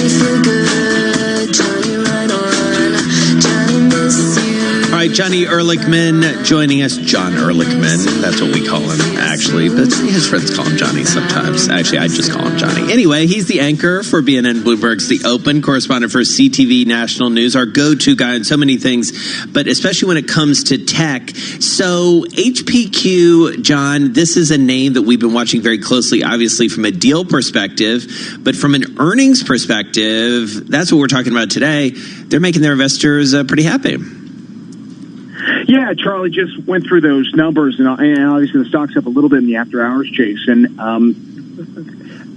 feel good, Johnny right on, Johnny miss you. All right, Johnny Ehrlichman joining us. John Ehrlichman, that's what we call him, actually. But his friends call him Johnny sometimes. Actually, I just call him Johnny. Anyway, he's the anchor for BNN Bloomberg's The Open, correspondent for CTV National News, our go-to guy on so many things, but especially when it comes to tech. So HPQ, John, this is a name that we've been watching very closely, obviously from a deal perspective, but from an earnings perspective, that's what we're talking about today. They're making their investors pretty happy. Yeah, Charlie just went through those numbers, and obviously the stock's up a little bit in the after-hours chase. And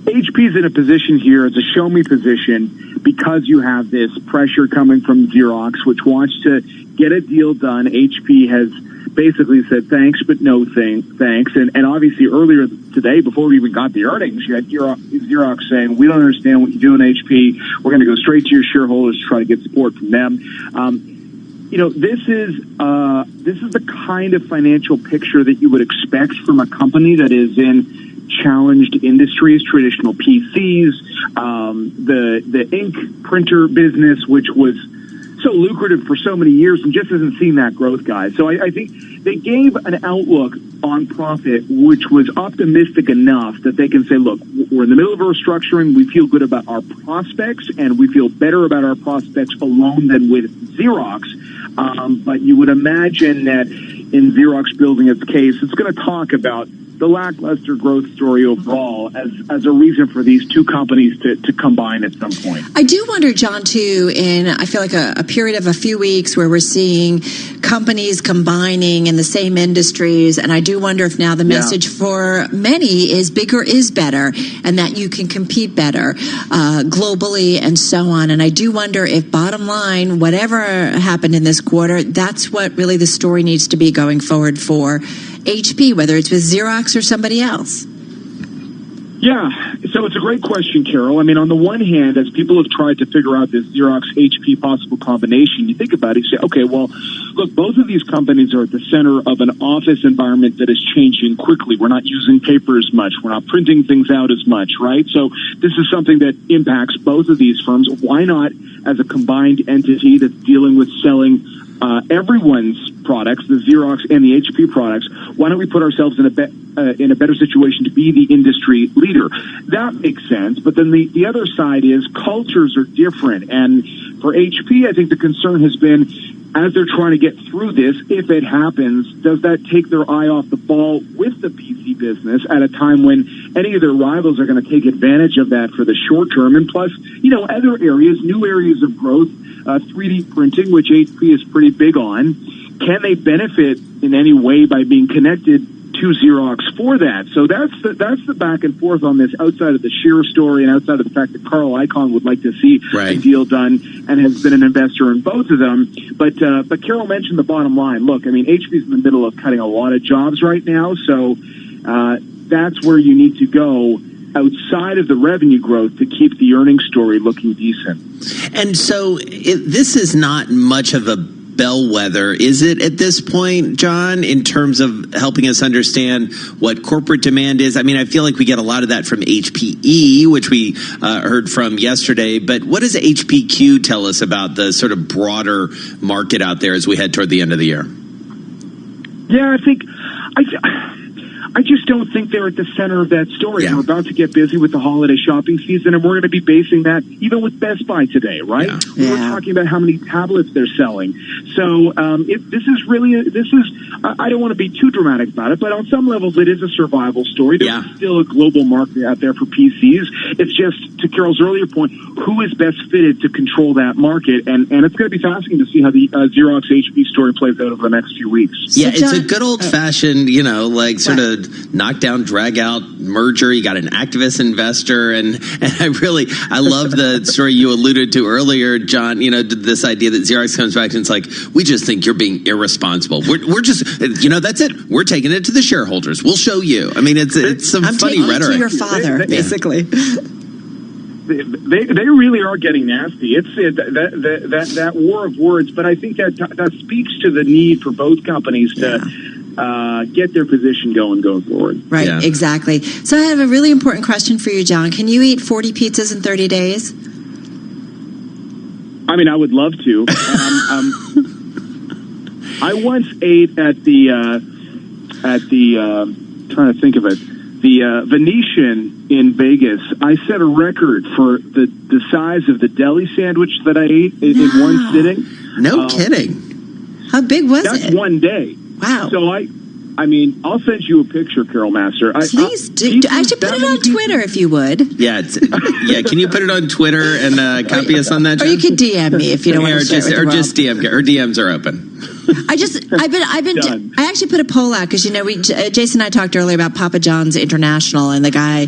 HP's in a position here, it's a show-me position, because you have this pressure coming from Xerox, which wants to get a deal done. HP has basically said thanks, but no thanks. And obviously earlier today, before we even got the earnings, you had Xerox saying, we don't understand what you're doing, HP. We're going to go straight to your shareholders to try to get support from them. This is the kind of financial picture that you would expect from a company that is in challenged industries, traditional PCs, the ink printer business, which was so lucrative for so many years and just isn't seeing that growth, guys. So I think they gave an outlook on profit which was optimistic enough that they can say, look, we're in the middle of a restructuring. We feel good about our prospects, and we feel better about our prospects alone than with Xerox. But you would imagine that in Xerox building its case, it's going to talk about the lackluster growth story overall as a reason for these two companies to combine at some point. I do wonder, John, too, in I feel like a period of a few weeks where we're seeing companies combining in the same industries, and I do wonder if now the message for many is bigger is better, and that you can compete better globally and so on. And I do wonder if bottom line, whatever happened in this quarter, that's what really the story needs to be going forward for HP, whether it's with Xerox or somebody else. Yeah, so it's a great question, Carol. I mean, on the one hand, as people have tried to figure out this Xerox-HP possible combination, you think about it, you say, okay, well, look, both of these companies are at the center of an office environment that is changing quickly. We're not using paper as much. We're not printing things out as much, right? So this is something that impacts both of these firms. Why not, as a combined entity that's dealing with selling everyone's products, the Xerox and the HP products, why don't we put ourselves in a better situation to be the industry leader? That makes sense. But then the other side is cultures are different. And for HP, I think the concern has been, as they're trying to get through this, if it happens, does that take their eye off the ball with the PC business at a time when any of their rivals are going to take advantage of that for the short term? And plus, other areas, new areas of growth, 3D printing, which HP is pretty big on. Can they benefit in any way by being connected to Xerox for that? So that's the back and forth on this, outside of the sheer story and outside of the fact that Carl Icahn would like to see a deal done and has been an investor in both of them. But Carol mentioned the bottom line. Look, I mean, HP's in the middle of cutting a lot of jobs right now, so that's where you need to go outside of the revenue growth to keep the earnings story looking decent. And so this is not much of a bellwether, is it, at this point, John, in terms of helping us understand what corporate demand is? I mean, I feel like we get a lot of that from HPE, which we heard from yesterday. But what does HPQ tell us about the sort of broader market out there as we head toward the end of the year? Yeah, I just don't think they're at the center of that story. Yeah. We're about to get busy with the holiday shopping season, and we're going to be basing that even with Best Buy today, right? Yeah. We're talking about how many tablets they're selling. So this is I don't want to be too dramatic about it, but on some levels it is a survival story. There's still a global market out there for PCs. It's just, to Carol's earlier point, who is best fitted to control that market? And it's going to be fascinating to see how the Xerox HP story plays out over the next few weeks. Yeah, it's a good old-fashioned, sort of knockdown, drag out merger. You got an activist investor, and I love the story you alluded to earlier, John. This idea that Xerox comes back and it's like, we just think you're being irresponsible. We're just, that's it. We're taking it to the shareholders. We'll show you. I mean, it's some funny rhetoric. To your father, basically. They really are getting nasty. It's that war of words, but I think that speaks to the need for both companies to get their position going forward. Right, exactly. So I have a really important question for you, John. Can you eat 40 pizzas in 30 days? I once ate at the trying to think of it, the Venetian in Vegas. I set a record for the size of the deli sandwich that I ate in one sitting. No kidding. How big was it? That's one day. Wow. So I mean, I'll send you a picture, Carol Master. Please do. Actually, put it on Twitter if you would. Yeah, can you put it on Twitter and copy us on that, Jen? Or you could DM me if you don't want to share it with the world. Just DM. Our DMs are open. I actually put a poll out because Jason and I talked earlier about Papa John's International and the guy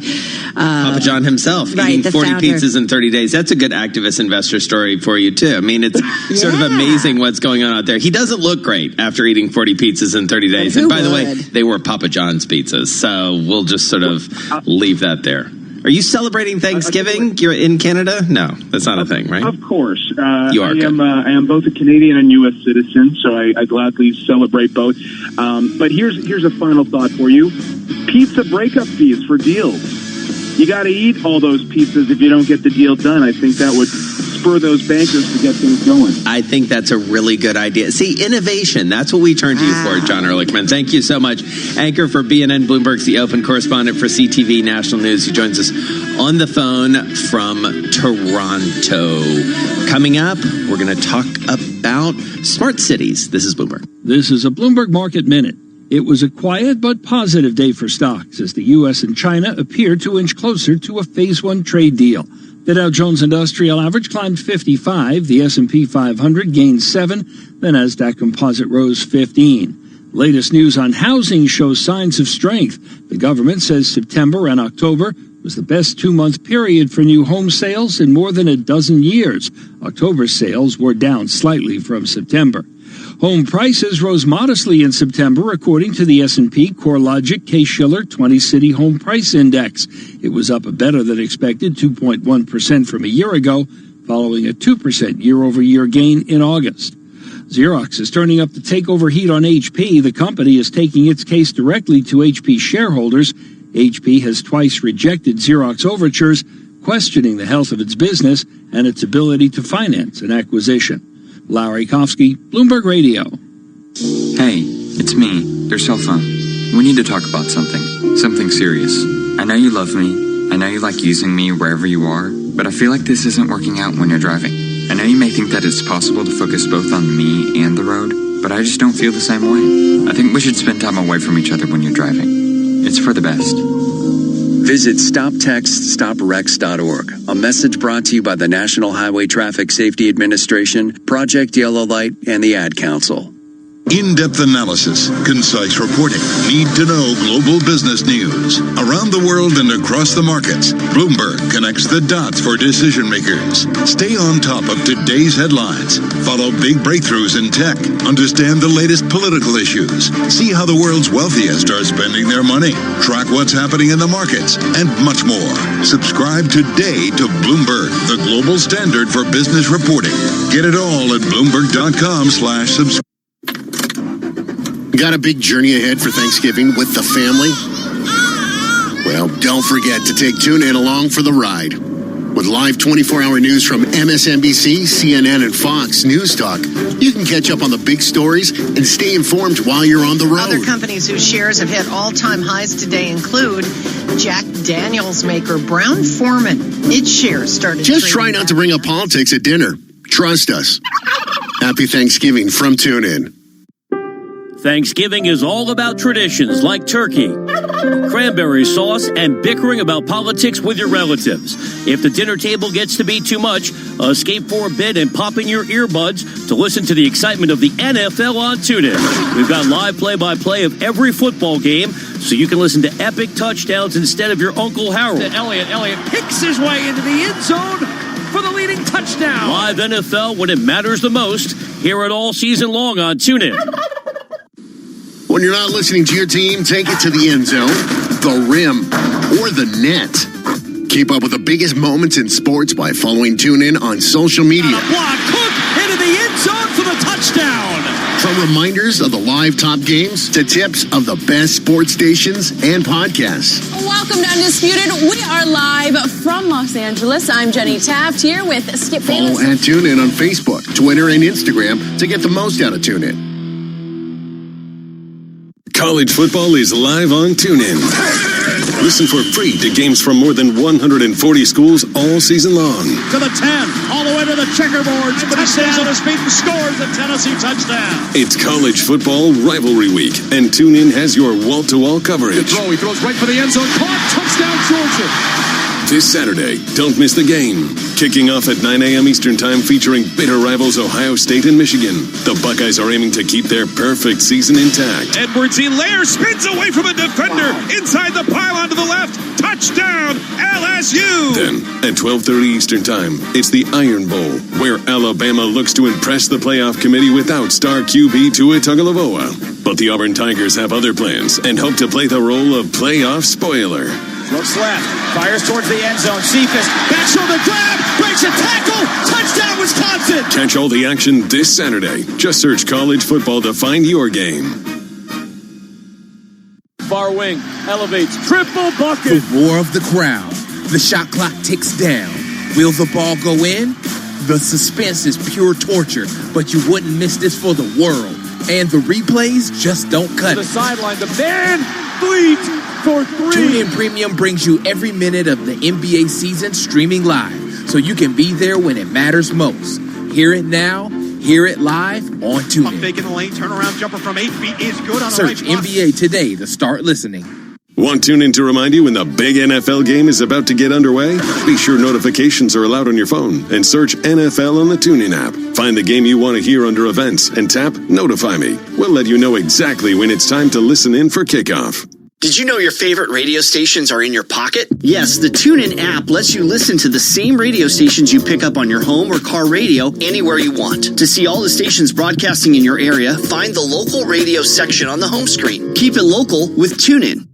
Papa John himself eating 40 pizzas in 30 days. That's a good activist investor story for you too. I mean, it's sort of amazing what's going on out there. He doesn't look great after eating 40 pizzas in 30 days. And by the way, they were Papa John's pizzas, so we'll just sort of leave that there. Are you celebrating Thanksgiving? You're in Canada? No, that's not a thing, right? Of course. You are. I am both a Canadian and U.S. citizen, so I gladly celebrate both. But here's a final thought for you. Pizza breakup fees for deals. You got to eat all those pizzas if you don't get the deal done. I think that would spur those bankers to get things going. I think that's a really good idea. See, innovation, that's what we turn to you for, John Ehrlichman. Thank you so much. Anchor for BNN Bloomberg's The Open, correspondent for CTV National News, who joins us on the phone from Toronto. Coming up, we're going to talk about smart cities. This is Bloomberg. This is a Bloomberg Market Minute. It was a quiet but positive day for stocks as the U.S. and China appeared to inch closer to a Phase 1 trade deal. The Dow Jones Industrial Average climbed 55, the S&P 500 gained 7, the Nasdaq Composite rose 15. Latest news on housing shows signs of strength. The government says September and October was the best 2-month period for new home sales in more than a dozen years. October sales were down slightly from September. Home prices rose modestly in September, according to the S&P CoreLogic Case-Shiller 20-City Home Price Index. It was up a better than expected 2.1% from a year ago, following a 2% year-over-year gain in August. Xerox is turning up the takeover heat on HP. The company is taking its case directly to HP shareholders. HP has twice rejected Xerox overtures, questioning the health of its business and its ability to finance an acquisition. Larry Kofsky, Bloomberg Radio. Hey, it's me, your cell phone. We need to talk about something serious. I know you love me. I know you like using me wherever you are, but I feel like this isn't working out when you're driving. I know you may think that it's possible to focus both on me and the road, but I just don't feel the same way. I think we should spend time away from each other when you're driving. It's for the best. Visit StopTextStopWrecks.org. A message brought to you by the National Highway Traffic Safety Administration, Project Yellow Light, and the Ad Council. In-depth analysis, concise reporting, need-to-know global business news. Around the world and across the markets, Bloomberg connects the dots for decision makers. Stay on top of today's headlines. Follow big breakthroughs in tech. Understand the latest political issues. See how the world's wealthiest are spending their money. Track what's happening in the markets, and much more. Subscribe today to Bloomberg, the global standard for business reporting. Get it all at Bloomberg.com/subscribe. Got a big journey ahead for Thanksgiving with the family? Well, don't forget to take TuneIn along for the ride. With live 24-hour news from MSNBC, CNN, and Fox News Talk, you can catch up on the big stories and stay informed while you're on the road. Other companies whose shares have hit all-time highs today include Jack Daniels maker Brown-Forman. Its shares started Just try not to bring up politics at dinner. Trust us. Happy Thanksgiving from TuneIn. Thanksgiving is all about traditions like turkey, cranberry sauce, and bickering about politics with your relatives. If the dinner table gets to be too much, escape for a bit and pop in your earbuds to listen to the excitement of the NFL on TuneIn. We've got live play-by-play of every football game, so you can listen to epic touchdowns instead of your Uncle Harold. Elliott picks his way into the end zone for the leading touchdown. Live NFL when it matters the most. Hear it all season long on TuneIn. When you're not listening to your team, take it to the end zone, the rim, or the net. Keep up with the biggest moments in sports by following TuneIn on social media. Block, Cook into the end zone for the touchdown. From reminders of the live top games to tips of the best sports stations and podcasts. Welcome to Undisputed. We are live from Los Angeles. I'm Jenny Taft here with Skip Bayless. Follow at TuneIn on Facebook, Twitter, and Instagram to get the most out of TuneIn. College football is live on TuneIn. Listen for free to games from more than 140 schools all season long. To the 10, all the way to the checkerboard. Somebody stays on his feet and scores a Tennessee touchdown. It's college football rivalry week, and TuneIn has your wall-to-wall coverage. Good throw. He throws right for the end zone. Caught. Touchdown, Georgia. This Saturday, don't miss the game. Kicking off at 9 a.m. Eastern Time, featuring bitter rivals Ohio State and Michigan. The Buckeyes are aiming to keep their perfect season intact. Edwards-Helaire spins away from a defender. Inside the pylon to the left. Touchdown, LSU! Then, at 12:30 Eastern Time, it's the Iron Bowl, where Alabama looks to impress the playoff committee without star QB Tua Tagovailoa. But the Auburn Tigers have other plans and hope to play the role of playoff spoiler. Looks left, fires towards the end zone. Cephas, back shoulder grab, breaks a tackle, touchdown Wisconsin! Catch all the action this Saturday. Just search college football to find your game. Far wing, elevates, triple bucket. The roar of the crowd. The shot clock ticks down. Will the ball go in? The suspense is pure torture, but you wouldn't miss this for the world. And the replays just don't cut to the it. sideline, the man bleeds for three. TuneIn Premium brings you every minute of the NBA season streaming live, so you can be there when it matters most. Hear it now, hear it live on TuneIn. Pump fake in the lane, turnaround jumper from 8 feet is good on Search the right NBA today to start listening. Want TuneIn to remind you when the big NFL game is about to get underway? Be sure notifications are allowed on your phone and search NFL on the TuneIn app. Find the game you want to hear under events and tap Notify Me. We'll let you know exactly when it's time to listen in for kickoff. Did you know your favorite radio stations are in your pocket? Yes, the TuneIn app lets you listen to the same radio stations you pick up on your home or car radio anywhere you want. To see all the stations broadcasting in your area, find the local radio section on the home screen. Keep it local with TuneIn.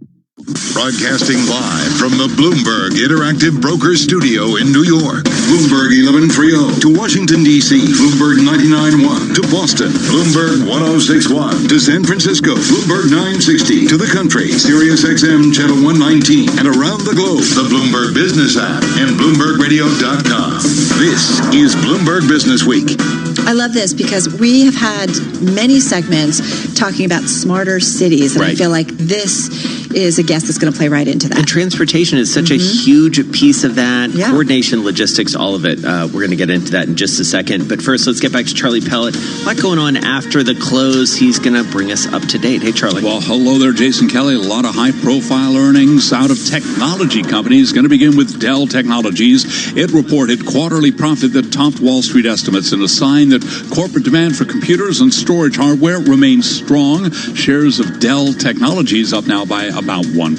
Broadcasting live from the Bloomberg Interactive Brokers Studio in New York. Bloomberg 1130 to Washington, D.C. Bloomberg 99.1 to Boston. Bloomberg 106.1 to San Francisco. Bloomberg 960 to the country. Sirius XM Channel 119 and around the globe. The Bloomberg Business app and BloombergRadio.com. This is Bloomberg Business Week. I love this because we have had many segments talking about smarter cities, and I feel like this is a guest that's going to play right into that. And transportation is such a huge piece of that. Yeah. Coordination, logistics, all of it. We're going to get into that in just a second. But first, let's get back to Charlie Pellet. A lot going on after the close. He's going to bring us up to date. Hey, Charlie. Well, hello there, Jason Kelly. A lot of high-profile earnings out of technology companies. Going to begin with Dell Technologies. It reported quarterly profit that topped Wall Street estimates, and a sign that corporate demand for computers and storage hardware remains strong. Shares of Dell Technologies up now by about 1%.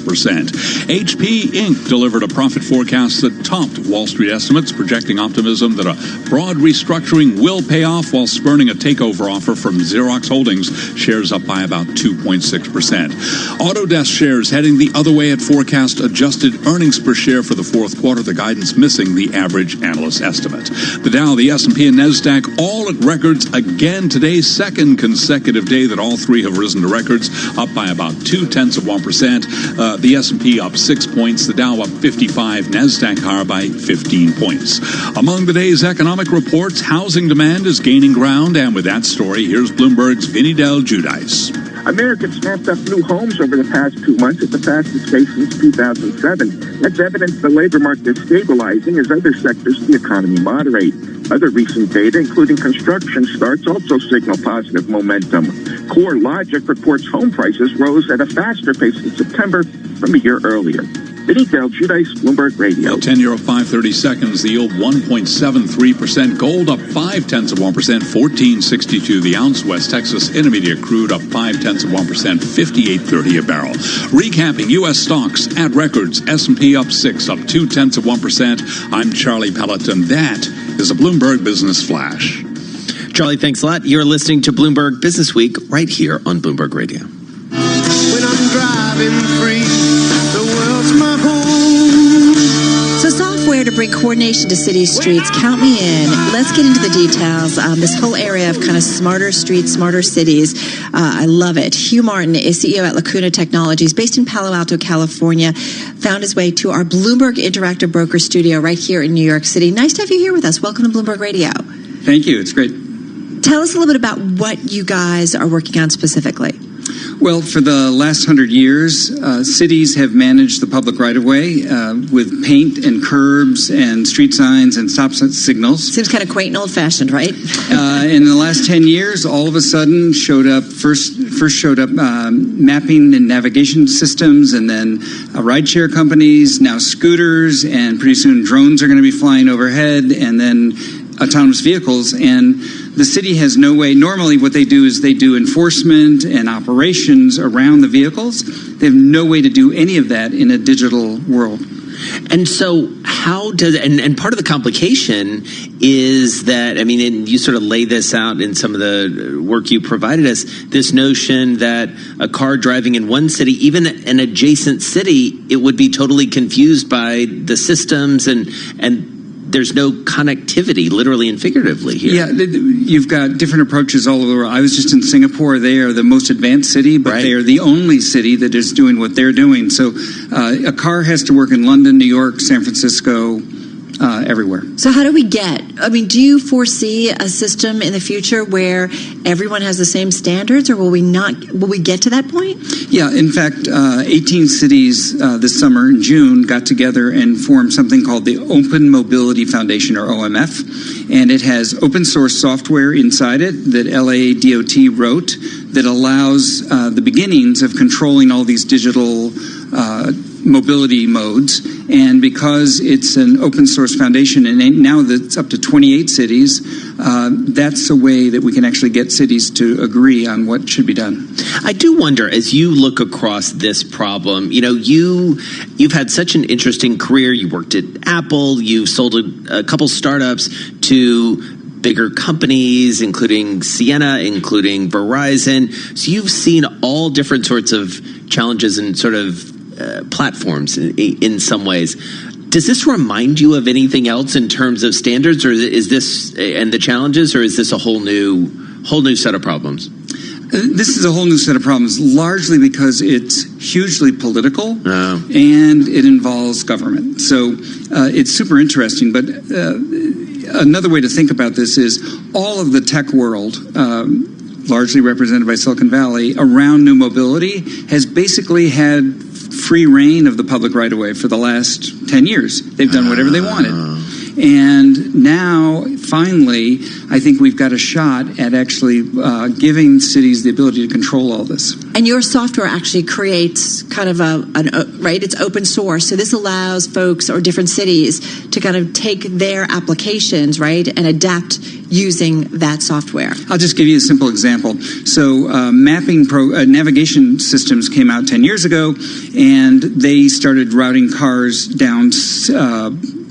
HP Inc. delivered a profit forecast that topped Wall Street estimates, projecting optimism that a broad restructuring will pay off while spurning a takeover offer from Xerox Holdings. Shares up by about 2.6%. Autodesk shares heading the other way at forecast adjusted earnings per share for the fourth quarter, the guidance missing the average analyst estimate. The Dow, the S&P, and NASDAQ all at records again today, second consecutive day that all three have risen to records, up by about 0.2%. The S&P up 6 points, the Dow up 55, NASDAQ higher by 15 points. Among the day's economic reports, housing demand is gaining ground, and with that story, here's Bloomberg's Vinny Del Giudice. Americans snapped up new homes over the past 2 months at the fastest pace since 2007. That's evidence the labor market is stabilizing as other sectors of the economy moderate. Other recent data, including construction starts, also signal positive momentum. CoreLogic reports home prices rose at a faster pace in September from a year earlier. Vinny Del Giudice, Bloomberg Radio. The 10-year of 5.30 seconds, the yield 1.73%. Gold up 0.5%, 14.62 the ounce. West Texas Intermediate crude up 0.5%, 58.30 a barrel. Recapping U.S. stocks at records. S&P up 6, up 0.2%. I'm Charlie Pellet, and that is a Bloomberg Business Flash. Charlie, thanks a lot. You're listening to Bloomberg Business Week right here on Bloomberg Radio. When I'm driving free, the world's my home. So software to bring coordination to city streets, count me in. Let's get into the details. This whole area of kind of smarter streets, smarter cities. I love it. Hugh Martin is CEO at Lacuna Technologies, based in Palo Alto, California. Found his way to our Bloomberg Interactive Broker Studio right here in New York City. Nice to have you here with us. Welcome to Bloomberg Radio. Thank you. It's great. Tell us a little bit about what you guys are working on specifically. Well, for the last 100 years, cities have managed the public right-of-way with paint and curbs and street signs and stop signals. Seems kind of quaint and old-fashioned, right? In the last 10 years, all of a sudden first showed up mapping and navigation systems, and then rideshare companies, now scooters, and pretty soon drones are going to be flying overhead, and then autonomous vehicles. And the city has no way. Normally what they do is they do enforcement and operations around the vehicles. They have no way to do any of that in a digital world. And so how does, and part of the complication is that, I mean, and you sort of lay this out in some of the work you provided us, this notion that a car driving in one city, even an adjacent city, it would be totally confused by the systems, and there's no connectivity, literally and figuratively here. Yeah, you've got different approaches all over the world. I was just in Singapore. They are the most advanced city, but they are the only city that is doing what they're doing. So a car has to work in London, New York, San Francisco, everywhere. So how do we do you foresee a system in the future where everyone has the same standards, or will we get to that point? Yeah, in fact, 18 cities this summer in June got together and formed something called the Open Mobility Foundation, or OMF, and it has open source software inside it that LA DOT wrote that allows the beginnings of controlling all these digital mobility modes. And because it's an open source foundation, and now that it's up to 28 cities, that's a way that we can actually get cities to agree on what should be done. I do wonder, as you look across this problem, you know, you've had such an interesting career. You worked at Apple, you've sold a couple startups to bigger companies, including Sienna, including Verizon. So you've seen all different sorts of challenges and sort of platforms in some ways. Does this remind you of anything else in terms of standards, or is this and the challenges, or is this a whole new set of problems? This is a whole new set of problems, largely because it's hugely political and it involves government. So it's super interesting. But another way to think about this is all of the tech world, largely represented by Silicon Valley, around new mobility has basically had free reign of the public right-of-way for the last 10 years. They've done whatever they wanted. And now, finally, I think we've got a shot at actually giving cities the ability to control all this. And your software actually creates kind of right? It's open source. So this allows folks or different cities to kind of take their applications, right, and adapt using that software. I'll just give you a simple example. So navigation systems came out 10 years ago, and they started routing cars down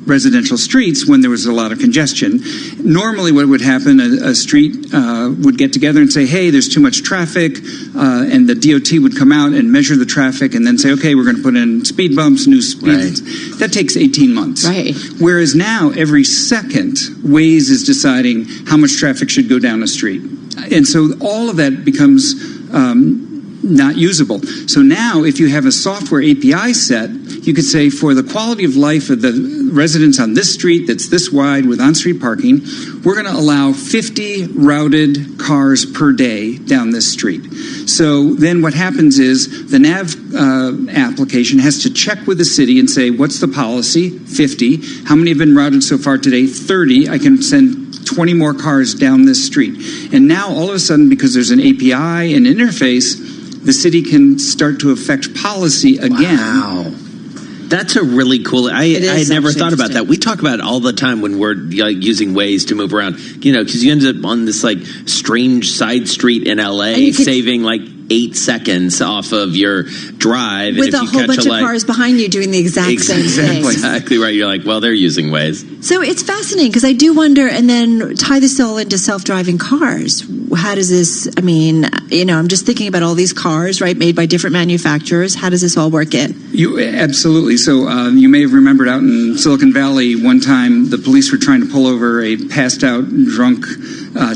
residential streets when there was a lot of congestion. Normally what would happen, a street would get together and say, hey, there's too much traffic, and the DOT would come out and measure the traffic and then say, okay, we're going to put in speed bumps, new speeds. Right. That takes 18 months. Right. Whereas now, every second, Waze is deciding how much traffic should go down a street. And so all of that becomes not usable. So now, if you have a software API set, you could say, for the quality of life of the residents on this street that's this wide with on-street parking, we're going to allow 50 routed cars per day down this street. So then what happens is the nav application has to check with the city and say, what's the policy? 50. How many have been routed so far today? 30. I can send 20 more cars down this street. And now, all of a sudden, because there's an API and interface, the city can start to affect policy again. Wow. That's a really cool. I had never thought about that. We talk about it all the time when we're using Waze to move around. You know, because you end up on this like strange side street in LA, saving like 8 seconds off of your drive. With a whole bunch of cars behind you doing the exact same thing. Exactly right. You're like, well, they're using Waze. So it's fascinating because I do wonder, and then tie this all into self-driving cars. How does this, I mean, you know, I'm just thinking about all these cars, right, made by different manufacturers. How does this all work in? Absolutely. So you may have remembered out in Silicon Valley one time the police were trying to pull over a passed out, drunk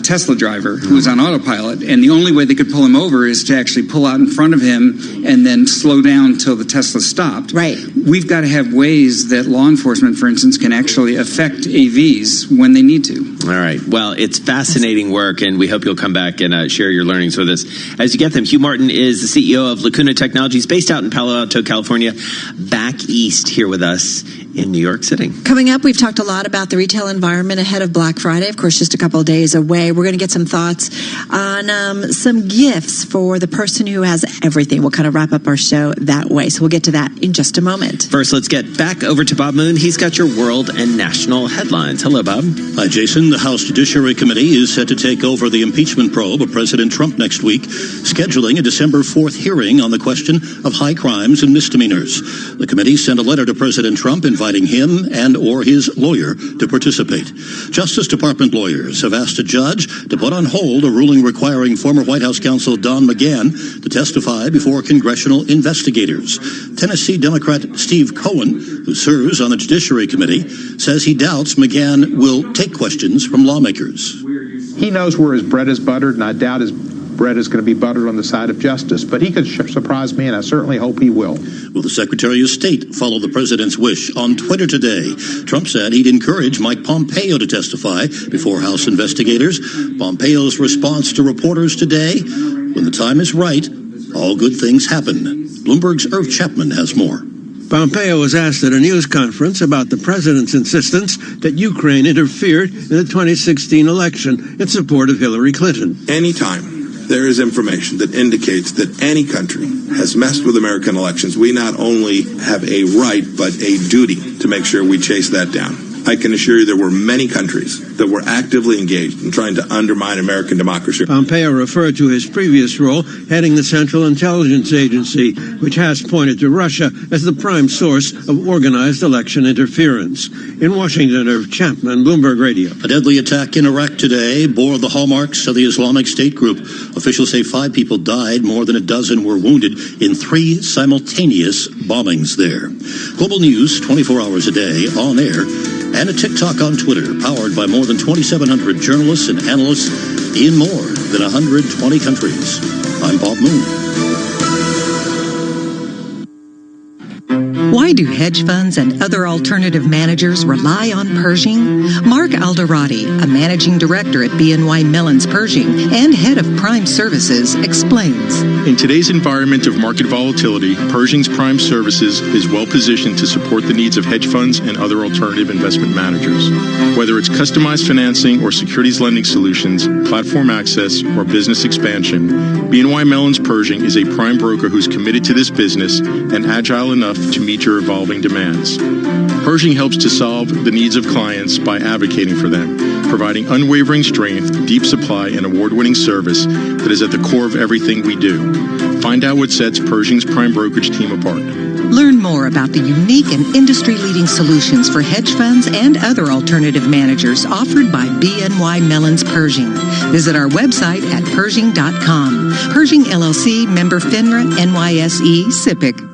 Tesla driver who was on autopilot, and the only way they could pull him over is to actually pull out in front of him and then slow down until the Tesla stopped. Right. We've got to have ways that law enforcement, for instance, can actually affect AVs when they need to. All right. Well, it's fascinating work, and we hope you'll come back and share your learnings with us as you get them. Hugh Martin is the CEO of Lacuna Technologies, based out in Palo Alto, California, back east here with us in New York City. Coming up, we've talked a lot about the retail environment ahead of Black Friday. Of course, just a couple of days away. We're going to get some thoughts on some gifts for the person who has everything. We'll kind of wrap up our show that way. So we'll get to that in just a moment. First, let's get back over to Bob Moon. He's got your world and national headlines. Hello, Bob. Hi, Jason. The House Judiciary Committee is set to take over the impeachment probe of President Trump next week, scheduling a December 4th hearing on the question of high crimes and misdemeanors. The committee sent a letter to President Trump inviting him and or his lawyer to participate. Justice Department lawyers have asked a judge to put on hold a ruling requiring former White House counsel Don McGahn to testify before congressional investigators. Tennessee Democrat Steve Cohen, who serves on the Judiciary Committee, says he doubts McGahn will take questions from lawmakers. He knows where his bread is buttered, and I doubt his bread is going to be buttered on the side of justice, but he could surprise me, and I certainly hope he will. Will the Secretary of State follow the president's wish? On Twitter today, Trump said he'd encourage Mike Pompeo to testify before House investigators. Pompeo's response to reporters today: when the time is right, all good things happen. Bloomberg's Irv Chapman has more. Pompeo was asked at a news conference about the president's insistence that Ukraine interfered in the 2016 election in support of Hillary Clinton. Anytime there is information that indicates that any country has messed with American elections, we not only have a right, but a duty to make sure we chase that down. I can assure you there were many countries that were actively engaged in trying to undermine American democracy. Pompeo referred to his previous role heading the Central Intelligence Agency, which has pointed to Russia as the prime source of organized election interference. In Washington, Irv Chapman, Bloomberg Radio. A deadly attack in Iraq today bore the hallmarks of the Islamic State group. Officials say 5 people died, more than a dozen were wounded in 3 simultaneous bombings there. Global news 24 hours a day, on air, and a TikTok on Twitter, powered by more than 2,700 journalists and analysts in more than 120 countries. I'm Bob Moon. Why do hedge funds and other alternative managers rely on Pershing? Mark Alderati, a managing director at BNY Mellon's Pershing and head of Prime Services, explains. In today's environment of market volatility, Pershing's Prime Services is well positioned to support the needs of hedge funds and other alternative investment managers. Whether it's customized financing or securities lending solutions, platform access, or business expansion, BNY Mellon's Pershing is a prime broker who's committed to this business and agile enough to meet your evolving demands. Pershing helps to solve the needs of clients by advocating for them, providing unwavering strength, deep supply, and award-winning service that is at the core of everything we do. Find out what sets Pershing's prime brokerage team apart. Learn more about the unique and industry-leading solutions for hedge funds and other alternative managers offered by BNY Mellon's Pershing. Visit our website at Pershing.com. Pershing LLC, member FINRA, NYSE, SIPC.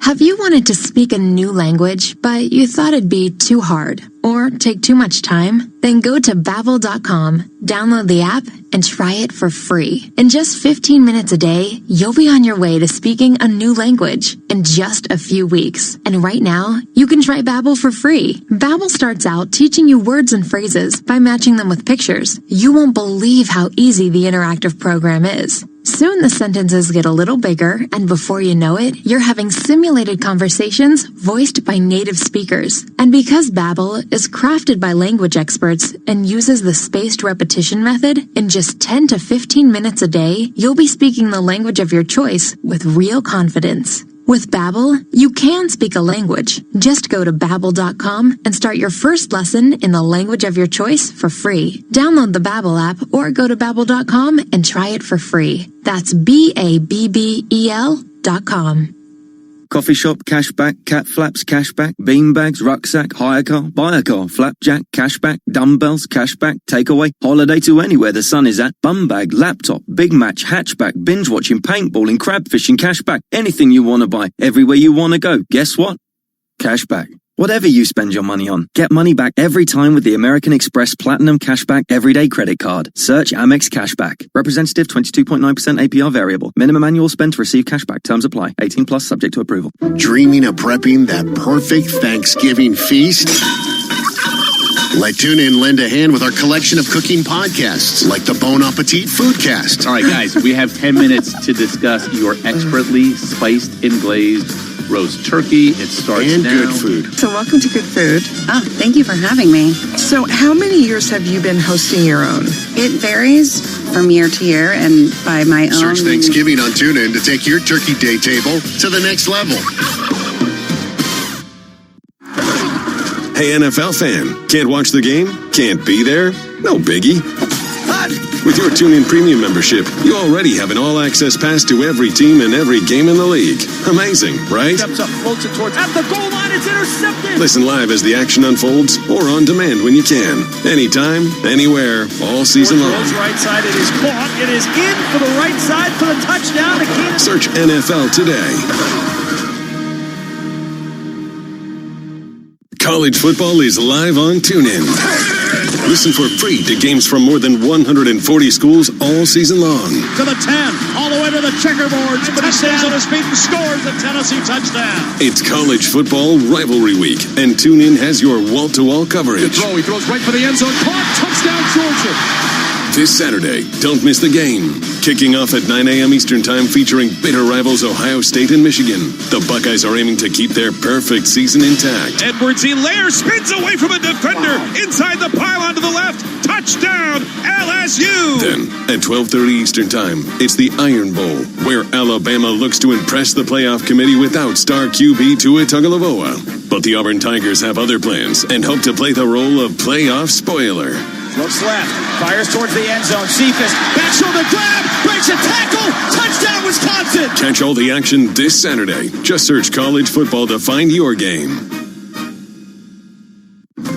Have you wanted to speak a new language, but you thought it'd be too hard or take too much time? Then go to Babbel.com, download the app, and try it for free. In just 15 minutes a day, you'll be on your way to speaking a new language in just a few weeks. And right now, you can try Babbel for free. Babbel starts out teaching you words and phrases by matching them with pictures. You won't believe how easy the interactive program is. Soon the sentences get a little bigger, and before you know it, you're having simulated conversations voiced by native speakers. And because Babbel is crafted by language experts and uses the spaced repetition method, in just 10 to 15 minutes a day, you'll be speaking the language of your choice with real confidence. With Babbel, you can speak a language. Just go to Babbel.com and start your first lesson in the language of your choice for free. Download the Babbel app or go to Babbel.com and try it for free. That's BABBEL.com. Coffee shop, cashback, cat flaps, cashback, beanbags, rucksack, hire car, buy a car, flapjack, cashback, dumbbells, cashback, takeaway, holiday to anywhere the sun is at, bum bag, laptop, big match, hatchback, binge watching, paintballing, crab fishing, cashback, anything you want to buy, everywhere you want to go. Guess what? Cashback. Whatever you spend your money on, get money back every time with the American Express Platinum Cashback Everyday Credit Card. Search Amex Cashback. Representative 22.9% APR variable. Minimum annual spend to receive cashback. Terms apply. 18 plus subject to approval. Dreaming of prepping that perfect Thanksgiving feast? Let TuneIn lend a hand with our collection of cooking podcasts, like the Bon Appetit Foodcast. All right, guys, we have 10 minutes to discuss your expertly spiced and glazed roast turkey. It starts and now. Good food. So welcome to Good Food. Oh, thank you for having me. So how many years have you been hosting your own? It varies from year to year and by my own. Search Thanksgiving on TuneIn to take your turkey day table to the next level. Hey, NFL fan, can't watch the game? Can't be there? No biggie. With your TuneIn Premium membership, you already have an all-access pass to every team and every game in the league. Amazing, right? Steps up, floats it towards at the goal line. It's intercepted. Listen live as the action unfolds or on demand when you can. Anytime, anywhere, all season long. Right side, it is caught. It is in for the right side for the touchdown. Search NFL today. College football is live on TuneIn. Listen for free to games from more than 140 schools all season long. To the 10, all the way to the checkerboards, but he stays on his feet and scores a Tennessee touchdown. It's college football rivalry week, and TuneIn has your wall-to-wall coverage. Good throw, he throws right for the end zone, caught, touchdown Georgia. This Saturday, don't miss the game. Kicking off at 9 a.m. Eastern Time, featuring bitter rivals Ohio State and Michigan. The Buckeyes are aiming to keep their perfect season intact. Edwards-Helaire spins away from a defender. Inside the pylon to the left. Touchdown, LSU. Then, at 12:30 Eastern Time, it's the Iron Bowl, where Alabama looks to impress the playoff committee without star QB Tua Tagovailoa. But the Auburn Tigers have other plans and hope to play the role of playoff spoiler. Looks left, fires towards the end zone. Cephas, back shoulder grab, breaks a tackle, touchdown Wisconsin. Catch all the action this Saturday. Just search college football to find your game.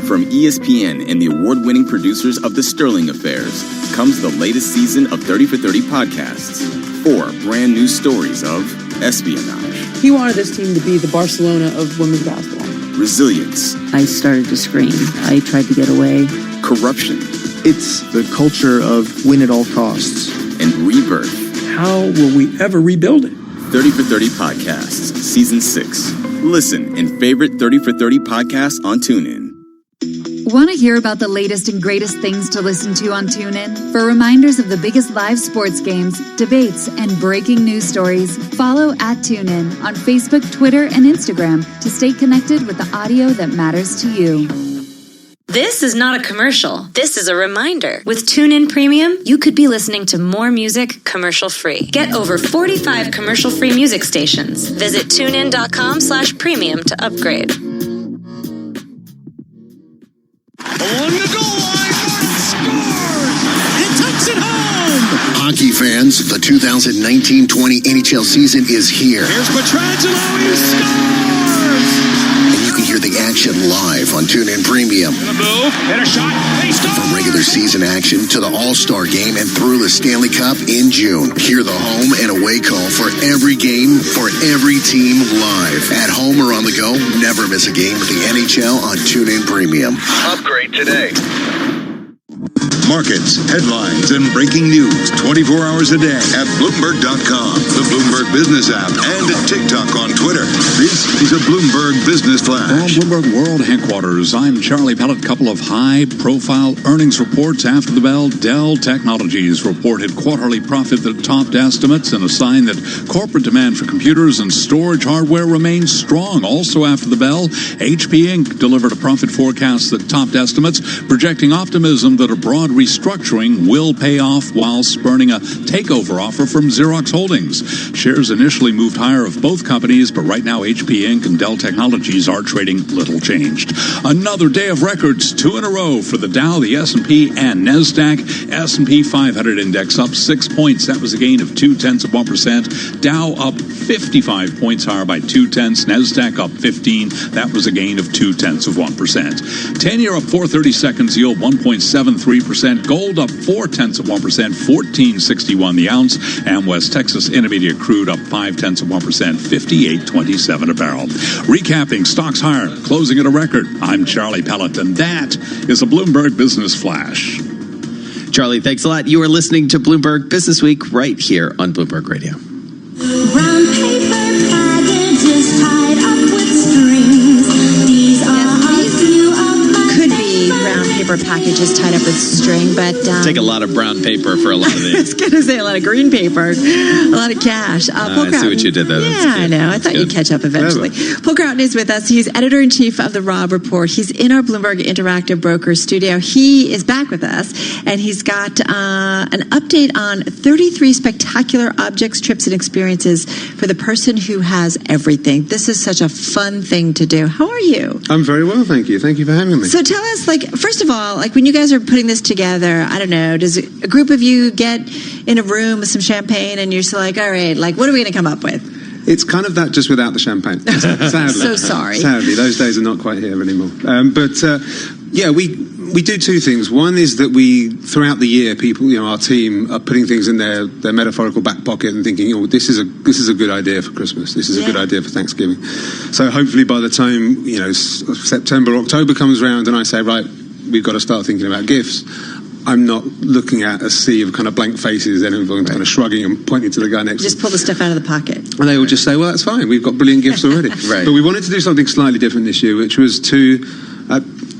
From ESPN and the award-winning producers of The Sterling Affairs comes the latest season of 30 for 30 podcasts. 4 brand new stories of espionage. He wanted this team to be the Barcelona of women's basketball. Resilience. I started to scream. I tried to get away. Corruption. It's the culture of win at all costs. And rebirth. How will we ever rebuild it? 30 for 30 Podcasts, Season 6. Listen in favorite 30 for 30 podcasts on TuneIn. Want to hear about the latest and greatest things to listen to on TuneIn? For reminders of the biggest live sports games, debates, and breaking news stories, follow @TuneIn on Facebook, Twitter, and Instagram to stay connected with the audio that matters to you. This is not a commercial. This is a reminder. With TuneIn Premium, you could be listening to more music commercial-free. Get over 45 commercial-free music stations. Visit TuneIn.com/premium to upgrade. Along the goal line, scores! It takes it home! Hockey fans, the 2019-20 NHL season is here. Here's Pietrangelo, he scores! And you can hear the action live on TuneIn Premium. Move, hit a shot, they score! From regular season action to the All-Star Game and through the Stanley Cup in June. Hear the home and away call for every game, for every team live. At home or on the go, never miss a game with the NHL on TuneIn Premium. Upgrade today. Markets, headlines, and breaking news 24 hours a day at Bloomberg.com, the Bloomberg Business app, and at TikTok on Twitter. This is a Bloomberg Business Flash. From Bloomberg World Headquarters, I'm Charlie Pellet. Couple of high-profile earnings reports after the bell. Dell Technologies reported quarterly profit that topped estimates and a sign that corporate demand for computers and storage hardware remains strong. Also after the bell, HP Inc. delivered a profit forecast that topped estimates, projecting optimism that a broad restructuring will pay off while spurning a takeover offer from Xerox Holdings. Shares initially moved higher of both companies, but right now HP Inc. and Dell Technologies are trading little changed. Another day of records, 2 in a row for the Dow, the S&P, and NASDAQ. S&P 500 index up 6 points. That was a gain of 0.2%. Dow up 55 points higher by 0.2. NASDAQ up 15. That was a gain of 0.2%. 10-year up 4/32 yield, 1.73%. Gold up 0.4%, 14.61 the ounce, and West Texas Intermediate crude up 0.5%, 58.27 a barrel. Recapping stocks higher, closing at a record. I'm Charlie Pellet, and that is a Bloomberg Business Flash. Charlie, thanks a lot. You are listening to Bloomberg Business Week right here on Bloomberg Radio. Brown paper packages tied up with strings. These are a few of my Could be brown packages tied up with string, but take a lot of brown paper for a lot of I these. was going to say a lot of green paper, a lot of cash. I see what you did there. Yeah, I know. I thought you'd catch up eventually. Paul Grouton is with us. He's editor-in-chief of the Robb Report. He's in our Bloomberg Interactive Brokers studio. He is back with us, and he's got an update on 33 spectacular objects, trips, and experiences for the person who has everything. This is such a fun thing to do. How are you? I'm very well, thank you. Thank you for having me. So tell us, first of all, when you guys are putting this together, I don't know, does a group of you get in a room with some champagne and you're just like, all right, what are we going to come up with? It's kind of that, just without the champagne. Sadly. So sorry. Sadly, those days are not quite here anymore. We do two things. One is that we, throughout the year, people, our team are putting things in their metaphorical back pocket and thinking, this is a good idea for Christmas. This is a good idea for Thanksgiving. So hopefully by the time, September, October comes around and I say, right, we've got to start thinking about gifts, I'm not looking at a sea of kind of blank faces and everyone kind of shrugging and pointing to the guy next to Just pull the stuff out of the pocket. And they will just say, well, that's fine. We've got brilliant gifts already. Right. But we wanted to do something slightly different this year, which was to...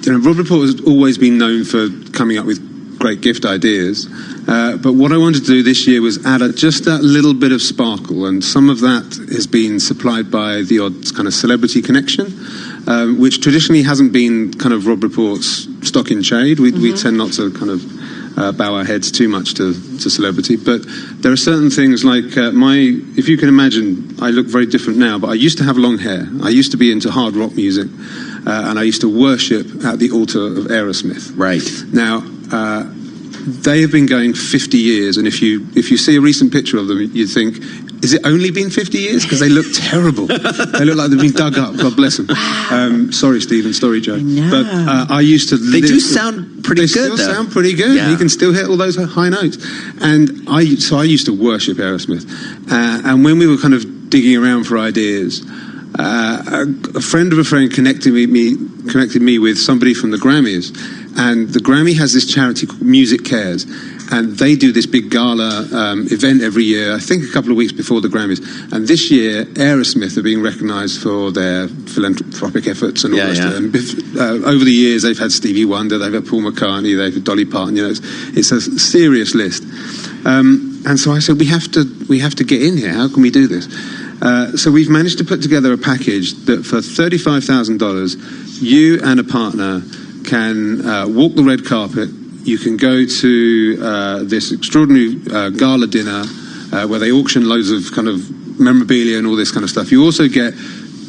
Robb Report has always been known for coming up with great gift ideas. But what I wanted to do this year was add just that little bit of sparkle. And some of that has been supplied by the odd kind of celebrity connection, which traditionally hasn't been kind of Robb Report's stock in trade. We tend not to kind of bow our heads too much to celebrity. But there are certain things like if you can imagine, I look very different now, but I used to have long hair. I used to be into hard rock music. And I used to worship at the altar of Aerosmith. Right. Now, they have been going 50 years, and if you see a recent picture of them, you'd think, is it only been 50 years? Because they look terrible. They look like they've been dug up. God bless them. Wow. Sorry, Stephen. Sorry, Joe. But I used to... They do sound pretty good, though. They still sound pretty good. Yeah. You can still hit all those high notes. And I used to worship Aerosmith. And when we were kind of digging around for ideas... a friend of a friend connected me with somebody from the Grammys, and the Grammy has this charity called Music Cares, and they do this big gala event every year, I think a couple of weeks before the Grammys. And this year, Aerosmith are being recognised for their philanthropic efforts and all that stuff. And over the years, they've had Stevie Wonder, they've had Paul McCartney, they've had Dolly Parton. It's a serious list. And so I said, we have to get in here. How can we do this? So we've managed to put together a package that for $35,000, you and a partner can walk the red carpet. You can go to this extraordinary gala dinner where they auction loads of kind of memorabilia and all this kind of stuff. You also get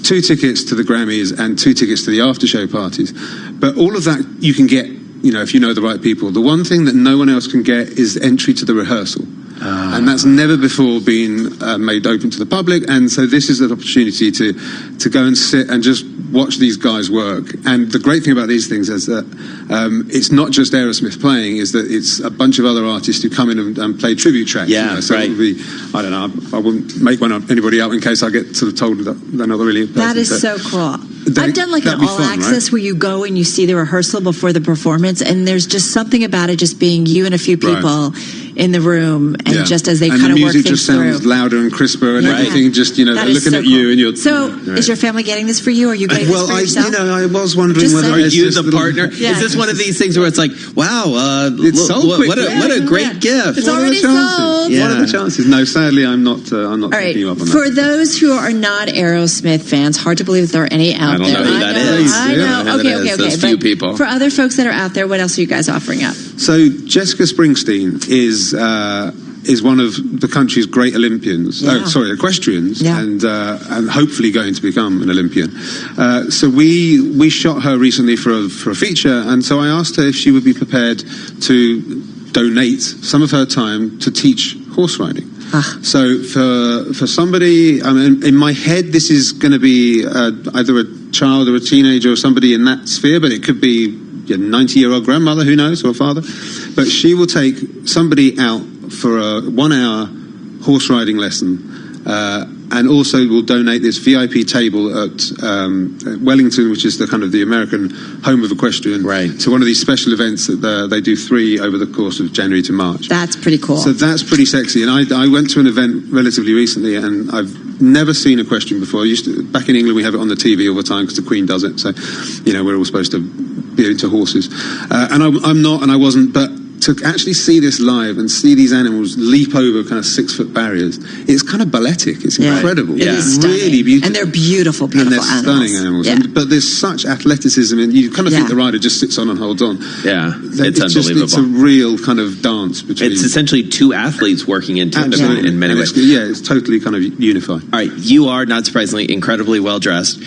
2 tickets to the Grammys and 2 tickets to the after-show parties. But all of that you can get, if you know the right people. The one thing that no one else can get is entry to the rehearsal. And that's never before been made open to the public, and so this is an opportunity to go and sit and just watch these guys work. And the great thing about these things is that it's not just Aerosmith playing, is that it's a bunch of other artists who come in and play tribute tracks. Yeah, so right. it would be, I don't know, I wouldn't make anybody out in case I get sort of told that they're not really important. That is so cool. I've done an all-access where you go and you see the rehearsal before the performance, and there's just something about it just being you and a few people in the room, and just as they kind of work things through. And the music just sounds louder and crisper, and everything just, they're looking at you, and you're... So, is your family getting this for you, or are you getting this for yourself? I was wondering whether... Are you the partner? Yeah. Is this one of these things where it's like, wow, it's sold quick. What a great gift. It's already sold. What are the chances? No, sadly, I'm not taking you up on that. For those who are not Aerosmith fans, hard to believe that there are any out there. I don't know who that is. I know. Okay. Those few people. For other folks that are out there, what else are you guys offering up? So Jessica Springsteen is one of the country's great Olympians. Equestrians, and hopefully going to become an Olympian. So we shot her recently for a feature, and so I asked her if she would be prepared to donate some of her time to teach horse riding. So for somebody, in my head, this is going to be either a child or a teenager or somebody in that sphere, but it could be a 90-year-old grandmother, who knows, or a father. But she will take somebody out for a 1-hour horse riding lesson, and also will donate this VIP table at Wellington, which is the kind of the American home of equestrian, to one of these special events that they do 3 over the course of January to March. That's pretty cool. So that's pretty sexy. And I went to an event relatively recently, and I've never seen equestrian before. Back in England, we have it on the TV all the time because the Queen does it. So, we're all supposed to into horses. And I'm not, and I wasn't, but to actually see this live and see these animals leap over kind of 6-foot barriers, it's kind of balletic. It's incredible. It is really beautiful. And they're beautiful, and they're animals. stunning animals. Yeah. But there's such athleticism, and you kind of think the rider just sits on and holds on. Yeah, it's unbelievable. It's a real kind of dance between. It's essentially two athletes working in tandem in many ways. It's totally kind of unified. All right, you are, not surprisingly, incredibly well dressed.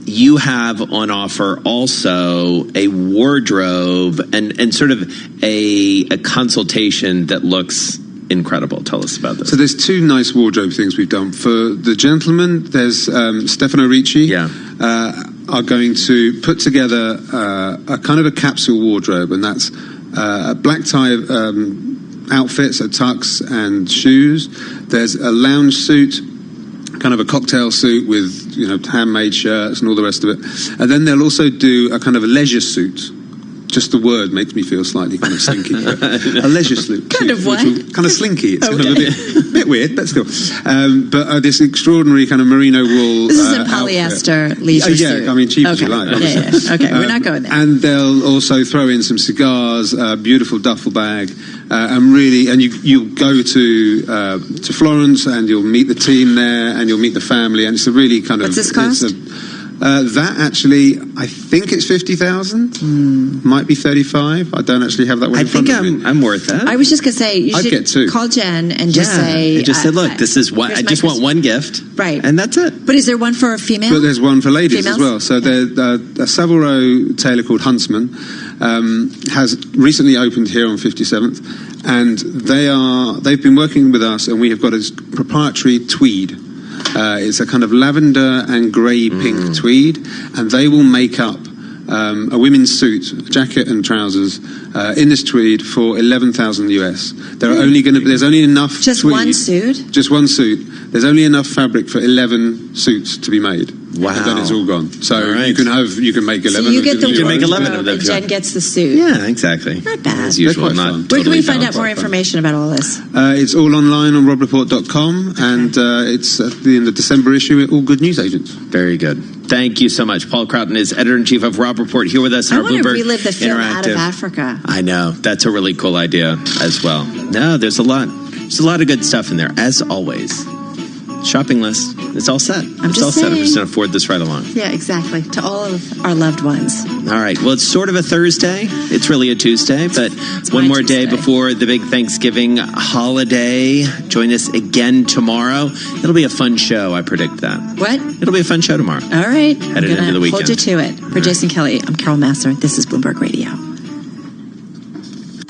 You have on offer also a wardrobe and sort of a consultation that looks incredible. Tell us about this. So there's two nice wardrobe things we've done. For the gentlemen, there's Stefano Ricci are going to put together a kind of a capsule wardrobe, and that's a black tie outfit, so tux and shoes. There's a lounge suit, kind of a cocktail suit with handmade shirts and all the rest of it, and then they'll also do a kind of a leisure suit. Just the word makes me feel slightly kind of slinky. A leisure suit. Kind of what? Kind of slinky. It's kind of a bit weird, but still. But this extraordinary kind of merino wool. This is a polyester leisure suit. Yeah, I mean, cheap as you like. Yeah. Okay, we're not going there. And they'll also throw in some cigars, a beautiful duffel bag, and you'll go to Florence, and you'll meet the team there, and you'll meet the family, and it's a really kind of. What's this cost? That actually, I think it's 50,000. Might be 35. I don't actually have that one in front of me. I'm worth that. I was just going to say, you I'd get two. should call Jen and just say... Just say, look, this is what I just want one gift. Right. And that's it. But is there one for a female? But there's one for ladies Females? as well. So a Savile Row tailor called Huntsman has recently opened here on 57th, and they've been working with us, and we have got a proprietary tweed. It's a kind of lavender and grey pink tweed, and they will make up a women's suit, jacket and trousers in this tweed for $11,000 US. There's only enough. Just tweed, one suit. Just one suit. There's only enough fabric for 11 suits to be made. Wow. And then it's all gone. So right. you can make 11. So you get the you can make 11 wardrobe of them. and Jen gets the suit. Yeah, exactly. Not bad. As usual, They're quite not fun. Where totally can we find out balanced. more information about all this? It's all online on robreport.com, and it's in the December issue at all good news agents. Very good. Thank you so much. Paul Croughton is editor-in-chief of Rob Report, here with us in I our want to Bloomberg relive the film Out of Interactive. Africa. I know. That's a really cool idea as well. No, there's a lot of good stuff in there, as always. Shopping list, it's all set. It's all set. I'm just going to forward this right along. Yeah, exactly. To all of our loved ones. All right. Well, it's sort of a Thursday. It's really a Tuesday, but one more day before the big Thanksgiving holiday. Join us again tomorrow. It'll be a fun show. I predict that. What? It'll be a fun show tomorrow. All right. Headed I'm into the gonna weekend. hold you to it. For Jason Kelly, I'm Carol Massar. This is Bloomberg Radio.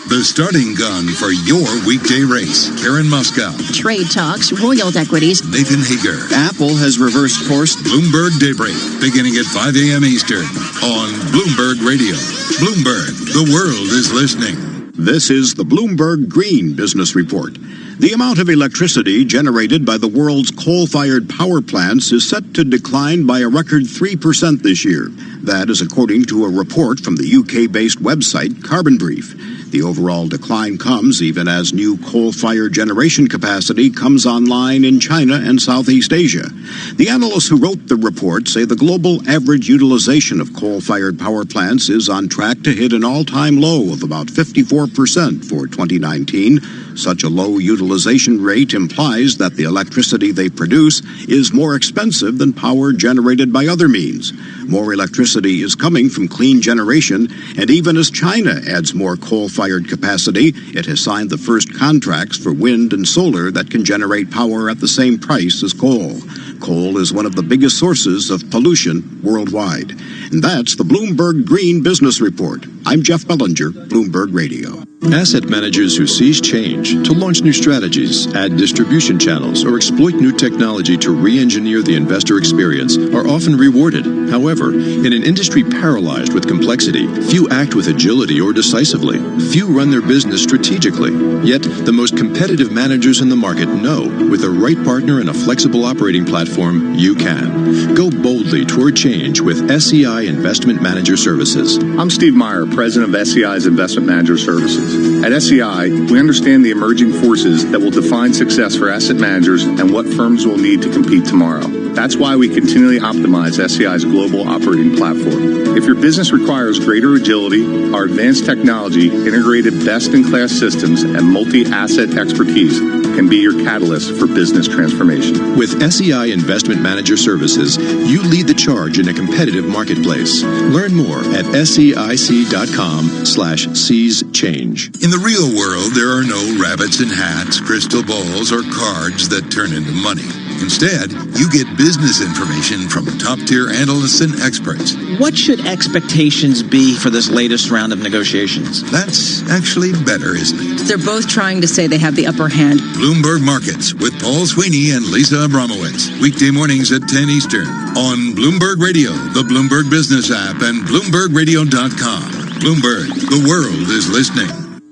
The starting gun for your weekday race. Karen Moscow, Trade talks, roiled equities. Nathan Hager. Apple has reversed course. Bloomberg Daybreak, beginning at 5 a.m. Eastern on Bloomberg Radio. Bloomberg, the world is listening. This is the Bloomberg Green Business Report. The amount of electricity generated by the world's coal-fired power plants is set to decline by a record 3% this year. That is according to a report from the UK-based website Carbon Brief. The overall decline comes even as new coal-fired generation capacity comes online in China and Southeast Asia. The analysts who wrote the report say the global average utilization of coal-fired power plants is on track to hit an all-time low of about 54% for 2019. Such a low utilization rate implies that the electricity they produce is more expensive than power generated by other means. More electricity is coming from clean generation, and even as China adds more coal-fired capacity, it has signed the first contracts for wind and solar that can generate power at the same price as coal. Coal is one of the biggest sources of pollution worldwide. And that's the Bloomberg Green Business Report. I'm Jeff Bellinger, Bloomberg Radio. Asset managers who seize change to launch new strategies, add distribution channels, or exploit new technology to re-engineer the investor experience are often rewarded. However, in an industry paralyzed with complexity, few act with agility or decisively. Few run their business strategically. Yet, the most competitive managers in the market know, with the right partner and a flexible operating platform, platform, you can. Go boldly toward change with SEI Investment Manager Services. I'm Steve Meyer, president of SEI's Investment Manager Services. At SEI, we understand the emerging forces that will define success for asset managers and what firms will need to compete tomorrow. That's why we continually optimize SEI's global operating platform. If your business requires greater agility, our advanced technology, integrated best-in-class systems, and multi-asset expertise can be your catalyst for business transformation. With SEI Investment Manager Services, you lead the charge in a competitive marketplace. Learn more at SEIC.com/seize change. In the real world, there are no rabbits in hats, crystal balls, or cards that turn into money. Instead, you get business information from top-tier analysts and experts. What should expectations be for this latest round of negotiations? That's actually better, isn't it? They're both trying to say they have the upper hand. Bloomberg Markets with Paul Sweeney and Lisa Abramowitz. Weekday mornings at 10 Eastern on Bloomberg Radio, the Bloomberg Business app, and BloombergRadio.com. Bloomberg, the world is listening.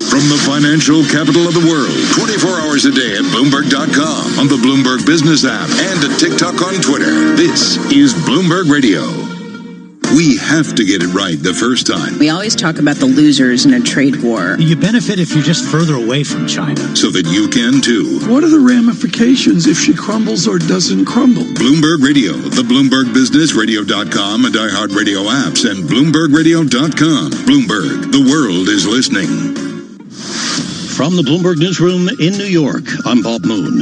From the financial capital of the world, 24 hours a day at Bloomberg.com, on the Bloomberg Business app, and at TikTok on Twitter. This is Bloomberg Radio. We have to get it right the first time. We always talk about the losers in a trade war. You benefit if you're just further away from China. So that you can too. What are the ramifications if she crumbles or doesn't crumble? Bloomberg Radio, the Bloomberg Business, Radio.com, and iHeartRadio apps, and BloombergRadio.com. Bloomberg, the world is listening. From the Bloomberg Newsroom in New York, I'm Bob Moon.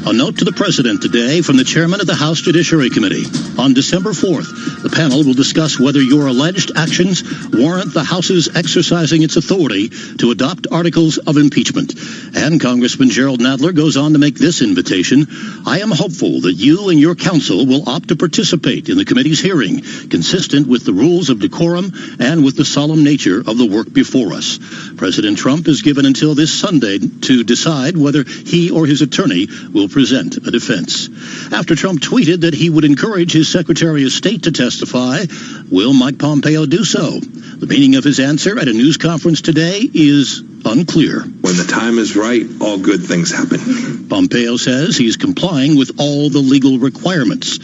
A note to the President today from the Chairman of the House Judiciary Committee. On December 4th, the panel will discuss whether your alleged actions warrant the House's exercising its authority to adopt articles of impeachment. And Congressman Gerald Nadler goes on to make this invitation. I am hopeful that you and your counsel will opt to participate in the committee's hearing, consistent with the rules of decorum and with the solemn nature of the work before us. President Trump is given until this Sunday to decide whether he or his attorney will present a defense. After Trump tweeted that he would encourage his Secretary of State to testify, will Mike Pompeo do so? The meaning of his answer at a news conference today is unclear. When the time is right, all good things happen. Pompeo says he's complying with all the legal requirements.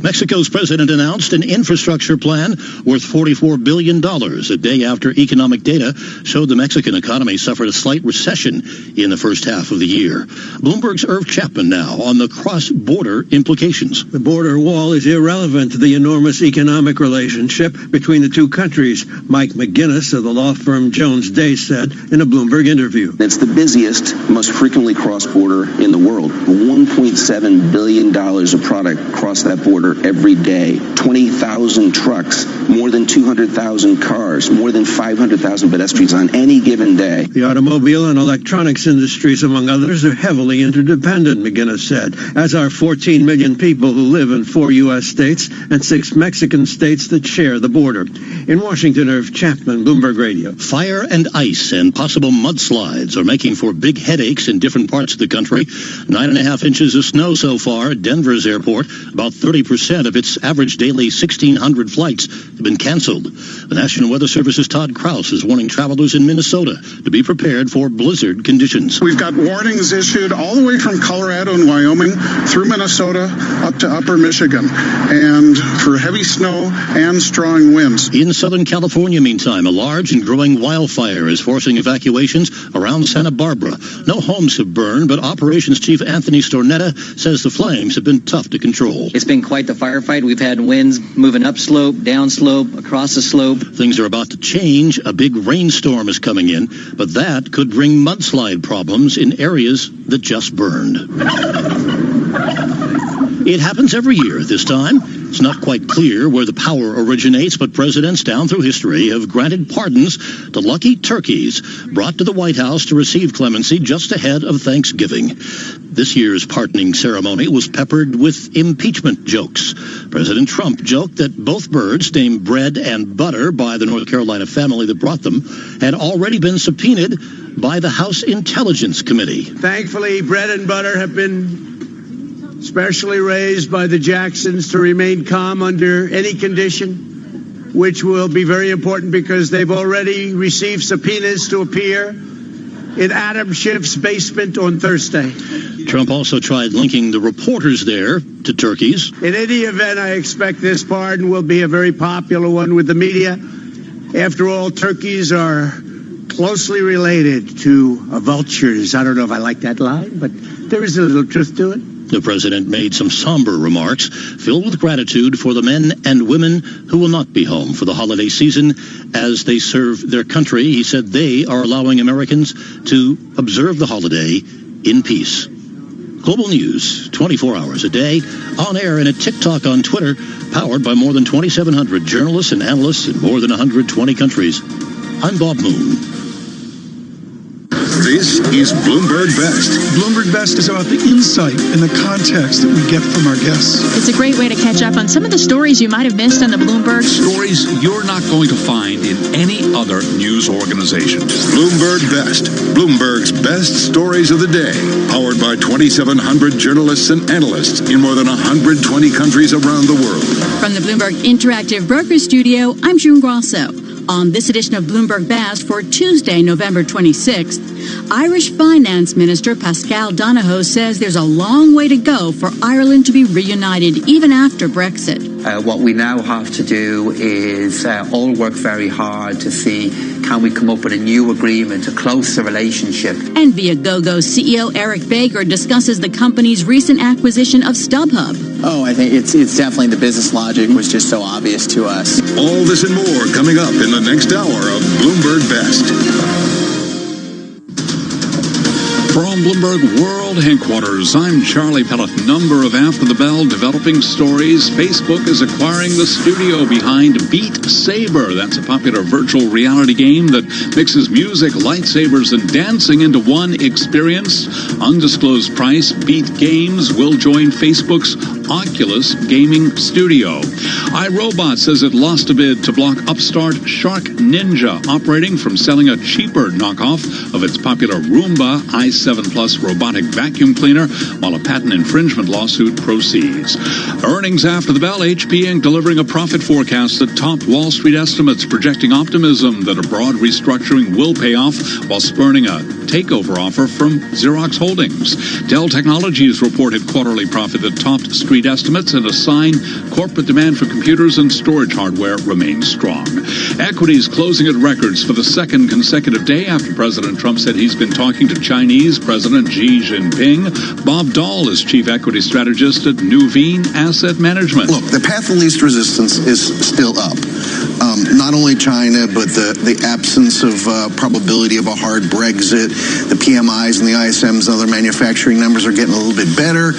Mexico's president announced an infrastructure plan worth $44 billion a day after economic data showed the Mexican economy suffered a slight recession in the first half of the year. Bloomberg's Irv Chapman now on the cross-border implications. The border wall is irrelevant to the enormous economic relationship between the two countries, Mike McGinnis of the law firm Jones Day said in a Bloomberg interview. It's the busiest, most frequently crossed border in the world. $1.7 billion of product cross that border every day. 20,000 trucks, more than 200,000 cars, more than 500,000 pedestrians on any given day. The automobile and electronics industries, among others, are heavily interdependent, McGinnis said, as are 14 million people who live in 4 U.S. states and 6 Mexican states that share the border. In Washington, Irv Chapman, Bloomberg Radio. Fire and ice and possible mudslides are making for big headaches in different parts of the country. 9.5 inches of snow so far at Denver's airport. About 30% of its average daily 1,600 flights have been canceled. The National Weather Service's Todd Krause is warning travelers in Minnesota to be prepared for blizzard conditions. We've got warnings issued all the way from Colorado and Wyoming through Minnesota up to upper Michigan, and for heavy snow and strong winds. In Southern California, meantime, a large and growing wildfire is forcing evacuations around Santa Barbara. No homes have burned, but Operations Chief Anthony Stornetta says the flames have been tough to control. It's been quite the firefight. We've had winds moving upslope, downslope, across the slope. Things are about to change. A big rainstorm is coming in, but that could bring mudslide problems in areas that just burned. It happens every year at this time. It's not quite clear where the power originates, but presidents down through history have granted pardons to lucky turkeys brought to the White House to receive clemency just ahead of Thanksgiving. This year's pardoning ceremony was peppered with impeachment jokes. President Trump joked that both birds, named Bread and Butter by the North Carolina family that brought them, had already been subpoenaed by the House Intelligence Committee. Thankfully, Bread and Butter have been specially raised by the Jacksons to remain calm under any condition, which will be very important because they've already received subpoenas to appear in Adam Schiff's basement on Thursday. Trump also tried linking the reporters there to turkeys. In any event, I expect this pardon will be a very popular one with the media. After all, turkeys are closely related to vultures. I don't know if I like that line, but there is a little truth to it. The president made some somber remarks filled with gratitude for the men and women who will not be home for the holiday season as they serve their country. He said they are allowing Americans to observe the holiday in peace. Global news, 24 hours a day, on air and at TikTok, on Twitter, powered by more than 2,700 journalists and analysts in more than 120 countries. I'm Bob Moon. This is Bloomberg Best. Bloomberg Best is about the insight and the context that we get from our guests. It's a great way to catch up on some of the stories you might have missed on the Bloomberg. Stories you're not going to find in any other news organization. Bloomberg Best. Bloomberg's best stories of the day. Powered by 2,700 journalists and analysts in more than 120 countries around the world. From the Bloomberg Interactive Broker Studio, I'm June Grosso. On this edition of Bloomberg Best for Tuesday, November 26th, Irish Finance Minister Pascal Donohoe says there's a long way to go for Ireland to be reunited, even after Brexit. What we now have to do is all work very hard to see can we come up with a new agreement, a closer relationship. And Viagogo CEO Eric Baker discusses the company's recent acquisition of StubHub. Oh, I think it's definitely the business logic was just so obvious to us. All this and more coming up in the next hour of Bloomberg Best. From Bloomberg World Headquarters, I'm Charlie Pellet. Number of After the Bell developing stories. Facebook is acquiring the studio behind Beat Saber. That's a popular virtual reality game that mixes music, lightsabers, and dancing into one experience. Undisclosed price. Beat Games will join Facebook's Oculus gaming studio. iRobot says it lost a bid to block upstart Shark Ninja, operating from selling a cheaper knockoff of its popular Roomba i7 Plus robotic vacuum cleaner, while a patent infringement lawsuit proceeds. Earnings after the bell, HP Inc. delivering a profit forecast that topped Wall Street estimates, projecting optimism that a broad restructuring will pay off while spurning a takeover offer from Xerox Holdings. Dell Technologies reported quarterly profit that topped street estimates, and a sign corporate demand for computers and storage hardware remains strong. Equities closing at records for the second consecutive day after President Trump said he's been talking to Chinese President Xi Jinping. Bob Dahl is chief equity strategist at Nuveen Asset Management. Look, the path of least resistance is still up. Not only China, but the absence of probability of a hard Brexit. The PMIs and the ISMs and other manufacturing numbers are getting a little bit better.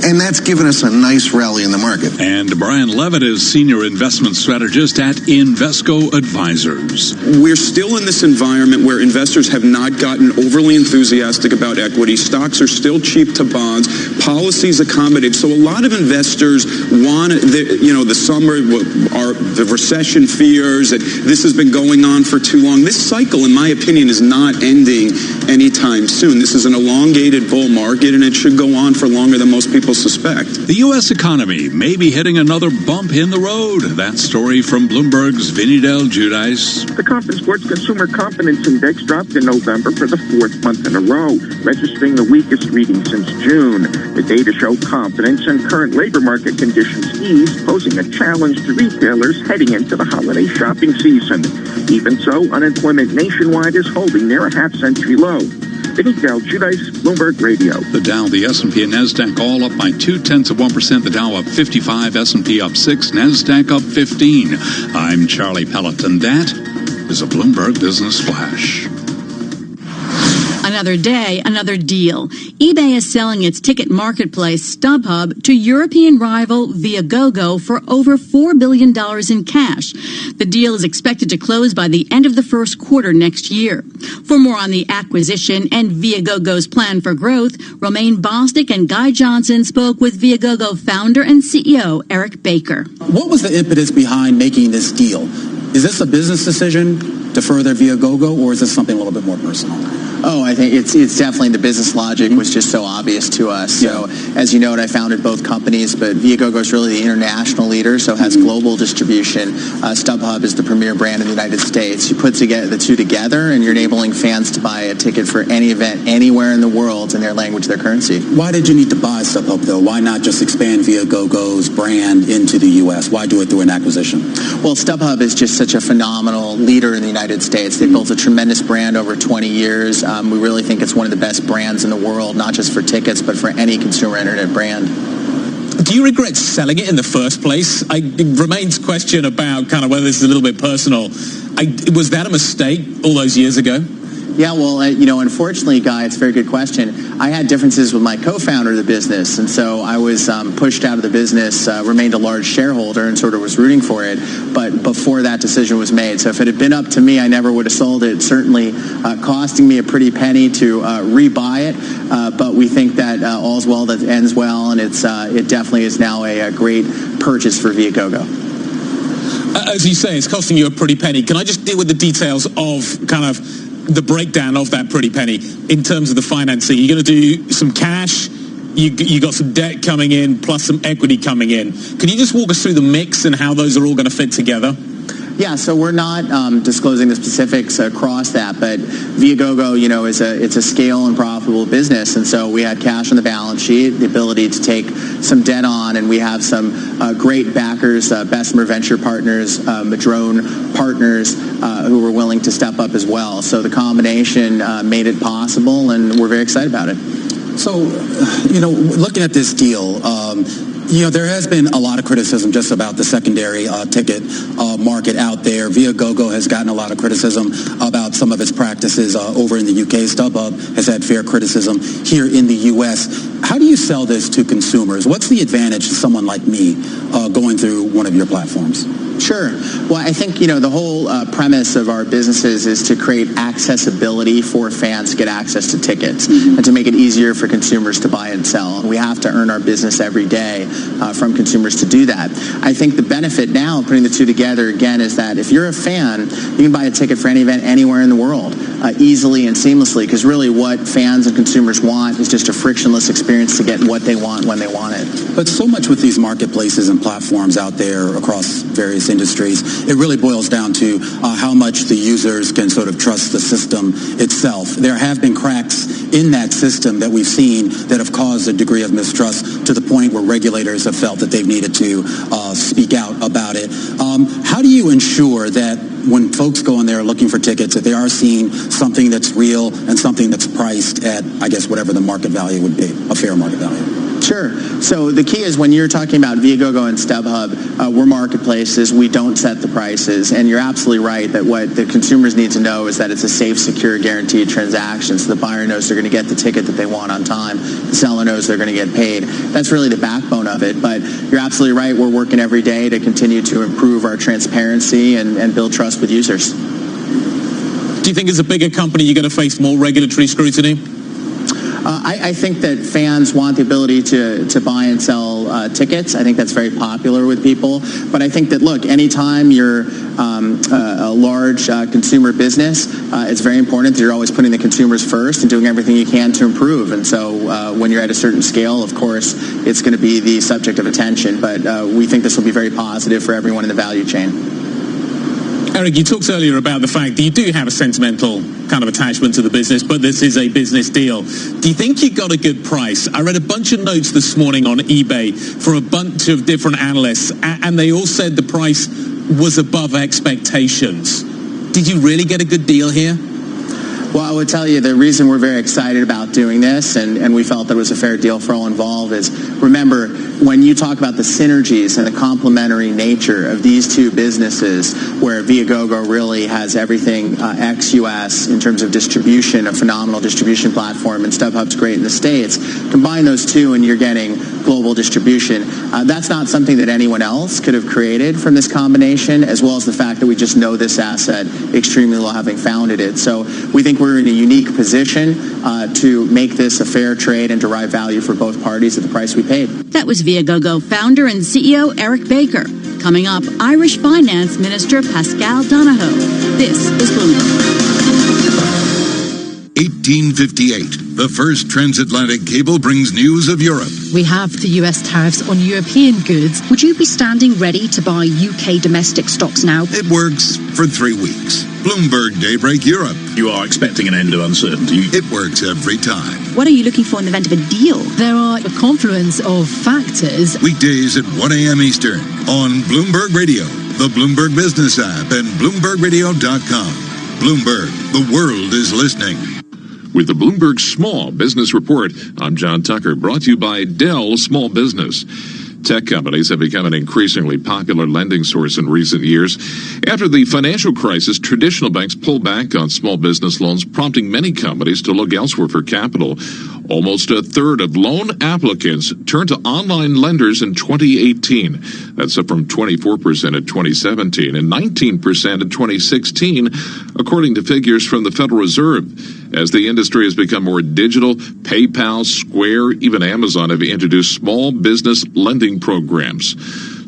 And that's given us a nice rally in the market. And Brian Levitt is senior investment strategist at Invesco Advisors. We're still in this environment where investors have not gotten overly enthusiastic about equity. Stocks are still cheap to bonds. Policies accommodative. So a lot of investors want, the summer, the recession fears, that this has been going on for too long. This cycle, in my opinion, is not ending anytime soon. This is an elongated bull market, and it should go on for longer than most people suspect. The U.S. economy may be hitting another bump in the road. That story from Bloomberg's Vinny Del Giudice. The Conference Board's Consumer Confidence Index dropped in November for the fourth month in a row, registering the weakest reading since June. The data show confidence and current labor market conditions ease, posing a challenge to retailers heading into the holiday shopping season. Even so, unemployment nationwide is holding near a half-century low. Vinny Del Giudice, Bloomberg Radio. The Dow, the S&P, and NASDAQ all up by 0.2%. The Dow up 55, S&P up 6, NASDAQ up 15. I'm Charlie Pellet, and that is a Bloomberg Business Flash. Another day, another deal. eBay is selling its ticket marketplace, StubHub, to European rival Viagogo for over $4 billion in cash. The deal is expected to close by the end of the first quarter next year. For more on the acquisition and Viagogo's plan for growth, Romaine Bostic and Guy Johnson spoke with Viagogo founder and CEO Eric Baker. What was the impetus behind making this deal? Is this a business decision to further Viagogo, or is this something a little bit more personal? Oh, I think it's definitely the business logic was just so obvious to us. So, as you note, I founded both companies, but Viagogo is really the international leader, so has global distribution. StubHub is the premier brand in the United States. You put the two together, and you're enabling fans to buy a ticket for any event anywhere in the world in their language, their currency. Why did you need to buy StubHub, though? Why not just expand Viagogo's brand into the U.S.? Why do it through an acquisition? Well, StubHub is just such a phenomenal leader in the United States. They've built a tremendous brand over 20 years. We really think it's one of the best brands in the world, not just for tickets, but for any consumer internet brand. Do you regret selling it in the first place? It remains question about kind of whether this is a little bit personal. Was that a mistake all those years ago? Yeah, well, unfortunately, Guy, it's a very good question. I had differences with my co-founder of the business, and so I was pushed out of the business, remained a large shareholder, and sort of was rooting for it, but before that decision was made. So if it had been up to me, I never would have sold it, certainly costing me a pretty penny to rebuy it, but we think that all's well that ends well, and it definitely is now a great purchase for Viagogo. As you say, it's costing you a pretty penny. Can I just deal with the details of kind of the breakdown of that pretty penny in terms of the financing? You're going to do some cash, you got some debt coming in, plus some equity coming in. Can you just walk us through the mix and how those are all going to fit together? Yeah, so we're not disclosing the specifics across that, but Viagogo, it's a scale and profitable business, and so we had cash on the balance sheet, the ability to take some debt on, and we have some great backers, Bessemer Venture Partners, Madrone Partners, who were willing to step up as well. So the combination made it possible, and we're very excited about it. So, looking at this deal, there has been a lot of criticism just about the secondary ticket market out there. Viagogo has gotten a lot of criticism about some of its practices over in the UK. StubHub has had fair criticism here in the US. How do you sell this to consumers? What's the advantage to someone like me going through one of your platforms? Sure. Well, I think, the whole premise of our businesses is to create accessibility for fans to get access to tickets and to make it easier for consumers to buy and sell. And we have to earn our business every day from consumers to do that. I think the benefit now of putting the two together, again, is that if you're a fan, you can buy a ticket for any event anywhere in the world easily and seamlessly, because really what fans and consumers want is just a frictionless experience to get what they want when they want it. But so much with these marketplaces and platforms out there across various industries, it really boils down to how much the users can sort of trust the system itself. There have been cracks in that system that we've seen that have caused a degree of mistrust to the point where regulators have felt that they've needed to speak out about it. How do you ensure that when folks go in there looking for tickets, that they are seeing something that's real and something that's priced at, I guess, whatever the market value would be, a fair market value? Sure. So the key is when you're talking about Viagogo and StubHub, we're marketplaces. We don't set the prices. And you're absolutely right that what the consumers need to know is that it's a safe, secure, guaranteed transaction. So the buyer knows they're going to get the ticket that they want on time. The seller knows they're going to get paid. That's really the backbone of it. But you're absolutely right. We're working every day to continue to improve our transparency and build trust with users. Do you think as a bigger company you're going to face more regulatory scrutiny? I think that fans want the ability to buy and sell tickets. I think that's very popular with people. But I think that, look, anytime you're a large consumer business, it's very important that you're always putting the consumers first and doing everything you can to improve. And so when you're at a certain scale, of course, it's going to be the subject of attention. But we think this will be very positive for everyone in the value chain. Eric, you talked earlier about the fact that you do have a sentimental kind of attachment to the business, but this is a business deal. Do you think you got a good price? I read a bunch of notes this morning on eBay from a bunch of different analysts, and they all said the price was above expectations. Did you really get a good deal here? Well, I would tell you the reason we're very excited about doing this and we felt that it was a fair deal for all involved is, remember, when you talk about the synergies and the complementary nature of these two businesses, where Viagogo really has everything ex-US in terms of distribution, a phenomenal distribution platform, and StubHub's great in the States, combine those two and you're getting global distribution. That's not something that anyone else could have created from this combination, as well as the fact that we just know this asset extremely well, having founded it. So we think we're in a unique position to make this a fair trade and derive value for both parties at the price we paid. That was Viagogo founder and CEO Eric Baker. Coming up, Irish Finance Minister Pascal Donohoe. This is Bloomberg. 1858, the first transatlantic cable brings news of Europe. We have the US tariffs on European goods. Would you be standing ready to buy UK domestic stocks now? It works for 3 weeks. Bloomberg Daybreak Europe. You are expecting an end of uncertainty. It works every time. What are you looking for in the event of a deal? There are a confluence of factors. Weekdays at 1 a.m. Eastern on Bloomberg Radio, the Bloomberg Business app, and BloombergRadio.com. Bloomberg, the world is listening. With the Bloomberg Small Business Report, I'm John Tucker, brought to you by Dell Small Business. Tech companies have become an increasingly popular lending source in recent years. After the financial crisis, traditional banks pulled back on small business loans, prompting many companies to look elsewhere for capital. Almost a third of loan applicants turned to online lenders in 2018. That's up from 24% in 2017 and 19% in 2016, according to figures from the Federal Reserve. As the industry has become more digital, PayPal, Square, even Amazon have introduced small business lending programs.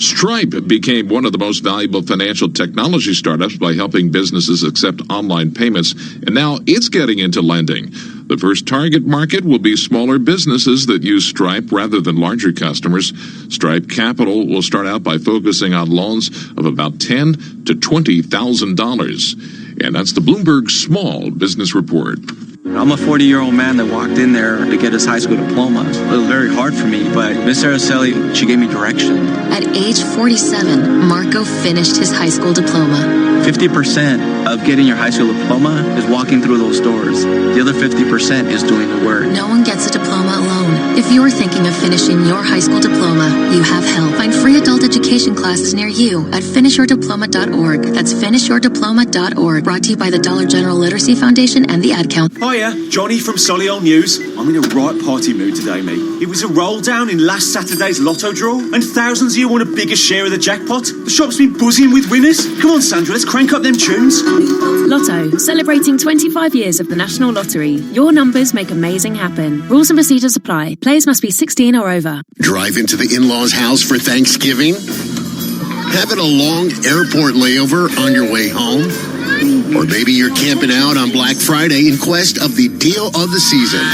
Stripe became one of the most valuable financial technology startups by helping businesses accept online payments, and now it's getting into lending. The first target market will be smaller businesses that use Stripe rather than larger customers. Stripe Capital will start out by focusing on loans of about $10,000 to $20,000. And that's the Bloomberg Small Business Report. I'm a 40-year-old man that walked in there to get his high school diploma. It was very hard for me, but Miss Araceli, she gave me direction. At age 47, Marco finished his high school diploma. 50% of getting your high school diploma is walking through those doors. The other 50% is doing the work. No one gets a diploma alone. If you're thinking of finishing your high school diploma, you have help. Find free adult education classes near you at finishyourdiploma.org. That's finishyourdiploma.org. Brought to you by the Dollar General Literacy Foundation and the Ad Count. Hiya, Johnny from Solihull News. I'm in a right party mood today, mate. It was a roll down in last Saturday's lotto draw, and thousands of you won a bigger share of the jackpot. The shop's been buzzing with winners. Come on, Sandra, let's crank up them tunes. Lotto, celebrating 25 years of the National Lottery. Your numbers make amazing happen. Rules and procedures apply. Players must be 16 or over. Drive into the in-laws' house for Thanksgiving? Having a long airport layover on your way home? Or maybe you're camping out on Black Friday in quest of the deal of the season.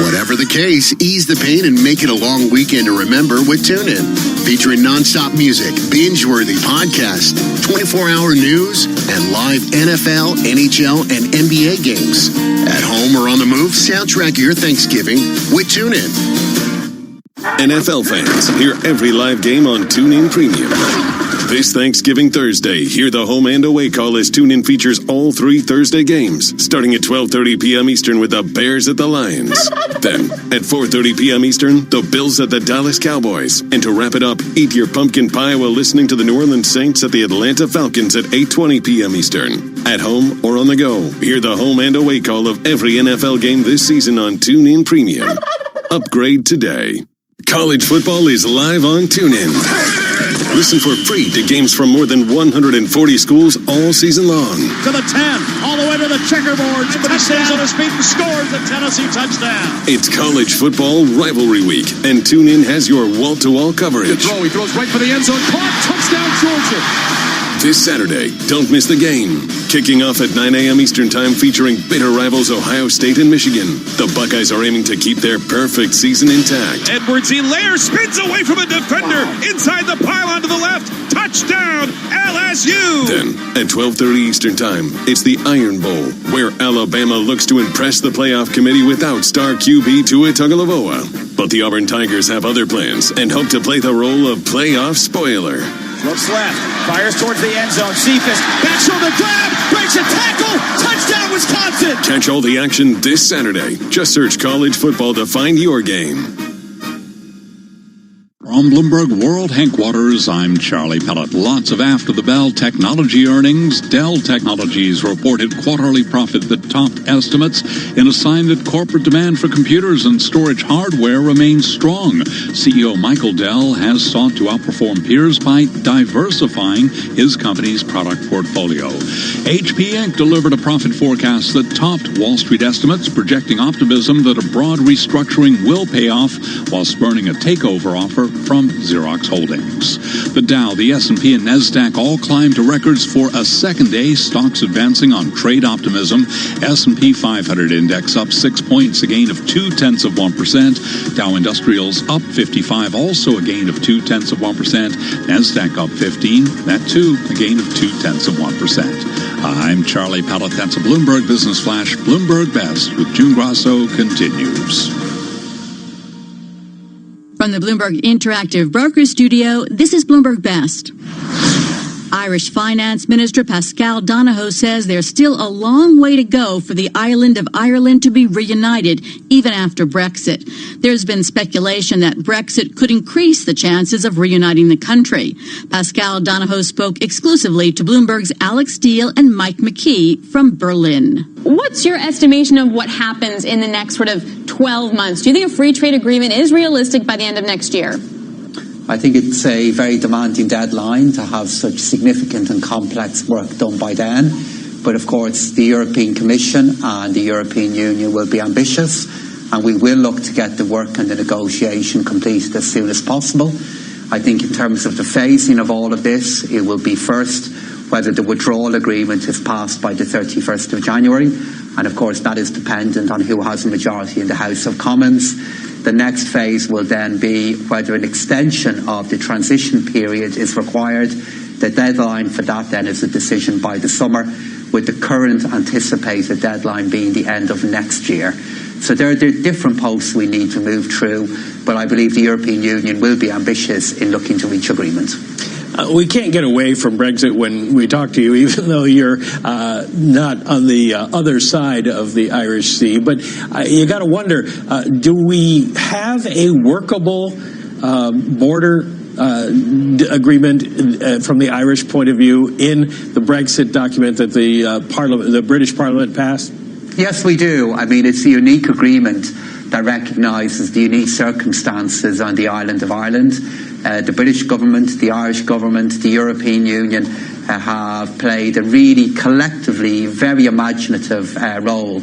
Whatever the case, ease the pain and make it a long weekend to remember with TuneIn. Featuring nonstop music, binge-worthy podcasts, 24-hour news, and live NFL, NHL, and NBA games. At home or on the move, soundtrack your Thanksgiving with TuneIn. NFL fans, hear every live game on TuneIn Premium. This Thanksgiving Thursday, hear the home and away call as TuneIn features all 3 Thursday games, starting at 12:30 p.m. Eastern with the Bears at the Lions. Then, at 4:30 p.m. Eastern, the Bills at the Dallas Cowboys. And to wrap it up, eat your pumpkin pie while listening to the New Orleans Saints at the Atlanta Falcons at 8:20 p.m. Eastern. At home or on the go, hear the home and away call of every NFL game this season on TuneIn Premium. Upgrade today. College football is live on TuneIn. Listen for free to games from more than 140 schools all season long. To the 10, all the way to the checkerboard. Somebody stays on his feet and scores the Tennessee touchdown. It's college football rivalry week, and TuneIn has your wall-to-wall coverage. Good throw. He throws right for the end zone. Caught. Touchdown, Georgia. This Saturday, don't miss the game. Kicking off at 9 a.m. Eastern Time, featuring bitter rivals Ohio State and Michigan. The Buckeyes are aiming to keep their perfect season intact. Edwards-Helaire spins away from a defender. Inside the pylon to the left. Touchdown, LSU. Then, at 12:30 Eastern Time, it's the Iron Bowl, where Alabama looks to impress the playoff committee without star QB Tua Tagovailoa. But the Auburn Tigers have other plans and hope to play the role of playoff spoiler. Looks left, fires towards the end zone. Cephas, back shoulder grab, breaks a tackle, touchdown Wisconsin! Catch all the action this Saturday. Just search college football to find your game. From Bloomberg World Headquarters, I'm Charlie Pellett. Lots of after-the-bell technology earnings. Dell Technologies reported quarterly profit that topped estimates in a sign that corporate demand for computers and storage hardware remains strong. CEO Michael Dell has sought to outperform peers by diversifying his company's product portfolio. HP Inc. delivered a profit forecast that topped Wall Street estimates, projecting optimism that a broad restructuring will pay off while spurning a takeover offer from Xerox Holdings. The Dow, the S&P, and NASDAQ all climbed to records for a second day, stocks advancing on trade optimism. S&P 500 index up 6 points, a gain of 0.2%. Dow Industrials up 55, also a gain of 0.2%. NASDAQ up 15, that too a gain of 0.2%. I'm Charlie Pallett. That's a Bloomberg Business Flash. Bloomberg Best with June Grasso continues. From the Bloomberg Interactive Broker Studio, this is Bloomberg Best. Irish Finance Minister Pascal Donohoe says there's still a long way to go for the island of Ireland to be reunited, even after Brexit. There's been speculation that Brexit could increase the chances of reuniting the country. Pascal Donohoe spoke exclusively to Bloomberg's Alex Steele and Mike McKee from Berlin. What's your estimation of what happens in the next sort of 12 months? Do you think a free trade agreement is realistic by the end of next year? I think it's a very demanding deadline to have such significant and complex work done by then. But of course, the European Commission and the European Union will be ambitious, and we will look to get the work and the negotiation completed as soon as possible. I think in terms of the phasing of all of this, it will be first whether the withdrawal agreement is passed by the 31st of January. And of course, that is dependent on who has a majority in the House of Commons. The next phase will then be whether an extension of the transition period is required. The deadline for that then is a decision by the summer, with the current anticipated deadline being the end of next year. So there are different posts we need to move through, but I believe the European Union will be ambitious in looking to reach agreement. We can't get away from Brexit when we talk to you, even though you're not on the other side of the Irish Sea. But you got to wonder, do we have a workable border agreement from the Irish point of view in the Brexit document that the British Parliament passed? Yes, we do. I mean, it's a unique agreement that recognises the unique circumstances on the island of Ireland. The British government, the Irish government, the European Union have played a really collectively very imaginative role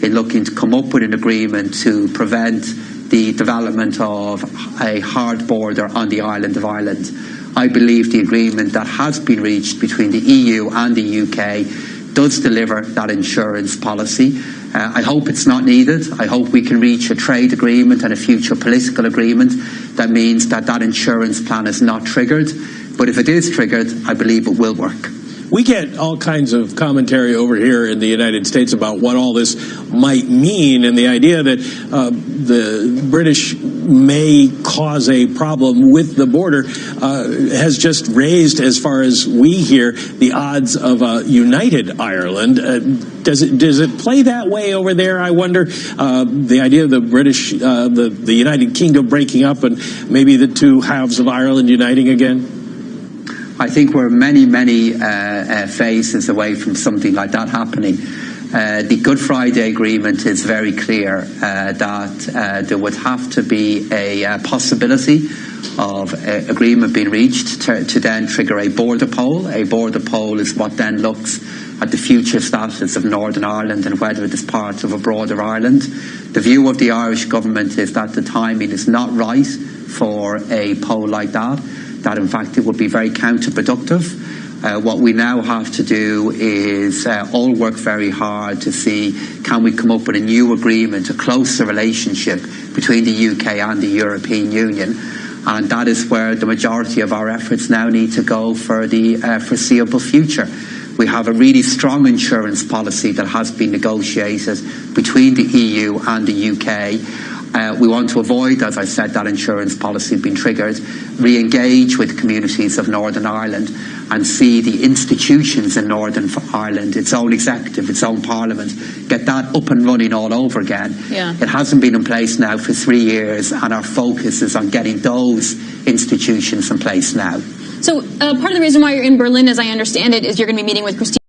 in looking to come up with an agreement to prevent the development of a hard border on the island of Ireland. I believe the agreement that has been reached between the EU and the UK does deliver that insurance policy. I hope it's not needed. I hope we can reach a trade agreement and a future political agreement that means that that insurance plan is not triggered. But if it is triggered, I believe it will work. We get all kinds of commentary over here in the United States about what all this might mean, and the idea that the British may cause a problem with the border has just raised, as far as we hear, the odds of a united Ireland. Does it play that way over there, I wonder? The idea of the British, the United Kingdom breaking up and maybe the two halves of Ireland uniting again? I think we're many phases away from something like that happening. The Good Friday Agreement is very clear that there would have to be a possibility of agreement being reached to then trigger a border poll. A border poll is what then looks at the future status of Northern Ireland and whether it is part of a broader Ireland. The view of the Irish government is that the timing is not right for a poll like that in fact it would be very counterproductive. What we now have to do is all work very hard to see, can we come up with a new agreement, a closer relationship between the UK and the European Union. And that is where the majority of our efforts now need to go for the foreseeable future. We have a really strong insurance policy that has been negotiated between the EU and the UK. We want to avoid, as I said, that insurance policy being triggered, re-engage with communities of Northern Ireland and see the institutions in Northern Ireland, its own executive, its own parliament, get that up and running all over again. Yeah. It hasn't been in place now for 3 years, and our focus is on getting those institutions in place now. So part of the reason why you're in Berlin, as I understand it, is you're going to be meeting with Christine